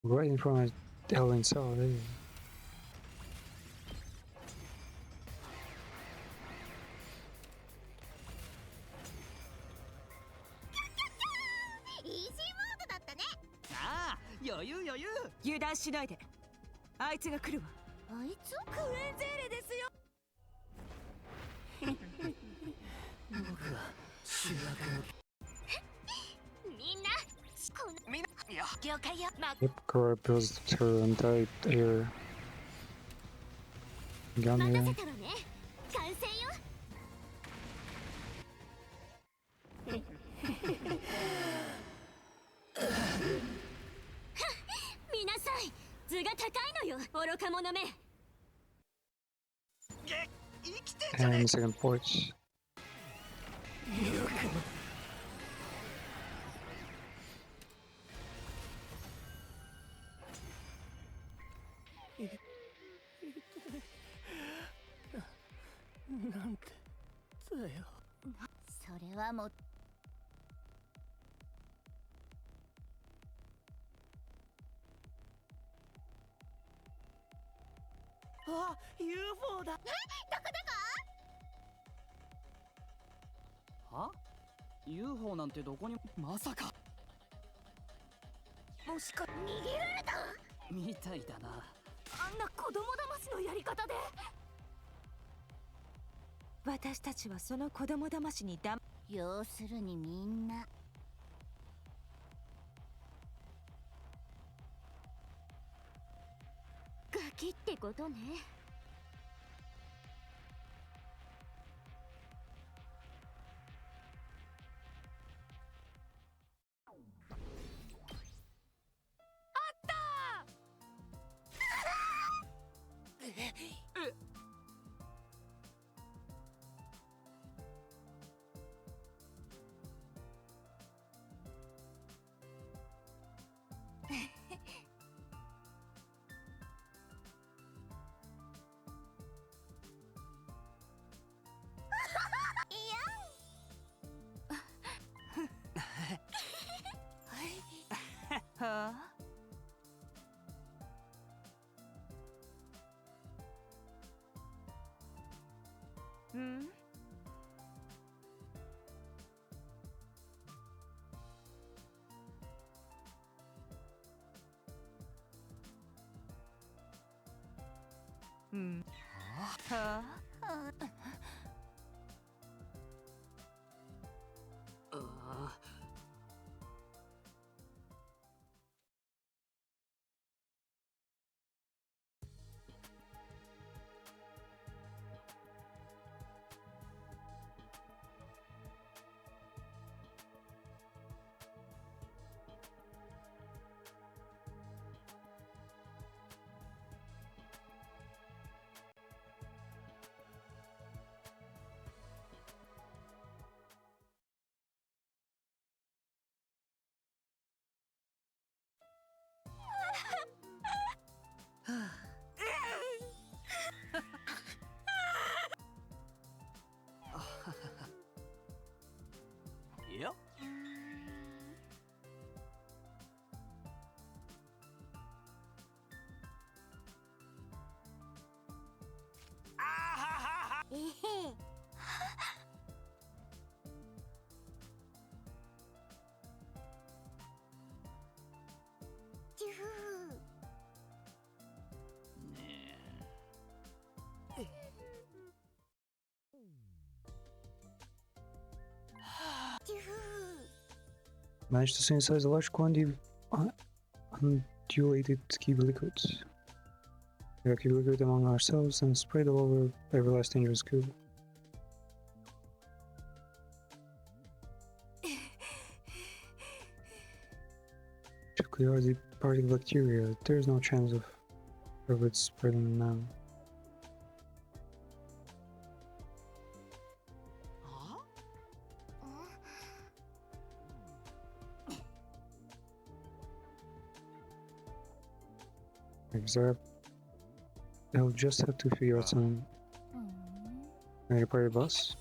Right in front of the Elven Cell, there. Ah, 余裕余裕。油断しないで。あいつが来るわ。あいつクエンゼーレですよ。僕は主役を。みんな、みんな、了解よ。Yep, Korra builds her entire air gun 任 there. せたわね。完成よ。見なさい、図が高いのよ、愚か者め。And second porch.なんてだよ。それはもう。あ、UFO だ。どこは ?UFO なんてどこにまさか。もしか逃げられた。みたいだな。あんな子供騙しのやり方で。私たちはその子供騙しに要するにみんな。ガキってことね。はあ。うん。うん。はあ。Managed to synthesize a large quantity of undulated Kibi liquids. We are Kibi liquid among ourselves and spread all over everlasting dangerous cube. To clear the particle bacteria, there is no chance of it spreading now. Exact. I'll just have to figure out some. Can I repair your bus?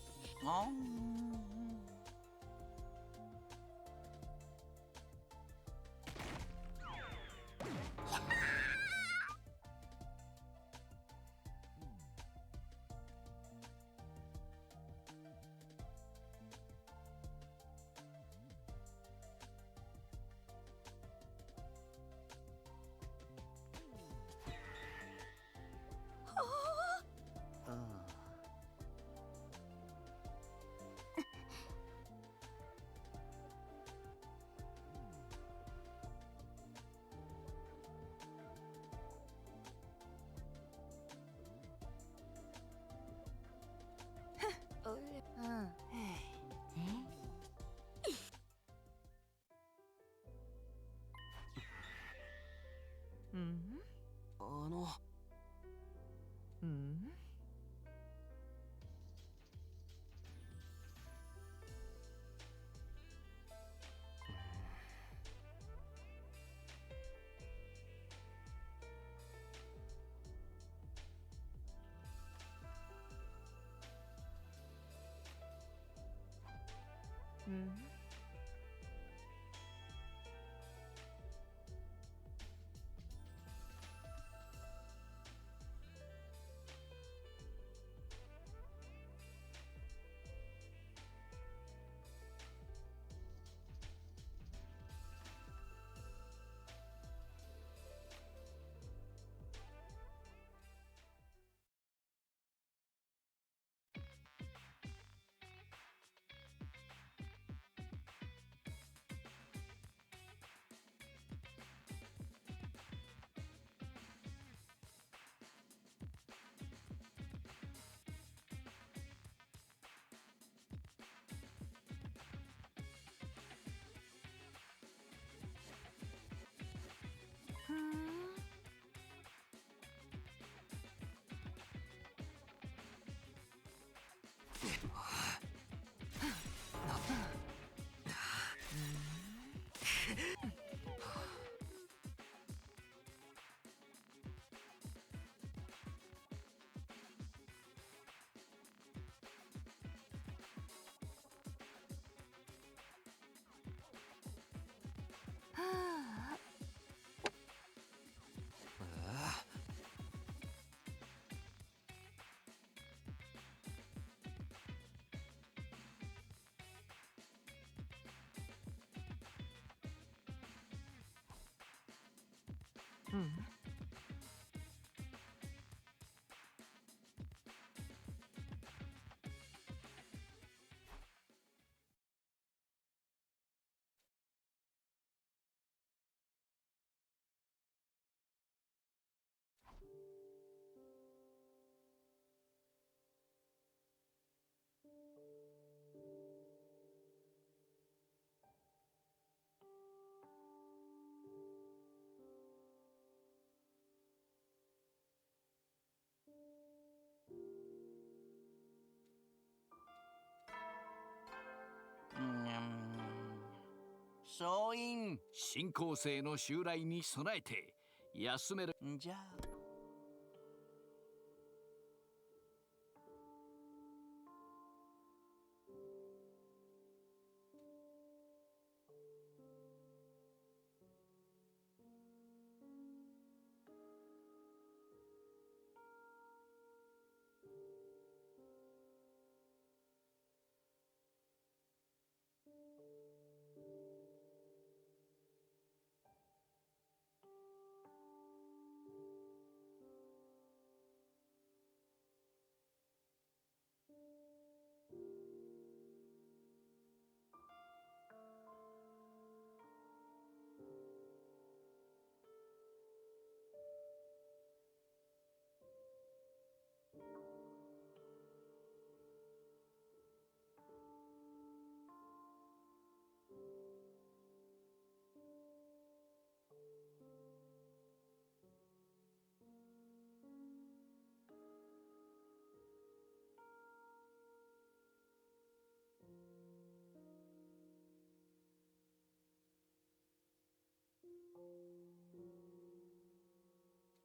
総員、新校生の襲来に備えて休めるんじゃ。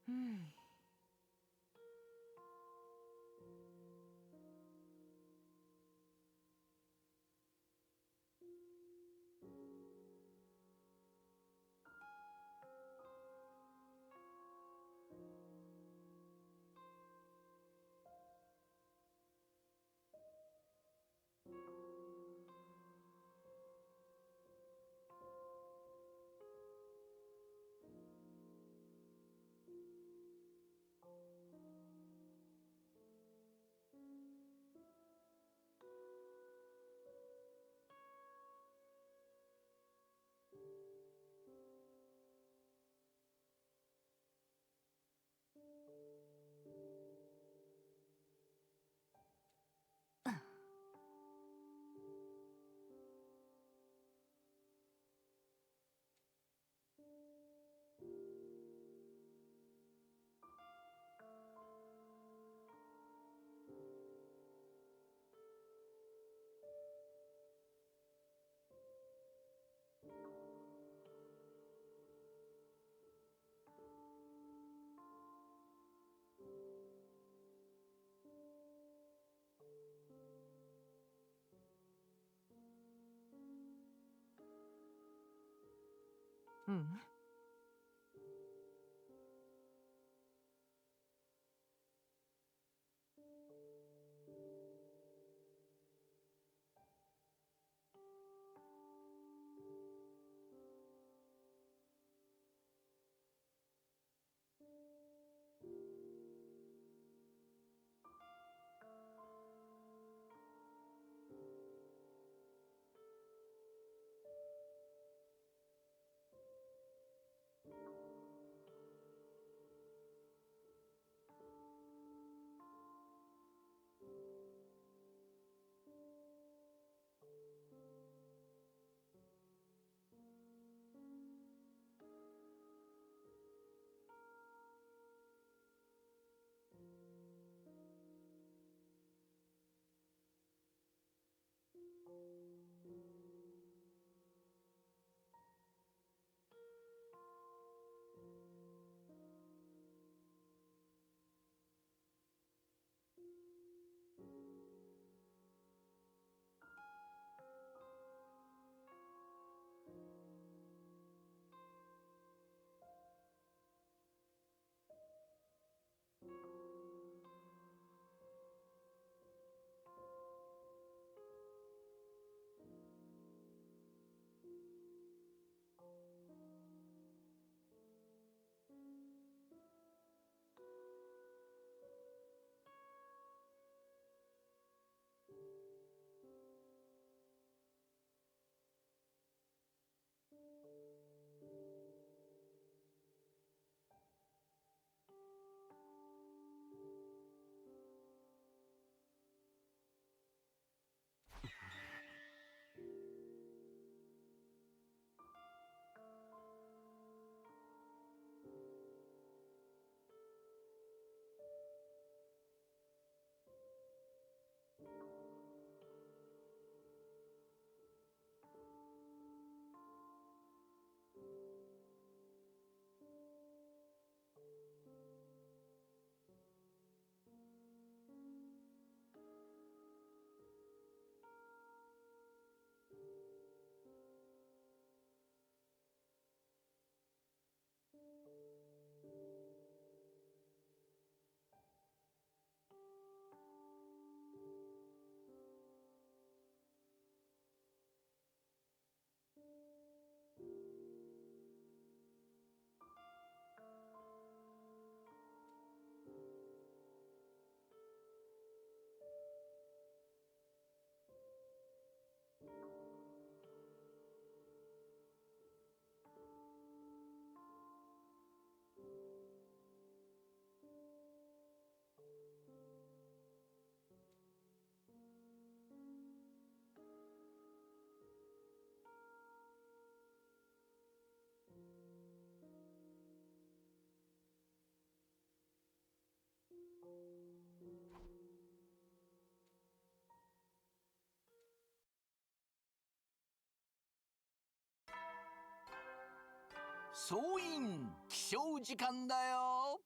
うん。総員起床時間だよ。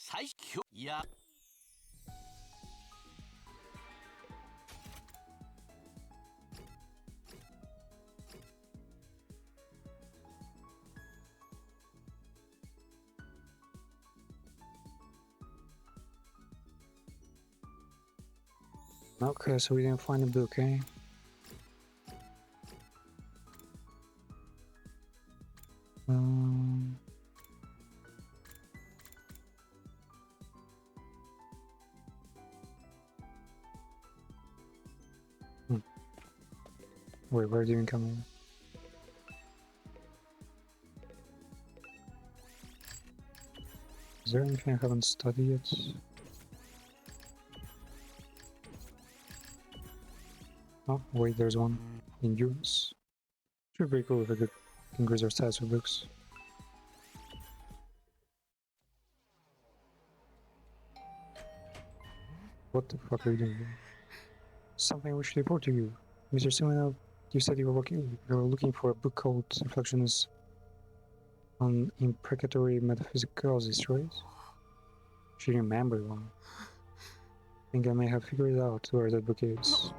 最強いや Okay, so we didn't find a book, eh? Um, Wait, where do you come in? Is there anything I haven't studied yet? Oh, wait, there's one. Endurance. Should be cool if I could increase our stats with books. What the fuck are you doing here? Something we should report to you. Mr. Simino, you said you were looking for a book called Reflections on Imprecatory Metaphysicalsis, right? She remembered one. I think I may have figured out where that book is.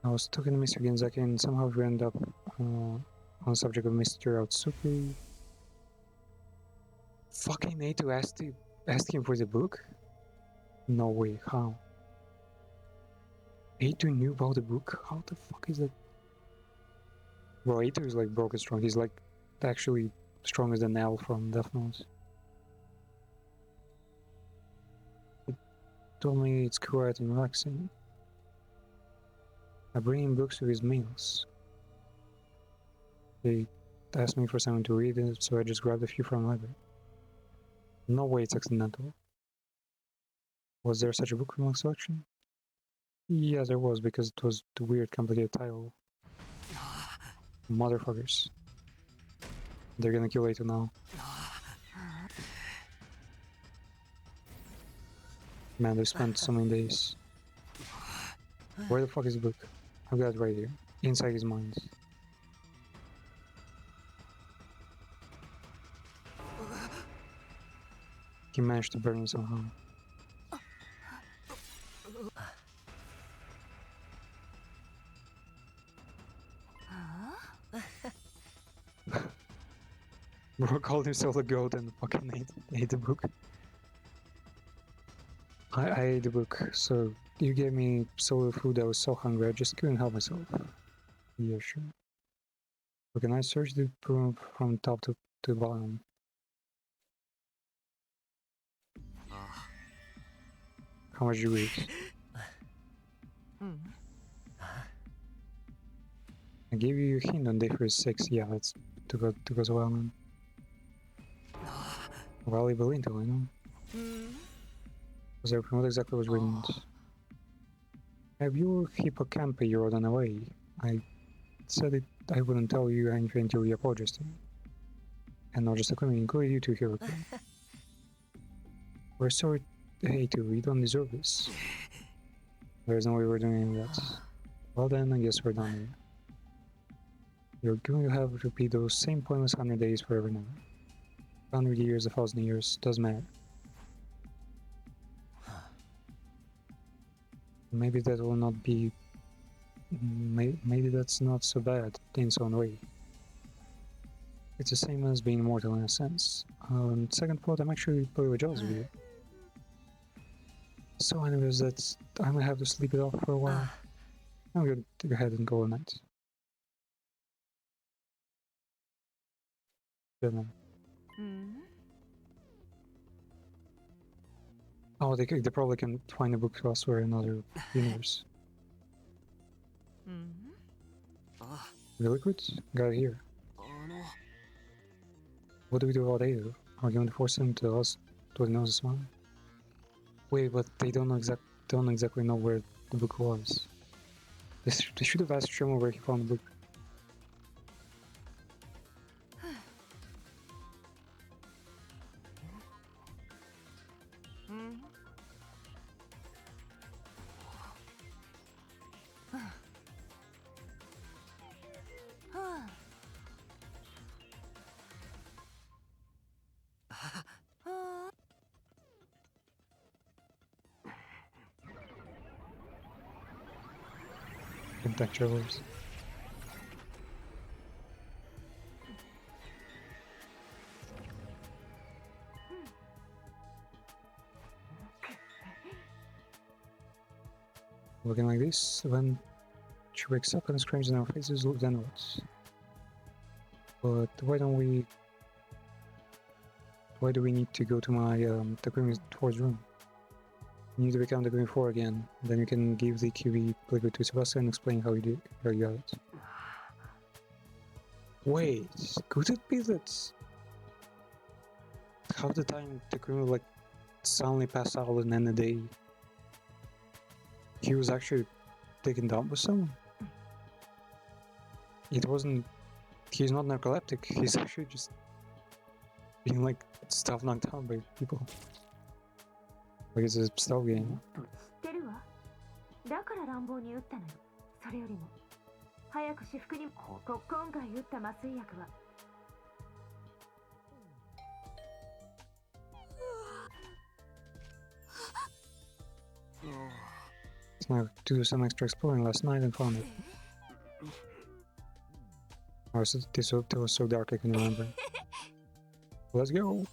I was talking to Mr. Genzaki and somehow we ended up on the subject of Mr. Otsuki. Fucking need to ask him for the book? No way, how? Aito knew about the book? How the fuck is that? Well, Aito is like broken strong. He's like actually stronger than L from Death Note. He told me it's quiet and relaxing. I bring him books to his meals. They asked me for something to read, so I just grabbed a few from the library. No way it's accidental. Was there such a book from my selection? Yeah, there was, because it was the weird, complicated title. Motherfuckers. They're gonna kill Aito now. Man, they spent so many days. Where the fuck is the book? I've got it right here. Inside his mind. He managed to burn it somehow. Bro called himself a goat and fucking ate the book. I ate the book, so you gave me soul food. I was so hungry, I just couldn't help myself. Yeah, sure. But can I search the room from top to bottom? How much you eat? I gave you a hint on day 6. Yeah, that's took us a while, man. Valuable intel, I know. Was everything what exactly was written? Have your hippocampi you rode on away? I said it. I wouldn't tell you anything until you apologized to me. And not just a criminal, including you two here. We're sorry, Aito, we don't deserve this. There's no way we're doing that. Well then, I guess we're done here. You're going to have to repeat those same pointless 100 days forever now. 100 years, 1,000 years, doesn't matter. Maybe that will not be... Maybe that's not so bad in its own way. It's the same as being immortal in a sense. On second thought, I'm actually pretty jealous of you. So anyways, that's... I might have to sleep it off for a while. I'm gonna go ahead and go night. Good night. Oh, they probably can find a book elsewhere in another universe. Really good? Got it here. What do we do about Aito? Are we going to force him to tell us what he knows as well? Wait, but they don't exactly know where the book was. They should have asked Shimo where he found the book. and time travelers. Looking like this, when she wakes up and screams in our faces, then what? But why do we need to go to my Takumi 4's room? You need to become Takumi 4 again. Then you can give the QB liquid to Tsubasa and explain how you got it. Wait, could it be that half the time Takumi like suddenly passed out and then a day he was actually taken down with someone? It wasn't. He's not narcoleptic. He's actually just being like stuff knocked down by people. Like it's a stealth game. 知ってるわ。だから乱暴に打ったのよ。それよりも早く私服に今回打った麻酔薬は。So I do some extra exploring last night and found it. Oh, so this was so dark I can remember. Let's go.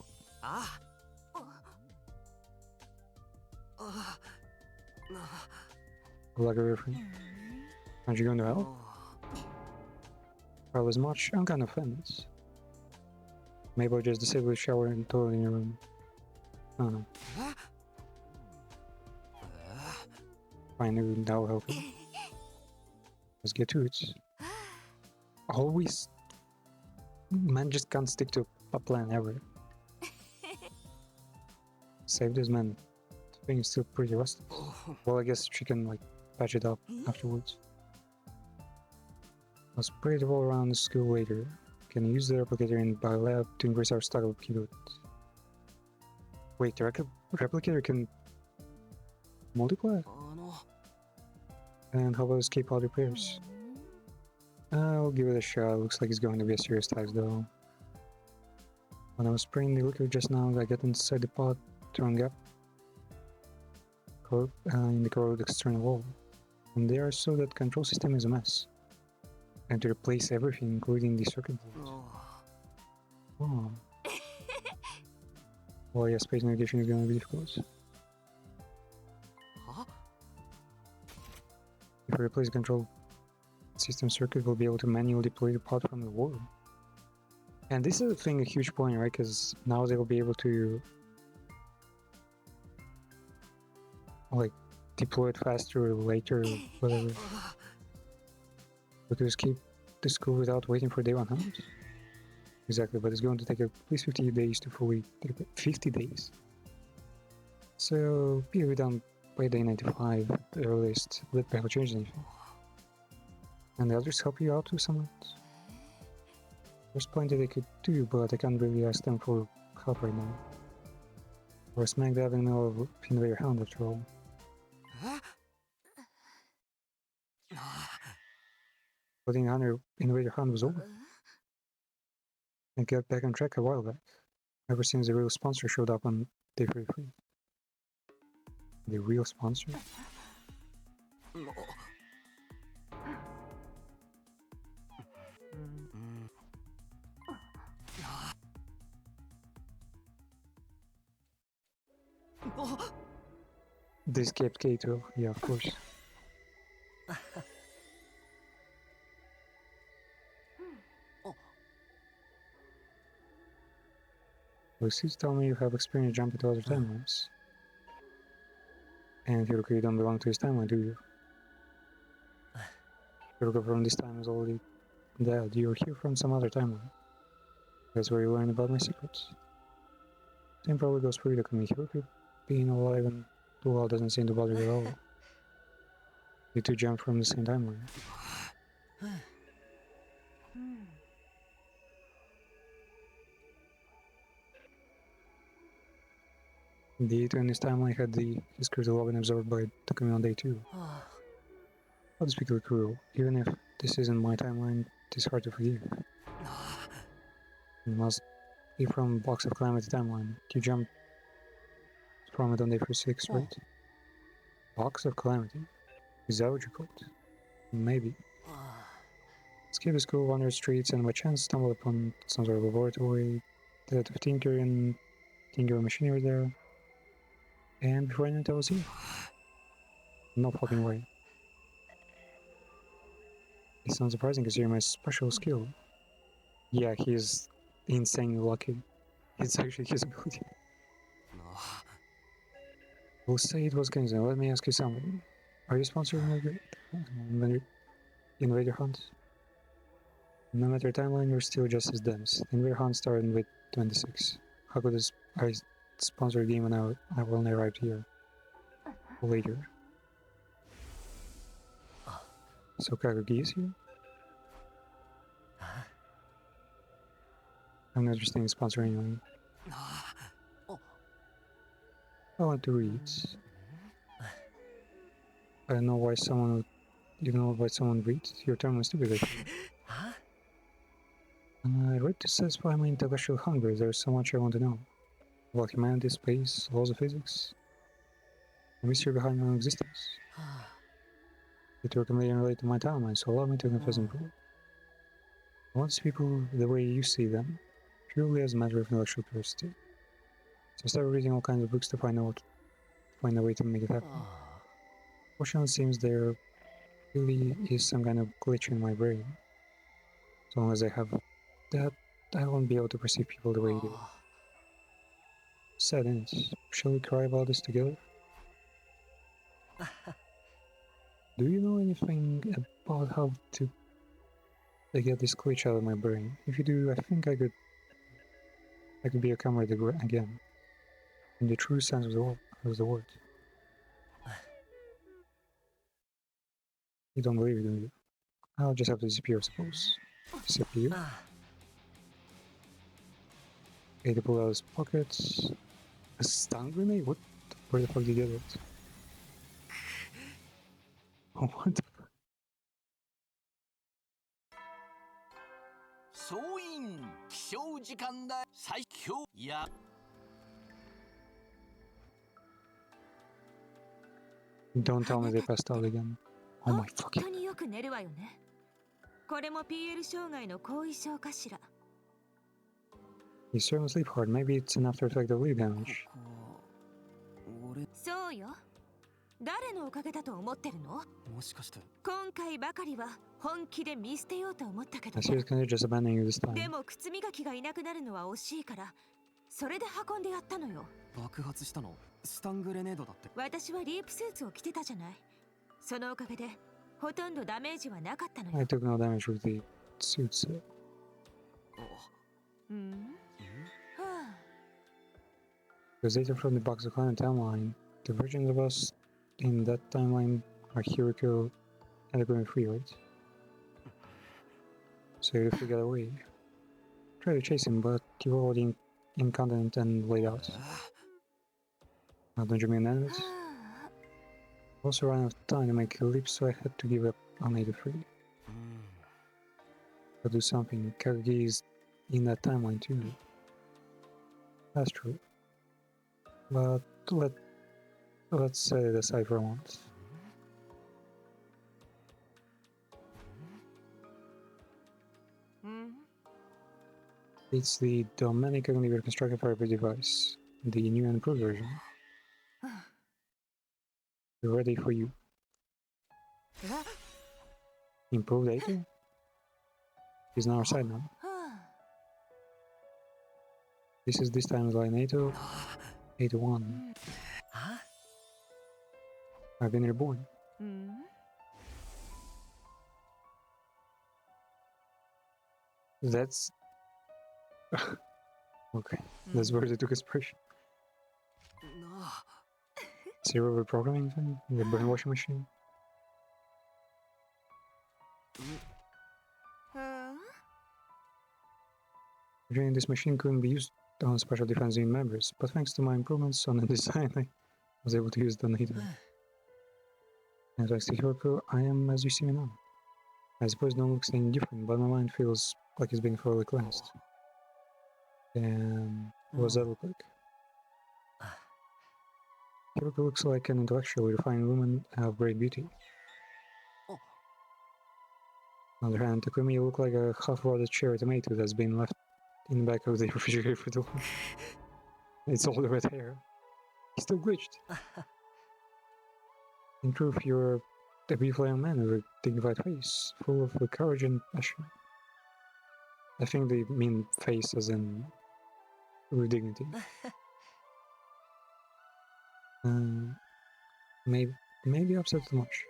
Ah. Like a referee. Aren't you going to help? Well, as much, I'm kind of offended. Maybe I'll just disable the shower and toilet in your room. I don't know. Fine, that'll help you. Let's get to it. Always... Man just can't stick to a plan ever. Save this man. The thing is still pretty rusted. Well, I guess she can like patch it up afterwards. I'll spray it all around the school later. Can use the replicator in Biolab to increase our stock of keyboards. Wait, the replicator can multiply? And how about escape pod repairs? I'll give it a shot. Looks like it's going to be a serious task though. When I was spraying the liquor just now, I got inside the pod, thrown gap in the corroded external wall. And there I saw that control system is a mess. And to replace everything, including the circuit board. Oh. Well, yeah, space navigation is going to be difficult. If we replace the control system circuit, we'll be able to manually deploy the pod from the wall. And this is a huge point, right? Because now they will be able to like deploy it faster or later, or whatever. We could escape the school without waiting for day 100. Exactly, but it's going to take at least 50 days to fully... 50 days. So, be done by day 95 at the earliest. Let me have change anything. And the others help you out with somewhat. There's plenty they could do, but I can't really ask them for help right now. We're smack dab in the middle of Invader Hound after all. Putting under Invader Hound was over. I got back on track a while back. Ever since the real sponsor showed up on day 33. The real sponsor? They escaped Kato, yeah, of course. Lucy's telling me you have experience jumping to other timelines. And Hiroka, you don't belong to his timeline, do you? Hiroka from this time is already dead. You're here from some other timeline. That's where you learn about my secrets. Same probably goes for Hiroka. Hiroka being alive and the world doesn't seem to bother you at all. You two jump from the same timeline. The Ito in this timeline had his crystal login absorbed by Takumi on day 2. I'll just be cruel. Even if this isn't my timeline, it's hard to forgive. You must be from Box of Calamity timeline. You jumped from it on day 46, right? Box of Calamity? Is that what you called it? Maybe. Escape the school, wander streets, and by chance stumble upon some sort of laboratory. The head of Tinker and Tinker machinery there. And before I knew it, I was here. No fucking way. It's not surprising considering my special skill. Yeah, he's insanely lucky. It's actually his ability. We'll say it was coincidence. Let me ask you something. Are you sponsoring Invader Hunt? No matter timeline, you're still just as dense. Invader Hunt started in 26. How could I sponsor a game when I only arrived here later? So Kagugi is here? I'm not interested in sponsoring anyone. I want to read. I don't know why someone would... You know why someone reads? Your term is stupid, I think. I read to satisfy my intellectual hunger. There's so much I want to know. About humanity, space, laws of physics. The mystery behind my own existence. It will convey and relate to my timeline, so allow me to confess and prove. I want to see people the way you see them, purely as a matter of intellectual curiosity. So I started reading all kinds of books to find a way to make it happen. Fortunately, it seems there really is some kind of glitch in my brain. As long as I have that, I won't be able to perceive people the way you do. Sad, isn't it? Shall we cry about this together? Do you know anything about how to get this glitch out of my brain? If you do, I think I could be a comrade again. In the true sense of the word. You don't believe it, do you? I'll just have to disappear, I suppose. Disappear? Okay, to pull out his pockets. A stun grenade? What? Where the fuck did you get it? Oh, what the fuck? 総員起床時間だ最強や Don't tell me they passed out again. Oh my fucking... 本当によく寝るわよね。これも PL 障害の後遺症かしら。You certainly sleep hard. Maybe it's an after effect of lead damage. そうよ。誰のおかげだと思ってるの？もしかして今回ばかりは本気で見捨てようと思ったけど、 I seriously consider just abandoning you this time. でも靴磨きがいなくなるのは惜しいから、それで運んでやったのよ。爆発したのスタングレネードだって。私はリープスーツを着てたじゃない。そのおかげでほとんどダメージはなかったのよ。 I took no damage with the suits. うん。はあ。 Because data from the Box of Clan timeline, the versions of us in that timeline are Hiriko and the going free, right? So if we get away, try to chase him, but you're already incontinent and laid out. Now, don't you mean enemies? Also ran out of time to make a leap, so I had to give up on 83. But do something. Kagugi is in that timeline too. That's true. But let's set it aside for once. It's the Domenic Cognitive Constructed Therapy device, the new and improved version. We're ready for you. Improved 80? He's on our side now. This time is line 80, 81. I've been reborn. That's... okay, that's where they took inspiration. Zero reprogramming thing? The brainwashing machine? Again, this machine couldn't be used on special defense unit members, but thanks to my improvements on the design, I was able to use the native. And thanks to Hiroko, I am as you see me now. I suppose no one looks any different, but my mind feels like it's being thoroughly cleansed. And what does that look like? Hiroko looks like an intellectually refined woman of great beauty. On the other hand, Takumi looked like a half-rotted cherry tomato that's been left in the back of the refrigerator for too long. It's all the red hair. He's still glitched. In truth, you're a beautiful young man with a dignified face, full of courage and passion. I think they mean face as in with dignity. Maybe upset too much.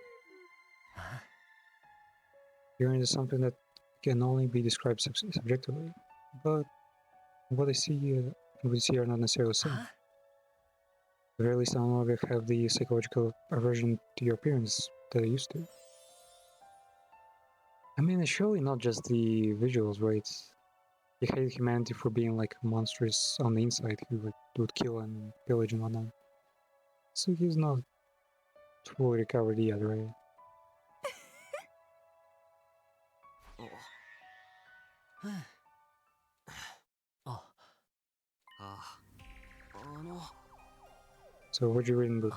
You're into something that can only be described subjectively, but what I see are not necessarily the same. At the very least, I no longer have the psychological aversion to your appearance that I used to. I mean, it's surely not just the visuals, right? He hated humanity for being like monstrous on the inside who would kill and pillage and whatnot. So he's not fully recovered yet, right? So what do you read in the book?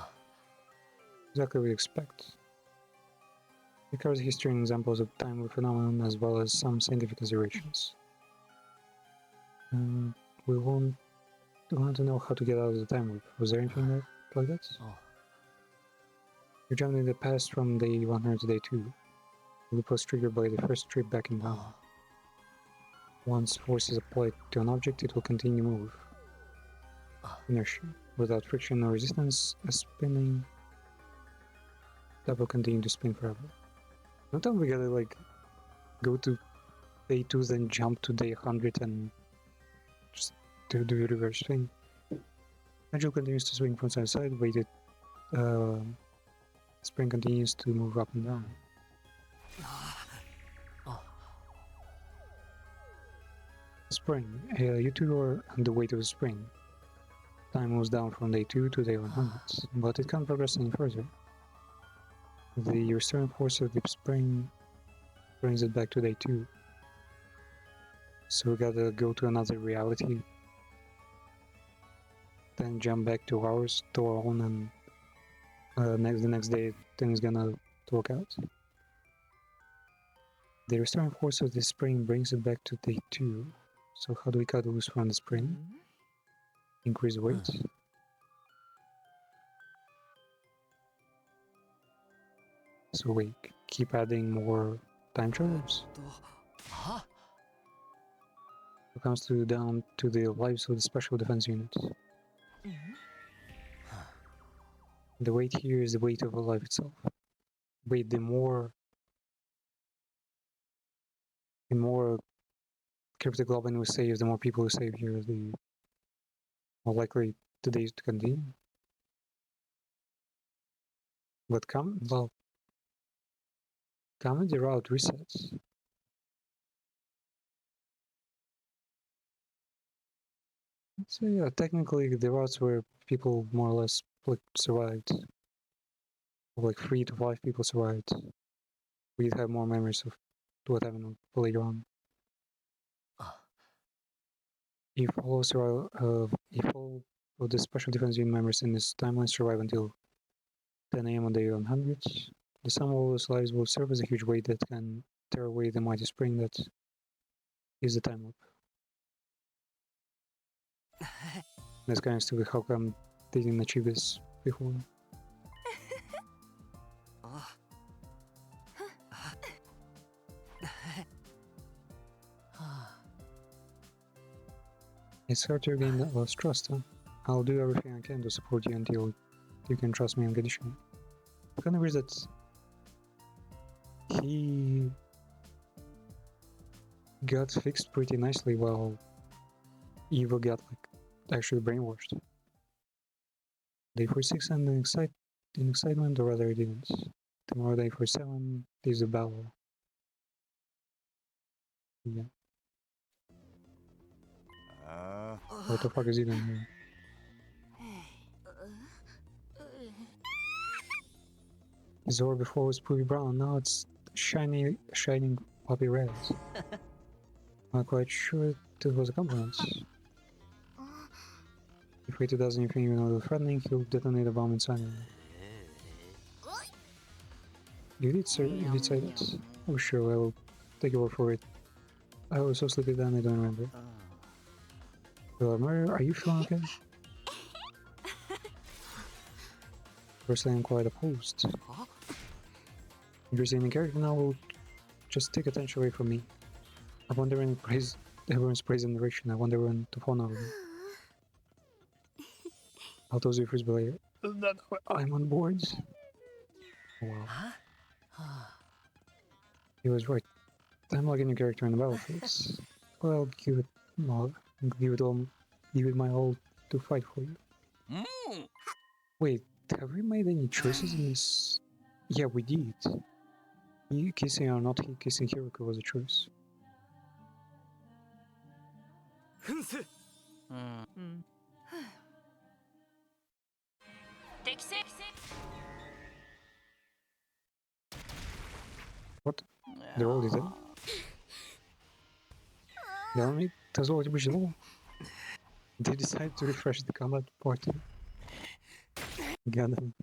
Exactly what you expect. It covers history and examples of time loop phenomenon as well as some scientific considerations. We want to know how to get out of the time loop. Was there anything like that? You jumped in the past from day 100 to day 2. The loop was triggered by the first trip back in time. Once force is applied to an object, it will continue to move. Inertia. Without friction or resistance, a spinning that will continue to spin forever. Sometimes we gotta like go to day 2, then jump to day 100 and just do the reverse thing. Pendulum continues to swing from side to side, weighted spring continues to move up and down. Spring. You two are on the weight of the spring. Time moves down from day 2 to day 100, but it can't progress any further. The restoring force of the spring brings it back to day 2. So we gotta go to another reality, then jump back to ours, to our own, and the next day things gonna work out. The restoring force of the spring brings it back to day 2. So how do we cut loose from the spring? Increase weight. So we keep adding more time travelers. It comes down to the lives of the special defense units. The weight here is the weight of life itself. Wait, the more cryptoglobin we save, the more people we save here, the more likely the days to continue. But comedy route resets. So yeah, technically the routes where people more or less like survived, like 3 to 5 people survived, we'd have more memories of what happened later on. If all of the special defense unit members in this timeline survive until 10 AM on day 100, the sum of all those lives will serve as a huge weight that can tear away the mighty spring that is the time loop. That's kind of stupid. How come they didn't achieve this before? It's hard to regain that lost trust, huh? I'll do everything I can to support you until you can trust me unconditionally. It kind of weird that he got fixed pretty nicely while Eva got like actually brainwashed. Day 46 and in excitement, or rather it didn't. Tomorrow day 47 is the battle. Yeah. What the fuck is he doing here? His aura before was pretty brown, now it's shining poppy red. Not quite sure this was a compliment. If Rita does anything even a little threatening, he'll detonate a bomb inside him. You did say that. Oh sure, well, take your word for it. I was so sleepy then I don't remember. Murray, are you feeling okay? Personally, I'm quite opposed. Introducing the character now will just take attention away from me. I wonder when everyone's praise and narration. I wonder when to phone over. I'll tell you first, but I'm on board. Wow. He was right. I'm like a new character in the battlefields. Well, I'll give it my all to fight for you. Wait, have we made any choices in this? Yeah, we did. You kissing or not kissing Hiroko was a choice. What? They're already dead? The army has already reached low. They decided to refresh the combat party. Got them.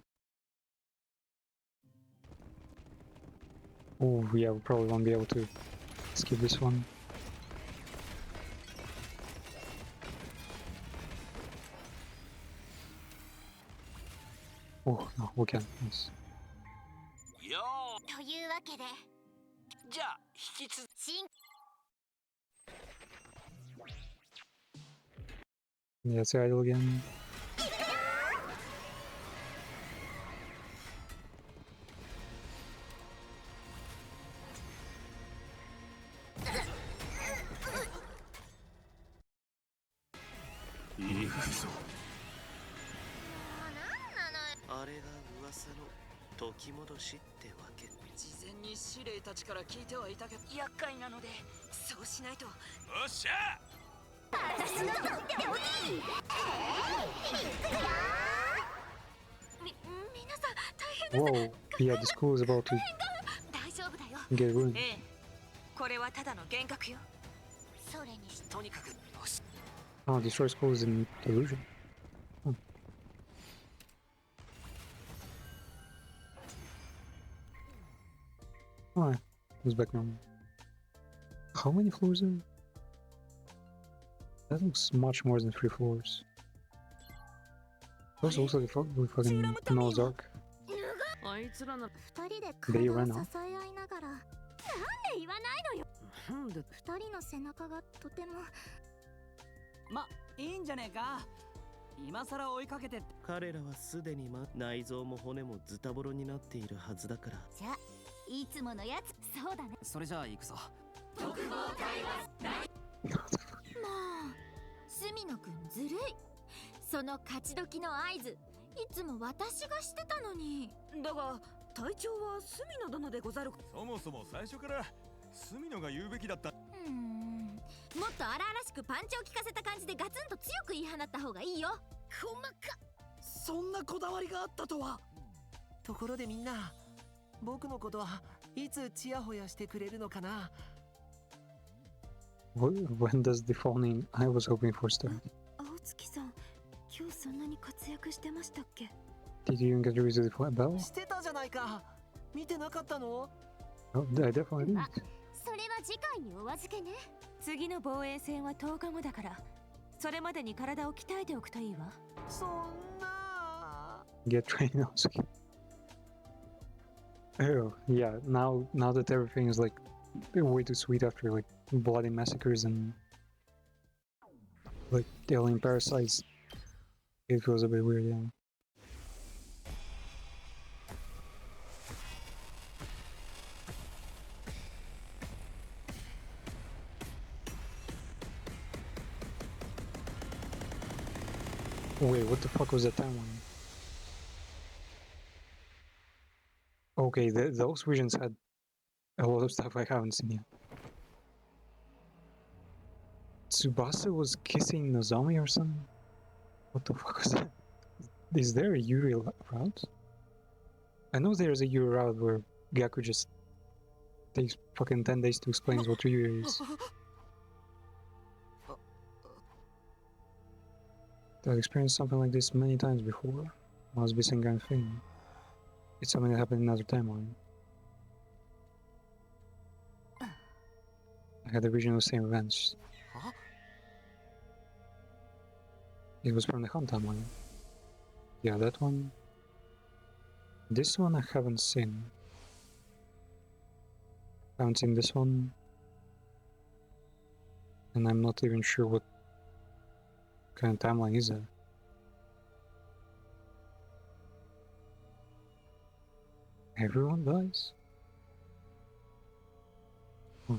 Oh yeah, we probably won't be able to skip this one. Oh no, we can. Yes. というわけでじゃあ引き続き Yeah, it's idle again. Whoa, yeah, the school is about to get ruined. これはただの幻覚よ。 それにしとにかく Oh, destroy school is an illusion. Oh. Oh, it was back normal. How many floors are there? That looks much more than 3 floors. Also looks like a fucking Noah's Ark. あいつらな二人で They 体を ran 支 off. え合いながらなんで言わないのよなんで二人の背中がとてもま、いいんじゃねえか。今さら追いかけて。彼らはすでに内臓も骨もズタボロになっているはずだから。じゃあいつものやつそうだねそれじゃあ行くぞ。もう隅野くんずるいその勝ち時の合図いつも私がしてたのにだが隊長は隅野殿でござる。そもそも最初から隅野が言うべきだった。もっと荒々しくパンチを効かせた感じでガツンと強く言い放った方がいいよ細かそんなこだわりがあったとは。ところでみんな、僕のことはいつチヤホヤしてくれるのかな。 When does the phone I was hoping for start? 青月さん今日そんなに活躍してましたっけ Did you even get to visit the bell? してたじゃないか。見てなかったの？ Oh, I definitely did. それは次回にお預けね次の防衛戦は10日後だから、それまでに体を鍛えておくといいわ。そんな。 Get trained also. Oh, yeah, now that everything is like way too sweet after like bloody massacres and like alien parasites, it feels a bit weird, yeah. Wait, what the fuck was that timeline? Okay, those visions had a lot of stuff I haven't seen yet. Tsubasa was kissing Nozomi or something? What the fuck was that? Is there a Yuri route? I know there's a Yuri route where Gaku just takes fucking 10 days to explain what Yuri is. I've experienced something like this many times before. Must be some kind of thing. It's something that happened in another timeline. I had a vision of the same events. Huh? It was from the Hunt timeline. Yeah, that one. This one I haven't seen. I haven't seen this one. And I'm not even sure what kind of timeline is that. Everyone dies? Hmm.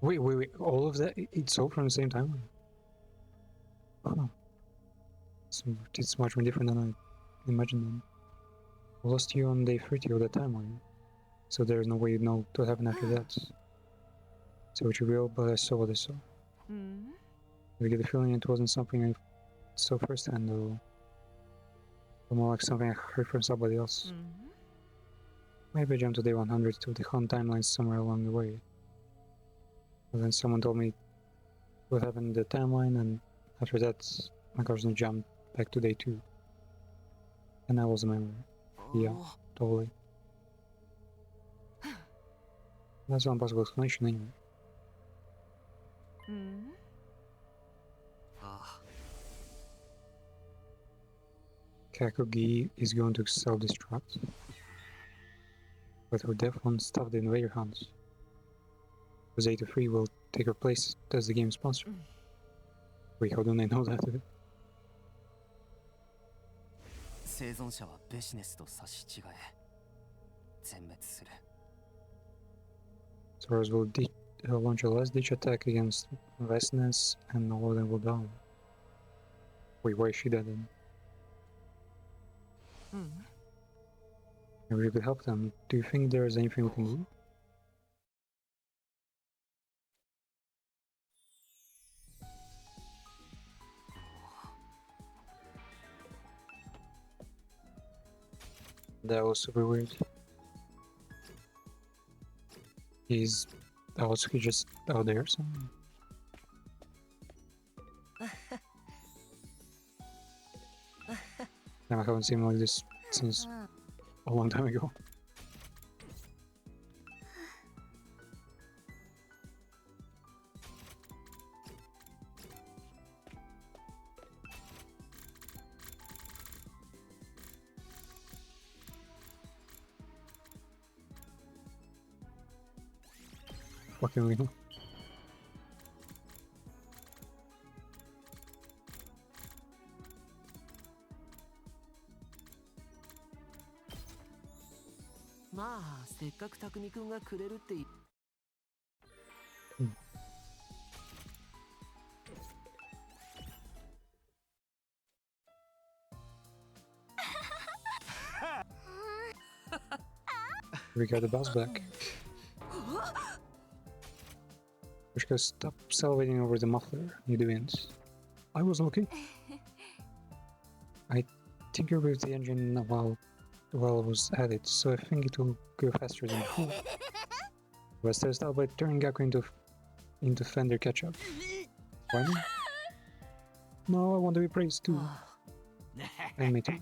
Wait, all of that? It's all from the same timeline? Oh. It's much more different than I imagined then. I lost you on day 30 of the timeline, so there's no way you know what happened after that. So it's real, but I saw what I saw. I get the feeling it wasn't something I saw firsthand, though. But more like something I heard from somebody else. Maybe I jumped to day 100 to the Hunt timeline somewhere along the way. But then someone told me what happened in the timeline, and after that, my cousin jumped back to day 2. And that was the memory. Yeah, totally. That's one possible explanation anyway. Kakugi is going to self-destruct, but her death won't stop the invader hunts. Zeta 3 will take her place as the game's sponsor. Wait, how don't I know that? 生存者はベシネスと差し違え全滅する。Soros will launch a last-ditch attack against Vesnes, and all of them will die. Wait, why is she dead then? Maybe we could help them. Do you think there's anything we can do? That was super weird. Is Aosuke just out there somewhere? Damn, I haven't seen him like this since a long time ago. Fucking Lino. We got the boss back. Mishka, stop salivating over the muffler, you didn't. I was okay. I tinkered with the engine while I was at it, so I think it will go faster than before. Was stressed out by turning Gaku into Fender Ketchup. Why me? No, I want to be praised too. And me too.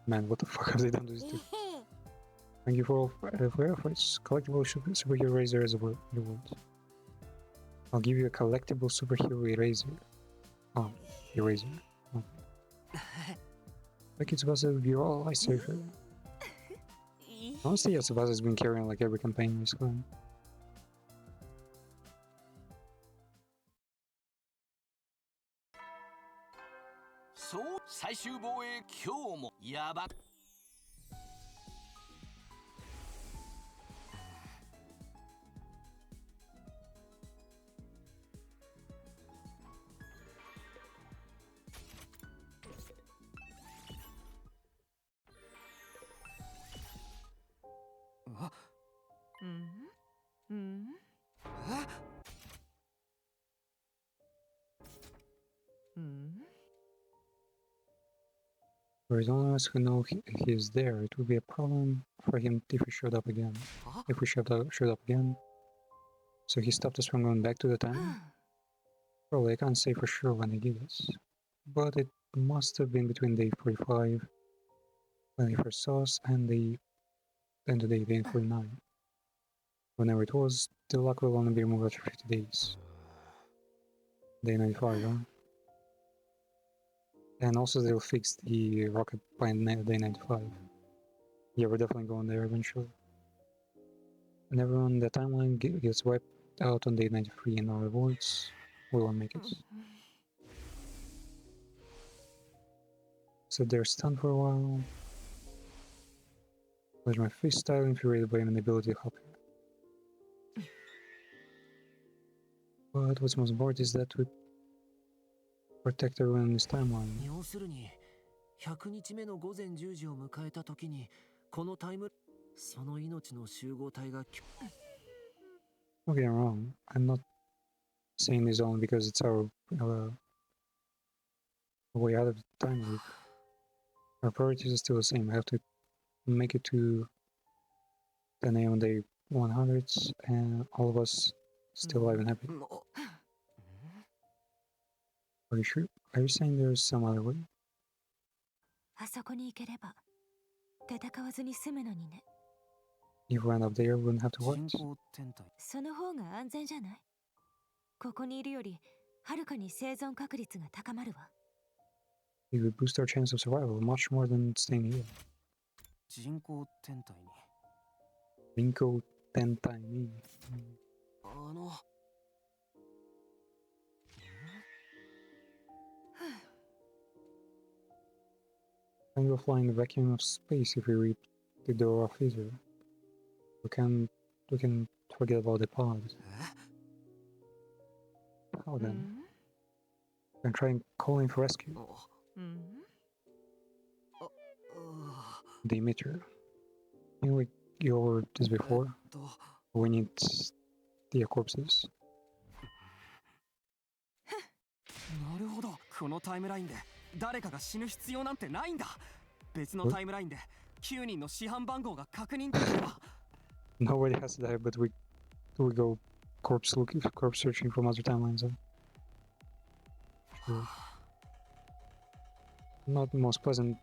Man, what the fuck have they done to this dude? Thank you for your efforts. Collectible superhero eraser as a reward. I'll give you a collectible superhero eraser. Oh, eraser. Oh. Like it's Tsubasa would be all I say for. Honestly, Tsubasa's been carrying like every campaign he's going. So, 最終防衛今日もやば。For those of us who know he is there, it would be a problem for him if we showed up again. If we showed up again. So he stopped us from going back to the time? Probably, I can't say for sure when he did this. But it must have been between day 45, when he first saw us, and the day 49. Whenever it was, the lock will only be removed after 50 days. Day 95, huh? And also they'll fix the rocket by day 95. Yeah, we're definitely going there eventually. And everyone, the timeline gets wiped out on day 93 in our voids. We won't make it. So they're stunned for a while. There's my face style infuriated by an ability to help here. But what's most important is that we protect everyone in this timeline. 要するに100日目の午前10時を迎えた時にこのタイムその命の集合体が Don't get me wrong, I'm not saying this only because it's our way out of the time loop. Our priorities are still the same. I have to make it to 10 AM on day 100 and all of us still alive and happy. Are you sure? Are you saying there's some other way? あそこに行ければ戦わずに済むのにね。If we end up there, we wouldn't have to wait. その方が安全じゃない？ここにいるよりはるかに生存確率が高まるわ。It would boost our chance of survival much more than staying here. 人工天体に。人工天体に。And we'll fly in the vacuum of space if we reach the door of ether. We can forget about the pod. How then? We can try and call in for rescue. The emitter. I think we go over this before. We need the corpses. なるほど。このタイムラインで誰かが死ぬ必要なんてないんだ。別のタイムラインで9人の市販番号が確認できれば。Nobody has to die, but we go corpse searching from other timelines. Sure. Not the most pleasant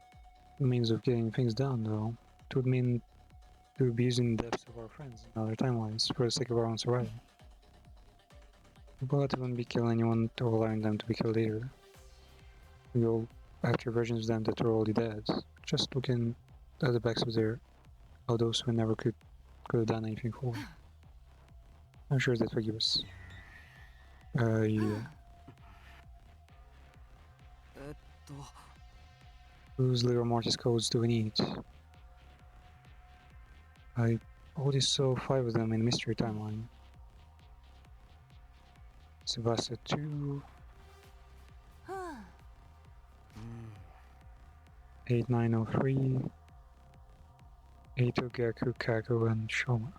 means of getting things done, though. It would mean we would be using the depths of our friends in other timelines for the sake of our own survival. But we wouldn't be killing anyone or allowing them to be killed either. We go after versions of them that are already dead. Just looking at the backs of those who never could have done anything for. I'm sure they'd forgive us. Yeah. Whose little Mortis codes do we need? I already saw 5 of them in Mystery Timeline. Sebasta 2, 8903, 8 Gaku, Kago, and Shoma.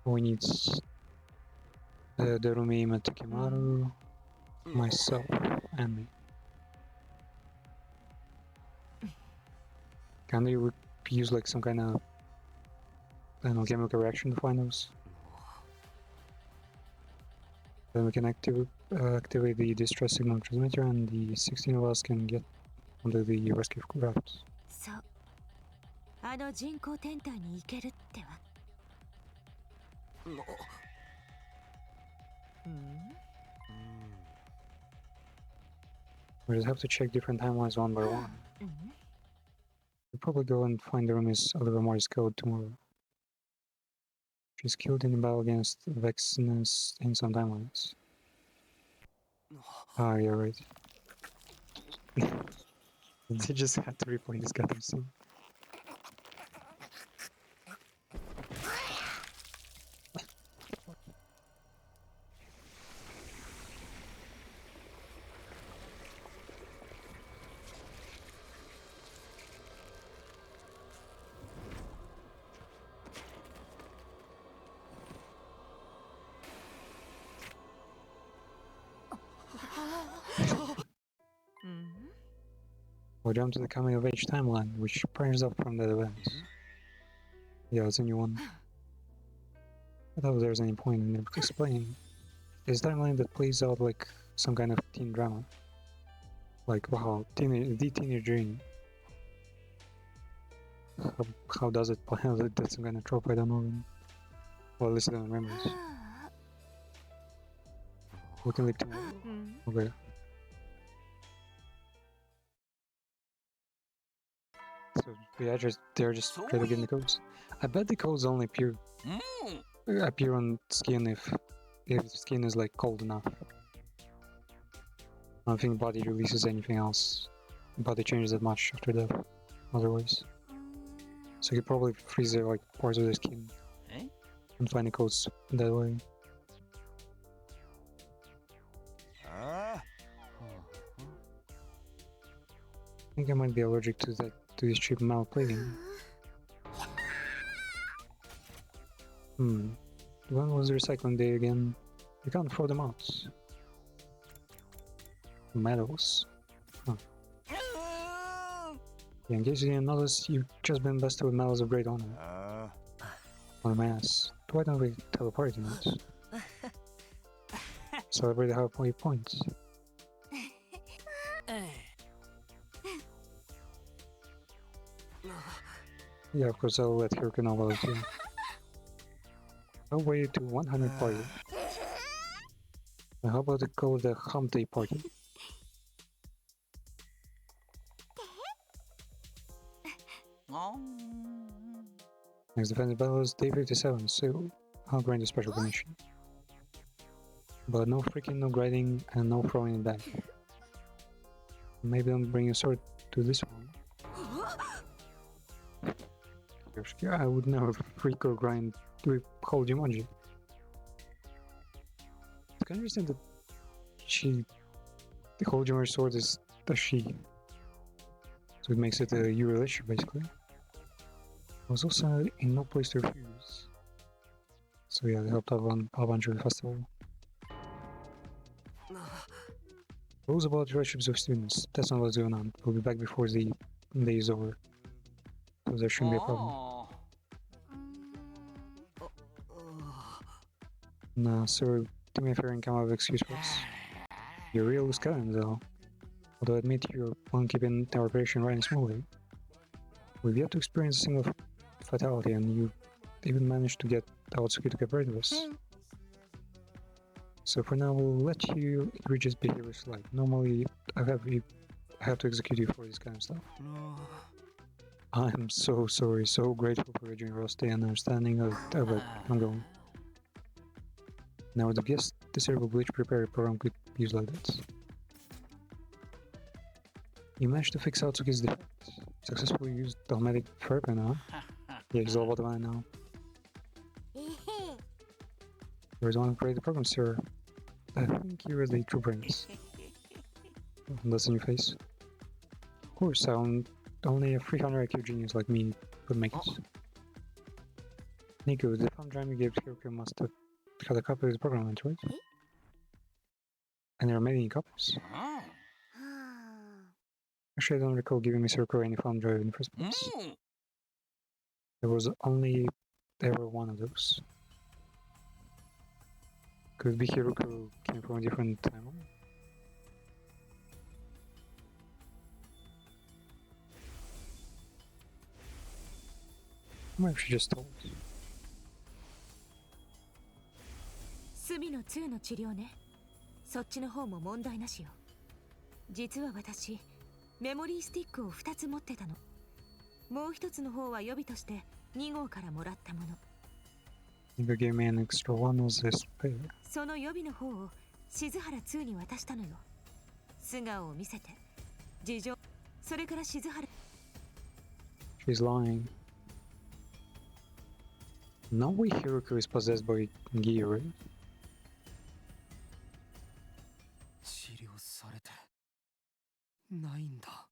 We need Darumi Matakimaru, myself, and me. Can they use like some kind of, I don't know, chemical reaction to find those? Then we can activate the distress signal transmitter, and the 16 of us can get onto the rescue craft. そう。あの人工天体に行けるってわ。We just have to check different timelines one by one. We'll probably go and find the Rumi's Oliver Morris code tomorrow. She's killed in the battle against Vexnus in some timelines. Ah, yeah, right. They just had to replay this goddamn scene. We'll jump to the coming of age timeline, which branches off from that event. Yeah, it's a new one. I doubt there's any point in explaining. It's a timeline that plays out like some kind of teen drama. Like, wow, the teenage dream. How does it play? That's some kind of trope, I don't know. Well, at least I don't remember it. We can leave tomorrow. Okay. So yeah, they're just straight up getting the codes. I bet the codes only appear on skin if skin is like cold enough. I don't think body releases anything else. Body changes that much after death, otherwise. So you probably freeze like parts of the skin and find the codes that way. I think I might be allergic to this cheap metal plating. When was the recycling day again? You can't throw them out. Medals. Huh. Yeah, in case you didn't notice, you've just been bested with medals of great honor. On my ass. Why don't we tell a party tonight? Celebrate the halfway points. Yeah, of course I'll let Hiruka know about it too. I'll wait to 100 party. How about to call the hump day party? Next defensive battle is day 57, so I'll grant a special permission. But no freaking, no grinding, and no throwing it back. Maybe I'll bring a sword to this one. I would never freak or grind with whole Jumanji. I can understand that the whole Jumanji sword is a she. So it makes it a you relationship basically. I was also in no place to refuse. So yeah, they helped out on Albanjo Festival. Rules about relationships with students. That's not what's going on. We'll be back before the day is over. So there shouldn't be a problem. Nah, sir, do me a favor and come up with excuse for us. You're real loose cannon though. Although I admit you're one keeping our operation running smoothly. We've yet to experience a single fatality and you even managed to get Aotsuki to cooperate with us. So for now we'll let you egregious behavior slide. Normally I have to execute you for this kind of stuff. I'm so sorry, so grateful for your generosity and understanding of but I'm going. Now the guest desirable bleach prepare program could use like that. You managed to fix Aotsuki's defect. Successfully used the automatic therapy now. Yeah, he's all about the money now. There's one to create the program, sir. I think you're the true brains. That's in your face. Of course, only a 300 IQ genius like me could make it. Nico, the thumb drive you gave Hiruka must have had a copy of the program, right? And there are many copies. Actually, I don't recall giving Mr. Hiruka any thumb drive in the first place. There was only ever one of those. Could be Hiruka came from a different timeline. I might have just told. 隅の2の治療ね。そっちの方も問題なしよ。実は私、メモリースティックを2つ持ってたの。もう一つの方は予備として2号からもらったもの。You gave me an extra one as a spare. その予備の方を静原2に渡したのよ。素顔を見せて、事情、それから静原。She's lying. No way Hiruka is possessed by Gi, right? 治療されてないんだ。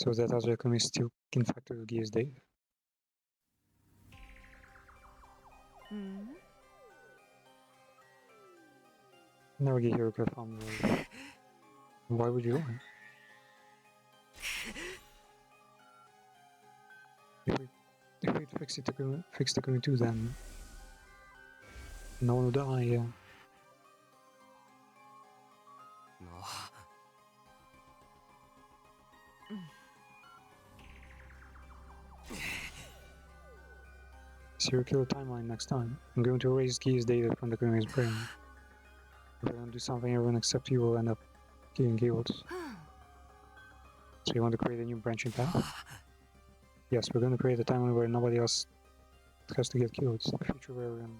So that Azuya-kun is still infected with Gi's data. Never get Hiruka from the... Why would you lie? If we fix the Takumi 2 then... No one would die, yeah. Serial killer timeline next time. I'm going to erase Key's data from the criminal's brain. If I don't do something everyone except you will end up getting killed. So you want to create a new branching path? Yes, we're going to create a timeline where nobody else has to get killed. A future where everyone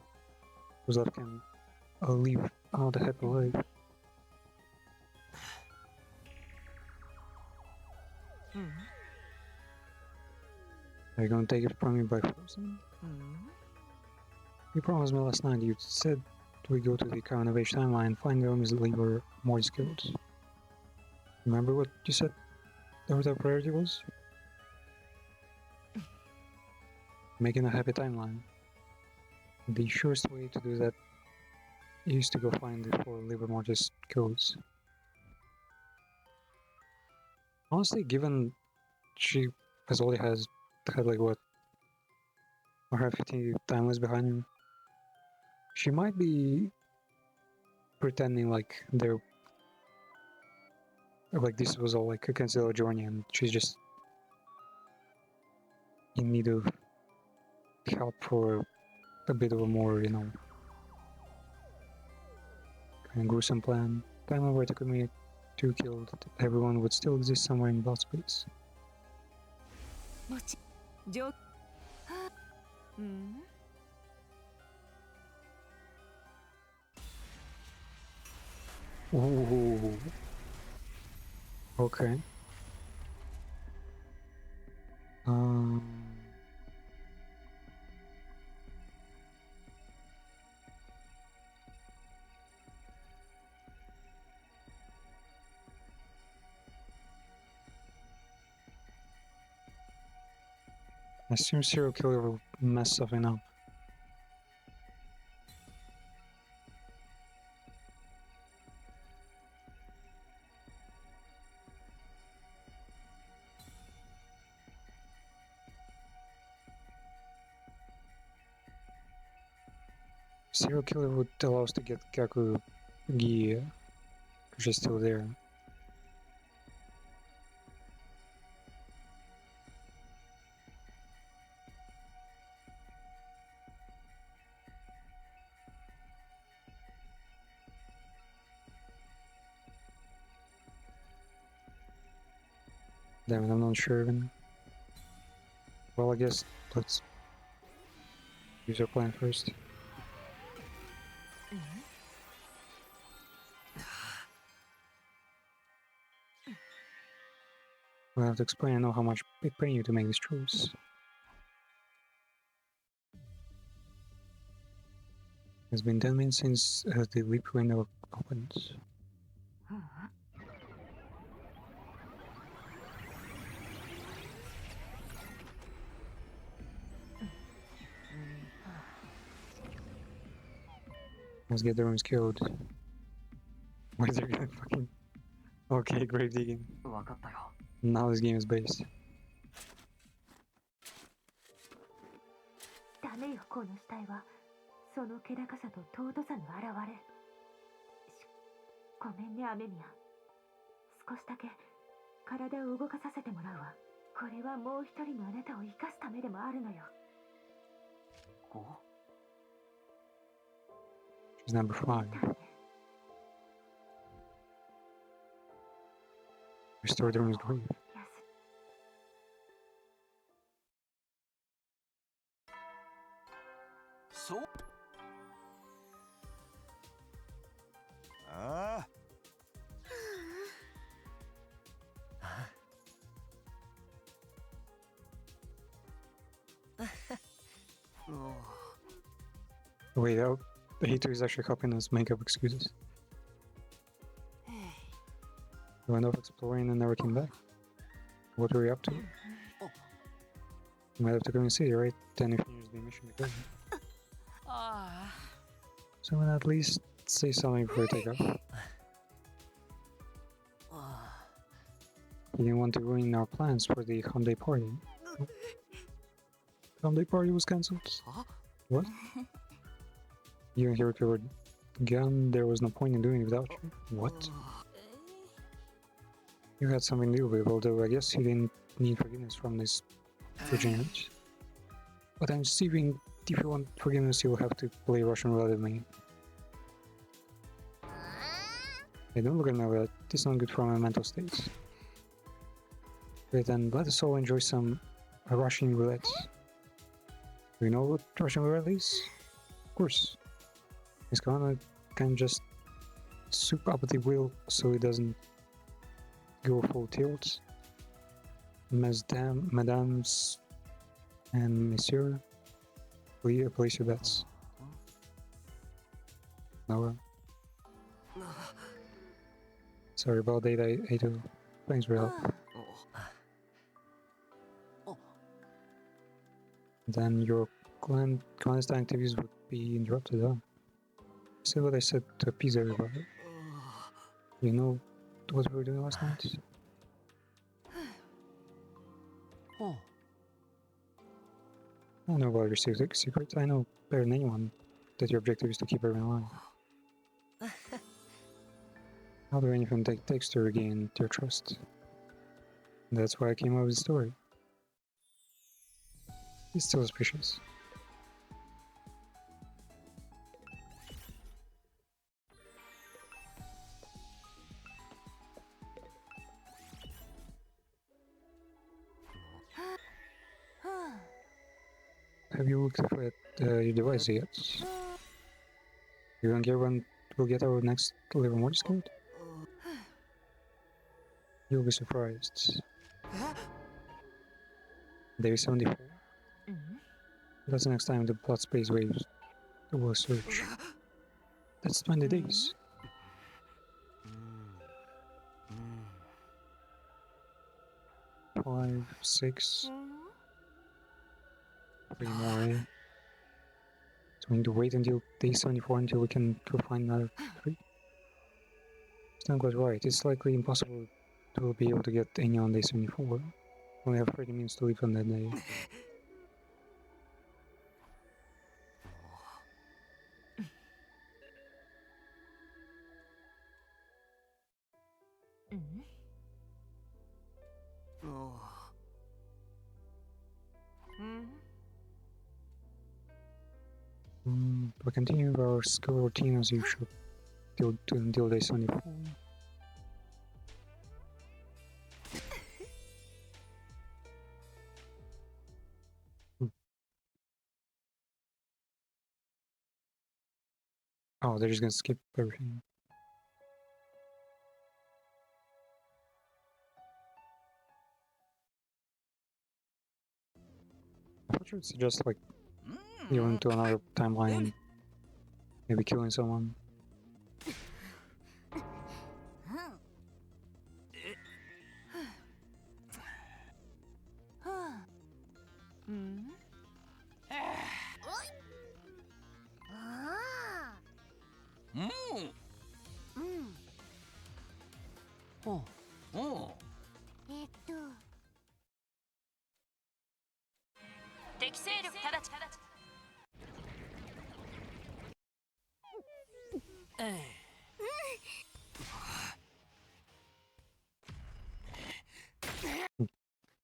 who's left can live out a happy life. Are you going to take it from me by force? You promised me last night. You said we go to the Crown of Age timeline, find the immediately where Morty's killed. Remember what you said our top priority was? Making a happy timeline. The surest way to do that is to go find the 4 Liber Mortis codes. Honestly, given she has already had like what, or have 50 timelines behind him, she might be pretending like they're like this was all like a concealed journey and she's just in need of help for a bit of a more, you know, kind of gruesome plan. Timeline where Takumi 2 killed everyone would still exist somewhere in Blood Space. Ooh. Okay. I assume serial killer will mess something up. Serial killer would allow us to get Kaku Gi, because she's still there. Damn it, I'm not sure even. Well, I guess let's use our plan first. We'll have to explain. I know how much it pain you to make these choice. It's been 10 minutes since the leap window opened. Let's get the rooms killed. Why is there gonna fucking... Okay, grave digging. Now this game is based. ダメよ、この死体は。その気高さと尊さの表れ。ごめんね、アメミア。少しだけ体を動かさせてもらうわ。これはもう一人のあなたを生かすためでもあるのよ。She's number 5. Restore the room's grave. So? Wait, oh, Hito is actually helping us make up excuses. We went off exploring and never came back. What were we up to? We might have to go and see, right? Then we finish the mission because. Someone at least say something before we take off. We didn't want to ruin our plans for the Hyundai party. Oh. Hyundai party was cancelled. What? You and Hiro were gone, there was no point in doing it without you. What? You had something to do with, although I guess you didn't need forgiveness from this degenerate. But I'm receiving if you want forgiveness, you'll have to play Russian roulette with me. Hey, don't look at my roulette. This is not good for my mental state. Okay, then let us all enjoy some Russian roulette. Do you know what Russian roulette is? Of course. It's gonna can just soup up the wheel so it doesn't go full tilt. Mesdames and Monsieur, place your bets. Nora. Sorry about that, I do. Thanks for your help. Then your clandestine activities would be interrupted, huh? See what I said to appease everybody. You know what we were doing last night? Oh. I don't know about your secrets. I know better than anyone that your objective is to keep everyone alive. How do anything takes to regain your trust? That's why I came up with the story. It's still suspicious. Have you looked at your device yet? You don't care when we'll get our next liver mortis code? You'll be surprised. Day 74. That's the next time the blood space waves will surge. That's 20 days. Five, 6. 3 more, eh? So we need to wait until day 74 until we can find another 3. Stan was right. It's likely impossible to be able to get any on day 74. We only have 30 minutes to leave on that day. We continue our school routine as usual until day 74. Oh, they're just gonna skip everything. I thought you would suggest like going to another timeline and maybe killing someone.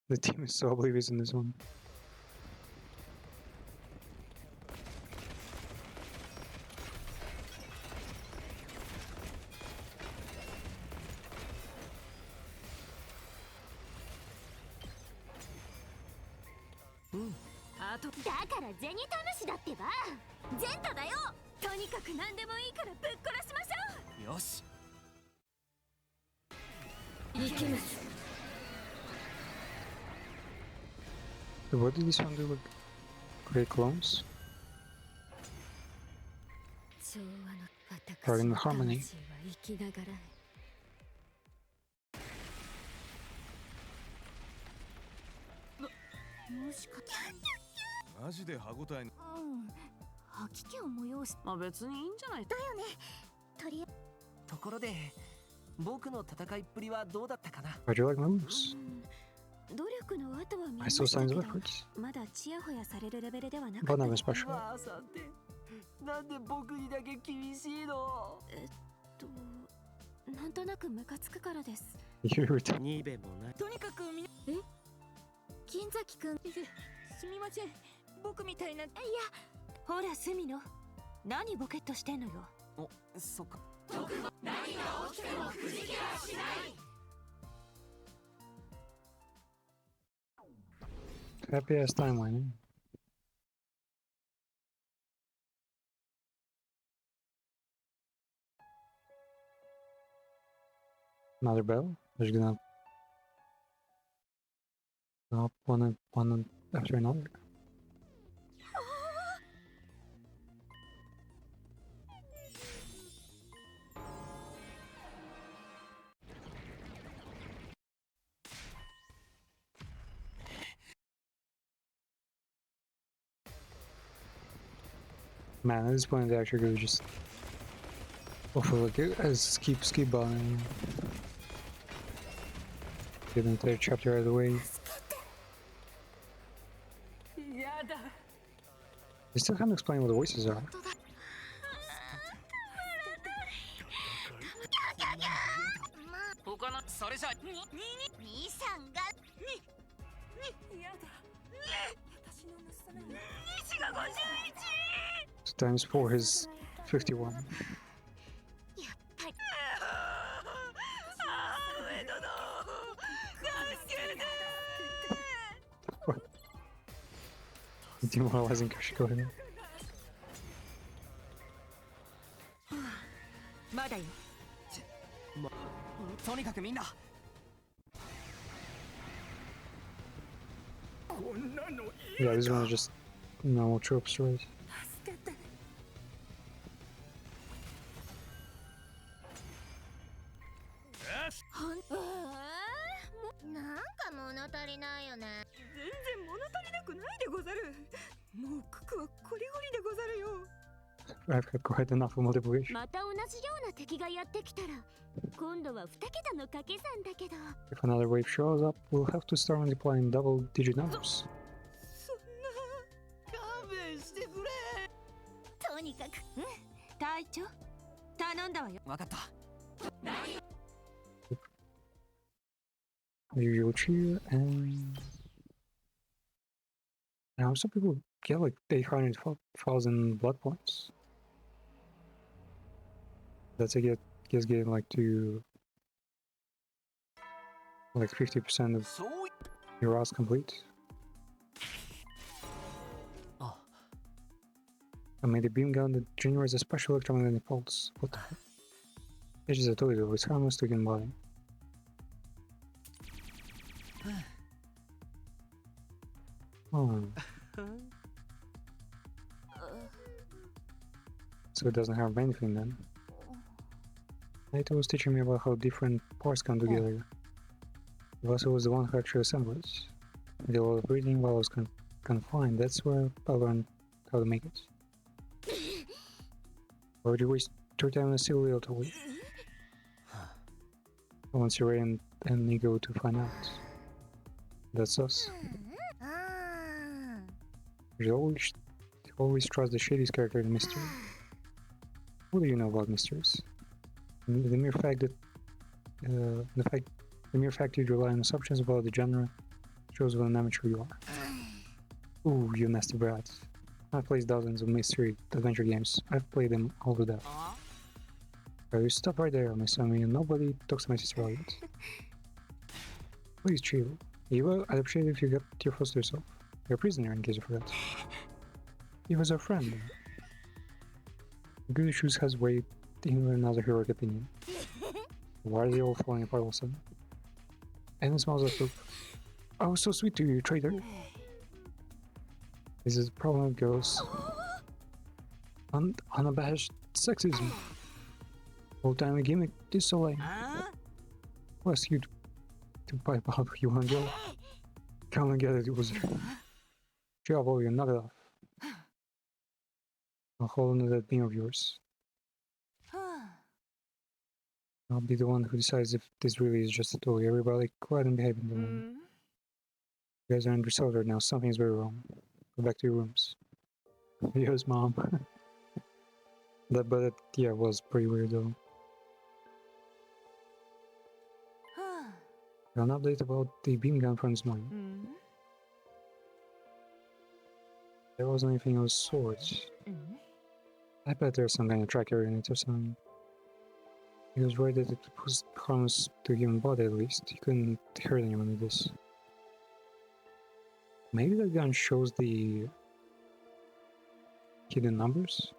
The team is so oblivious in this one.だから銭試しだってば。ゼンタだよ。とにかく何でもいいからぶっ殺しましょう。よし。行きます。 What did this one do? Like, create clones? Or in harmony? マジで歯応え。吐き気を催す。まあ別にいいんじゃない。だよね。とりあえず。ところで、僕の戦いっぷりはどうだったかな。How do you like my moves? 努力の後は見 I saw signs of efforts. まだチヤホヤされるレベルではなか But った。 nothing special. ばあさんってなんで僕にだけ厳しいの？なんとなくムカつくからです。You returned. ニーベもない。とにかく金崎くん。すみません。僕みたいな。いや、ほらスミノ、何ボケっとしてんのよ。お、そっか。 Happy ass timeline, eh? Another bell? There's gonna up one after another. Man, at this point they actually could just offer like a skip button. Get the entire chapter out of the way. They still can't explain what the voices are. 他のそれじゃ兄さんがやだ私の娘西が51 So times 4 is 51. やっぱり上殿助けて Demoralizing Kashiko here. まだよ。とにかくみんな Yeah, this one is just normal trope stories. 助けてなんか物足りないよね全然物足りなくないでござるもうククはコリゴリでござるよ I've got quite enough of multiplication. また同じような敵がやってきたら今度は2桁の掛け算だけど If another wave shows up, we'll have to start multiplying double-digit numbers. そんな勘弁してくれとにかく隊長、頼んだわよ。わかった。 The usual cheer, and now some people get like 800,000 blood points. That's a guess getting like to like 50% of your routes complete. I made a beam gun that generates a special electromagnetic pulse. What the heck? It's just a tool, it's harmless to human body. Oh. So it doesn't have anything then. Naito was teaching me about how different parts come together. Vasa was the one who actually assembled it. I did a lot of reading while I was confined. That's where I learned how to make it. Why would you waste your time on a silly little toy? Once you're ready and eager to find out. That's us. You always trust the shady's character in mystery. What do you know about mysteries? The mere fact that the mere fact you rely on assumptions about the genre shows what an amateur you are. Ooh, you nasty brat. I've played dozens of mystery adventure games. I've played them all to death. You stop right there, Miss Ami, and nobody talks to my sister about it. Please chill. Eva, I'd appreciate it if you kept your thoughts to yourself. You're a prisoner, in case you forgot. Eva's our friend. Good issues has weight in another heroic opinion. Why are they all falling apart all of a sudden? And it smells like poop. I was so sweet to you, traitor. This is the problem with girls. Unabashed sexism. Old-timey gimmick is so lame. I'll ask you to pipe out if you want to go. Come and get it, loser. Trouble, you knock it off. I'll hold onto that beam of yours. I'll be the one who decides if this really is just a toy. Everybody quiet and behave in the room. You guys are under assault right now. Something's very wrong. Go back to your rooms. Yes, Mom. But yeah, was pretty weird though. An update about the beam gun from this morning. There wasn't anything of sorts. I bet there's some kind of tracker in it or something. He was worried that it was harmless to human body at least. He couldn't hurt anyone with this. Maybe that gun shows the hidden numbers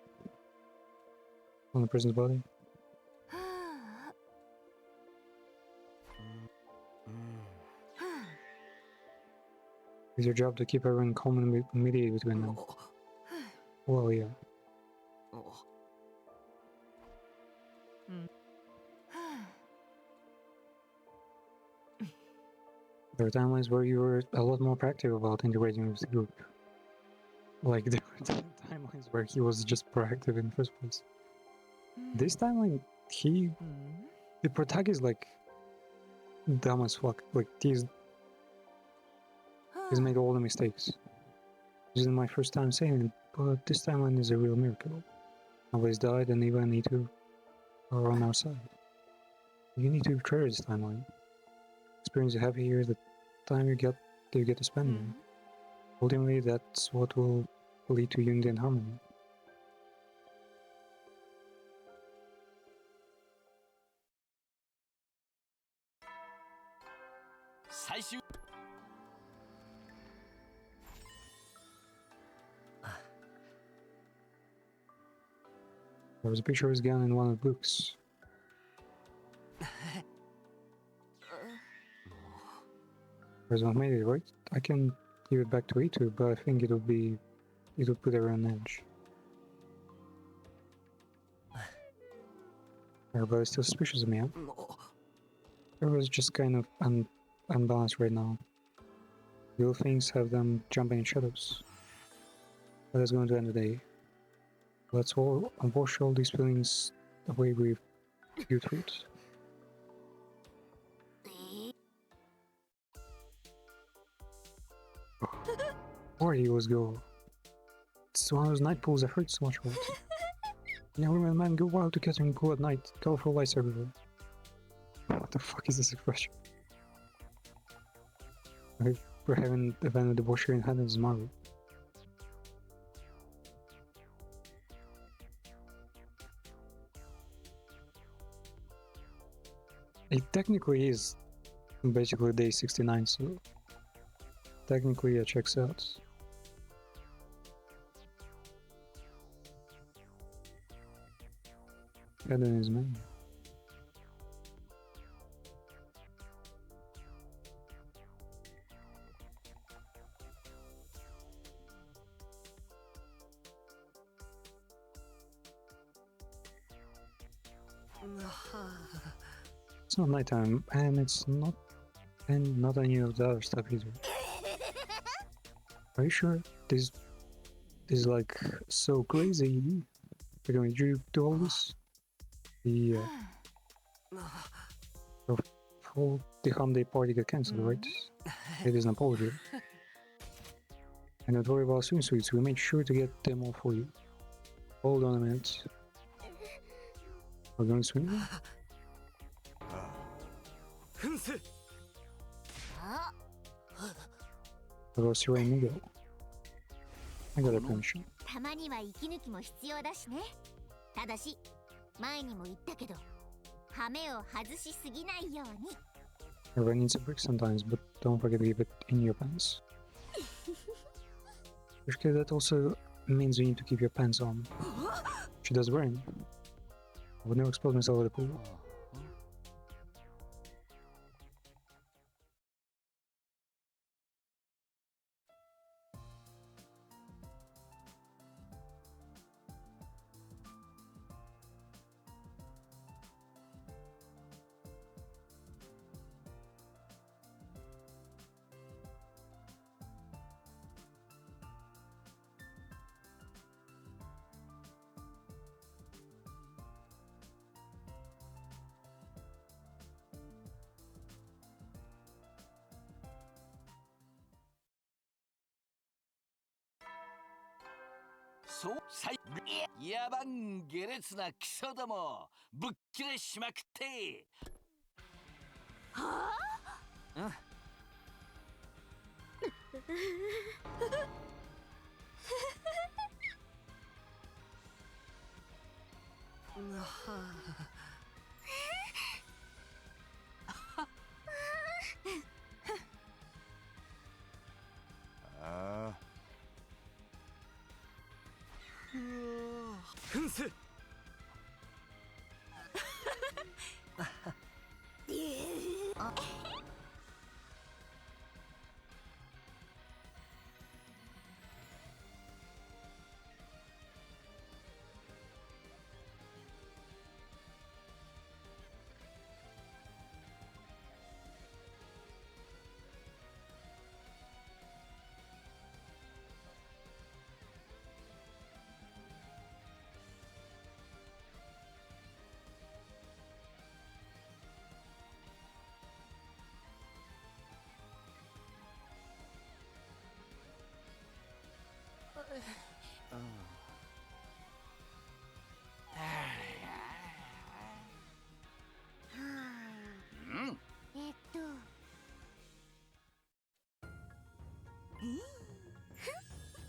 on the person's body. It's your job to keep everyone calm and mediate between them. Well, yeah. There were timelines where you were a lot more proactive about integrating with the group. Like, there were timelines where he was just proactive in the first place. This timeline, the protagonist is like dumb as fuck. Like, he's made all the mistakes. This is my first time saying it, but this timeline is a real miracle. Nobody's died, and Eva and E2 are on our side. You need to cherish this timeline. Experience you have here, the time you get to spend here. Ultimately, that's what will lead to unity and harmony. There was a picture of his gun in one of the books. President made it, right? I can give it back to E2, but I think it would put everyone on edge. Everybody's still suspicious of me, huh? Everyone's just kind of unbalanced right now. Little things have them jumping in shadows. But that's going to end the day. Let's all wash all these feelings away with good food. Or he was go. It's one of those night pools I've heard so much about. Yeah, women and men go wild to catching pool at night. Colorful lights everywhere. What the fuck is this expression? We're having a event of debauchery in Heaven's Marvel. It technically is basically day 69, so technically it checks out. Eden is man. It's not nighttime, and it's not any of the other stuff either. Are you sure? This is like so crazy. We're going to do all this? The Home Day party got cancelled, right? It is an apology. And don't worry about swimsuits, we made sure to get them all for you. Hold on a minute. We're going swimming? About Sira and Miguel. I got a permission. たまには息抜きも必要だしね。ただし、前にも言ったけど、羽目を外しすぎないように。Everyone needs a break sometimes, but don't forget to keep it in your pants. Which that also means you need to keep your pants on. She does wearing. I would never expose myself at the pool.そう野蛮下劣なクソどもぶっ切れしまくってはあああ。フンス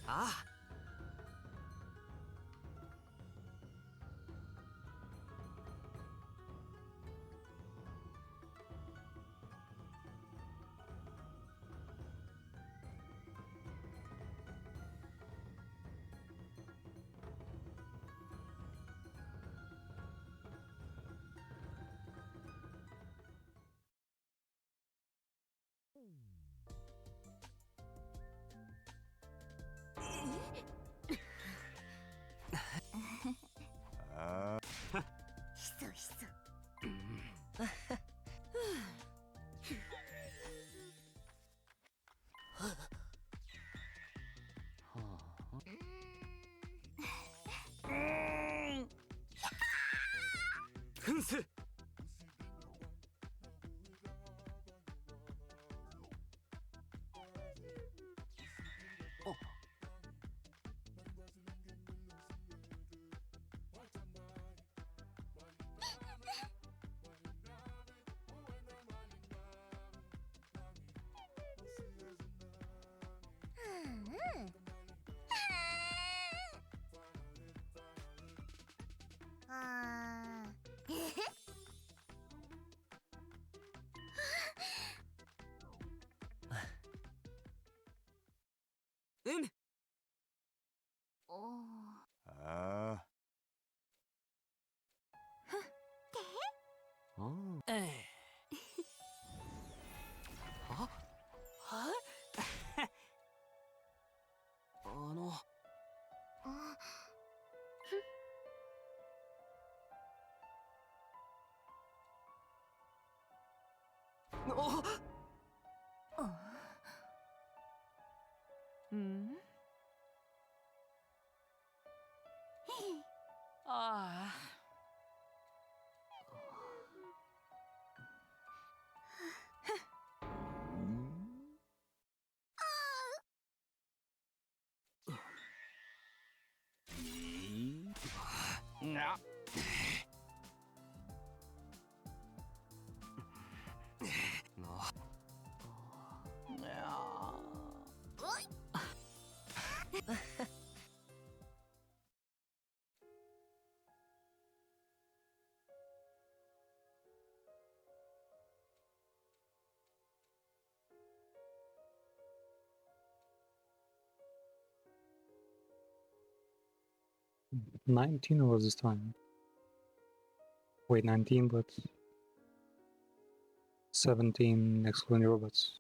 ああ。ひそひそ。フンスああ。ああ。$19 was this time. Wait, 19, but 17 excluding robots.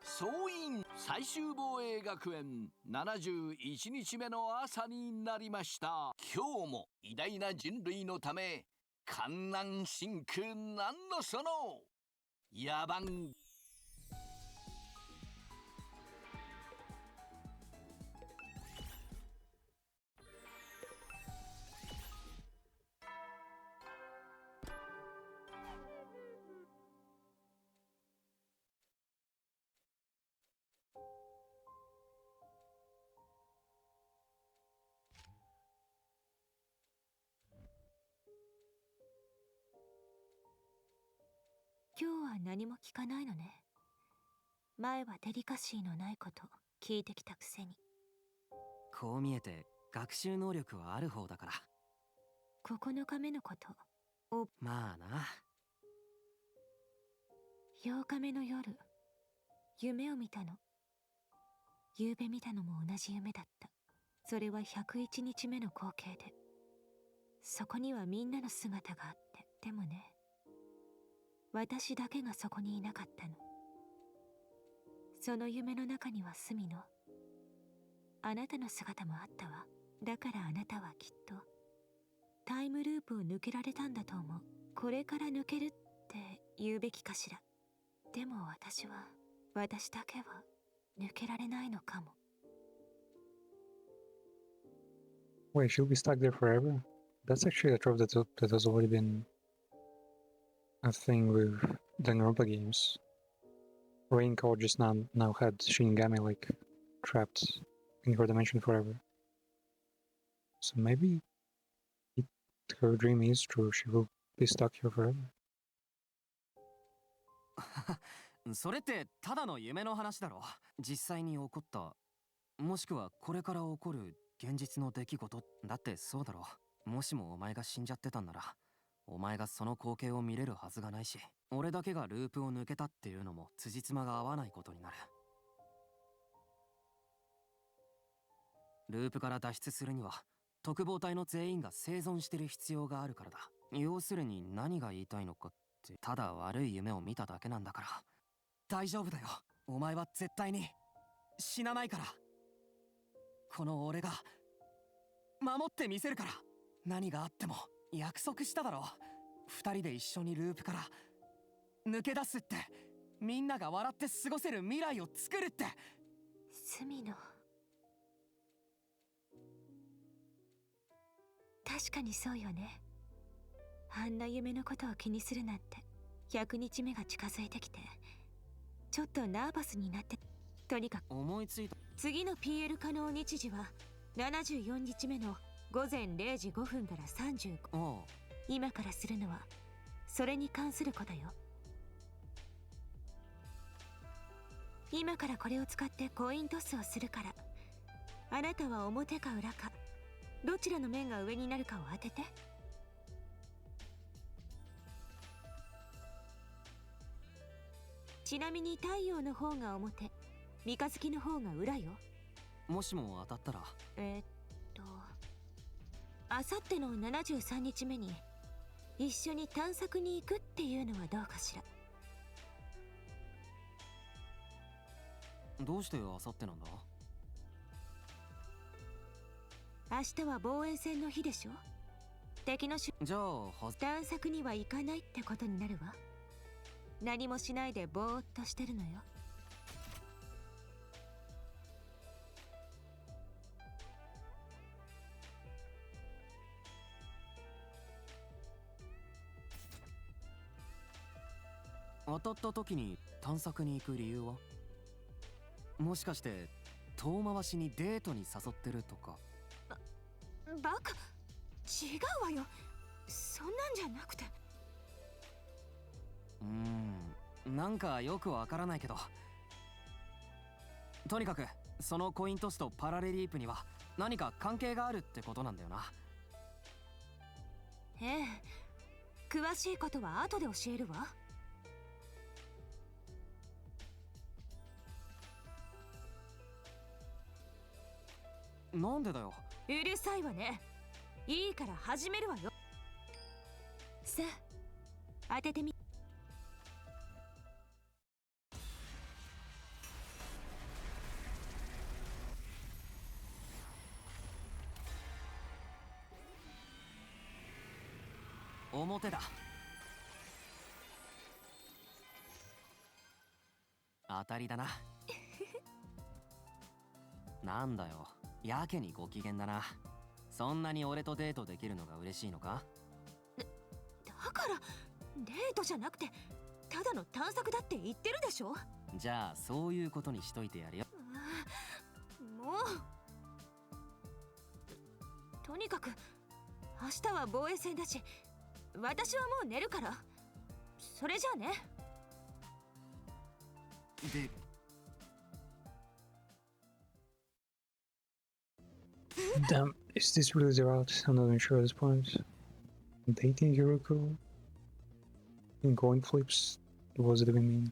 「総員最終防衛学園71日目の朝になりました。今日も偉大な人類のため観南真空なんのその野蛮。今日は何も聞かないのね。前はデリカシーのないこと聞いてきたくせに。こう見えて学習能力はある方だから。9日目のことを。まあな。8日目の夜、夢を見たの。夕べ見たのも同じ夢だった。それは101日目の光景で、そこにはみんなの姿があって、でもね、私だけがそこにいなかったの。その夢の中には隅のあなたの姿もあったわ。だからあなたはきっとタイムループを抜けられたんだと思う。これから抜けるって言うべきかしら。でも私だけは抜けられないのかも。 Wait, she'll be stuck there forever? That's actually a trope that has already been a thing with Danganronpa games. Raincoat just now had Shinigami like trapped in her dimension forever. So maybe her dream is true. She will be stuck here forever. それってただの夢の話だろ。実際に起こった、もしくはこれから起こる現実の出来事だってそうだろう。もしもお前が死んじゃってたんなら、お前がその光景を見れるはずがないし、俺だけがループを抜けたっていうのも辻褄が合わないことになる。ループから脱出するには特防隊の全員が生存してる必要があるからだ。要するに何が言いたいのかって、ただ悪い夢を見ただけなんだから。大丈夫だよ。お前は絶対に死なないから。この俺が守ってみせるから。何があっても約束しただろ。二人で一緒にループから抜け出すって、みんなが笑って過ごせる未来を作るって。隅野、確かにそうよね。あんな夢のことを気にするなんて。100日目が近づいてきてちょっとナーバスになって。とにかく思いついた。次の PL 可能日時は74日目の午前0時5分から35。おう、今からするのはそれに関することよ。今からこれを使ってコイントスをするから、あなたは表か裏かどちらの面が上になるかを当てて。ちなみに太陽の方が表、三日月の方が裏よ。もしも当たったら、あさっての73日目に一緒に探索に行くっていうのはどうかしら。どうしてあさってなんだ。明日は防衛戦の日でしょ。敵のじゃあ探索には行かないってことになるわ。何もしないでぼーっとしてるのよ。当たった時に探索に行く理由は？もしかして遠回しにデートに誘ってるとか？バカ、違うわよ。そんなんじゃなくて。なんかよくわからないけど、とにかくそのコイントスとパラレリープには何か関係があるってことなんだよな。ええ、詳しいことは後で教えるわ。なんでだよ。うるさいわね。いいから始めるわよ。さあ当ててみ。お表だ。当たりだな。なんだよ、やけにご機嫌だな。そんなに俺とデートできるのが嬉しいのか？だからデートじゃなくてただの探索だって言ってるでしょ。じゃあそういうことにしといてやるよ。もうとにかく明日は防衛戦だし、私はもう寝るから。それじゃあね。で、Damn, is this really the route? I'm not even sure at this point. Dating Hiroko? In coin flips? What does it even mean?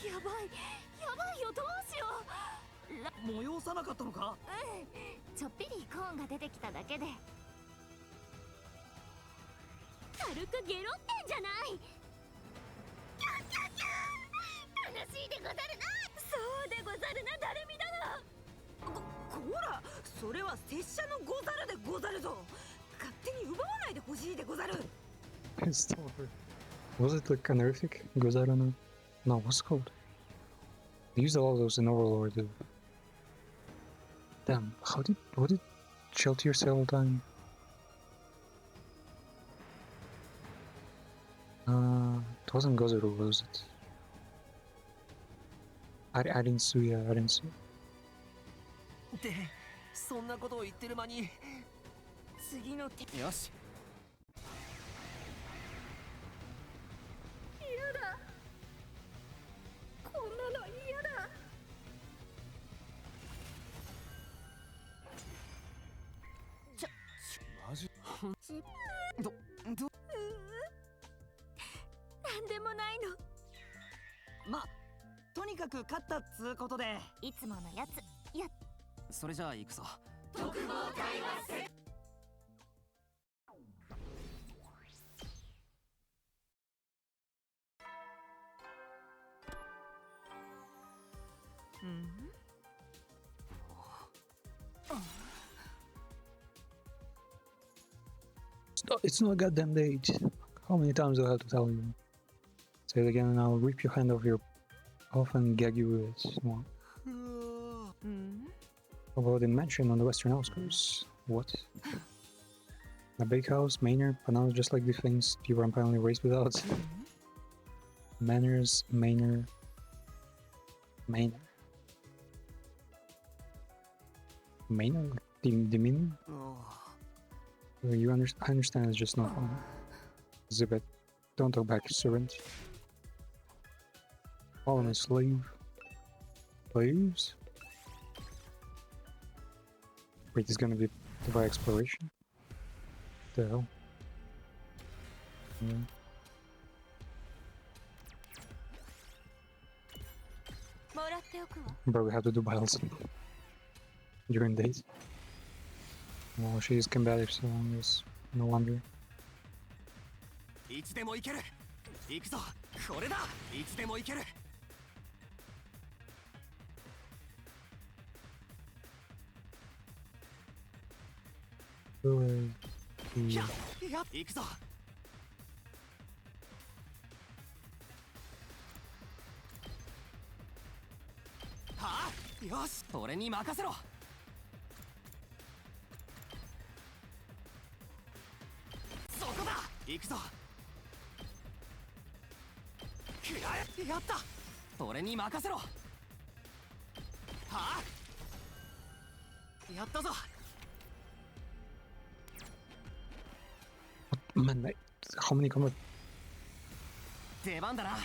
やばいよ、どうしよう。催さなかったのか？ちょっぴりコーンが出てきただけで。軽くゲロってんじゃない。悲しいでござるな。そうでござるな、誰みだな。こら、それは拙者のござるでござるぞ。勝手に奪わないでほしいでござる。It's over. Was it like honorific? Gozarano? No, what's it called? They used a lot of those in Overlord. Damn, what did Sheltier say all the time? It wasn't Gozaru, was it? I didn't see, yeah, I didn't see. で、そんなことを言ってる間に次の手。よし。嫌だ。こんなの嫌だ。マジ？なんでもないの。ま、とにかく勝ったっつうことで。いつものやつ。それじゃあ行くぞ。特防隊はせ。It's not a goddamn date. How many times do I have to tell you? Say it again and I'll rip your hand off and gag you with it. What? How about in mansion on the western outskirts? What? A bakehouse, manor, pronounced just like the things people are apparently raised without. Manners, manor, manor. Manor? The meaning? I understand it's just not fun. Zibet, don't talk back, servant. Follow my slave. Please? Wait, this is gonna be by exploration? What the hell? Yeah. Bro, we have to do battles during days. Well, she's combative, so I guess no wonder. いつでも行ける。行くぞ。これだ。いつでも行ける。や、行くぞ。はあ、よし俺に任せろ。そこだ行くぞ。やった俺に任せろ。はあやったぞ。 Man, how many combat? 出番だな。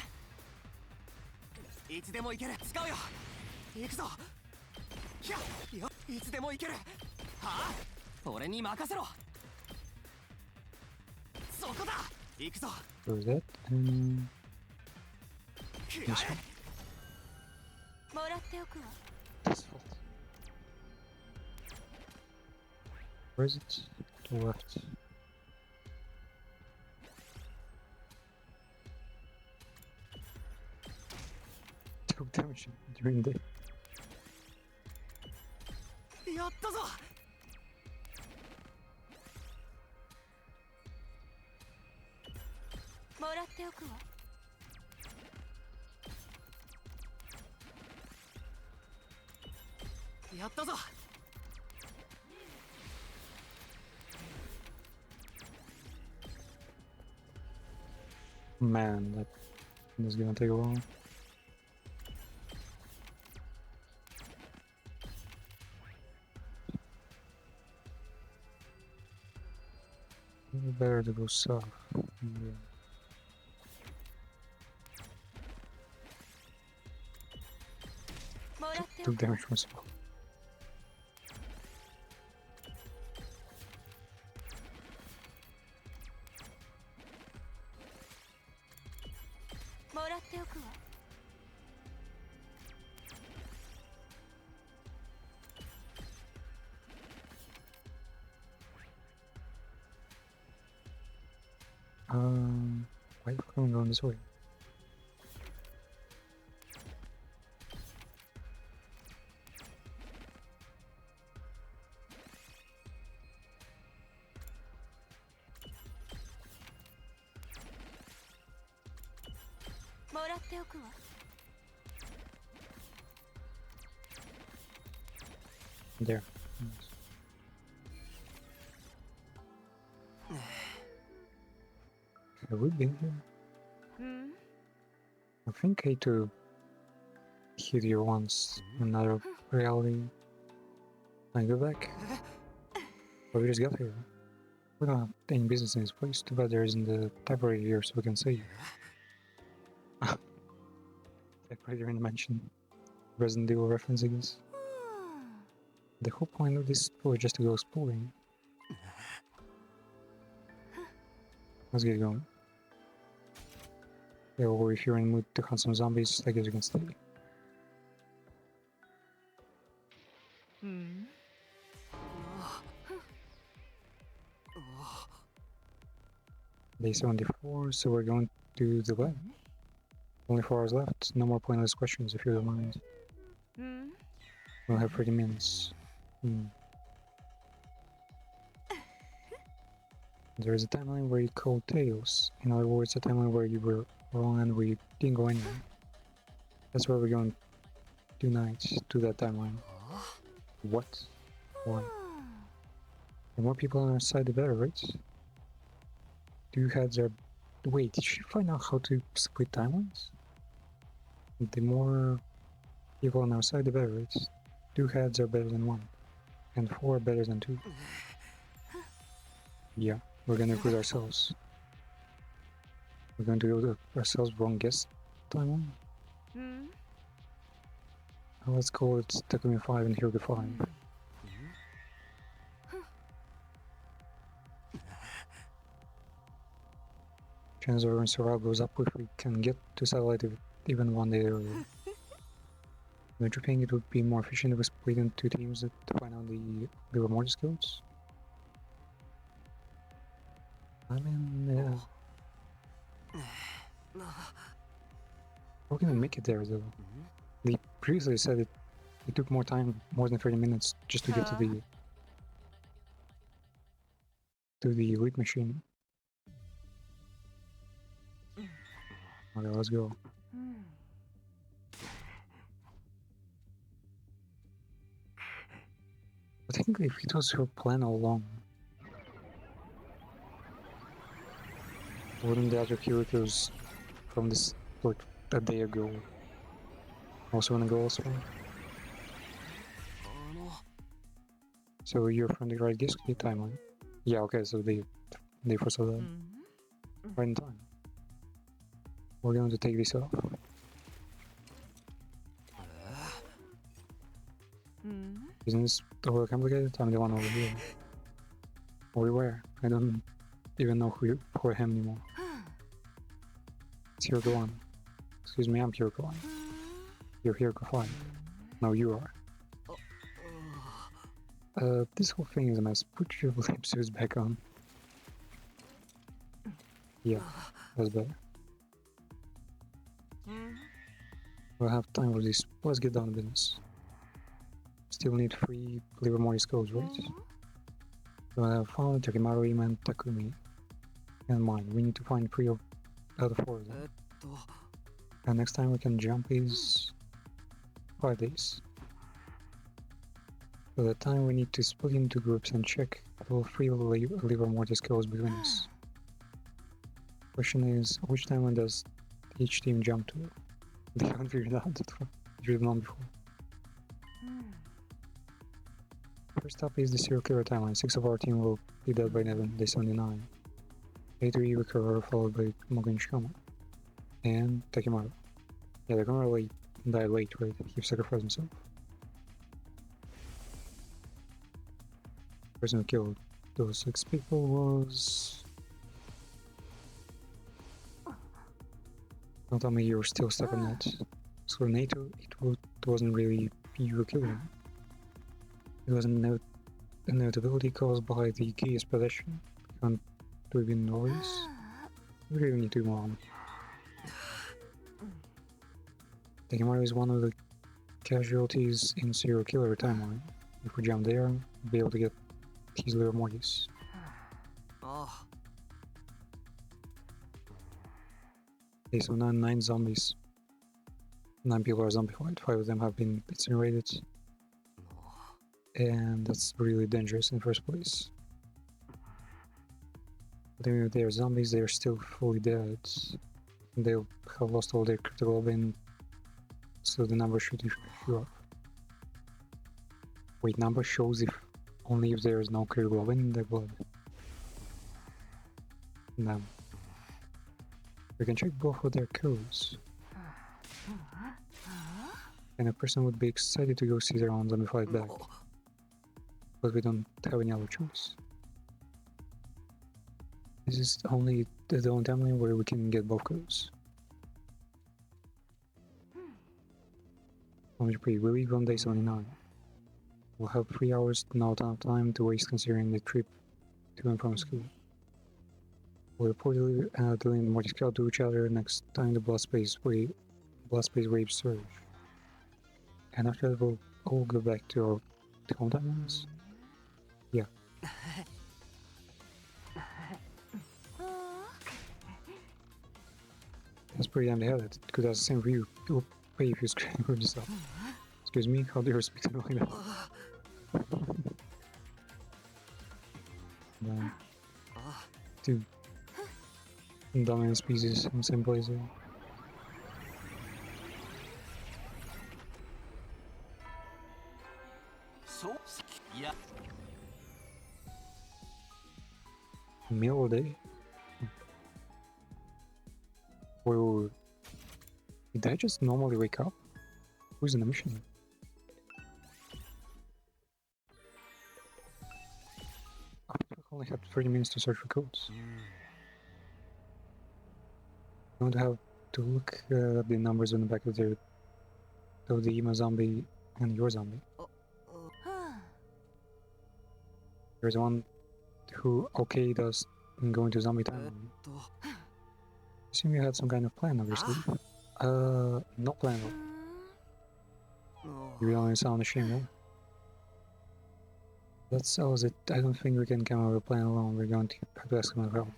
いつでも行ける。使うよ。行くぞ。ひゃよいつでも行ける。はあ俺に任せろ。そこだ行くぞ。 Where is that? This one. もらっておくわ。 This fault. Where is it? To the left. Took damage during the やったぞ。もらっておくわ。やったぞ。 Man, that is gonna take a while. Better to go south. Yeah. Took damage from spell. もらっておくわ。 Why are you going this way? There. Nice. Have we been here? I think I to hit here once in another reality. Can I go back? But we just got here. We don't have any business in this place. Too bad there isn't the typewriter here so we can save. Typewriter in the mansion. Resident Evil reference, I guess. The whole point of this explore is just to go exploring. Let's get going. Yeah, well, if you're in the mood to hunt some zombies, I guess you can stay. Day 74, so we're going to the lab. Only 4 hours left. No more pointless questions if you don't mind. We'll have 30 minutes. There is a timeline where you call tails. In other words, a timeline where you were wrong and we didn't go anywhere. That's where we're going tonight, to that timeline. What? Why? The more people on our side, the better, right? Two heads are... Wait, did she find out how to split timelines? The more people on our side, the better, right? 2 heads are better than 1. And 4 are better than 2. Yeah, we're gonna recruit ourselves. We're going to go to ourselves wrong guess timeline. Let's call it Takumi 5 and Hyuga 5. Chance of our survival goes up if we can get to satellite even 1 day earlier. Don't you think it would be more efficient if we split into teams to find out the Viva Mortis codes? I mean, how can we make it there though? They previously said it took more time, more than 30 minutes, just to get to the elite machine. Okay, let's go. But technically, if it was her plan all along, wouldn't the other characters from this, like, a day ago also wanna go elsewhere? So you're from the right Gisky timeline? Yeah, okay, so they foresaw that. Right in time. We're going to take this off. Isn't this overcomplicated? I'm the one over here. Or where? I don't even know who I am anymore. It's Hiroko 1. Excuse me, I'm Hiroko 1. You're Hiroko 5. No, you are. This whole thing is a mess. Put your lip suits back on. Yeah, that's better. We'll have time for this. Let's get down to business. Still need 3 Liver Mortis codes, right? So I have found Takimaru, Ima, and Takumi. And mine. We need to find 3 out of 4 of them. And next time we can jump is 5 days. For that time we need to split into groups and check all 3 Liver Mortis codes between us. Question is, which timeline does each team jump to? They haven't figured out that we've known before. First up is the serial killer timeline. 6 of our team will be dead by day 79. 8 will recover, followed by Mugen Shikama. And Takimaru. Yeah, they're gonna really die late, right? He sacrificed himself. The person who killed those 6 people was... Don't tell me you're still stuck on that. So NATO, it wasn't really you who killed him. It was an inevitability caused by the Geass possession. Can't do it in noise. We really need to move on. Takimaru is one of the casualties in serial killer timeline. If we jump there, we'll be able to get his Liver Mortis. Okay, so now 9 zombies. 9 people are zombified, 5 of them have been incinerated. And that's really dangerous in the first place. But even if they are zombies, they are still fully dead. They'll have lost all their critical globin, so the number should show up. Wait, number shows only if there is no critical globin in their blood. No. We can check both of their codes. And a person would be excited to go see their own zombified back. But we don't have any other choice. This is the only timeline where we can get both codes. We leave on day 79. We'll have 3 hours, not enough time to waste considering the trip to and from school. We'll reportedly dealing the Mortis Scout to each other next time the blood space waves surge. And after that we'll all go back to our home timelines. Yeah. That's pretty damn to have that. Could have the same view. It will pay if you scream with yourself. Excuse me, how do you speak to me like that? No. Dude. Dominant species in the same place there. So, yeah. Meal day? Wait. Did I just normally wake up? Who's in the mission? I only had 30 minutes to search for codes. I don't have to look at the numbers on the back of the Ima zombie and your zombie. There's one who okayed us in going to zombie time. I assume you had some kind of plan, obviously. No plan. You really sound ashamed, huh? That sells it. I don't think we can come up with a plan alone. We're going to have to ask him for help.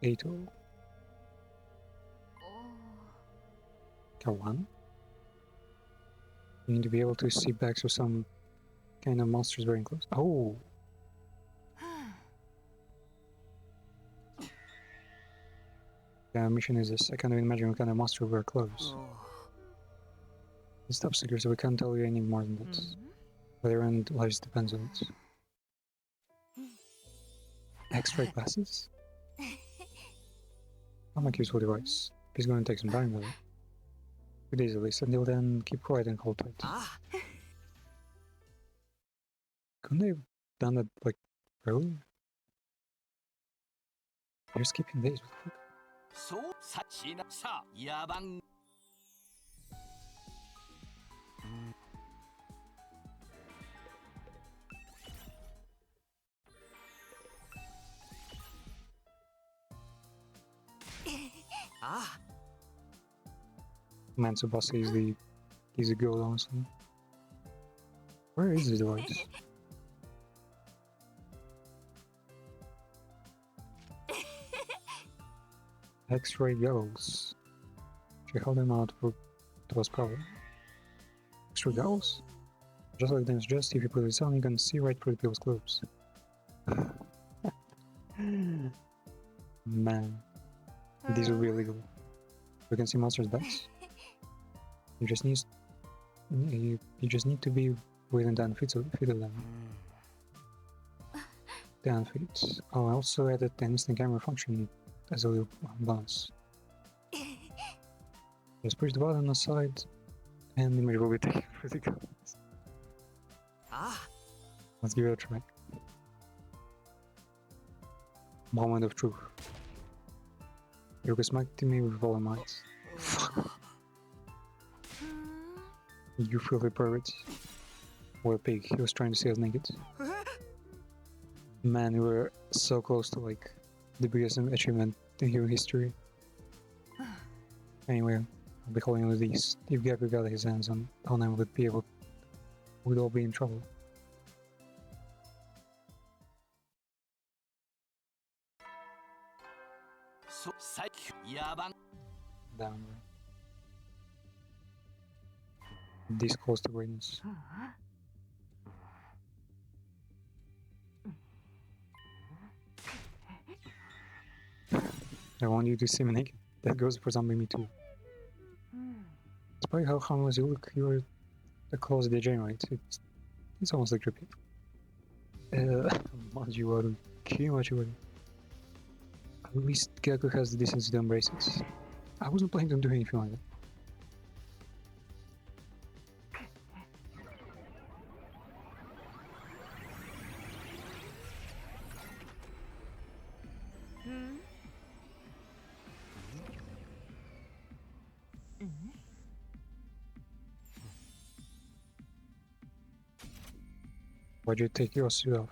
Ato. Kawan? You need to be able to see back to some kind of monsters very close. Oh! The mission is this. I can't even imagine what kind of monster we're close. It's top secret, so we can't tell you any more than that. Whether end lives depends on it. X-ray glasses? I'll make useful device. It's going to take some time though. 2 days at least. Until then, keep quiet and hold tight. Couldn't they have done that like earlier? You're skipping days. What the fuck? So, Sachina, sa, Yabang. Man, Tsubasa is the goal, honestly. Where is the device? X-ray goggles. She held them out for those power. X-ray goggles? Just like them suggest, if you put it on, you can see right through the people's clothes. Man, these will be illegal. We can see monsters' bats. You just need to be within 10 feet of them. 10 feet. Oh, I also added the instant camera function as a little bonus. Just push the button on the side, and the image will be taken for the comments. Let's give it a try. Moment of truth. You can smack me with all my might. Fuck. You filthy pervert. What a pig, he was trying to see us naked. Man, we were so close to like the biggest achievement in human history. Anyway, I'll be holding on to these. If Gecko got his hands on them, we'd all be in trouble. So, Yabang. Damn, bro. This close to greatness. I want you to see me naked. That goes for zombie me too. Despite how harmless you look, you're a close degenerate. It's almost like trippy. Majiwaru. Kimachiwaru. At least Gecko has the decency to embrace it. I wasn't planning on doing anything like that. Why'd you take your suit off?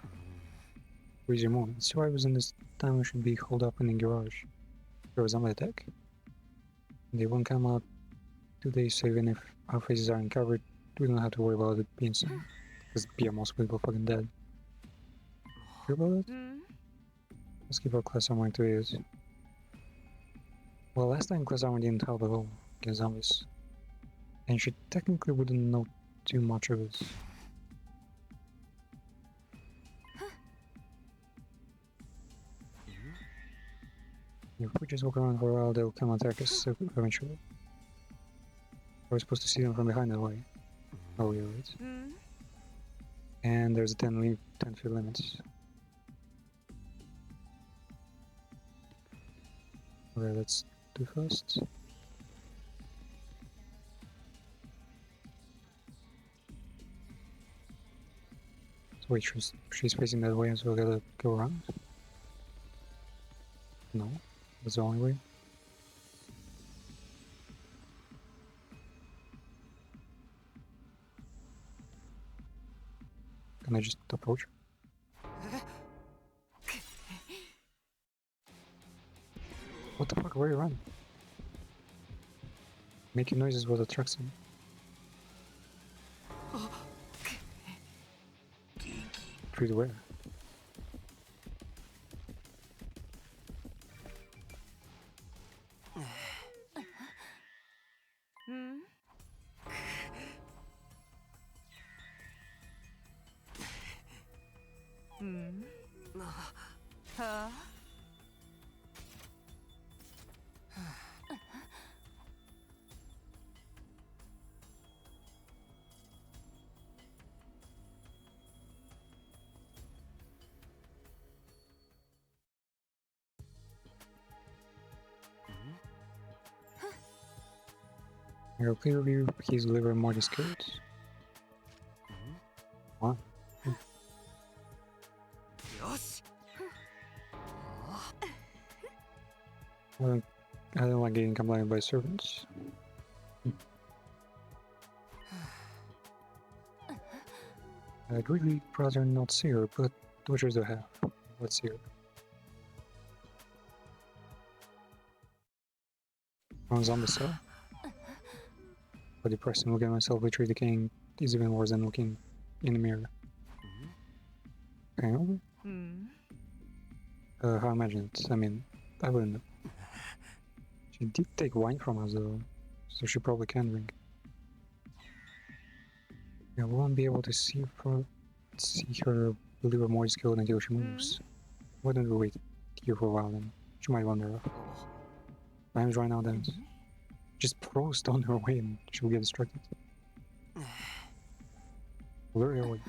Where's your mom? So I was in this time we should be holed up in the garage. There was zombie attack. They won't come out 2 days, so even if our faces are uncovered, we don't have to worry about it being seen. Because most people fucking dead. Hear about it? Let's keep our class armor to it. Well, last time class armor didn't help at all against zombies. And she technically wouldn't know too much of it. If we just walk around for a while, they'll come attack us eventually. We're supposed to see them from behind that way. Oh, yeah, right. And there's a 10 feet limit. Okay, let's do first. So wait, she's facing that way, so we gotta go around? No. That's the only way. Can I just approach her? What the fuck? Where are you running? Making noises what attracts him. Through the where? I'll clear review his liver more skills. What? I don't like getting complained by servants. I'd really rather not see her, but what choice do I have? Let's see her. On zombie cell? How depressing. Looking at myself betray the king is even worse than looking in the mirror. Hangover? How I imagine it. I mean, I wouldn't know. She did take wine from us though, so she probably can drink. I won't be able to see her liver more skilled until she moves. Why don't we wait here for a while then? She might wander off. Time's right now then. Just prost on her way and she'll get distracted. Lure her away.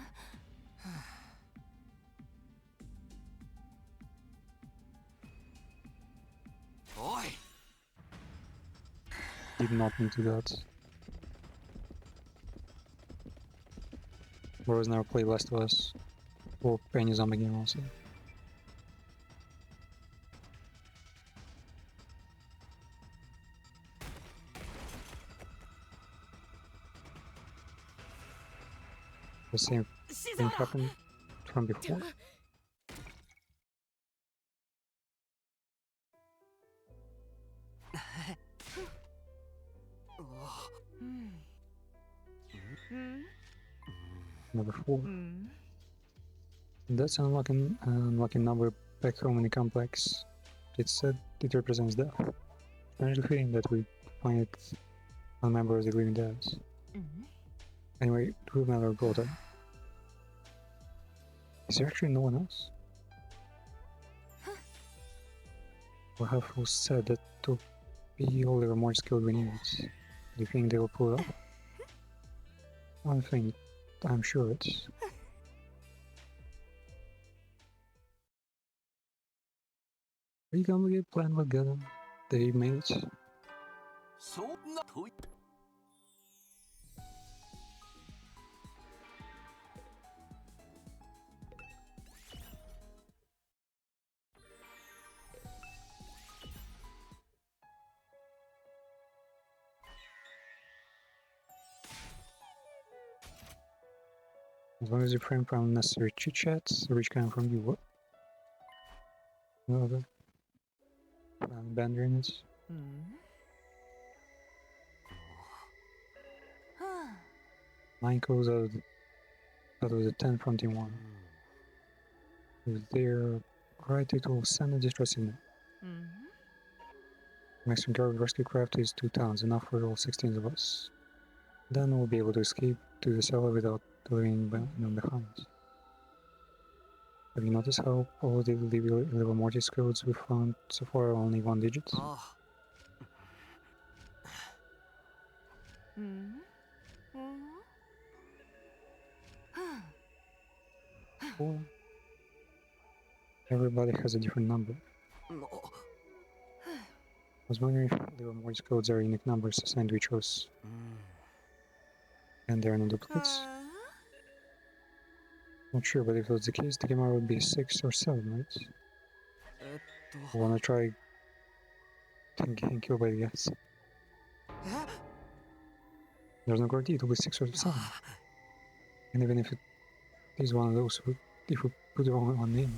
Did not need to do that. Whereas never played Last of Us or any zombie game also. The same thing happened from before. Number 4. That's an unlucky number back home in the complex. It said it represents death. Strangely fitting that we find it on members of the Living Dead. Anyway, we've never brought her. Is there actually no one else? Well, Huffle said that to be Oliver more skilled we need. Do you think they will pull it off? One thing, I'm sure it's... Pretty complicated plan with Gundam. They made it. As long as you refrain from unnecessary chit-chats, which come from you, what? No other? Bender in it? Nine goes out of the 10 from Team 1. If they're right, it will send a distress signal. Maximum guard rescue craft is 2 tons, enough for all 16 of us. Then we'll be able to escape to the cellar without leaving them behind. Have you noticed how all the liver mortis codes we found so far are only 1 digit? Four. Everybody has a different number. I was wondering if liver mortis codes are unique numbers assigned to each of us. And there are no duplicates? Not sure, but if that's the case, the camera would be 6 or 7, right? I wanna try getting killed by the gas. There's no guarantee it will be 6 or 7. And even if it is one of those, if we put the wrong one in,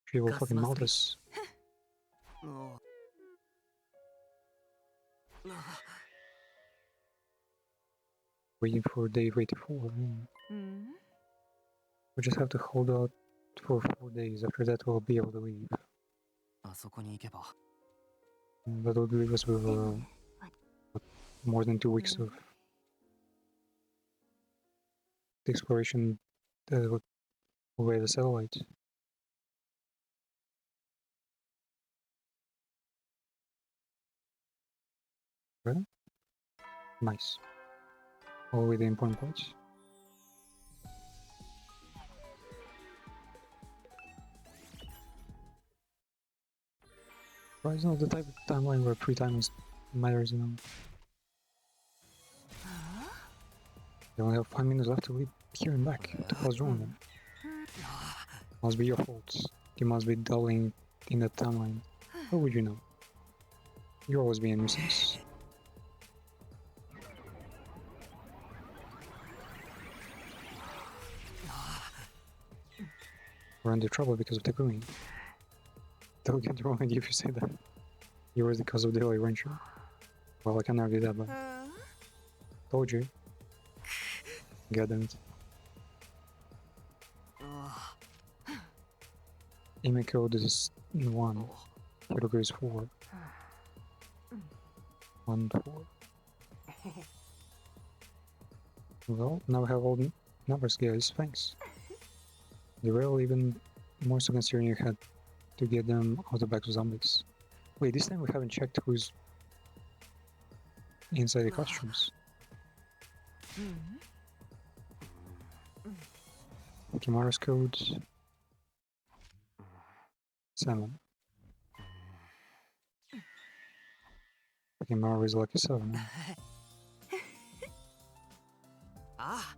she will fucking melt us. Waiting for day 84. We just have to hold out for 4 days. After that, we'll be able to leave. That would leave us with more than 2 weeks of exploration away the satellite. Right? Nice. All with the important parts. Right, it's not the type of timeline where pre-timers matters, you know. You only have 5 minutes left to leave here and back. What the hell's wrong with them? Must be your fault. You must be dulling in the timeline. How would you know? You're always being a nuisance. We're under trouble because of Takumi. Don't get the wrong idea if you say that. Yours because of the Daily Rancher. Well, I can't argue that, but... Told you. God damn it. Email code is 1. Hiroku is 4. 1, 4. Well, now we have all the numbers, guys. Thanks. The rail even more so considering you had to get them out of back to zombies. Wait, this time we haven't checked who's inside the costumes. Kimura's code 7. Kimura is lucky 7. Ah.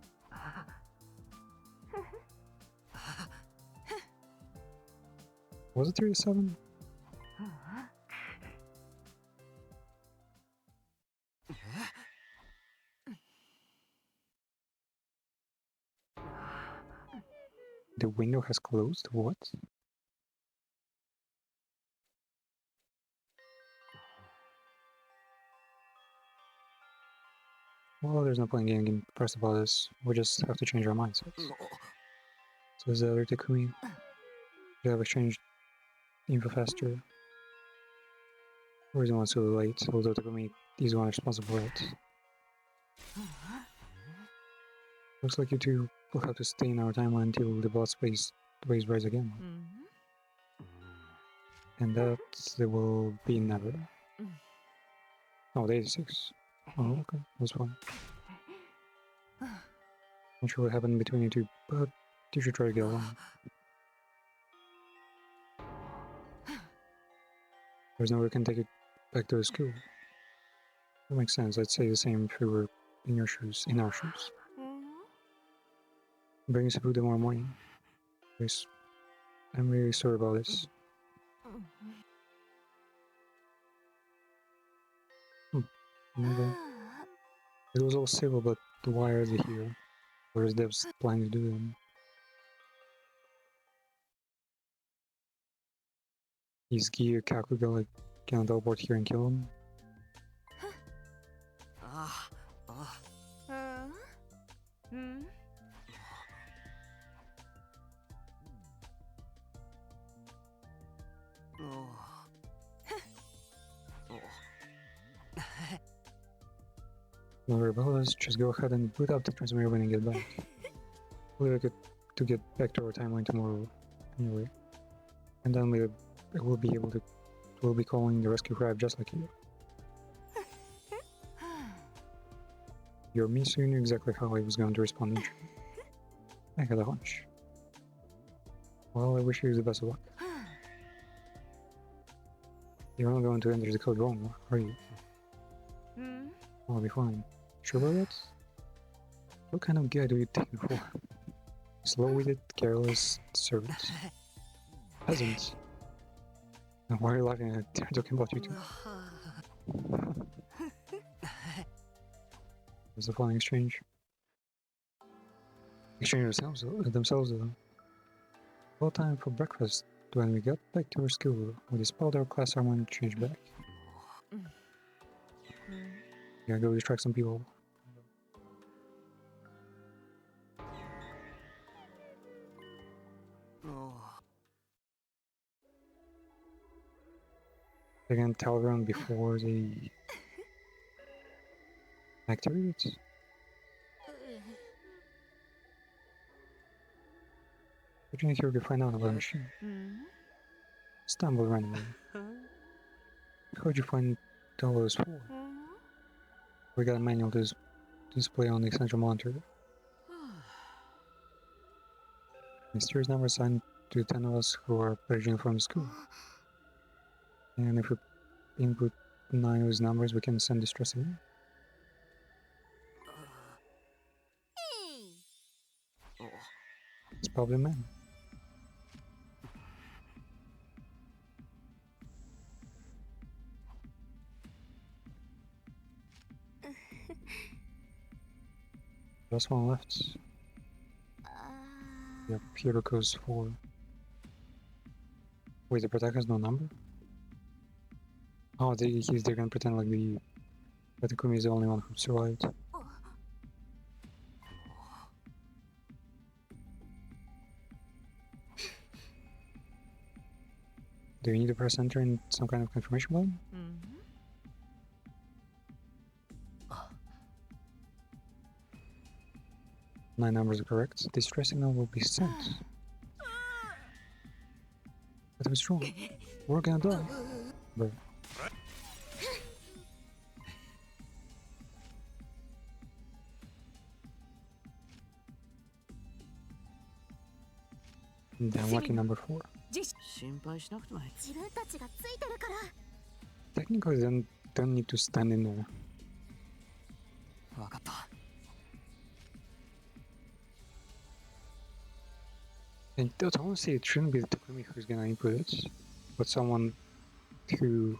Was it 37? The window has closed? What? Well, there's no point in getting impressed about this. We just have to change our mindsets. So is the other Takumi? We have exchanged info faster. Or is the one so late? Although Takumi is the one responsible for it. Looks like you two will have to stay in our timeline until the boss waves rise again. And that there will be never. Oh, the 86. Oh, okay, that's fine. Not sure what happened between you two, but you should try to get along. There's no way we can take it back to the school. That makes sense. I'd say the same if we were in your shoes, in our shoes. Bring us food tomorrow morning. Please. I'm really sorry about this. Okay. It was all civil, but why are they here? Or is Devs planning to do them? Is Gyu Kakuga like gonna teleport here and kill him? Don't worry about us, just go ahead and boot up the transmitter when you get back. We'll get to get back to our timeline tomorrow, anyway. And then we'll be able to... We'll be calling the rescue crab just like you. You're me, so you knew exactly how I was going to respond to you. I had a hunch. Well, I wish you the best of luck. You're not going to enter the code wrong, are you? I'll be fine. Sure about that? What kind of guy do you take me for? Slow-witted, careless servant. Peasant. And why are you laughing at? They're talking about you two. What's the flying exchange? Exchange themselves though. Well, time for breakfast. When we got back to our school, we dispelled our class armor and changed back. Gotta go distract some people. They're gonna tell everyone before the activities. Opportunity here to find out about the machine. Stumbled randomly. How'd you find all those for? We got a manual to display on the central monitor. Mysterious number assigned to 10 of us who are originally from the school. And if we input Niall's numbers, we can send distress signal. It's probably a man. Last one left. Yep, here goes 4. Wait, the protector has no number? Oh, they're gonna pretend like that Takumi is the only one who survived. Do you need to press enter in some kind of confirmation button? Nine numbers are correct. Distress signal will be sent. But what's wrong? We're gonna die. But then lucky number 4. 心配しなくてもいい。自分たちがついてるから。 Technically, they don't need to stand in there. わかった。 And honestly, it shouldn't be the Takumi who's gonna input it, but someone whose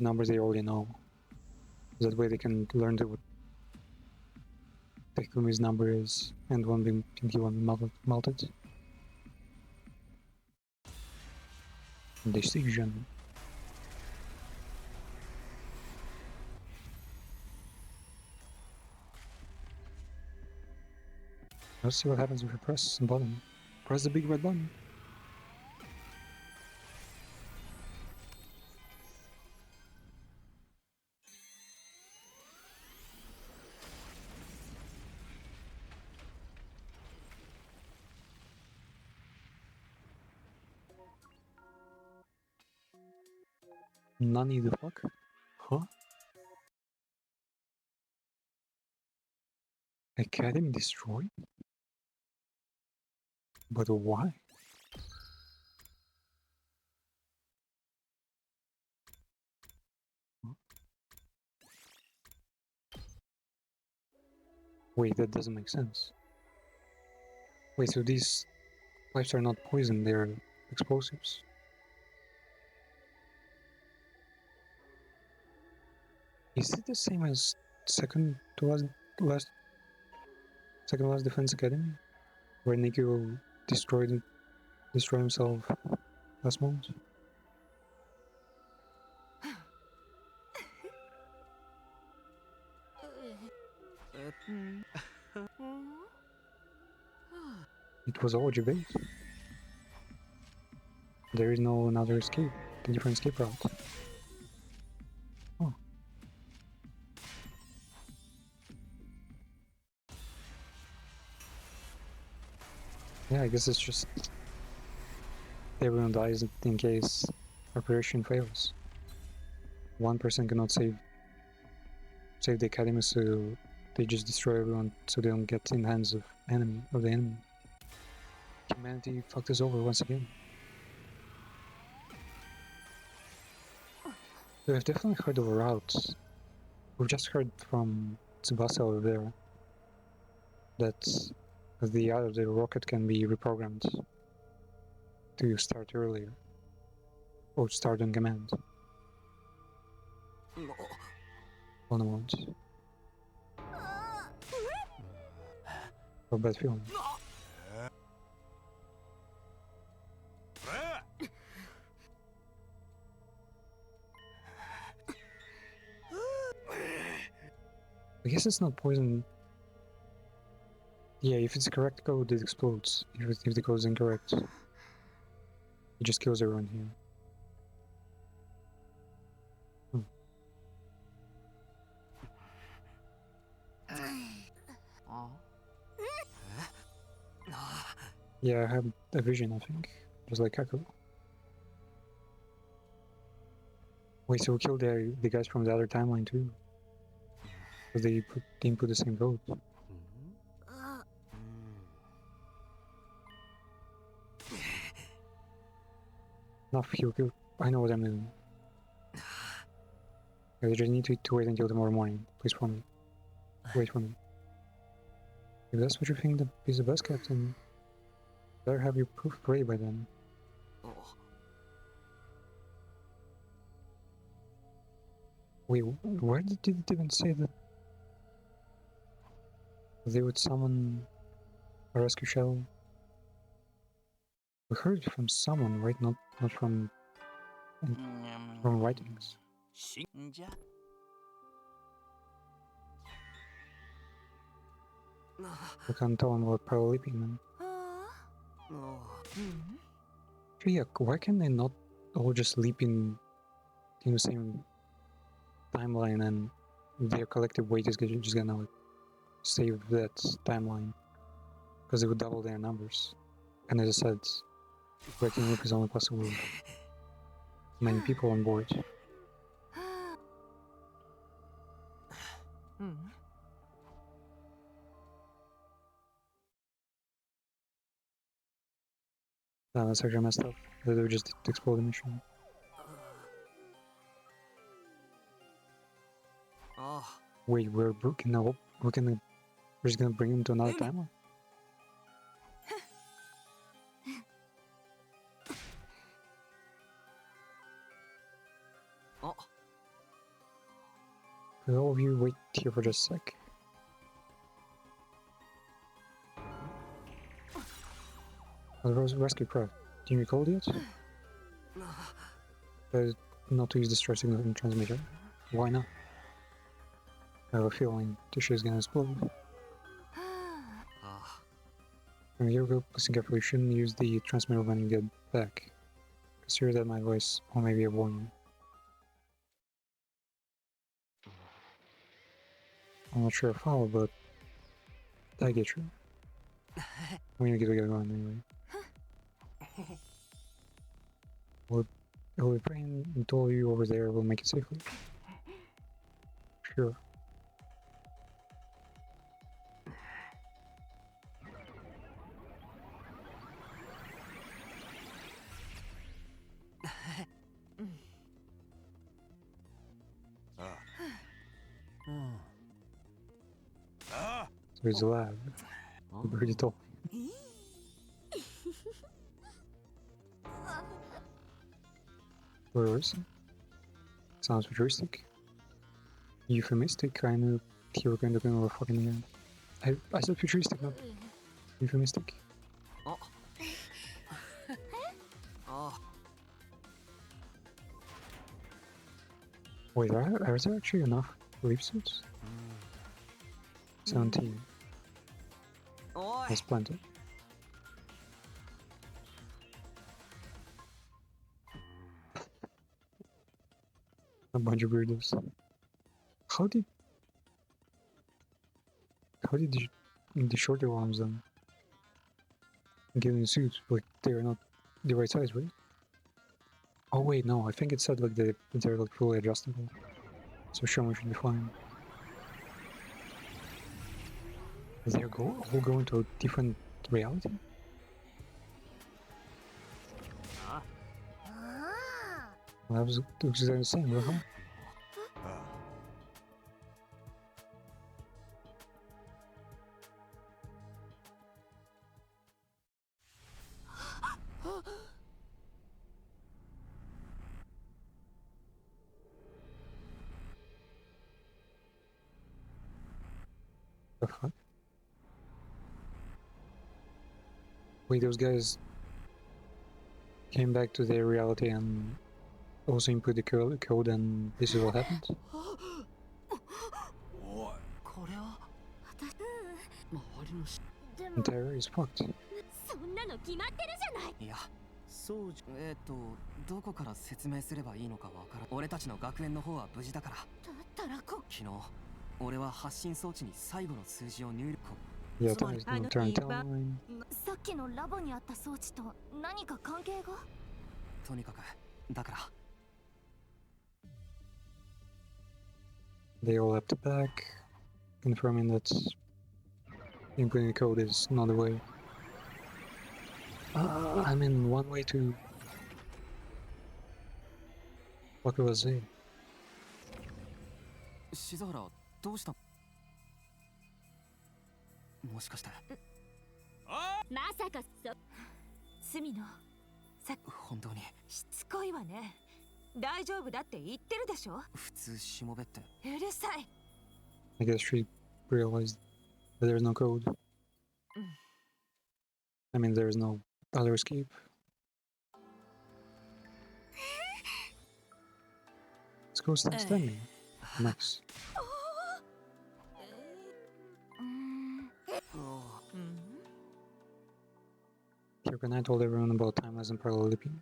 numbers they already know. That way they can learn what Takumi's number is and won't be melted. Decision. Let's see what happens if we press the button. Press the big red button. Nani the fuck? Huh? Academy destroyed? But why? Wait, that doesn't make sense. Wait, so these pipes are not poison, they're explosives. Is it the same as second to last Defense Academy? Where Nikio destroyed himself last month? It was all debate. There is no another escape, the different escape route. Oh. Yeah, I guess it's just everyone dies in case operation fails. One person cannot save the academy, so they just destroy everyone so they don't get in the hands of the enemy. Humanity fucked us over once again. We've definitely heard of a route. We've just heard from Tsubasa over there that the rocket can be reprogrammed to start earlier or start on command. One moment. A bad feeling. I guess it's not poison. Yeah, if it's the correct code, it explodes. If the code is incorrect, it just kills everyone here. Yeah, I have a vision, I think. Just like Kaku. Wait, so we killed the guys from the other timeline too? Because they didn't put the same code. Enough, I know what I'm doing. I just need to wait until tomorrow morning. Please for me. Wait for me. If that's what you think that is the best captain, better have your proof ready by then. Wait, where did it even say that they would summon a rescue shuttle? We heard it from someone, right? Not from writings. We can't tell them about power leaping then. So yeah, why can they not all just leap in the same timeline and their collective weight is just gonna like save that timeline? Because it would double their numbers. And as I said, breaking loop is only possible with many people on board. That's actually messed up. They would just explode the mission. Wait, we're just gonna bring him to another timeline? Could all of you wait here for just a sec? The rescue craft. Do you recall it yet? Not to use the stress signal transmitter. Why not? I have a feeling the ship is gonna explode. From here we go, listen carefully. You shouldn't use the transmitter when you get back. Consider that my voice, or maybe a warning. I'm not sure how, but I get you. We need to get going anyway. We'll be praying and all you over there will make it safely. Sure. So it's a lab. Pretty tall. Where is it? Sounds futuristic. Euphemistic? I knew you were going to go over fucking here. I said futuristic, not euphemistic. Wait, are there actually enough leaf suits? 17. That's plenty. A bunch of weirdos. How did the shorter ones then get in suits? Like they're not the right size, right? Oh wait, no. I think it said like they're like fully adjustable, so sure we should be fine. They're all go into a different reality. Well, that was exactly the same, huh? The fuck? Wait, those guys came back to their reality and also input the code and this is what happened? The entire is fucked. いや、そうじゃ。どこから説明すればいいのかわからん。俺たちの学園の方は無事だから。だったら昨日、俺は発信装置に最後の数字を入力。Yeah, that is no turn timeline. さっきのラボにあった装置と何か関係が？とにかく、だから。They all leapt back, confirming that inputting the code is not the way. I mean, one way to... What was it? 静原どうしたもしかしてまさか隅野本当にしつこいわね。大丈夫だって言ってるでしょ。普通しもべってうるさい。 I guess she realized that there's no code. I mean, there's no other escape. Let's go stand standing. Nice. Kirk and I told everyone about timeless and parallel leaping.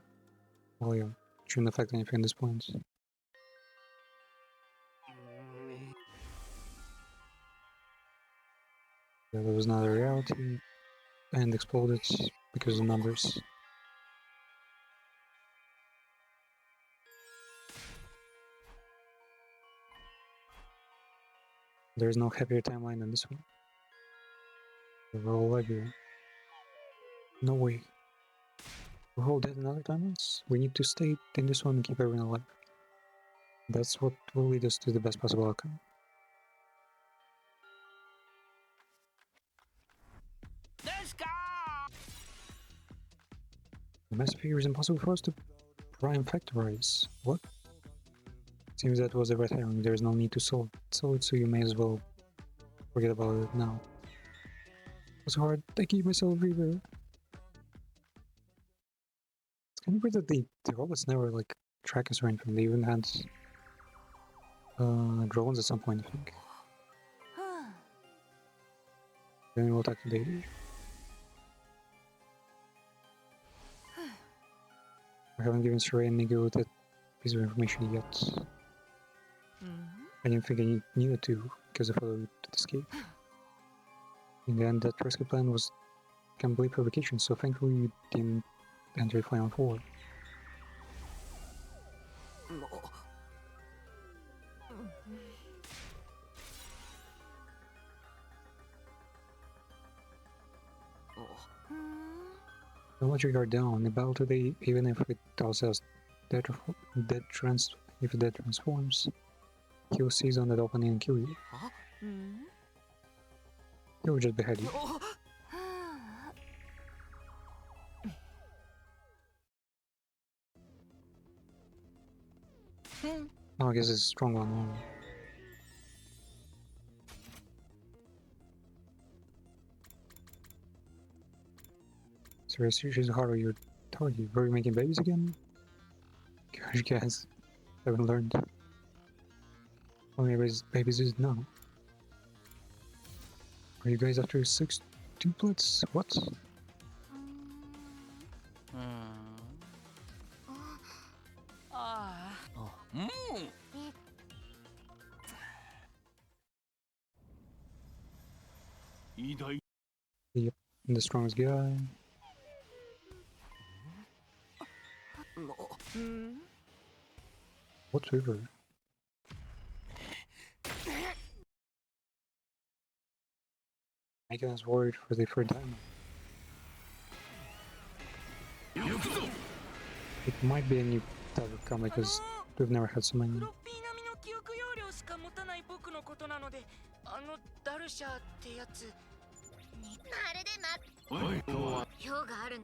Well, yeah, shouldn't affect anything at this point. Yeah, there was another reality and exploded because of numbers. There's no happier timeline than this one. We're all alive here. No way. We're all dead in other timelines? We need to stay in this one and keep everyone alive. That's what will lead us to the best possible outcome. The mass figure is impossible for us to prime factorize. What? Seems that was a red herring. There is no need to solve it, so you may as well forget about it now. It was hard. I gave myself a breather. It's kind of weird that the robots never like track us or anything. They even had drones at some point, I think. Then we'll talk to Davey. I haven't given Saray and Nigo that piece of information yet. I didn't think I needed to, because I thought I would escape. In the end, that rescue plan was complete fabrication, so thankfully you didn't enter the final four. Don't let your guard down. In the battle today, even if it tells us if dead transforms, he'll seize on that opening and kill you. He'll just behead you. Oh, I guess it's a strong one. Seriously, she's harder. You're tardy. Were you making babies again? Gosh, guys, haven't learned. How many babies is it now? Are you guys after 6 duplets? What? Yep, the strongest guy. What river? Making us worried for the third time. It might be a new type of comic because we've never had so many. 用がある。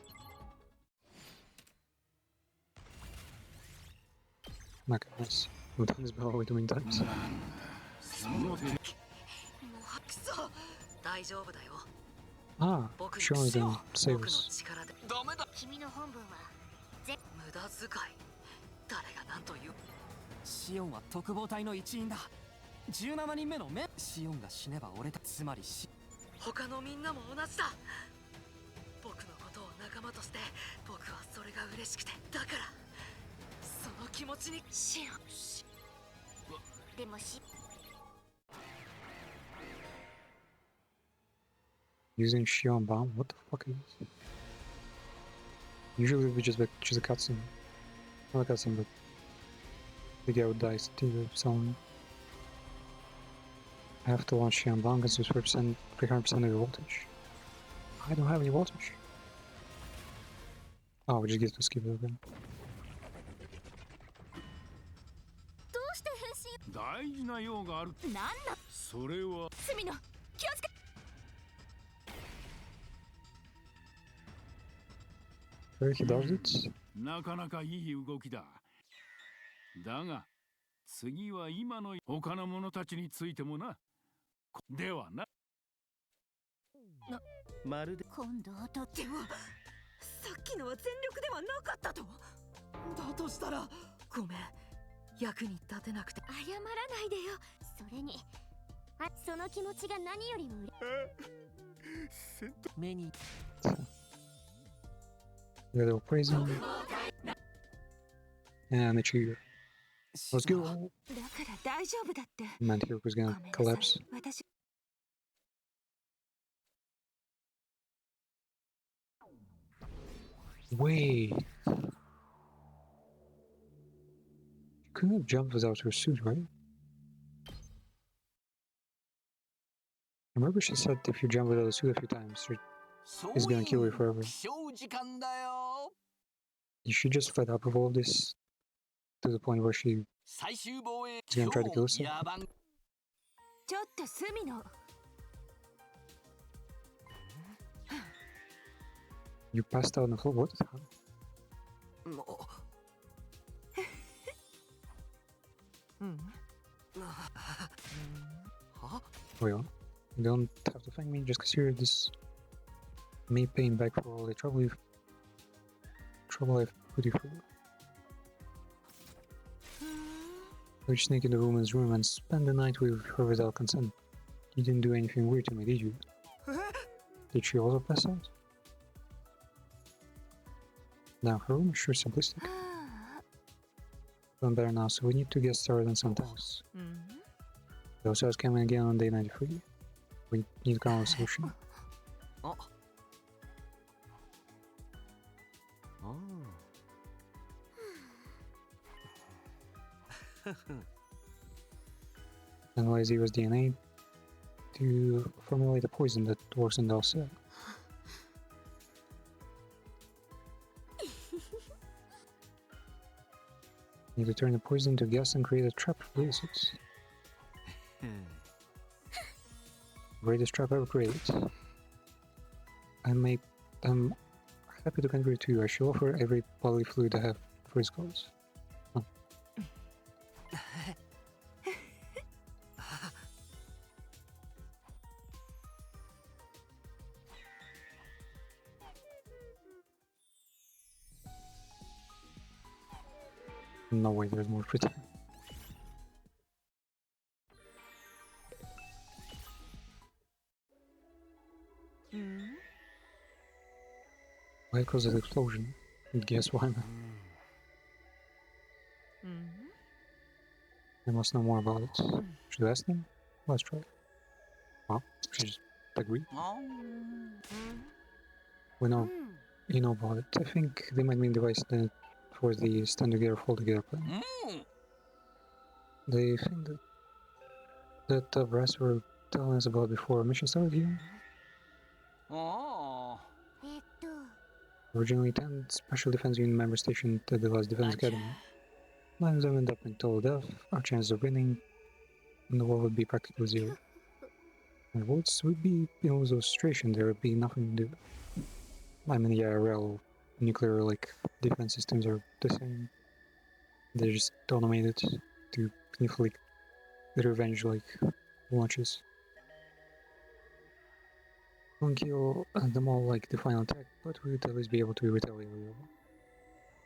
Not nice. We've done this before way too many times. 大丈夫だよ。 Ah, sure then save us. ダメだ。君の本文は無駄遣い。誰が何と言う。シオンは特防隊の一員だ。17人目のメン。シオンが死ねば俺たち、つまり他のみんなも同じだ。僕のことを仲間として、僕はそれが嬉しくて。だから、その気持ちに。シオン。でもし。 Using Shion Bomb? What the fuck is this? Usually we just choose a cutscene. Not a cutscene, but the guy would die suddenly. I have to launch Shion Bomb because it's 300% of your voltage. I don't have any voltage. Oh, we just get to skip it again. して変身。大事な用がある。なんだ。それは。隅野、気をつけ。He does it. なかなかいい動きだ。だが、次は今の他の者たちについてもな。ではな。まるで今度当たっては。さっきのは全力ではなかったと。だとしたらごめん、役に立てなくて。謝らないでよ。それにその気持ちが何よりも目に Little poison. And achieve. Let's go. だから大丈夫だって。 Meant here was gonna collapse. 私 Wait. You couldn't have jumped without her suit, right? Remember she said if you jump without a suit a few times, it's gonna kill you forever. You should just fed up with all this to the point where she's gonna try to kill herself. ちょっと隅野。 You passed out on the floor. What the hell? は Well, you don't have to thank me just because you're this me paying back for all the trouble I've put you through. You sneak in the woman's room and spend the night with her without consent. You didn't do anything weird to me, did you? Did she also pass out? Now, her room is sure simplistic. Done better now, so we need to get started on some tasks. The OCS came in again on day 93. We need to come up with a solution. あ Analyze Eva's DNA to formulate a poison that works in the cell. Need to turn the poison into gas and create a trap to release it. Greatest trap ever created. I'm happy to contribute to you. I shall offer every bodily fluid I have for his cause. Huh. No way, there's more pretend. Why caused the explosion? Guess why, man. I must know more about it. Should I ask them? Let's try. Well, she just agreed. We know, you know about it. I think they might mean device that for the stand together, fall together plan. They think that the brass were telling us about before our mission started here. Originally 10 Special Defense Unit members stationed at the last Defense Academy. 9 of them ended up in total death. Our chances of winning in the war would be practically zero. And votes would be, in all those situations, there would be nothing to do. I mean, the IRL nuclear defense systems are the same. They're just automated to inflict revenge launches. Won't kill them all like the final attack, but we would at least be able to retaliate.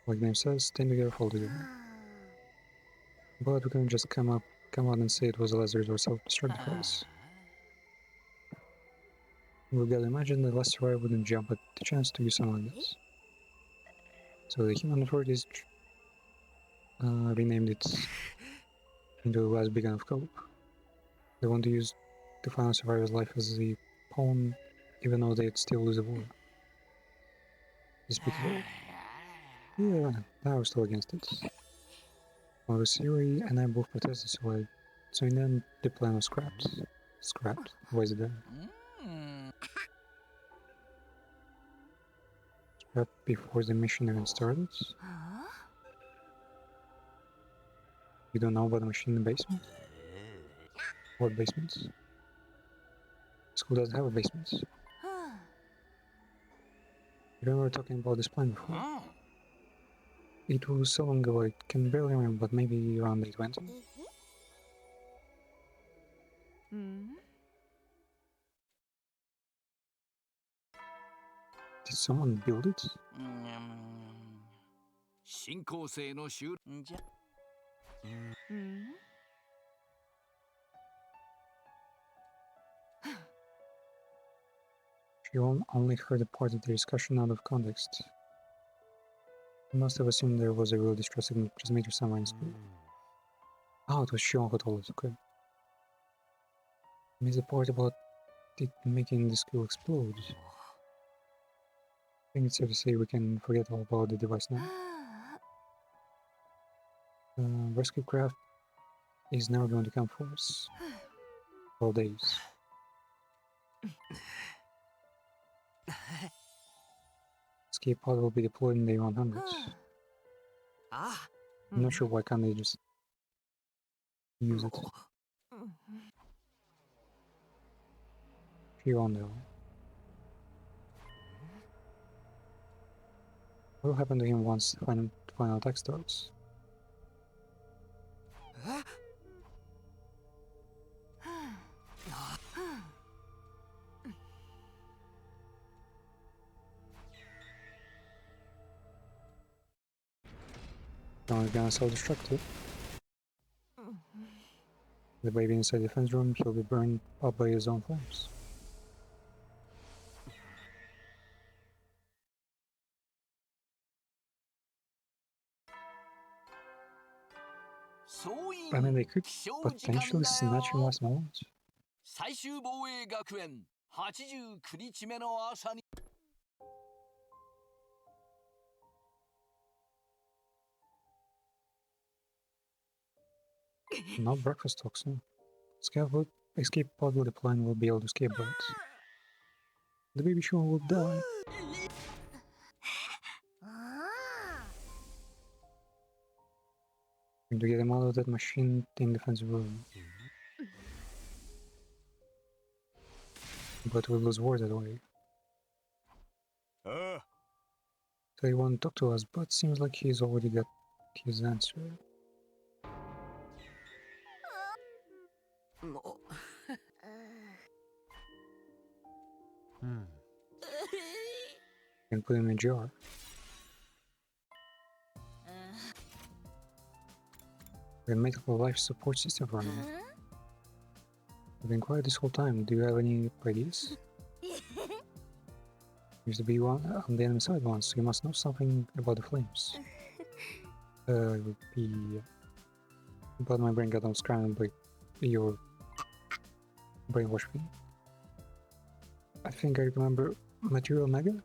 Like the name says, stand together, fall together. But we couldn't just come out and say it was a last resort self-destruct device. We gotta imagine the last survivor wouldn't jump at the chance to do something like this. So the human authorities renamed it into the last beacon of hope. They want to use the final survivor's life as the pawn, even though they'd still lose the war. Is it because yeah, I was still against it. Well, Siri and I both protested, so in the end, the plan was scrapped. Scrapped? Why is it there? Scrapped before the mission even started? You don't know about the machine in the basement? What basements? School doesn't have a basement. You remember talking about this plan before? It was so long ago I can barely remember, but maybe around 820? Did someone build it? 進行性の修じゃ She only heard a part of the discussion out of context. He must have assumed there was a real distress signal transmitter somewhere in school. Oh, it was Shion who told us, okay. I missed the part about it making the school explode. I think it's safe to say we can forget all about the device now. Rescue craft is never going to come for us. All days. Escape pod will be deployed in the 100s. I'm not sure why can't they just use it. Here on though. What will happen to him once the final attack starts? Now he's gonna self-destruct it. The baby inside the defense room, he'll be burned up by his own flames. I mean, they could potentially snatch him last moment. 最終防衛学園89日目の朝に No breakfast talks, no. Escape pod will deploy and will be able to escape by it. The baby Shion will die. And to get him out of that machine in defensive room. But we'll lose war that way. So he won't talk to us, but seems like he's already got his answer. Can put him in a jar. We make a life support system for him. I've been quiet this whole time. Do you have any ideas? Used to be one on the enemy side once. You must know something about the flames. It would be... But my brain got all scrambled by your brainwash me. I think I remember Material Mega?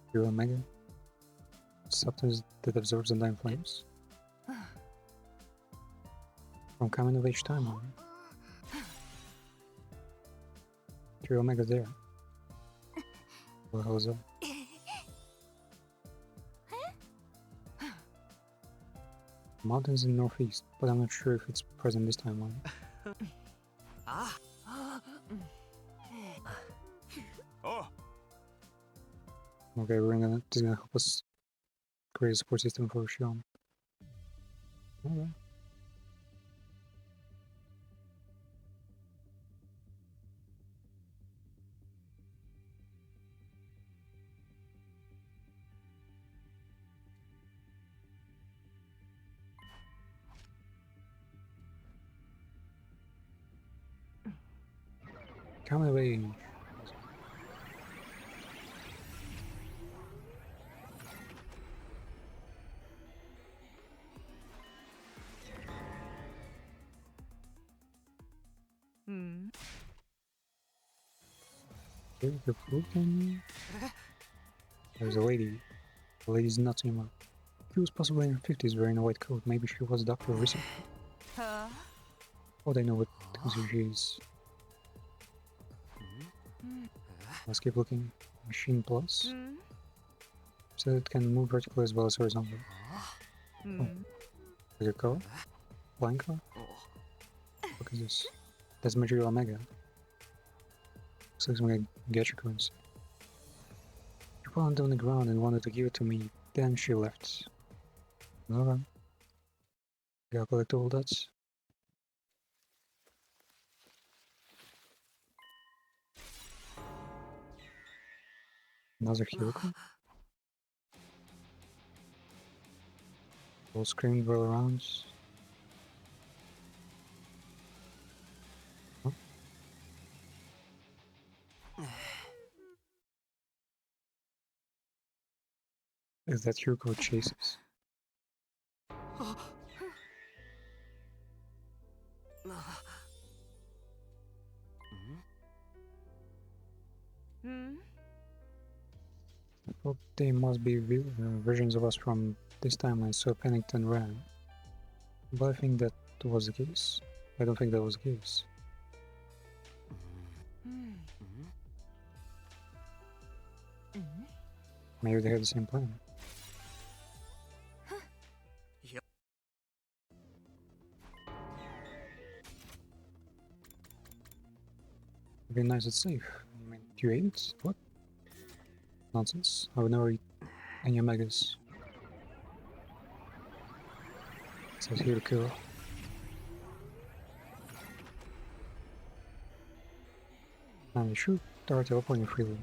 Material Mega? Substance that absorbs and then flames. From coming of age timeline. Material Mega there. What the hell is that? Mountains in northeast, but I'm not sure if it's present this timeline. Okay, this is gonna help us create a support system for Shion. Alright. Come away. Here's the food thing. There's a lady. The lady's nuts him up. She was possibly in her 50s wearing a white coat. Maybe she was a doctor recently. Oh, they know what who she is. Let's keep looking. Machine Plus. So it can move vertically as well as horizontally. Oh. Is it color? Flying car? What is this? That's Material Omega. Looks like some like gacha coins. She found it on the ground and wanted to give it to me. Then she left. Alright. Gotta collect all that. Another Hiroko. All screamed well around. Huh? Is that Hiroko chases? I thought they must be versions of us from this timeline, so panicked and ran. But I think that was the case. I don't think that was the case. Maybe they had the same plan. Yep. Be nice and safe. I mean, you ate it? What? Nonsense. I would never eat any omegas. It says here to kill. And you should start teleporting freely.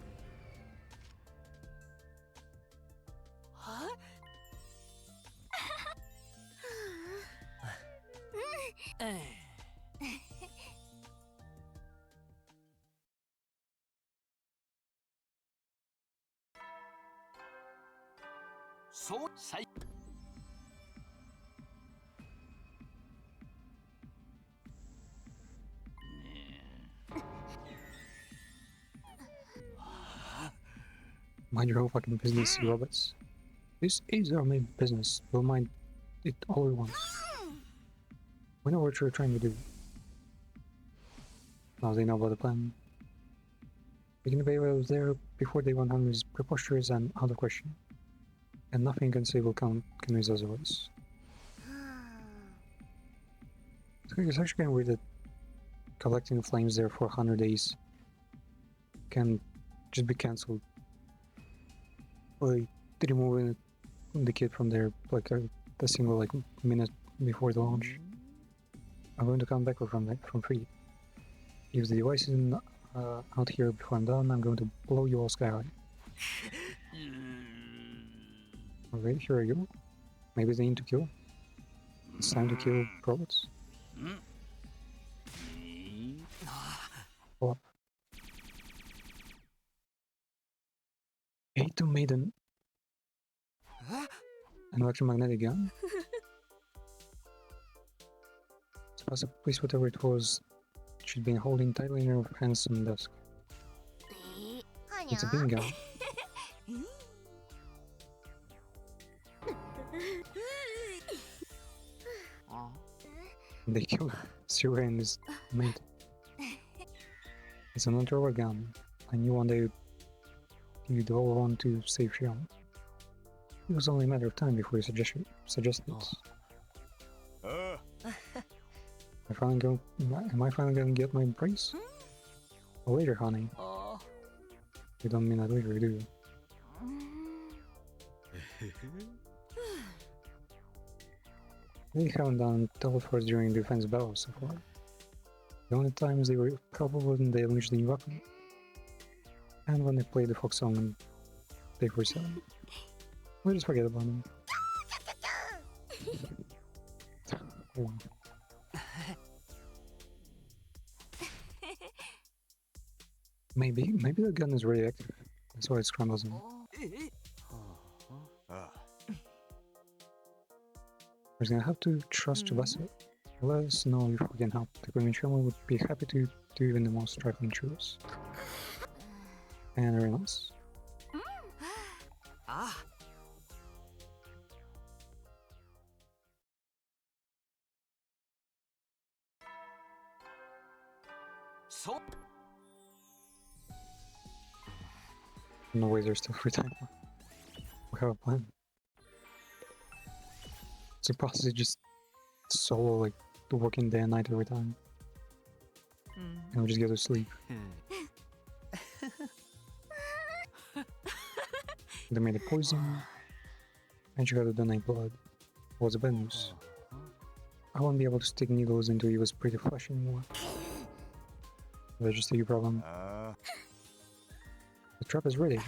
So, say. Mind your own fucking business, you robots. This is our main business. We'll mind it all we want. We know what you're trying to do. Now they know about the plan. Making the baby was there before day 100 is preposterous and out of question. And nothing you can say will convince us otherwise. It's actually kind of weird that collecting the flames there for 100 days can just be cancelled. Like removing the kid from there like a single like minute before the launch. I'm going to come back from free. If the device isn't out here before I'm done, I'm going to blow you all sky high. Alright, here I go. Maybe they need to kill. It's time to kill robots. Pull up. Ato Maiden. An electromagnetic gun? Supposed to place whatever it was she'd been holding tightly in her hands on the desk. It's a beam gun. They killed Sura and his mate. It's an underwater gun. I knew one day you'd all want to save Shion. It was only a matter of time before you suggested it. Am I finally going to get my praise? Later, honey. You don't mean that later, do you? They haven't done teleports during defense battles so far. The only times they were culpable when they unleashed the new weapon. And when they played the folk song and they were selling. We'll just forget about them. Oh. Maybe the gun is radioactive. That's why it scrambles them. We're gonna have to trust Tsubasa. Let us know if we can help. The Komichiyama would be happy to do even the most trifling chores. And very nice. So. No way there's still free time. We have a plan. So possibly just solo, like, working day and night every time. And we just get to sleep. They made a poison, and you gotta donate blood. What's the bad news? I won't be able to stick needles into Eva's pretty flesh anymore. That's just a you problem. The trap is ready.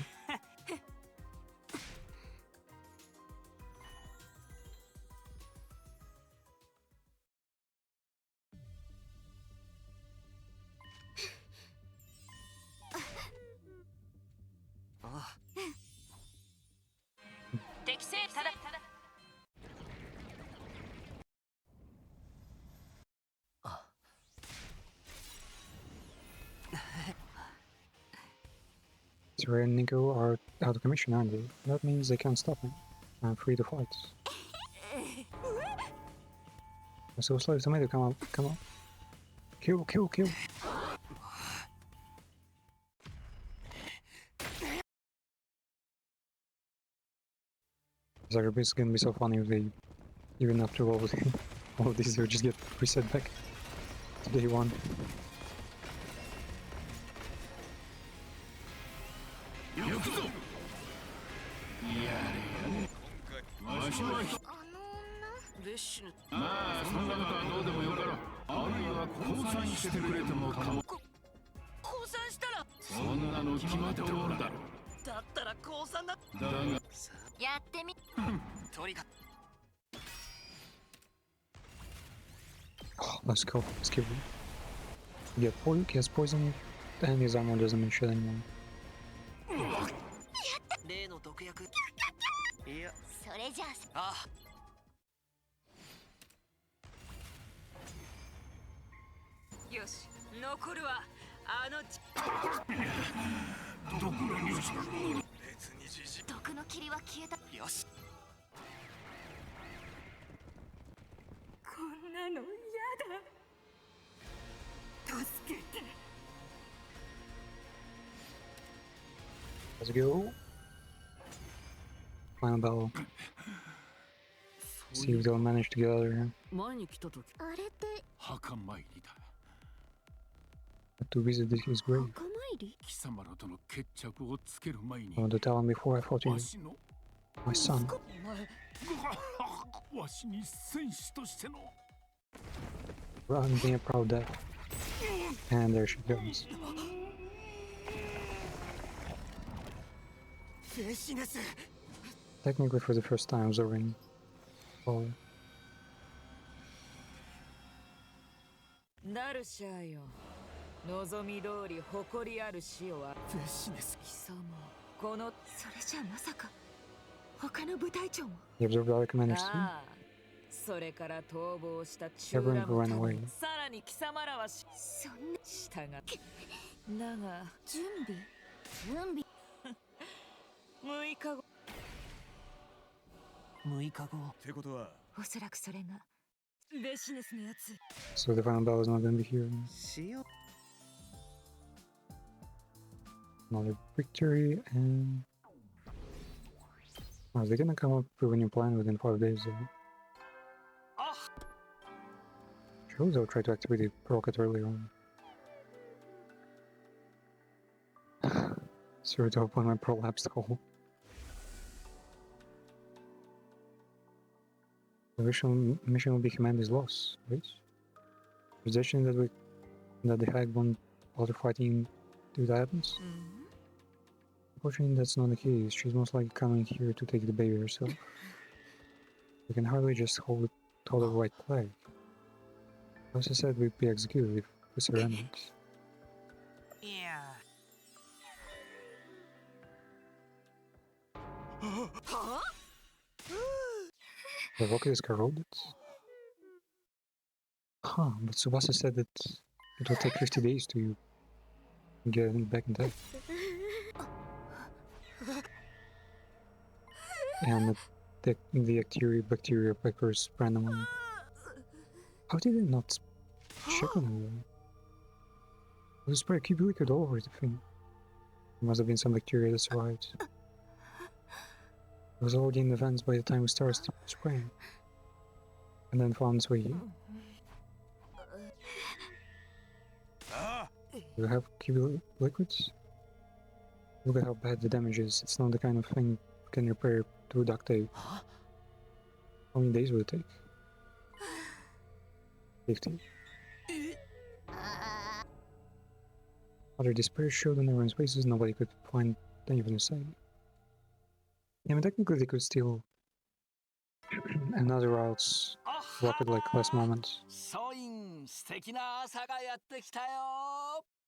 Ray and Nico are out of commission, aren't they? That means they can't stop me. I'm free to fight. So Slave Tomato, come on, come on. Kill, kill, kill. It's like, it's gonna be so funny if they, even after all of these, they'll just get reset back to day one. Oh, let's go. Let's give him. He has poison, and his armor doesn't mean shit anymore. Let's go. Final battle. See if they'll manage to get out of here. To visit his grave. I want to tell him before I fought you. My son. Run being a proud death. And there she goes. Technically for the first time observing. Oh. なるしゃよ。望み通り誇りある死を貴様このそれじゃまさか他の部隊長も You observed other commanders too? それから逃亡したチューラムさらに貴様らはそんな従だが準備6日後ってことはおそらくそれが So the final battle is not gonna be here. Another victory and... Are they gonna come up with a new plan within 5 days though? Sure, they'll try to activate the rocket earlier on. Sorry to open my prolapsed hole. The mission will be Commander's loss, right? Possession that the Hag won't bother fighting if that happens? Unfortunately, that's not the case. She's most likely coming here to take the baby herself. We can hardly just hold the right flag. As I said, we'd be executed if we surrender. Yeah. The rocket is corroded? Huh, but Tsubasa said that it will take 50 days to get it back in time. And the bacteria peppers randomly. How did it not check on them? It was sprayed cubic liquid all over the thing. There must have been some bacteria that survived. It was already in the vents by the time we started spraying. And then found Sui. Do you have QB liquids? Look at how bad the damage is. It's not the kind of thing you can repair through duct tape. How many days will it take? 50. Other despair showed on everyone's faces, nobody could find any of them inside. Yeah, I mean, technically they could steal another route's rocket like last moment.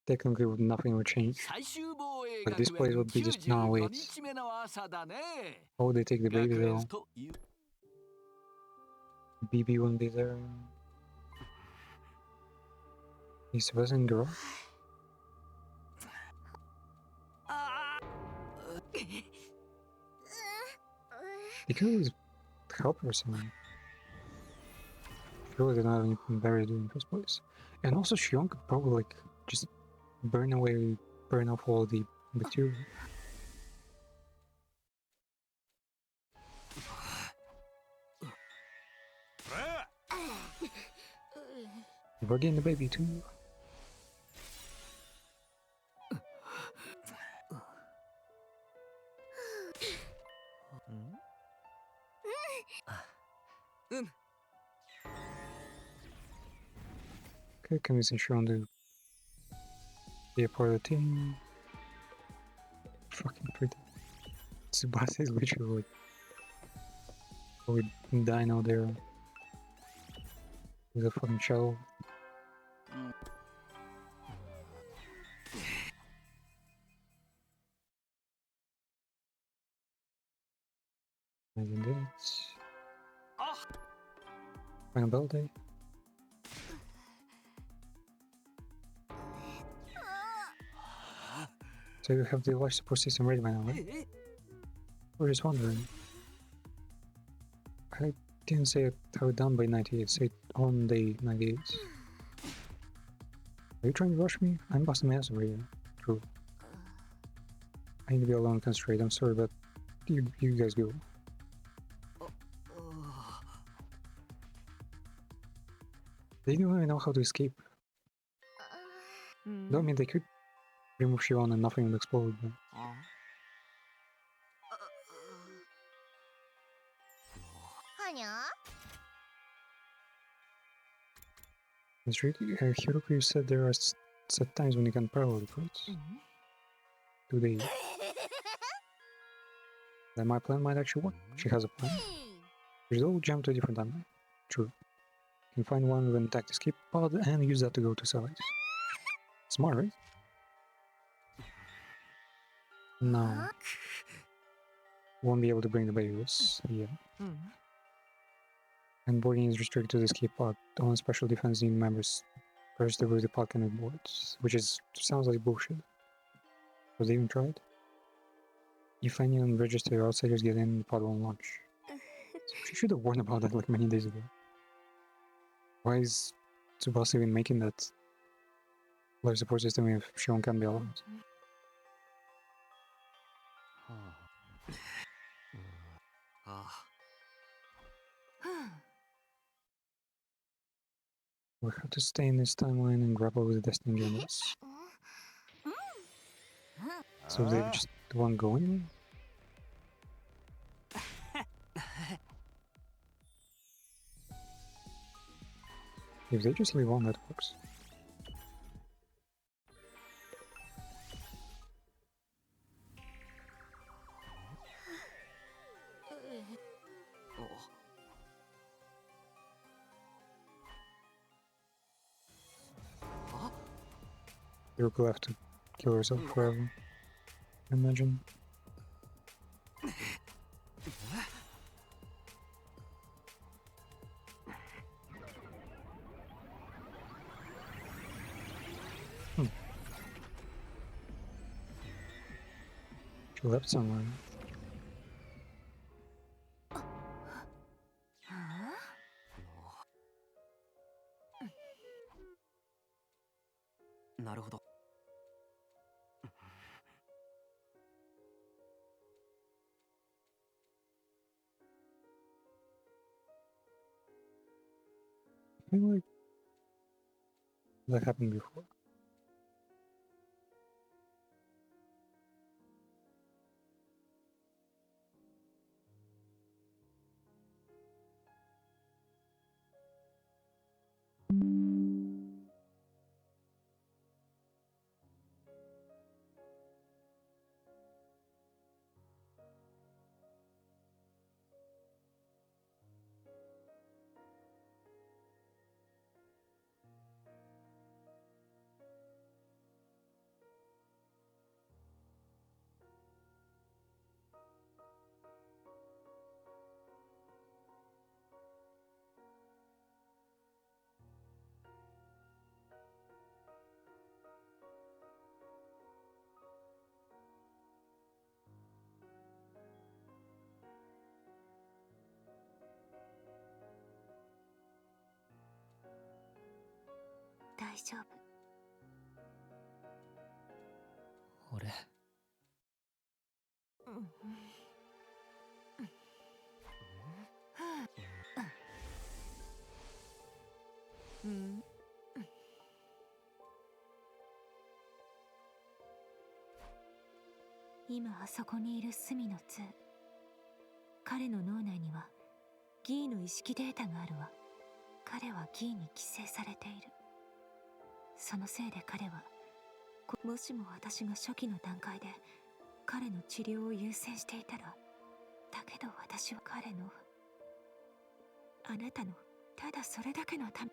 Technically nothing would change. Like this place would be just now wait. How would they take the baby though? BB wouldn't be there. He's wasn't girl. You can always help her someone. Surely they don't have anything better to do in the first place. And also Shion could probably like just burn off all the material. We're getting the baby too. Okay, convincing Shion to be a part of the team. Fucking pretty. Tsubasa is literally with Dino there. With a fucking shell. Imagine that. Final bell day. So you have the life support system ready by now, right? We're just wondering. I didn't say how it done by 98, say on day 98. Are you trying to rush me? I'm busting my ass over here. True. I need to be alone and concentrate. I'm sorry, but you guys go. They don't even know how to escape. No, I mean they could remove Shion and nothing will explode. But... It's tricky. Hiroku said there are set times when you can parallel recruits. 2 days. Then my plan might actually work. She has a plan. We should all jump to a different timeline. True. You can find one with an attack escape pod and use that to go to sides. Smart, right? No. Won't be able to bring the babies. Yeah. And boarding is restricted to the escape pod. Only special defense team members registered with the pod can board, which sounds like bullshit. Was they even tried? If any unregistered outsiders get in, the pod won't launch. She should have warned about that like many days ago. Why is Tsubasa even making that life support system if Shion can't be allowed? We have to stay in this timeline and grapple with the destiny beyond us. So they just won't go anywhere? If they just leave on, that works. Hiroku will have to kill herself forever, I imagine. She left somewhere. feel like that happened before.大丈夫。俺今あそこにいる隅の2。彼の脳内にはギーの意識データがあるわ。彼はギーに寄生されている。そのせいで彼は、もしも私が初期の段階で彼の治療を優先していたら、だけど私は彼の、あなたのただそれだけのため。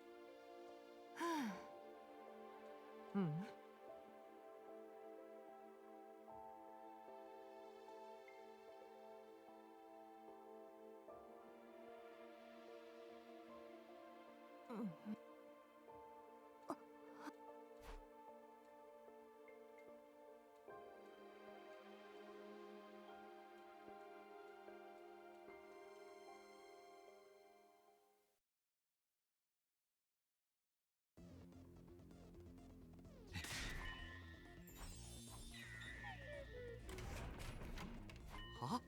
は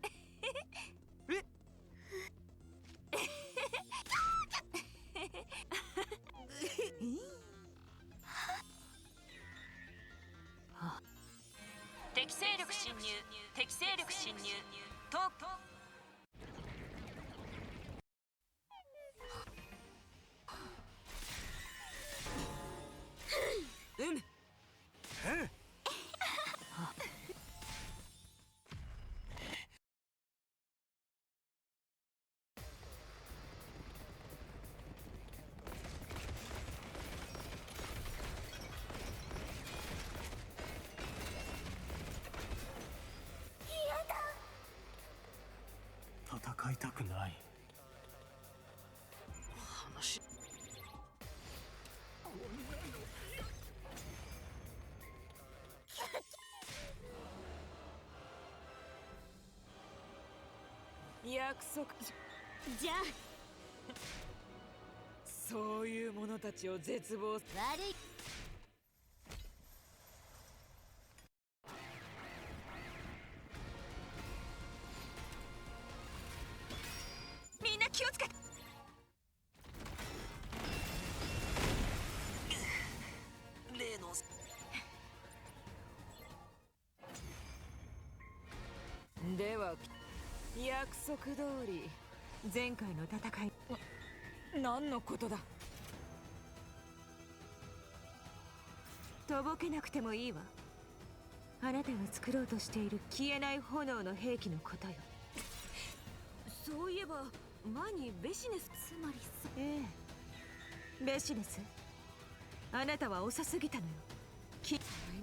敵勢力侵入、敵勢力侵入と戦いたくない。話約束じゃあそういう者たちを絶望悪い。みんな気をつけて。例のでは約束通り前回の戦い、何のことだ。とぼけなくてもいいわ。あなたが作ろうとしている消えない炎の兵器のことよ。そういえば前にベシネス、つまりええ、ベシネス、あなたは遅すぎたのよ。タイ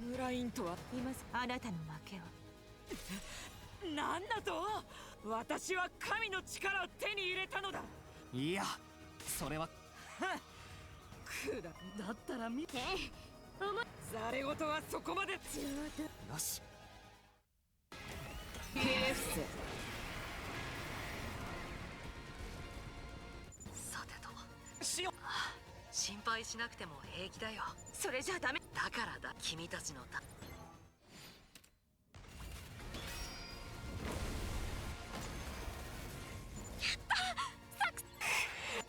ムラインとは今すあなたの負けを。何だと。私は神の力を手に入れたのだ。いやそれはくだだったら見てざれ言はそこまで。よしケーフさてとしよう。心配しなくても平気だよ。それじゃダメだからだ。君たちの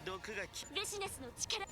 毒がベシネスの力。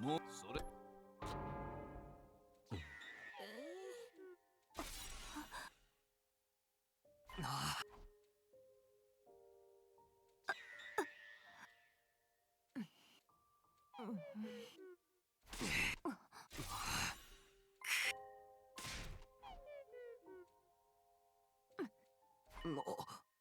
もうそれもうあ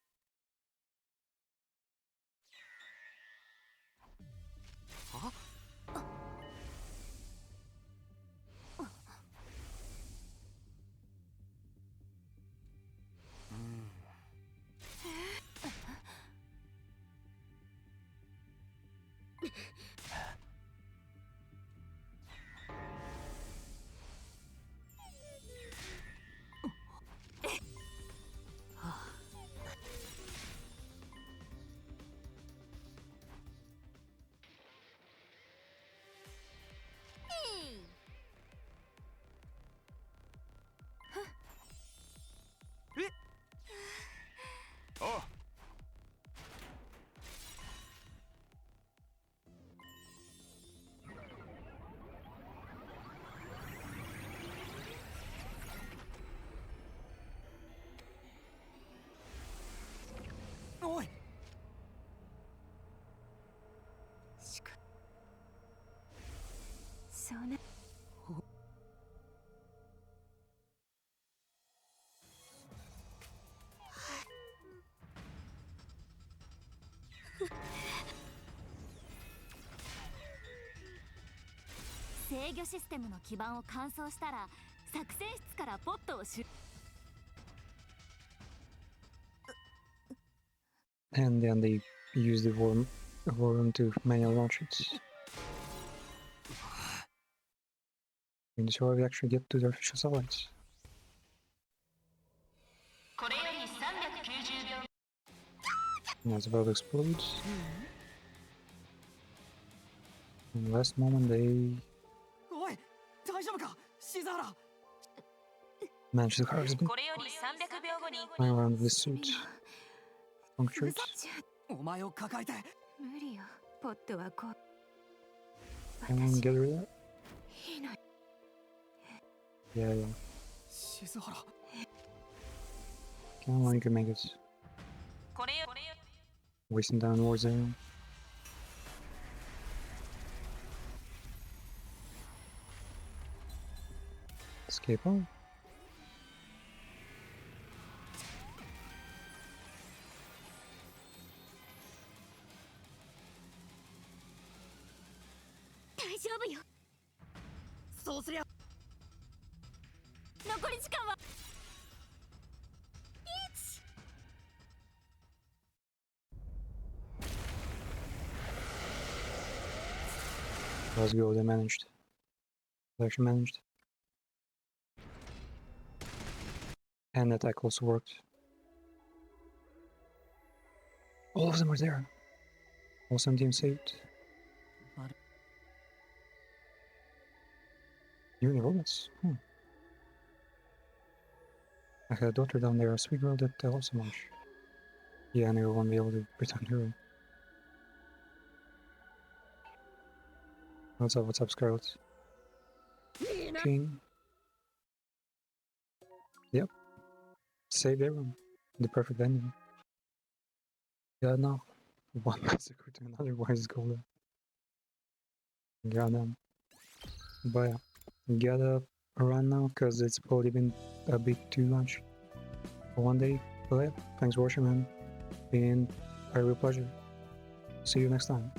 あおいそうね。制御システムの基盤を乾燥したら作戦室からポットをAnd then they use the worm to manual launch it. And so we actually get to the official satellites. And as the valve explodes. And last moment they おい大丈夫かシザーラ manage to carve his been これより300秒後に flying around with this suit. Punctured. お前を抱えて無理よ。ポットはこう。 Anyone get rid of that? いいの。 Yeah, yeah. シズハラ Come on, you can make it. これよ Wasting down war zone. Escape on. 大丈夫よ。そうすりゃ残り時間は Let's go, they managed. They actually managed. And attack also worked. All of them were there. All 7 teams saved. Even the robots. I had a daughter down there, a sweet girl that I love so much. Yeah, and I won't be able to return her. What's up, Scarlet? King. Yep. Saved everyone. The perfect ending. Yeah, no. One massacre to another, why is it called that? Goddamn. But yeah, gotta run now, cause it's probably been a bit too much for one day. But yeah, thanks for watching, man. Been a real pleasure. See you next time.